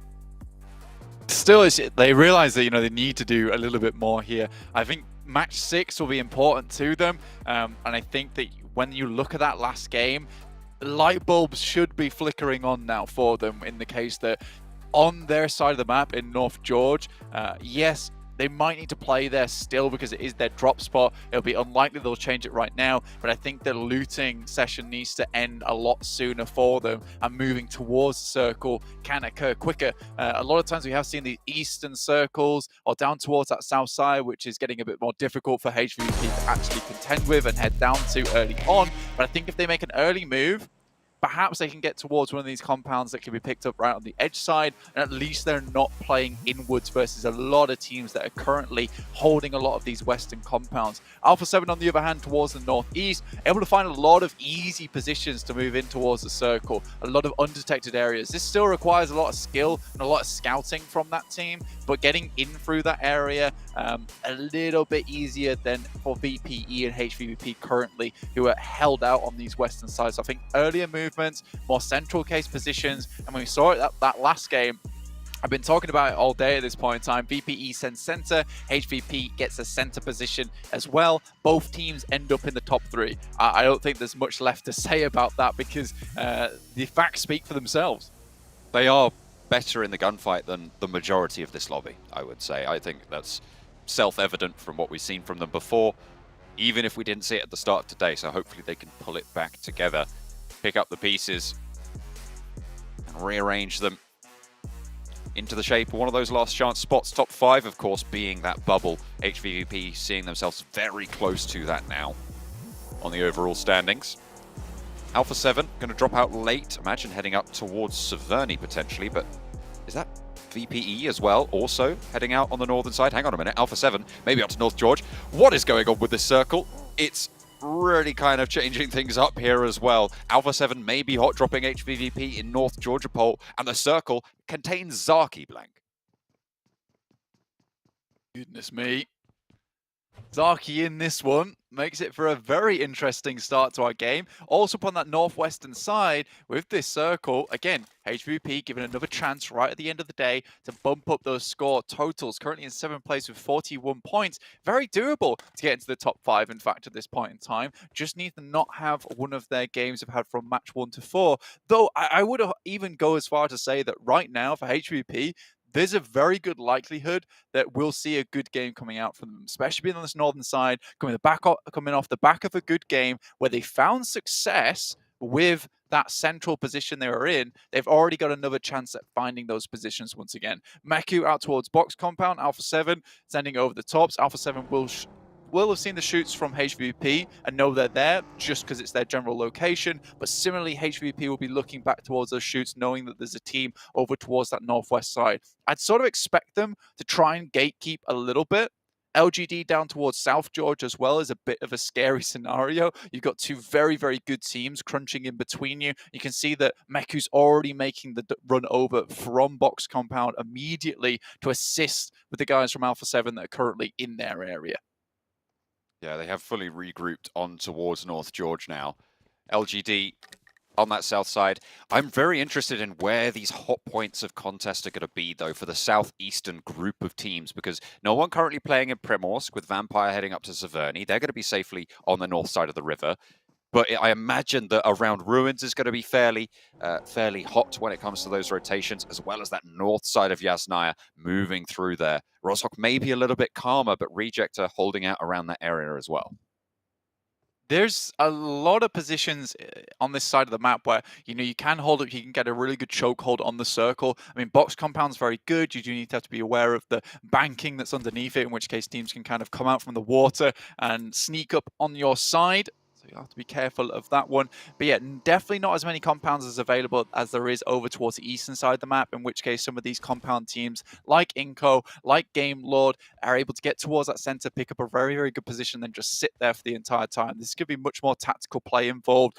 Speaker 13: Still, they realize that, you know, they need to do a little bit more here. I think match 6 will be important to them, and I think that when you look at that last game, light bulbs should be flickering on now for them, in the case that on their side of the map in North George, yes, they might need to play there still because it is their drop spot. It'll be unlikely they'll change it right now, but I think the looting session needs to end a lot sooner for them, and moving towards the circle can occur quicker. A lot of times we have seen the eastern circles or down towards that south side, which is getting a bit more difficult for HVVP to actually contend with and head down to early on. But I think if they make an early move, perhaps they can get towards one of these compounds that can be picked up right on the edge side, and at least they're not playing inwards versus a lot of teams that are currently holding a lot of these western compounds. Alpha 7, on the other hand, towards the northeast, able to find a lot of easy positions to move in towards the circle, a lot of undetected areas. This still requires a lot of skill and a lot of scouting from that team, but getting in through that area a little bit easier than for VPE and HVVP currently, who are held out on these western sides. So I think earlier movements, more central case positions, and when we saw it that last game, I've been talking about it all day at this point in time. VPE sends center, HVP gets a center position as well. Both teams end up in the top 3. I don't think there's much left to say about that because the facts speak for themselves.
Speaker 12: They are better in the gunfight than the majority of this lobby, I would say. I think that's self-evident from what we've seen from them before. even if we didn't see it at the start of today. So hopefully they can pull it back together, pick up the pieces, and rearrange them into the shape of one of those last chance spots. Top 5, of course, being that bubble. HVVP seeing themselves very close to that now on the overall standings. Alpha 7 going to drop out late. Imagine heading up towards Severny potentially, but is that VPE as well also heading out on the northern side? Hang on a minute, Alpha 7 maybe up to North George. What is going on with this circle? It's really kind of changing things up here as well. Alpha 7 may be hot dropping HVVP in North Georgia pole, and the circle contains Zaki Blank.
Speaker 13: Goodness me. Zaki in this one makes it for a very interesting start to our game. Also up on that northwestern side with this circle, again, HVP given another chance right at the end of the day to bump up those score totals. Currently in 7th place with 41 points. Very doable to get into the top 5, in fact, at this point in time. Just need to not have one of their games they've had from match 1 to 4. Though I would even go as far to say that right now for HVP, there's a very good likelihood that we'll see a good game coming out from them, especially being on this northern side, coming off the back of a good game where they found success with that central position they were in. They've already got another chance at finding those positions once again. Meku out towards box compound, Alpha 7 sending over the tops. Alpha 7 will have seen the shoots from HVP and know they're there just because it's their general location. But similarly, HVP will be looking back towards those shoots, knowing that there's a team over towards that northwest side. I'd sort of expect them to try and gatekeep a little bit. LGD down towards South George as well is a bit of a scary scenario. You've got two very, very good teams crunching in between you. You can see that Meku's already making the run over from box compound immediately to assist with the guys from Alpha 7 that are currently in their area.
Speaker 12: Yeah, they have fully regrouped on towards North George now. LGD on that south side. I'm very interested in where these hot points of contest are going to be, though, for the southeastern group of teams, because no one currently playing in Primorsk, with Vampire heading up to Severny. They're going to be safely on the north side of the river. But I imagine that around Ruins is going to be fairly hot when it comes to those rotations, as well as that north side of Yasnaya moving through there. Roshok may be a little bit calmer, but Reject are holding out around that area as well.
Speaker 13: There's a lot of positions on this side of the map where, you can hold up, you can get a really good chokehold on the circle. I mean, box compound's very good. You do need to have to be aware of the banking that's underneath it, in which case teams can kind of come out from the water and sneak up on your side. You have to be careful of that one. But yeah, definitely not as many compounds as available as there is over towards the eastern side of the map, in which case some of these compound teams like iNCO, like Game Lord, are able to get towards that center, pick up a very, very good position, then just sit there for the entire time. This could be much more tactical play involved.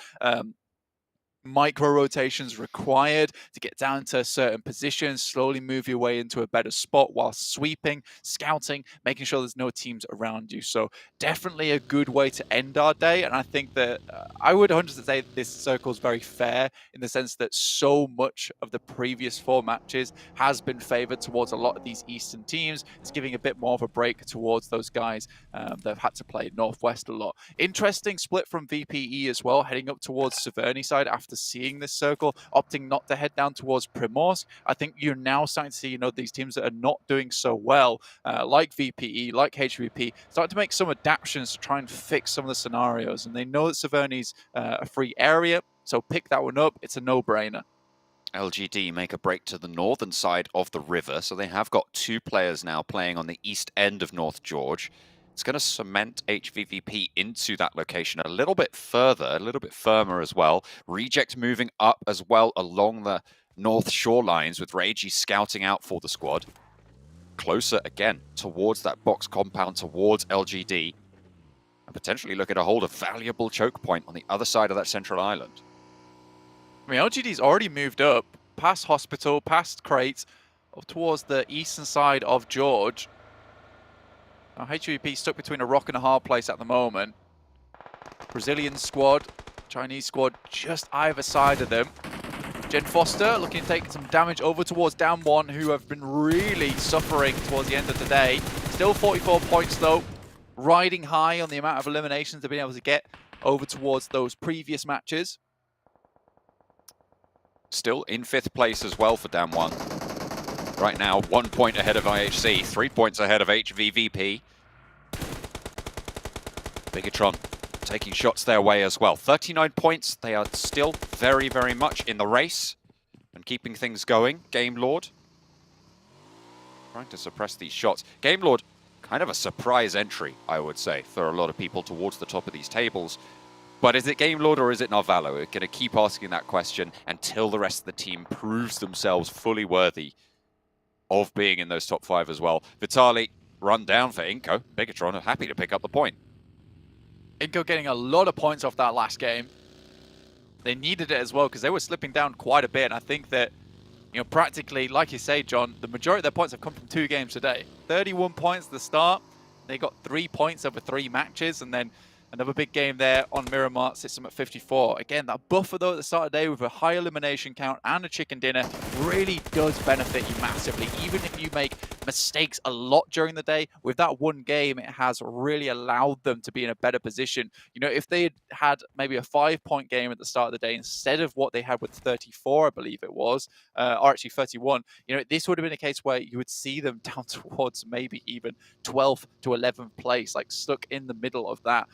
Speaker 13: Micro rotations required to get down to certain positions, slowly move your way into a better spot while sweeping, scouting, making sure there's no teams around you. So definitely a good way to end our day. And I think that I would 100% say this circle is very fair in the sense that so much of the previous 4 matches has been favored towards a lot of these eastern teams. It's giving a bit more of a break towards those guys that have had to play Northwest a lot. Interesting split from VPE as well, heading up towards Severny side after seeing this circle, opting not to head down towards Primorsk. I think you're now starting to see, these teams that are not doing so well, like VPE, like HVP, start to make some adaptations to try and fix some of the scenarios. And they know that Severny's a free area, so pick that one up. It's a no-brainer.
Speaker 12: LGD make a break to the northern side of the river, so they have got 2 players now playing on the east end of North George. It's going to cement HVVP into that location a little bit further, a little bit firmer as well. Reject moving up as well along the north shorelines, with Reiji scouting out for the squad. Closer again towards that box compound, towards LGD. And potentially looking to hold a valuable choke point on the other side of that central island.
Speaker 13: I mean, LGD's already moved up past Hospital, past Crate, up towards the eastern side of George. Now, HVP stuck between a rock and a hard place at the moment. Brazilian squad, Chinese squad just either side of them. Jen Foster looking to take some damage over towards Down 1, who have been really suffering towards the end of the day. Still 44 points though, riding high on the amount of eliminations they've been able to get over towards those previous matches.
Speaker 12: Still in 5th place as well for Down 1. Right now, 1 point ahead of IHC, 3 points ahead of HVVP. Bigatron taking shots their way as well. 39 points. They are still very, very much in the race and keeping things going. Game Lord trying to suppress these shots. Game Lord, kind of a surprise entry, I would say, for a lot of people towards the top of these tables. But is it Game Lord or is it Narvalo? We're going to keep asking that question until the rest of the team proves themselves fully worthy of being in those top 5 as well. Vitali run down for iNCO. Bigatron are happy to pick up the point.
Speaker 13: iNCO getting a lot of points off that last game. They needed it as well because they were slipping down quite a bit. And I think that, you know, practically, like you say, John, the majority of their points have come from 2 games today. 31 points at the start. They got 3 points over 3 matches, and then another big game there on Miramar sits them at 54. Again, that buffer though at the start of the day with a high elimination count and a chicken dinner really does benefit you massively. Even if you make mistakes a lot during the day, with that one game, it has really allowed them to be in a better position. You know, if they had had maybe a 5-point game at the start of the day instead of what they had with 34, I believe it was, or actually 31, you know, this would have been a case where you would see them down towards maybe even 12th to 11th place, like stuck in the middle of that.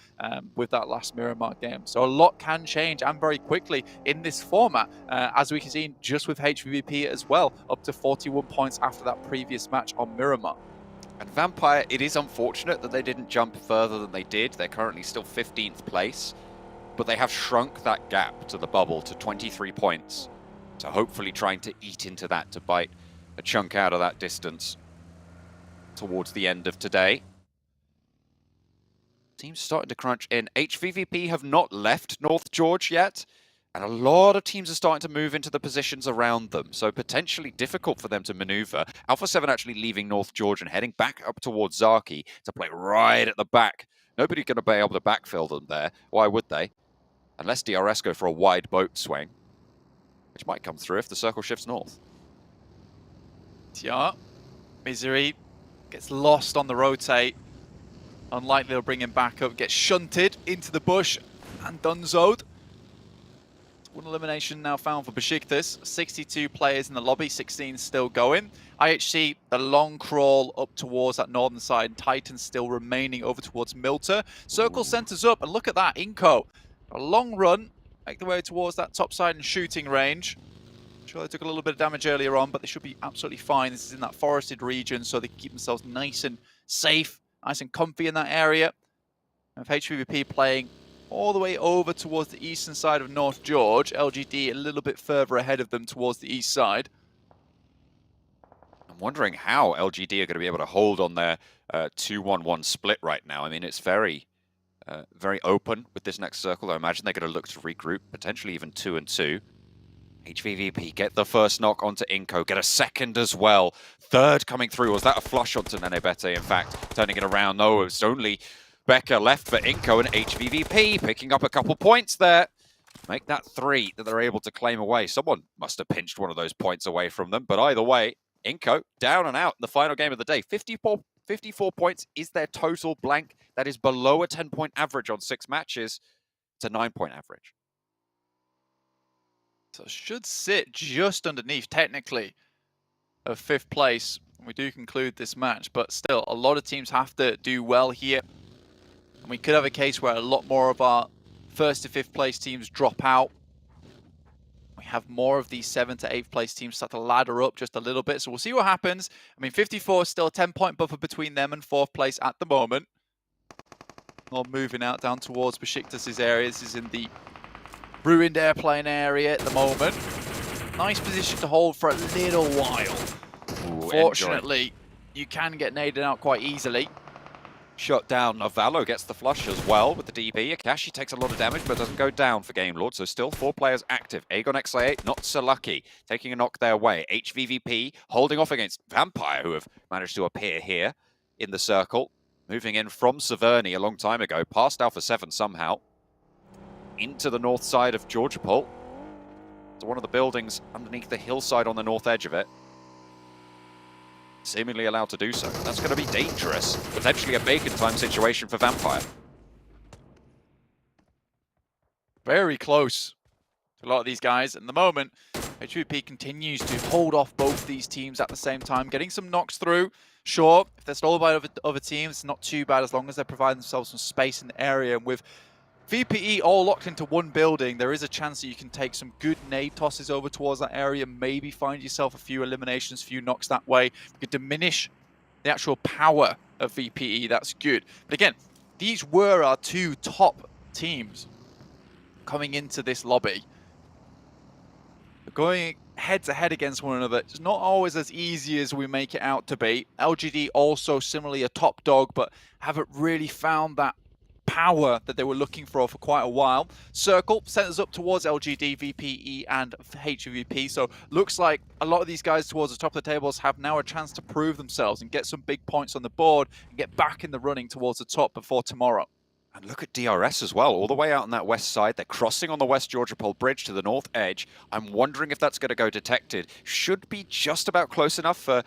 Speaker 13: With that last Miramar game. So a lot can change and very quickly in this format, as we can see just with HVVP as well, up to 41 points after that previous match on Miramar.
Speaker 12: And Vampire, it is unfortunate that they didn't jump further than they did. They're currently still 15th place, but they have shrunk that gap to the bubble to 23 points. So hopefully trying to eat into that to bite a chunk out of that distance towards the end of today. Teams starting to crunch in. HVVP have not left North George yet, and a lot of teams are starting to move into the positions around them, so potentially difficult for them to maneuver. Alpha 7 actually leaving North George and heading back up towards Zaki to play right at the back. Nobody's going to be able to backfill them there. Why would they? Unless DRS go for a wide boat swing, which might come through if the circle shifts north.
Speaker 13: Yeah, Misery gets lost on the rotate. Unlikely they'll bring him back up, gets shunted into the bush and dunzoed. One elimination now found for Besiktas. 62 players in the lobby, 16 still going. IHC, the long crawl up towards that northern side. Titan still remaining over towards Milter. Circle centers up, and look at that, iNCO. A long run, make their way towards that top side and shooting range. Sure, they took a little bit of damage earlier on, but they should be absolutely fine. This is in that forested region, so they can keep themselves nice and safe. Nice and comfy in that area. Of HVVP playing all the way over towards the eastern side of North George. LGD a little bit further ahead of them towards the east side.
Speaker 12: I'm wondering how LGD are going to be able to hold on their 2-1-1 split right now. I mean, it's very open with this next circle. I imagine they're going to look to regroup, potentially even 2-2. HVVP get the first knock onto iNCO, get a second as well. Third coming through. Was that a flush onto Nenebete, in fact? Turning it around. No, it's only Becca left for iNCO, and HVVP picking up a couple points there. Make that 3 that they're able to claim away. Someone must have pinched one of those points away from them. But either way, iNCO down and out in the final game of the day. 54 points is their total blank. That is below a 10-point average on 6 matches. It's a 9-point average.
Speaker 13: So should sit just underneath, technically, of 5th place. We do conclude this match, but still, a lot of teams have to do well here. And we could have a case where a lot more of our 1st to 5th place teams drop out. We have more of these 7th to 8th place teams start to ladder up just a little bit. So we'll see what happens. I mean, 54 is still a 10-point buffer between them and 4th place at the moment. All moving out down towards Besiktas' area. This is in the ruined airplane area at the moment. Nice position to hold for a little while.
Speaker 12: Ooh,
Speaker 13: fortunately, you can get naded out quite easily.
Speaker 12: Shot down. Narvalo gets the flush as well with the DB. Akashi takes a lot of damage but doesn't go down for Game Lord, so still 4 players active. Aegon XI8 not so lucky, taking a knock their way. HVVP holding off against Vampire, who have managed to appear here in the circle. Moving in from Severny a long time ago, past Alpha 7 somehow. Into the north side of Georgopol, to one of the buildings underneath the hillside on the north edge of it. Seemingly allowed to do so. That's going to be dangerous. Potentially a bacon time situation for Vampire.
Speaker 13: Very close to a lot of these guys. At the moment, HVP continues to hold off both these teams at the same time, getting some knocks through. Sure, if they're stalled by other teams, it's not too bad as long as they provide themselves some space in the area. And with VPE all locked into one building, there is a chance that you can take some good nade tosses over towards that area, maybe find yourself a few eliminations, a few knocks that way. You could diminish the actual power of VPE, that's good. But again, these were our two top teams coming into this lobby. Going head-to-head against one another, it's not always as easy as we make it out to be. LGD also similarly a top dog, but haven't really found that power that they were looking for quite a while. Circle sent us up towards LGD, VPE, and HVVP, so looks like a lot of these guys towards the top of the tables have now a chance to prove themselves and get some big points on the board and get back in the running towards the top before tomorrow.
Speaker 12: And look at DRS as well, all the way out on that west side. They're crossing on the West Georgia Pole Bridge to the north edge. I'm wondering if that's going to go detected. Should be just about close enough for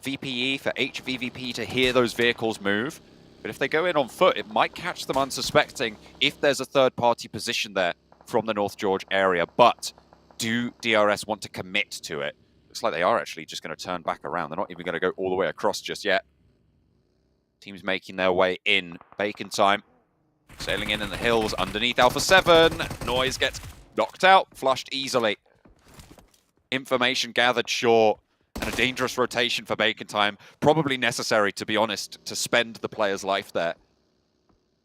Speaker 12: VPE, for HVVP to hear those vehicles move. But if they go in on foot, it might catch them unsuspecting if there's a third-party position there from the North George area. But do DRS want to commit to it? Looks like they are actually just going to turn back around. They're not even going to go all the way across just yet. Teams making their way in. Bacon time. Sailing in the hills underneath Alpha 7. Noise gets knocked out, flushed easily. Information gathered short. And a dangerous rotation for Bacon time. Probably necessary, to be honest, to spend the player's life there.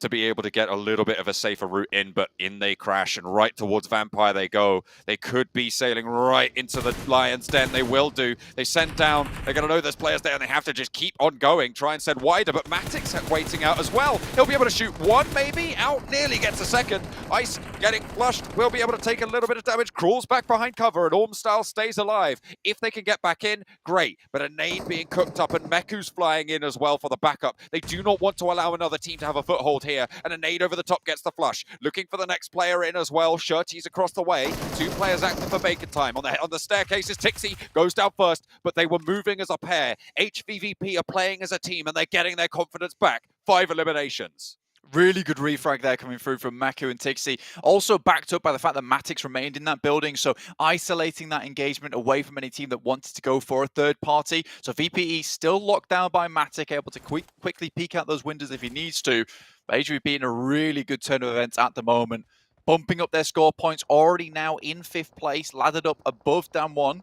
Speaker 12: To be able to get a little bit of a safer route in, but in they crash and right towards Vampire they go. They could be sailing right into the Lion's Den. They will do. They send down. They're going to know there's players there and they have to just keep on going. Try and send wider, but Matic's waiting out as well. He'll be able to shoot one maybe. Out nearly gets a second. Ice getting flushed. Will be able to take a little bit of damage. Crawls back behind cover and Ormstyle stays alive. If they can get back in, great. But a nade being cooked up and Meku's flying in as well for the backup. They do not want to allow another team to have a foothold here, and a nade over the top gets the flush. Looking for the next player in as well. Shirty's across the way. Two players active for Bacon time. On the staircases, Tixie goes down first, but they were moving as a pair. HVVP are playing as a team, and they're getting their confidence back. 5 eliminations.
Speaker 13: Really good refrag there coming through from Meku and Tixie. Also backed up by the fact that Matix remained in that building, so isolating that engagement away from any team that wanted to go for a third party. So VPE still locked down by Matic, able to quickly peek out those windows if he needs to. But HVP in a really good turn of events at the moment. Bumping up their score points, already now in 5th place, laddered up above Dan 1.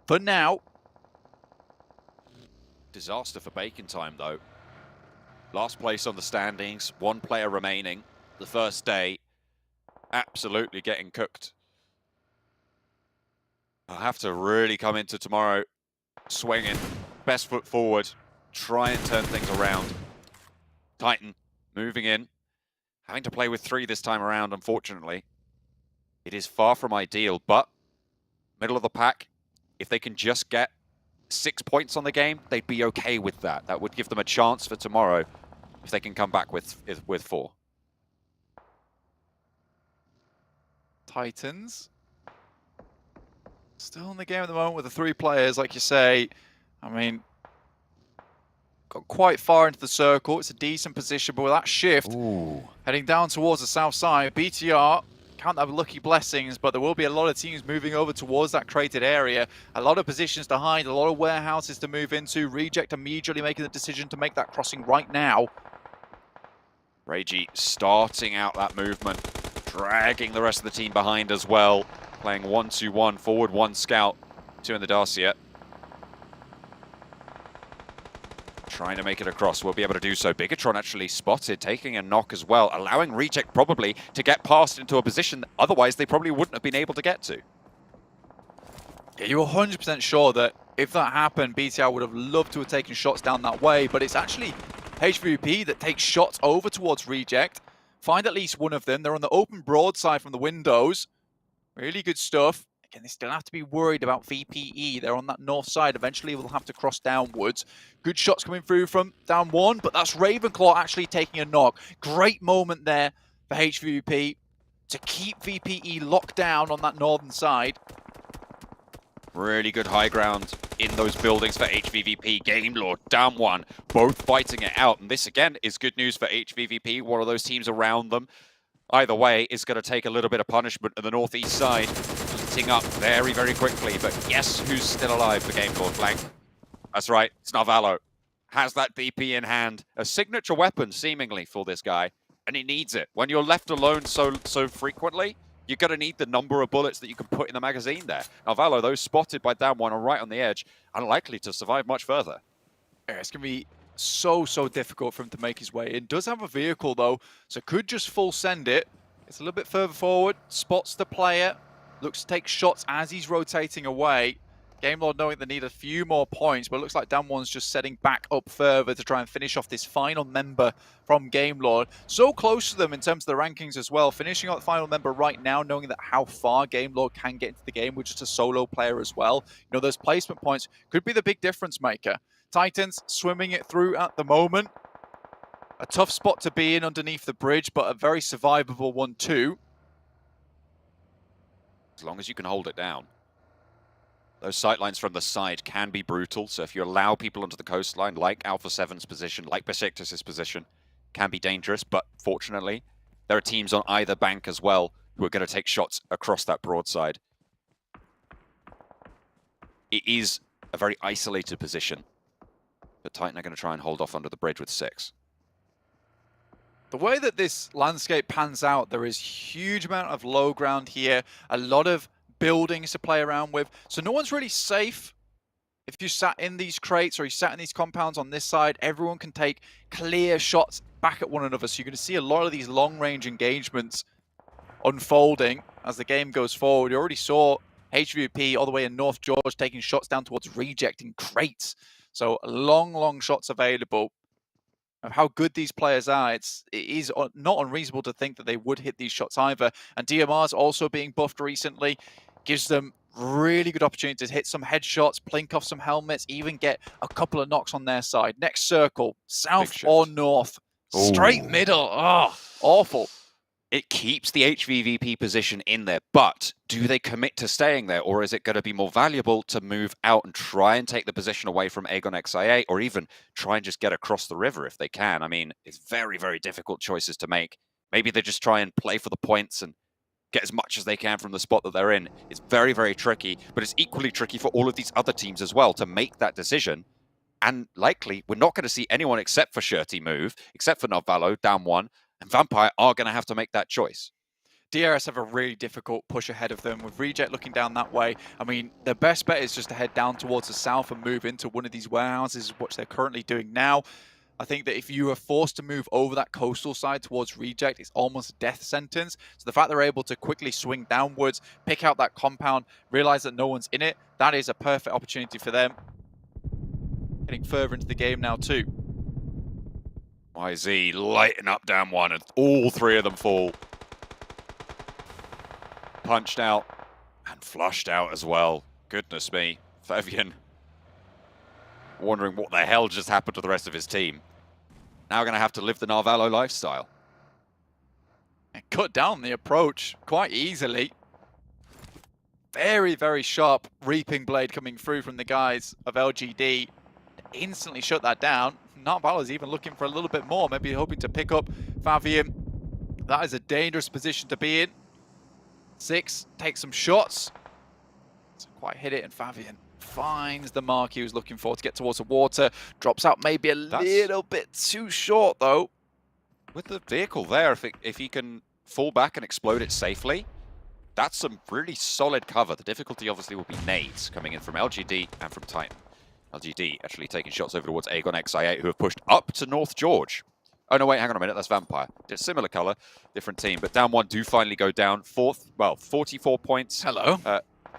Speaker 13: For now.
Speaker 12: Disaster for Bacon time, though. Last place on the standings, 1 player remaining. The first day, absolutely getting cooked. I'll have to really come into tomorrow swinging, best foot forward, try and turn things around. Titan moving in, having to play with 3 this time around, unfortunately. It is far from ideal, but middle of the pack, if they can just get 6 points on the game, they'd be okay with that. That would give them a chance for tomorrow if they can come back with 4.
Speaker 13: Titans. Still in the game at the moment with the 3 players, like you say. I mean, got quite far into the circle. It's a decent position, but with that shift, heading down towards the south side, BTR can't have lucky blessings, but there will be a lot of teams moving over towards that crated area. A lot of positions to hide, a lot of warehouses to move into. Reject immediately making the decision to make that crossing right now.
Speaker 12: Reiji starting out that movement, dragging the rest of the team behind as well. Playing 1-2-1, forward 1 scout, 2 in the Dacia. Trying to make it across, will be able to do so. Bigatron actually spotted, taking a knock as well, allowing Reject probably to get past into a position that otherwise they probably wouldn't have been able to get to.
Speaker 13: Yeah, you're 100% sure that if that happened, BTR would have loved to have taken shots down that way, but it's actually HVP that takes shots over towards Reject. Find at least one of them. They're on the open broadside from the windows. Really good stuff. Again, they still have to be worried about VPE. They're on that north side. Eventually, we'll have to cross downwards. Good shots coming through from down 1, but that's Ravenclaw actually taking a knock. Great moment there for HVP to keep VPE locked down on that northern side.
Speaker 12: Really good high ground in those buildings for HVVP. Game Lord, down 1, both fighting it out. And this, again, is good news for HVVP. One of those teams around them, either way, is going to take a little bit of punishment on the northeast side. Heating up very, very quickly. But guess who's still alive for Game Lord Blank? That's right, it's Narvalo. has that DP in hand, a signature weapon seemingly for this guy, and he needs it. When you're left alone so frequently, you're going to need the number of bullets that you can put in the magazine there. Now, Valo, those spotted by down one are right on the edge, unlikely to survive much further.
Speaker 13: Yeah, it's going to be so difficult for him to make his way in. Does have a vehicle, though, so could just full send it. It's a little bit further forward, spots the player, looks to take shots as he's rotating away. Game Lord knowing they need a few more points, but it looks like Damwon's just setting back up further to try and finish off this final member from Game Lord. So close to them in terms of the rankings as well. Finishing out the final member right now, knowing that how far Game Lord can get into the game with just a solo player as well. You know, those placement points could be the big difference maker. Titans swimming it through at the moment. A tough spot to be in underneath the bridge, but a very survivable one too.
Speaker 12: As long as you can hold it down. Those sightlines from the side can be brutal, so if you allow people onto the coastline, like Alpha 7's position, like Besiktas' position, can be dangerous, but fortunately, there are teams on either bank as well who are going to take shots across that broadside. It is a very isolated position, but Titan are going to try and hold off under the bridge with 6.
Speaker 13: The way that this landscape pans out, there is huge amount of low ground here, a lot of buildings to play around with, so no one's really safe. If you sat in these crates or you sat in these compounds on this side, everyone can take clear shots back at one another, so you're going to see a lot of these long-range engagements unfolding as the game goes forward. You already saw HVVP all the way in North George taking shots down towards rejecting crates, so long shots available. Of how good these players are, it is not unreasonable to think that they would hit these shots either. And DMR's also being buffed recently, gives them really good opportunity to hit some headshots, plink off some helmets, even get a couple of knocks on their side. Next circle, south or north, straight middle. Oh, awful.
Speaker 12: It keeps the HVVP position in there, but do they commit to staying there, or is it going to be more valuable to move out and try and take the position away from Aegon XIA, or even try and just get across the river if they can? I mean, it's very difficult choices to make. Maybe they just try and play for the points and get as much as they can from the spot that they're in. It's very tricky, but it's equally tricky for all of these other teams as well to make that decision. And likely, we're not going to see anyone except for Shirty move, except for Novalo, down one, and Vampire are going to have to make that choice.
Speaker 13: DRS have a really difficult push ahead of them, with Reject looking down that way. I mean, their best bet is just to head down towards the south and move into one of these warehouses, which they're currently doing now. I think that if you are forced to move over that coastal side towards Reject, it's almost a death sentence. So the fact they're able to quickly swing downwards, pick out that compound, realize that no one's in it, that is a perfect opportunity for them. Getting further into the game now too.
Speaker 12: YZ lighting up down one, and all 3 of them fall. Punched out and flushed out as well. Goodness me. Fabian wondering what the hell just happened to the rest of his team. Now going to have to live the Narvalo lifestyle.
Speaker 13: And cut down the approach quite easily. Very sharp reaping blade coming through from the guys of LGD. Instantly shut that down. Narvalo's even looking for a little bit more, maybe hoping to pick up Fabian. That is a dangerous position to be in. 6 takes some shots. Doesn't quite hit it, and Fabian finds the mark he was looking for to get towards the water. Drops out maybe a little bit too short, though.
Speaker 12: With the vehicle there, if he can fall back and explode it safely, that's some really solid cover. The difficulty obviously will be nades coming in from LGD and from Titan. LGD actually taking shots over towards Aegon XI8, who have pushed up to North George. Oh, no, wait, hang on a minute. That's Vampire. It's similar color, different team. But down one do finally go down. 44 points.
Speaker 13: Hello.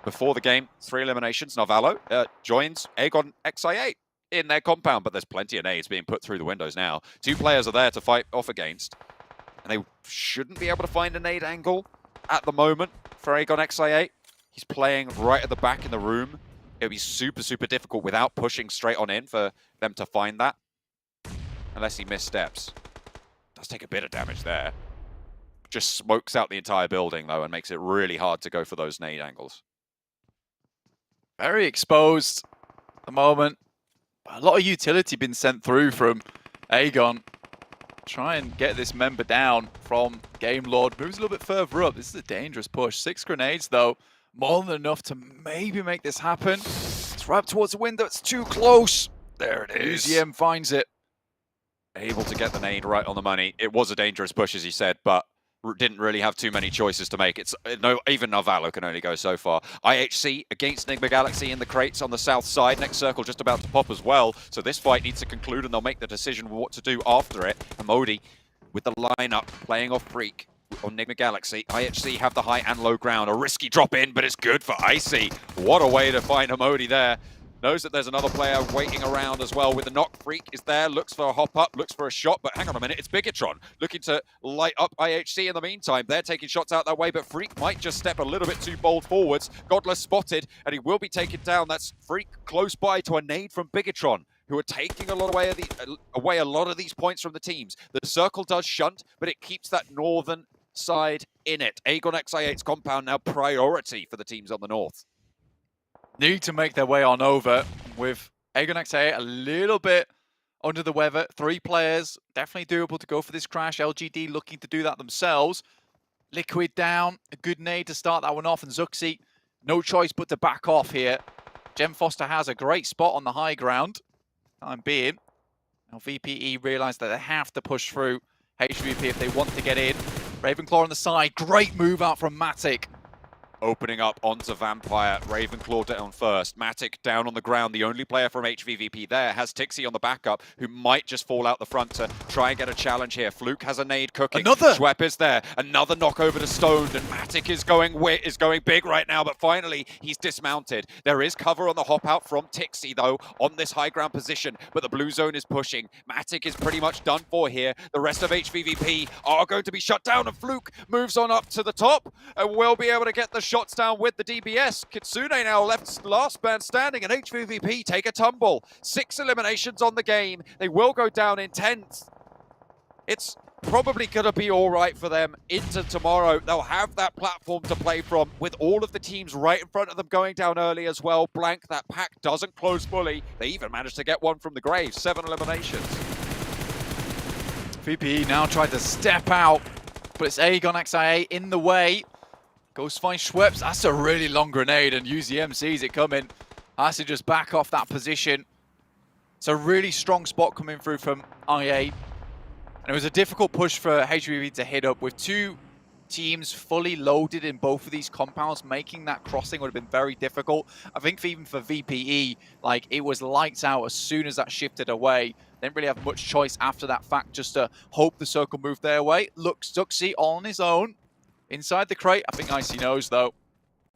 Speaker 12: Before the game, 3 eliminations. Narvalo joins Aegon XI8 in their compound, but there's plenty of nades being put through the windows now. 2 players are there to fight off against, and they shouldn't be able to find a nade angle at the moment for Aegon XI8. He's playing right at the back in the room. It would be super difficult without pushing straight on in for them to find that. Unless he missteps. Does take a bit of damage there. Just smokes out the entire building, though, and makes it really hard to go for those nade angles.
Speaker 13: Very exposed at the moment. A lot of utility been sent through from Aegon. Try and get this member down from Game Lord. Moves a little bit further up. This is a dangerous push. 6 grenades, though. More than enough to maybe make this happen. It's right up towards the window. It's too close.
Speaker 12: There it is.
Speaker 13: UZM finds it.
Speaker 12: Able to get the nade right on the money. It was a dangerous push, as he said, but didn't really have too many choices to make. It's no, even Narvalo can only go so far. IHC against Enigma Galaxy in the crates on the south side. Next circle just about to pop as well. So this fight needs to conclude, and they'll make the decision what to do after it. Modi with the lineup playing off Freak on Enigma Galaxy. IHC have the high and low ground. A risky drop in, but it's good for Icy. What a way to find Modi there. Knows that there's another player waiting around as well with the knock. Freak is there, looks for a hop up, looks for a shot, but hang on a minute, it's Bigatron looking to light up IHC in the meantime. They're taking shots out that way, but Freak might just step a little bit too bold forwards. Godless spotted, and he will be taken down. That's Freak close by to a nade from Bigatron, who are taking a lot away a lot of these points from the teams. The circle does shunt, but it keeps that northern side in it. Aegon XI8's compound now priority for the teams on the north.
Speaker 13: Need to make their way on over with Aegon XA a little bit under the weather. 3 players, definitely doable to go for this crash. LGD looking to do that themselves. Liquid down, a good nade to start that one off, and Zuxi, no choice but to back off here. Jem Foster has a great spot on the high ground. Time being, now VPE realise that they have to push through HVVP if they want to get in. Ravenclaw on the side, great move out from Matic.
Speaker 12: Opening up onto Vampire. Ravenclaw down first. Matic down on the ground. The only player from HVVP there has Tixie on the backup, who might just fall out the front to try and get a challenge here. Fluke has a nade cooking.
Speaker 13: Another!
Speaker 12: Schwepp is there. Another knock over to Stoned, and Matic is going big right now, but finally he's dismounted. There is cover on the hop out from Tixie, though, on this high ground position, but the blue zone is pushing. Matic is pretty much done for here. The rest of HVVP are going to be shut down, and Fluke moves on up to the top and will be able to get the shots down with the DBS. Kitsune now left last man standing, and HVVP take a tumble. 6 eliminations on the game. They will go down in 10th. It's probably going to be all right for them into tomorrow. They'll have that platform to play from with all of the teams right in front of them going down early as well. Blank, that pack doesn't close fully. They even managed to get one from the grave. 7 eliminations.
Speaker 13: VPE now tried to step out, but it's Aegon XIA in the way. Goes to find Schweppes. That's a really long grenade, and UZM sees it coming. Has to just back off that position. It's a really strong spot coming through from IA. And it was a difficult push for HVV to hit up with 2 teams fully loaded in both of these compounds. Making that crossing would have been very difficult. I think even for VPE, like, it was lights out as soon as that shifted away. Didn't really have much choice after that fact, just to hope the circle moved their way. Looks Duxie on his own. Inside the crate, I think Icy knows, though.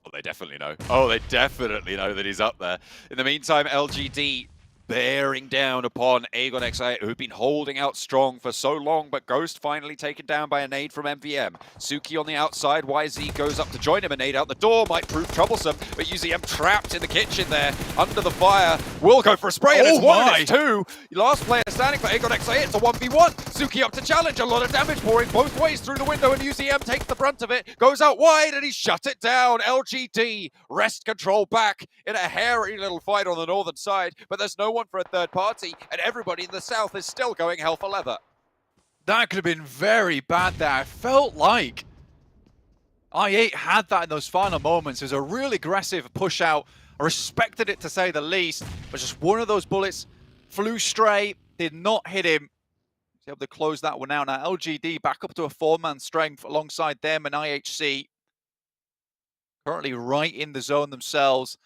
Speaker 12: Oh, they definitely know. Oh, they definitely know that he's up there. In the meantime, LGD bearing down upon Aegon XI, who've been holding out strong for so long, but Ghost finally taken down by a nade from MVM. Suki on the outside, YZ goes up to join him, a nade out the door, might prove troublesome, but UZM trapped in the kitchen there, under the fire, will go for a spray, and it's 1 and it's 2. Last player standing for Aegon XI, it's a 1v1. Suki up to challenge, a lot of damage pouring both ways through the window, and UZM takes the brunt of it, goes out wide, and he shut it down. LGD wrest control back in a hairy little fight on the northern side, but there's no one for a third party, and everybody in the south is still going hell for leather.
Speaker 13: That could have been very bad there. I felt like I8 had that in those final moments. It was a really aggressive push out. I respected it, to say the least, but just one of those bullets flew straight, did not hit him. He's able to close that one out. Now LGD back up to a 4-man strength alongside them and IHC. Currently right in the zone themselves.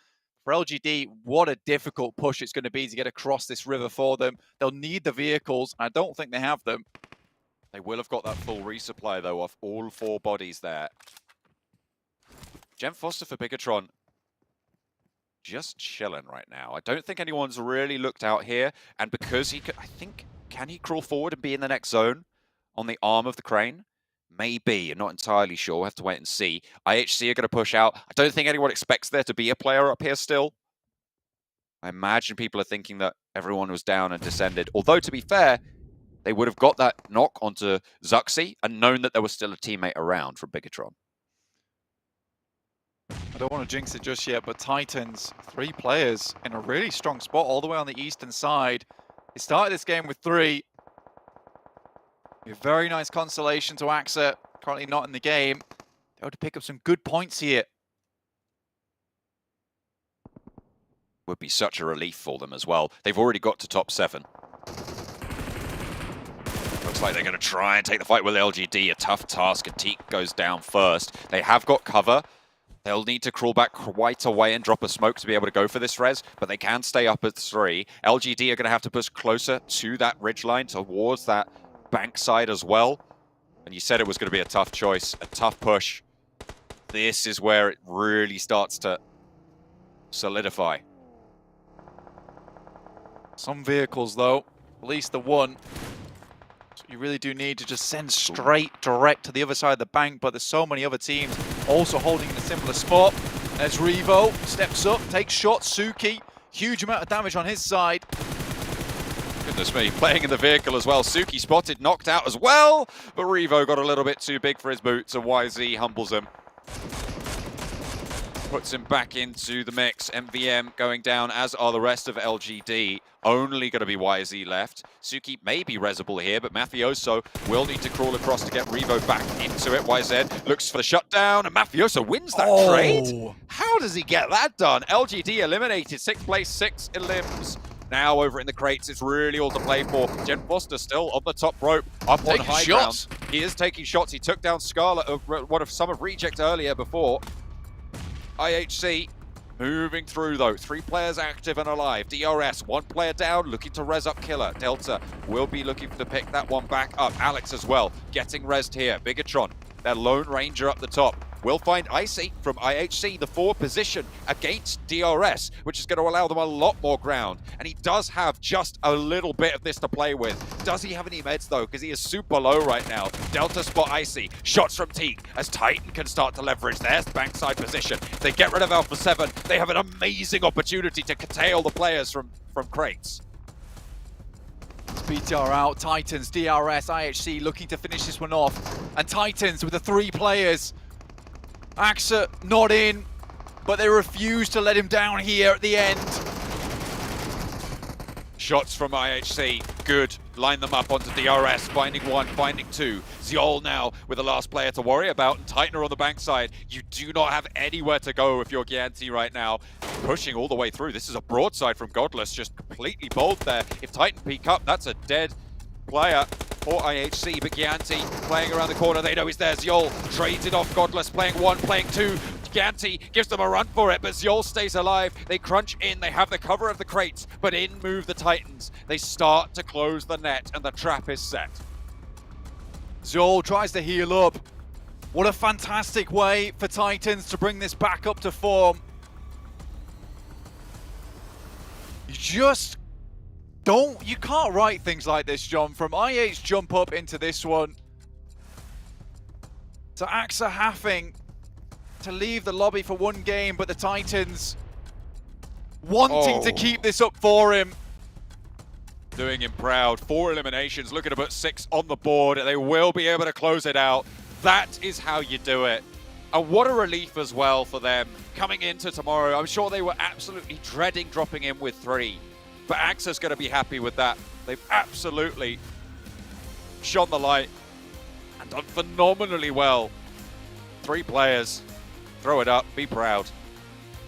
Speaker 13: For LGD, what a difficult push it's going to be to get across this river for them. They'll need the vehicles. I don't think they have them.
Speaker 12: They will have got that full resupply, though, off all 4 bodies there. Jem Foster for Bigatron. Just chilling right now. I don't think anyone's really looked out here. And because he could, I think, can he crawl forward and be in the next zone on the arm of the crane? Maybe. I'm not entirely sure. We'll have to wait and see. IHC are going to push out. I don't think anyone expects there to be a player up here still. I imagine people are thinking that everyone was down and descended. Although, to be fair, they would have got that knock onto Zuxi and known that there was still a teammate around from Bigatron.
Speaker 13: I don't want to jinx it just yet, but Titans, 3 players in a really strong spot all the way on the eastern side. They started this game with 3. A very nice consolation to AXA, currently not in the game. They ought to pick up some good points here.
Speaker 12: would be such a relief for them as well. They've already got to top 7. Looks like they're going to try and take the fight with LGD. A tough task, and Teak goes down first. They have got cover. They'll need to crawl back quite a way and drop a smoke to be able to go for this res, but they can stay up at 3. LGD are going to have to push closer to that ridgeline, towards that bank side as well. And you said it was going to be a tough choice, a tough push. This is where it really starts to solidify.
Speaker 13: Some vehicles, though, at least the one, so you really do need to just send straight direct to the other side of the bank, but there's so many other teams also holding in a similar spot. As Revo steps up, takes shots. Suki, huge amount of damage on his side.
Speaker 12: Goodness me, playing in the vehicle as well. Suki spotted, knocked out as well, but Revo got a little bit too big for his boots, and YZ humbles him. Puts him back into the mix. MVM going down, as are the rest of LGD. Only going to be YZ left. Suki may be resable here, but Mafioso will need to crawl across to get Revo back into it. YZ looks for the shutdown, and Mafioso wins that trade. How does he get that done? LGD eliminated, 6th place, 6 elims. Now over in the crates, it's really all to play for. Jen Foster still on the top rope, up on high ground. He is taking shots. He took down Scarlet, one of some of Reject earlier before. IHC moving through though. 3 players active and alive. DRS, 1 player down, looking to res up Killer. Delta will be looking to pick that one back up. Alex as well, getting resed here. Bigatron, their Lone Ranger up the top, will find Icy from IHC, the 4 position against DRS, which is going to allow them a lot more ground. And he does have just a little bit of this to play with. Does he have any meds though? Because he is super low right now. Delta spot Icy. Shots from Teak as Titan can start to leverage their bankside position. If they get rid of Alpha 7, they have an amazing opportunity to curtail the players from crates.
Speaker 13: BTR out, Titans, DRS, IHC looking to finish this one off. And Titans with the 3 players. AXA not in, but they refuse to let him down here at the end.
Speaker 12: Shots from IHC, good. Line them up onto DRS, finding 1, finding 2. Ziol now with the last player to worry about, and Titan are on the bankside. You do not have anywhere to go if you're Gianti right now. Pushing all the way through. This is a broadside from Godless, just completely bold there. If Titan peek up, that's a dead player for IHC, but Gianti playing around the corner. They know he's there. Ziol trades it off Godless, playing 1, playing 2. Gianti gives them a run for it, but Ziol stays alive. They crunch in, they have the cover of the crates, but in move the Titans. They start to close the net, and the trap is set.
Speaker 13: Ziol tries to heal up. What a fantastic way for Titans to bring this back up to form. You can't write things like this, John. From IH jump up into this one, to AXA having to leave the lobby for 1 game, but the Titans wanting to keep this up for him.
Speaker 12: Doing him proud. 4 eliminations, looking to put 6 on the board. They will be able to close it out. That is how you do it. And what a relief as well for them coming into tomorrow. I'm sure they were absolutely dreading dropping in with 3. But AXA's going to be happy with that. They've absolutely shone the light and done phenomenally well. 3 players. Throw it up. Be proud.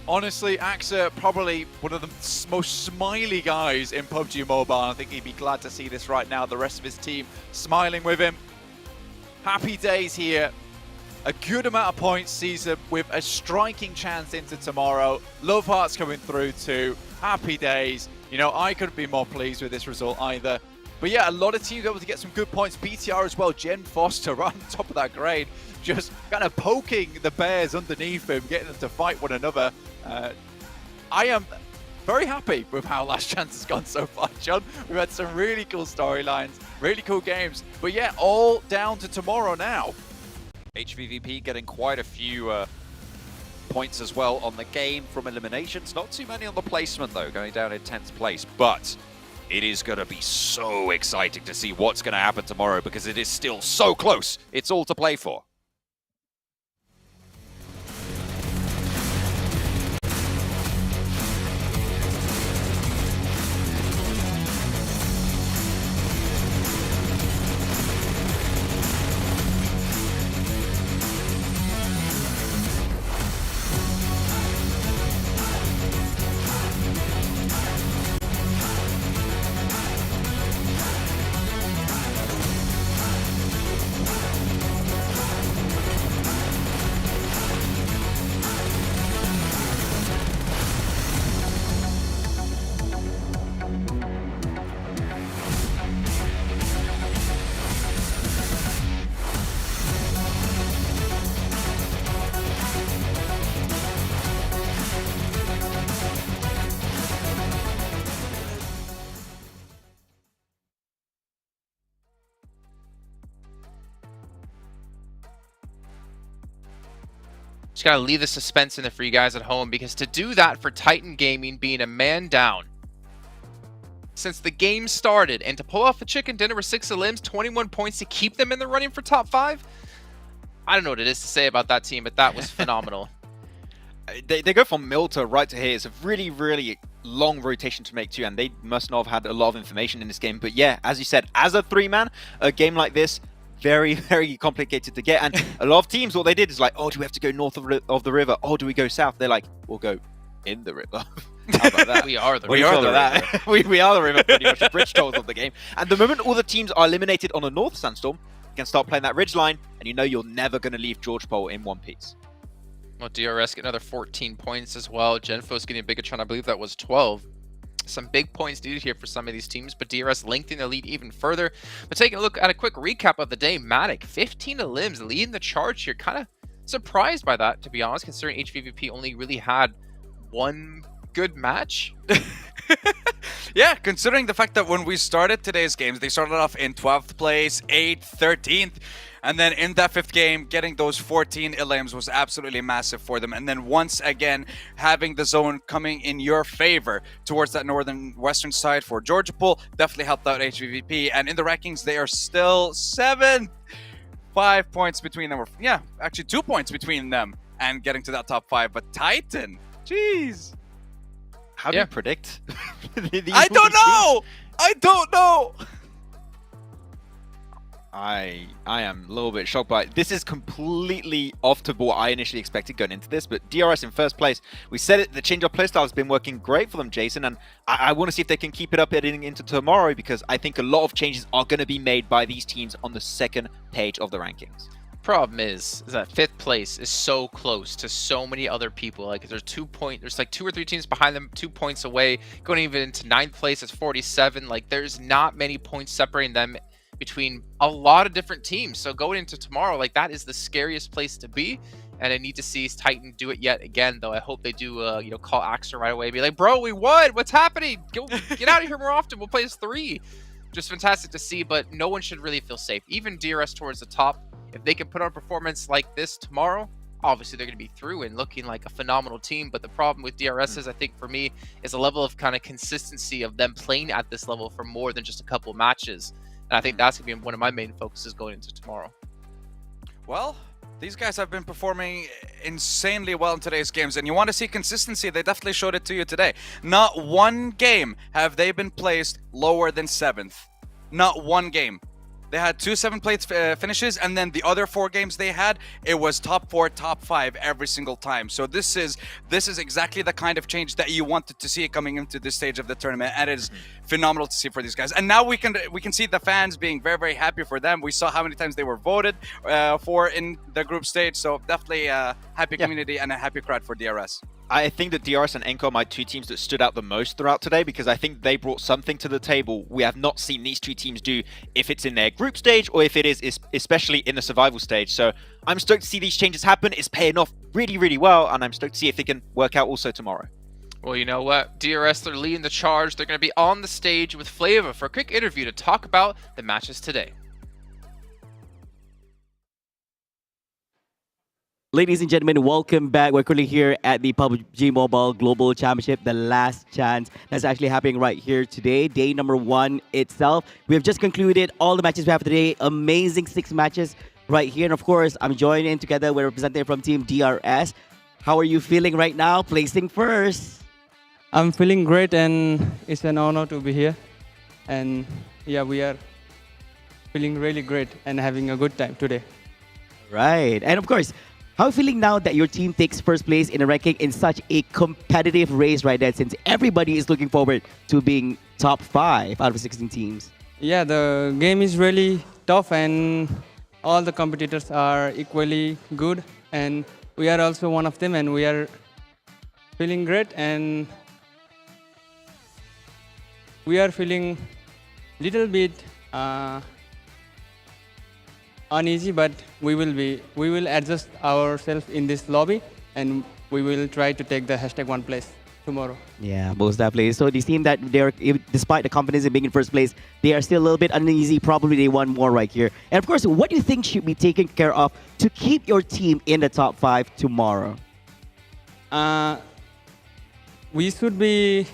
Speaker 13: Honestly, AXA probably one of the most smiley guys in PUBG Mobile. I think he'd be glad to see this right now. The rest of his team smiling with him. Happy days here. A good amount of points sees him with a striking chance into tomorrow. Love Hearts coming through too. Happy days. You know, I couldn't be more pleased with this result either. But yeah, a lot of teams able to get some good points. BTR as well. Jen Foster right on top of that grade. Just kind of poking the bears underneath him, getting them to fight one another. I am very happy with how Last Chance has gone so far, John. We've had some really cool storylines, really cool games. But yeah, all down to tomorrow now.
Speaker 12: HVVP getting quite a few points as well on the game from eliminations. Not too many on the placement though, going down in 10th place. But it is going to be so exciting to see what's going to happen tomorrow because it is still so close. It's all to play for.
Speaker 9: Just gotta leave the suspense in there for you guys at home, because to do that for Titan Gaming being a man down since the game started, and to pull off a chicken dinner with 6 elims, 21 points to keep them in the running for top 5, I don't know what it is to say about that team, but that was phenomenal.
Speaker 10: They go from mill to right to here. It's a really, really long rotation to make too, and they must not have had a lot of information in this game. But yeah, as you said, as a 3-man, a game like this, very, very complicated to get. And a lot of teams, what they did is like, oh, do we have to go north of the river? Oh, do we go south? They're like, we'll go in the river. How about that?
Speaker 9: We are the
Speaker 10: we
Speaker 9: river.
Speaker 10: Are the river. we are the river, pretty much. The bridge tolls of the game. And the moment all the teams are eliminated on a north sandstorm, you can start playing that ridge line, and you know you're never going to leave George Pole in one piece.
Speaker 9: Well, DRS get another 14 points as well. Genfo's getting a bigger chunk. I believe that was 12. Some big points needed here for some of these teams, but DRS lengthening the lead even further. But taking a look at a quick recap of the day, Matic, 15 elims, leading the charge here. Kind of surprised by that, to be honest, considering HVVP only really had one good match.
Speaker 11: Yeah, considering the fact that when we started today's games, they started off in 12th place, 8th, 13th, and then in that 5th game, getting those 14 elims was absolutely massive for them. And then once again, having the zone coming in your favor towards that northern western side for Georgia Pool definitely helped out HVVP. And in the rankings, they are still 7th. 5 points between them. Yeah, actually 2 points between them and getting to that top 5. But Titan, jeez.
Speaker 10: How do you predict?
Speaker 11: I don't know. I don't know.
Speaker 10: I am a little bit shocked by it. This is completely off to what I initially expected going into this, but DRS in first place. We said it, the change of playstyle has been working great for them, Jason, and I want to see if they can keep it up heading into tomorrow, because I think a lot of changes are going to be made by these teams on the second page of the rankings.
Speaker 9: Problem is that 5th place is so close to so many other people. Like there's like 2 or 3 teams behind them, 2 points away. Going even into 9th place, it's 47. Like there's not many points separating them between a lot of different teams. So going into tomorrow, like that is the scariest place to be. And I need to see Titan do it yet again, though. I hope they do, call Axter right away. Be like, bro, we won. What's happening? Get out of here more often. We'll play as 3. Just fantastic to see, but no one should really feel safe. Even DRS towards the top, if they can put on a performance like this tomorrow, obviously they're going to be through and looking like a phenomenal team. But the problem with DRS is, I think for me, is a level of kind of consistency of them playing at this level for more than just a couple of matches. And I think that's going to be one of my main focuses going into tomorrow.
Speaker 11: Well, these guys have been performing insanely well in today's games, and you want to see consistency, they definitely showed it to you today. Not one game have they been placed lower than 7th. Not one game. They had 2 7th place finishes, and then the other 4 games they had, it was top 4, top 5 every single time. So this is exactly the kind of change that you wanted to see coming into this stage of the tournament, and it is phenomenal to see for these guys. And now we can see the fans being very, very happy for them. We saw how many times they were voted for in the group stage, so definitely a happy community and a happy crowd for DRS.
Speaker 10: I think that DRS and iNCO are my 2 teams that stood out the most throughout today, because I think they brought something to the table we have not seen these 2 teams do, if it's in their group stage or if it is especially in the survival stage. So I'm stoked to see these changes happen. It's paying off really, really well, and I'm stoked to see if they can work out also tomorrow.
Speaker 9: Well, you know what? DRS, they're leading the charge. They're going to be on the stage with Flavor for a quick interview to talk about the matches today.
Speaker 7: Ladies and gentlemen, welcome back. We're currently here at the PUBG Mobile Global Championship, the last chance that's actually happening right here today, day number 1 itself. We have just concluded all the matches we have today. Amazing 6 matches right here. And of course, I'm joined in together with a representative from Team DRS. How are you feeling right now, placing first?
Speaker 16: I'm feeling great, and it's an honor to be here. And yeah, we are feeling really great and having a good time today.
Speaker 7: Right. And of course, how are you feeling now that your team takes first place in a ranking in such a competitive race right now, since everybody is looking forward to being top 5 out of 16 teams?
Speaker 16: Yeah, the game is really tough, and all the competitors are equally good, and we are also one of them, and we are feeling great, and we are feeling little bit uneasy, but we will adjust ourselves in this lobby, and we will try to take the #1 place tomorrow.
Speaker 7: Yeah, most definitely. So they seem that despite the confidence in being in first place, they are still a little bit uneasy. Probably they want more right here. And of course, what do you think should be taken care of to keep your team in the top 5 tomorrow?
Speaker 16: We should be.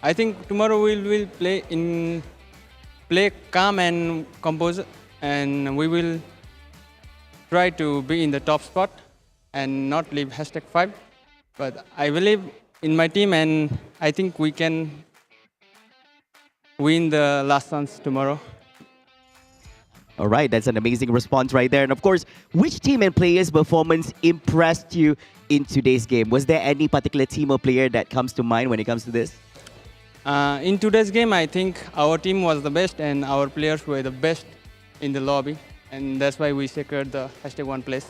Speaker 16: I think tomorrow we will play calm and composed, and we will try to be in the top spot and not leave #5. But I believe in my team, and I think we can win the last chance tomorrow.
Speaker 7: All right, that's an amazing response right there. And of course, which team and players' performance impressed you in today's game? Was there any particular team or player that comes to mind when it comes to this?
Speaker 16: In today's game, I think our team was the best and our players were the best in the lobby. And that's why we secured the #1 place.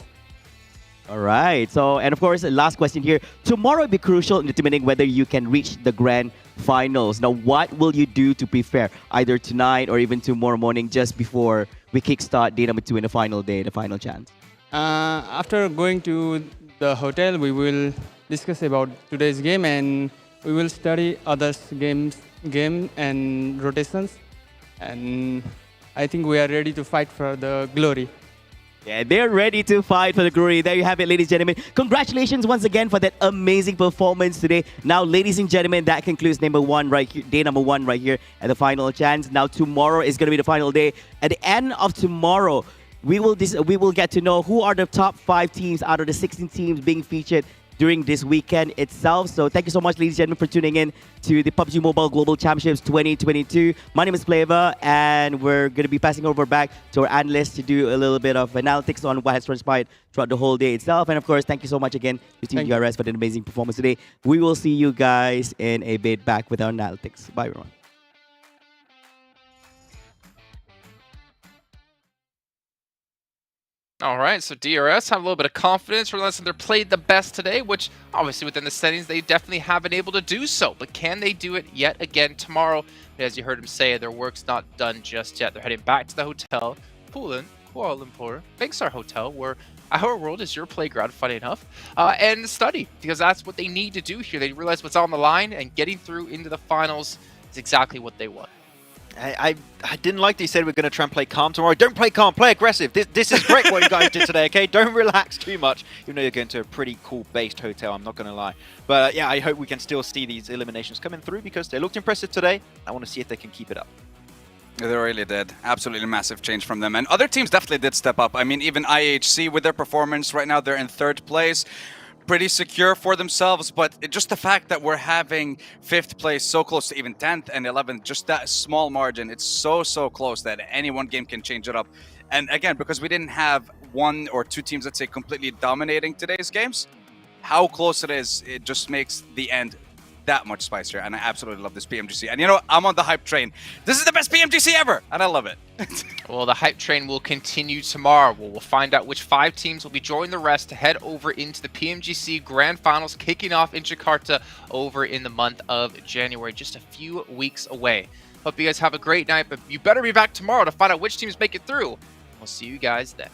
Speaker 7: All right. So, and of course, last question here. Tomorrow will be crucial in determining whether you can reach the grand finals. Now, what will you do to prepare either tonight or even tomorrow morning just before we kickstart day number 2 in the final day, the final chance?
Speaker 16: After going to the hotel, we will discuss about today's game and we will study others' game and rotations. And I think we are ready to fight for the glory.
Speaker 7: Yeah, they're ready to fight for the glory. There you have it, ladies and gentlemen. Congratulations once again for that amazing performance today. Now, ladies and gentlemen, that concludes day number 1 right here at the final chance. Now, tomorrow is going to be the final day. At the end of tomorrow, we will get to know who are the top 5 teams out of the 16 teams being featured during this weekend itself. So thank you so much, ladies and gentlemen, for tuning in to the PUBG Mobile Global Championships 2022. My name is Pleva, and we're going to be passing over back to our analyst to do a little bit of analytics on what has transpired throughout the whole day itself. And of course, thank you so much again to Team GRS for the amazing performance today. We will see you guys in a bit back with our analytics. Bye, everyone.
Speaker 9: All right, so DRS have a little bit of confidence, realizing they're played the best today, which obviously within the settings they definitely have been able to do so. But can they do it yet again tomorrow? As you heard him say, their work's not done just yet. They're heading back to the hotel, Kuala Lumpur, Big Star Hotel, where our world is your playground, funny enough, and study, because that's what they need to do here. They realize what's on the line, and getting through into the finals is exactly what they want.
Speaker 10: I didn't like that he said we're going to try and play calm tomorrow. Don't play calm, play aggressive. This is great what you guys did today, okay? Don't relax too much, even though you're going to a pretty cool based hotel, I'm not going to lie. But yeah, I hope we can still see these eliminations coming through because they looked impressive today. I want to see if they can keep it up.
Speaker 11: They really did. Absolutely massive change from them. And other teams definitely did step up. I mean, even IHC with their performance right now, they're in 3rd place. Pretty secure for themselves, but just the fact that we're having 5th place so close to even 10th and 11th, just that small margin, it's so close that any one game can change it up. And again, because we didn't have 1 or 2 teams, let's say, completely dominating today's games, how close it is, it just makes the end that much spicier. And I absolutely love this PMGC. And you know, I'm on the hype train. This is the best PMGC ever, and I love it.
Speaker 9: Well, the hype train will continue tomorrow. We'll find out which 5 teams will be joining the rest to head over into the PMGC Grand Finals, kicking off in Jakarta over in the month of January, just a few weeks away. Hope you guys have a great night, but you better be back tomorrow to find out which teams make it through. We'll see you guys then.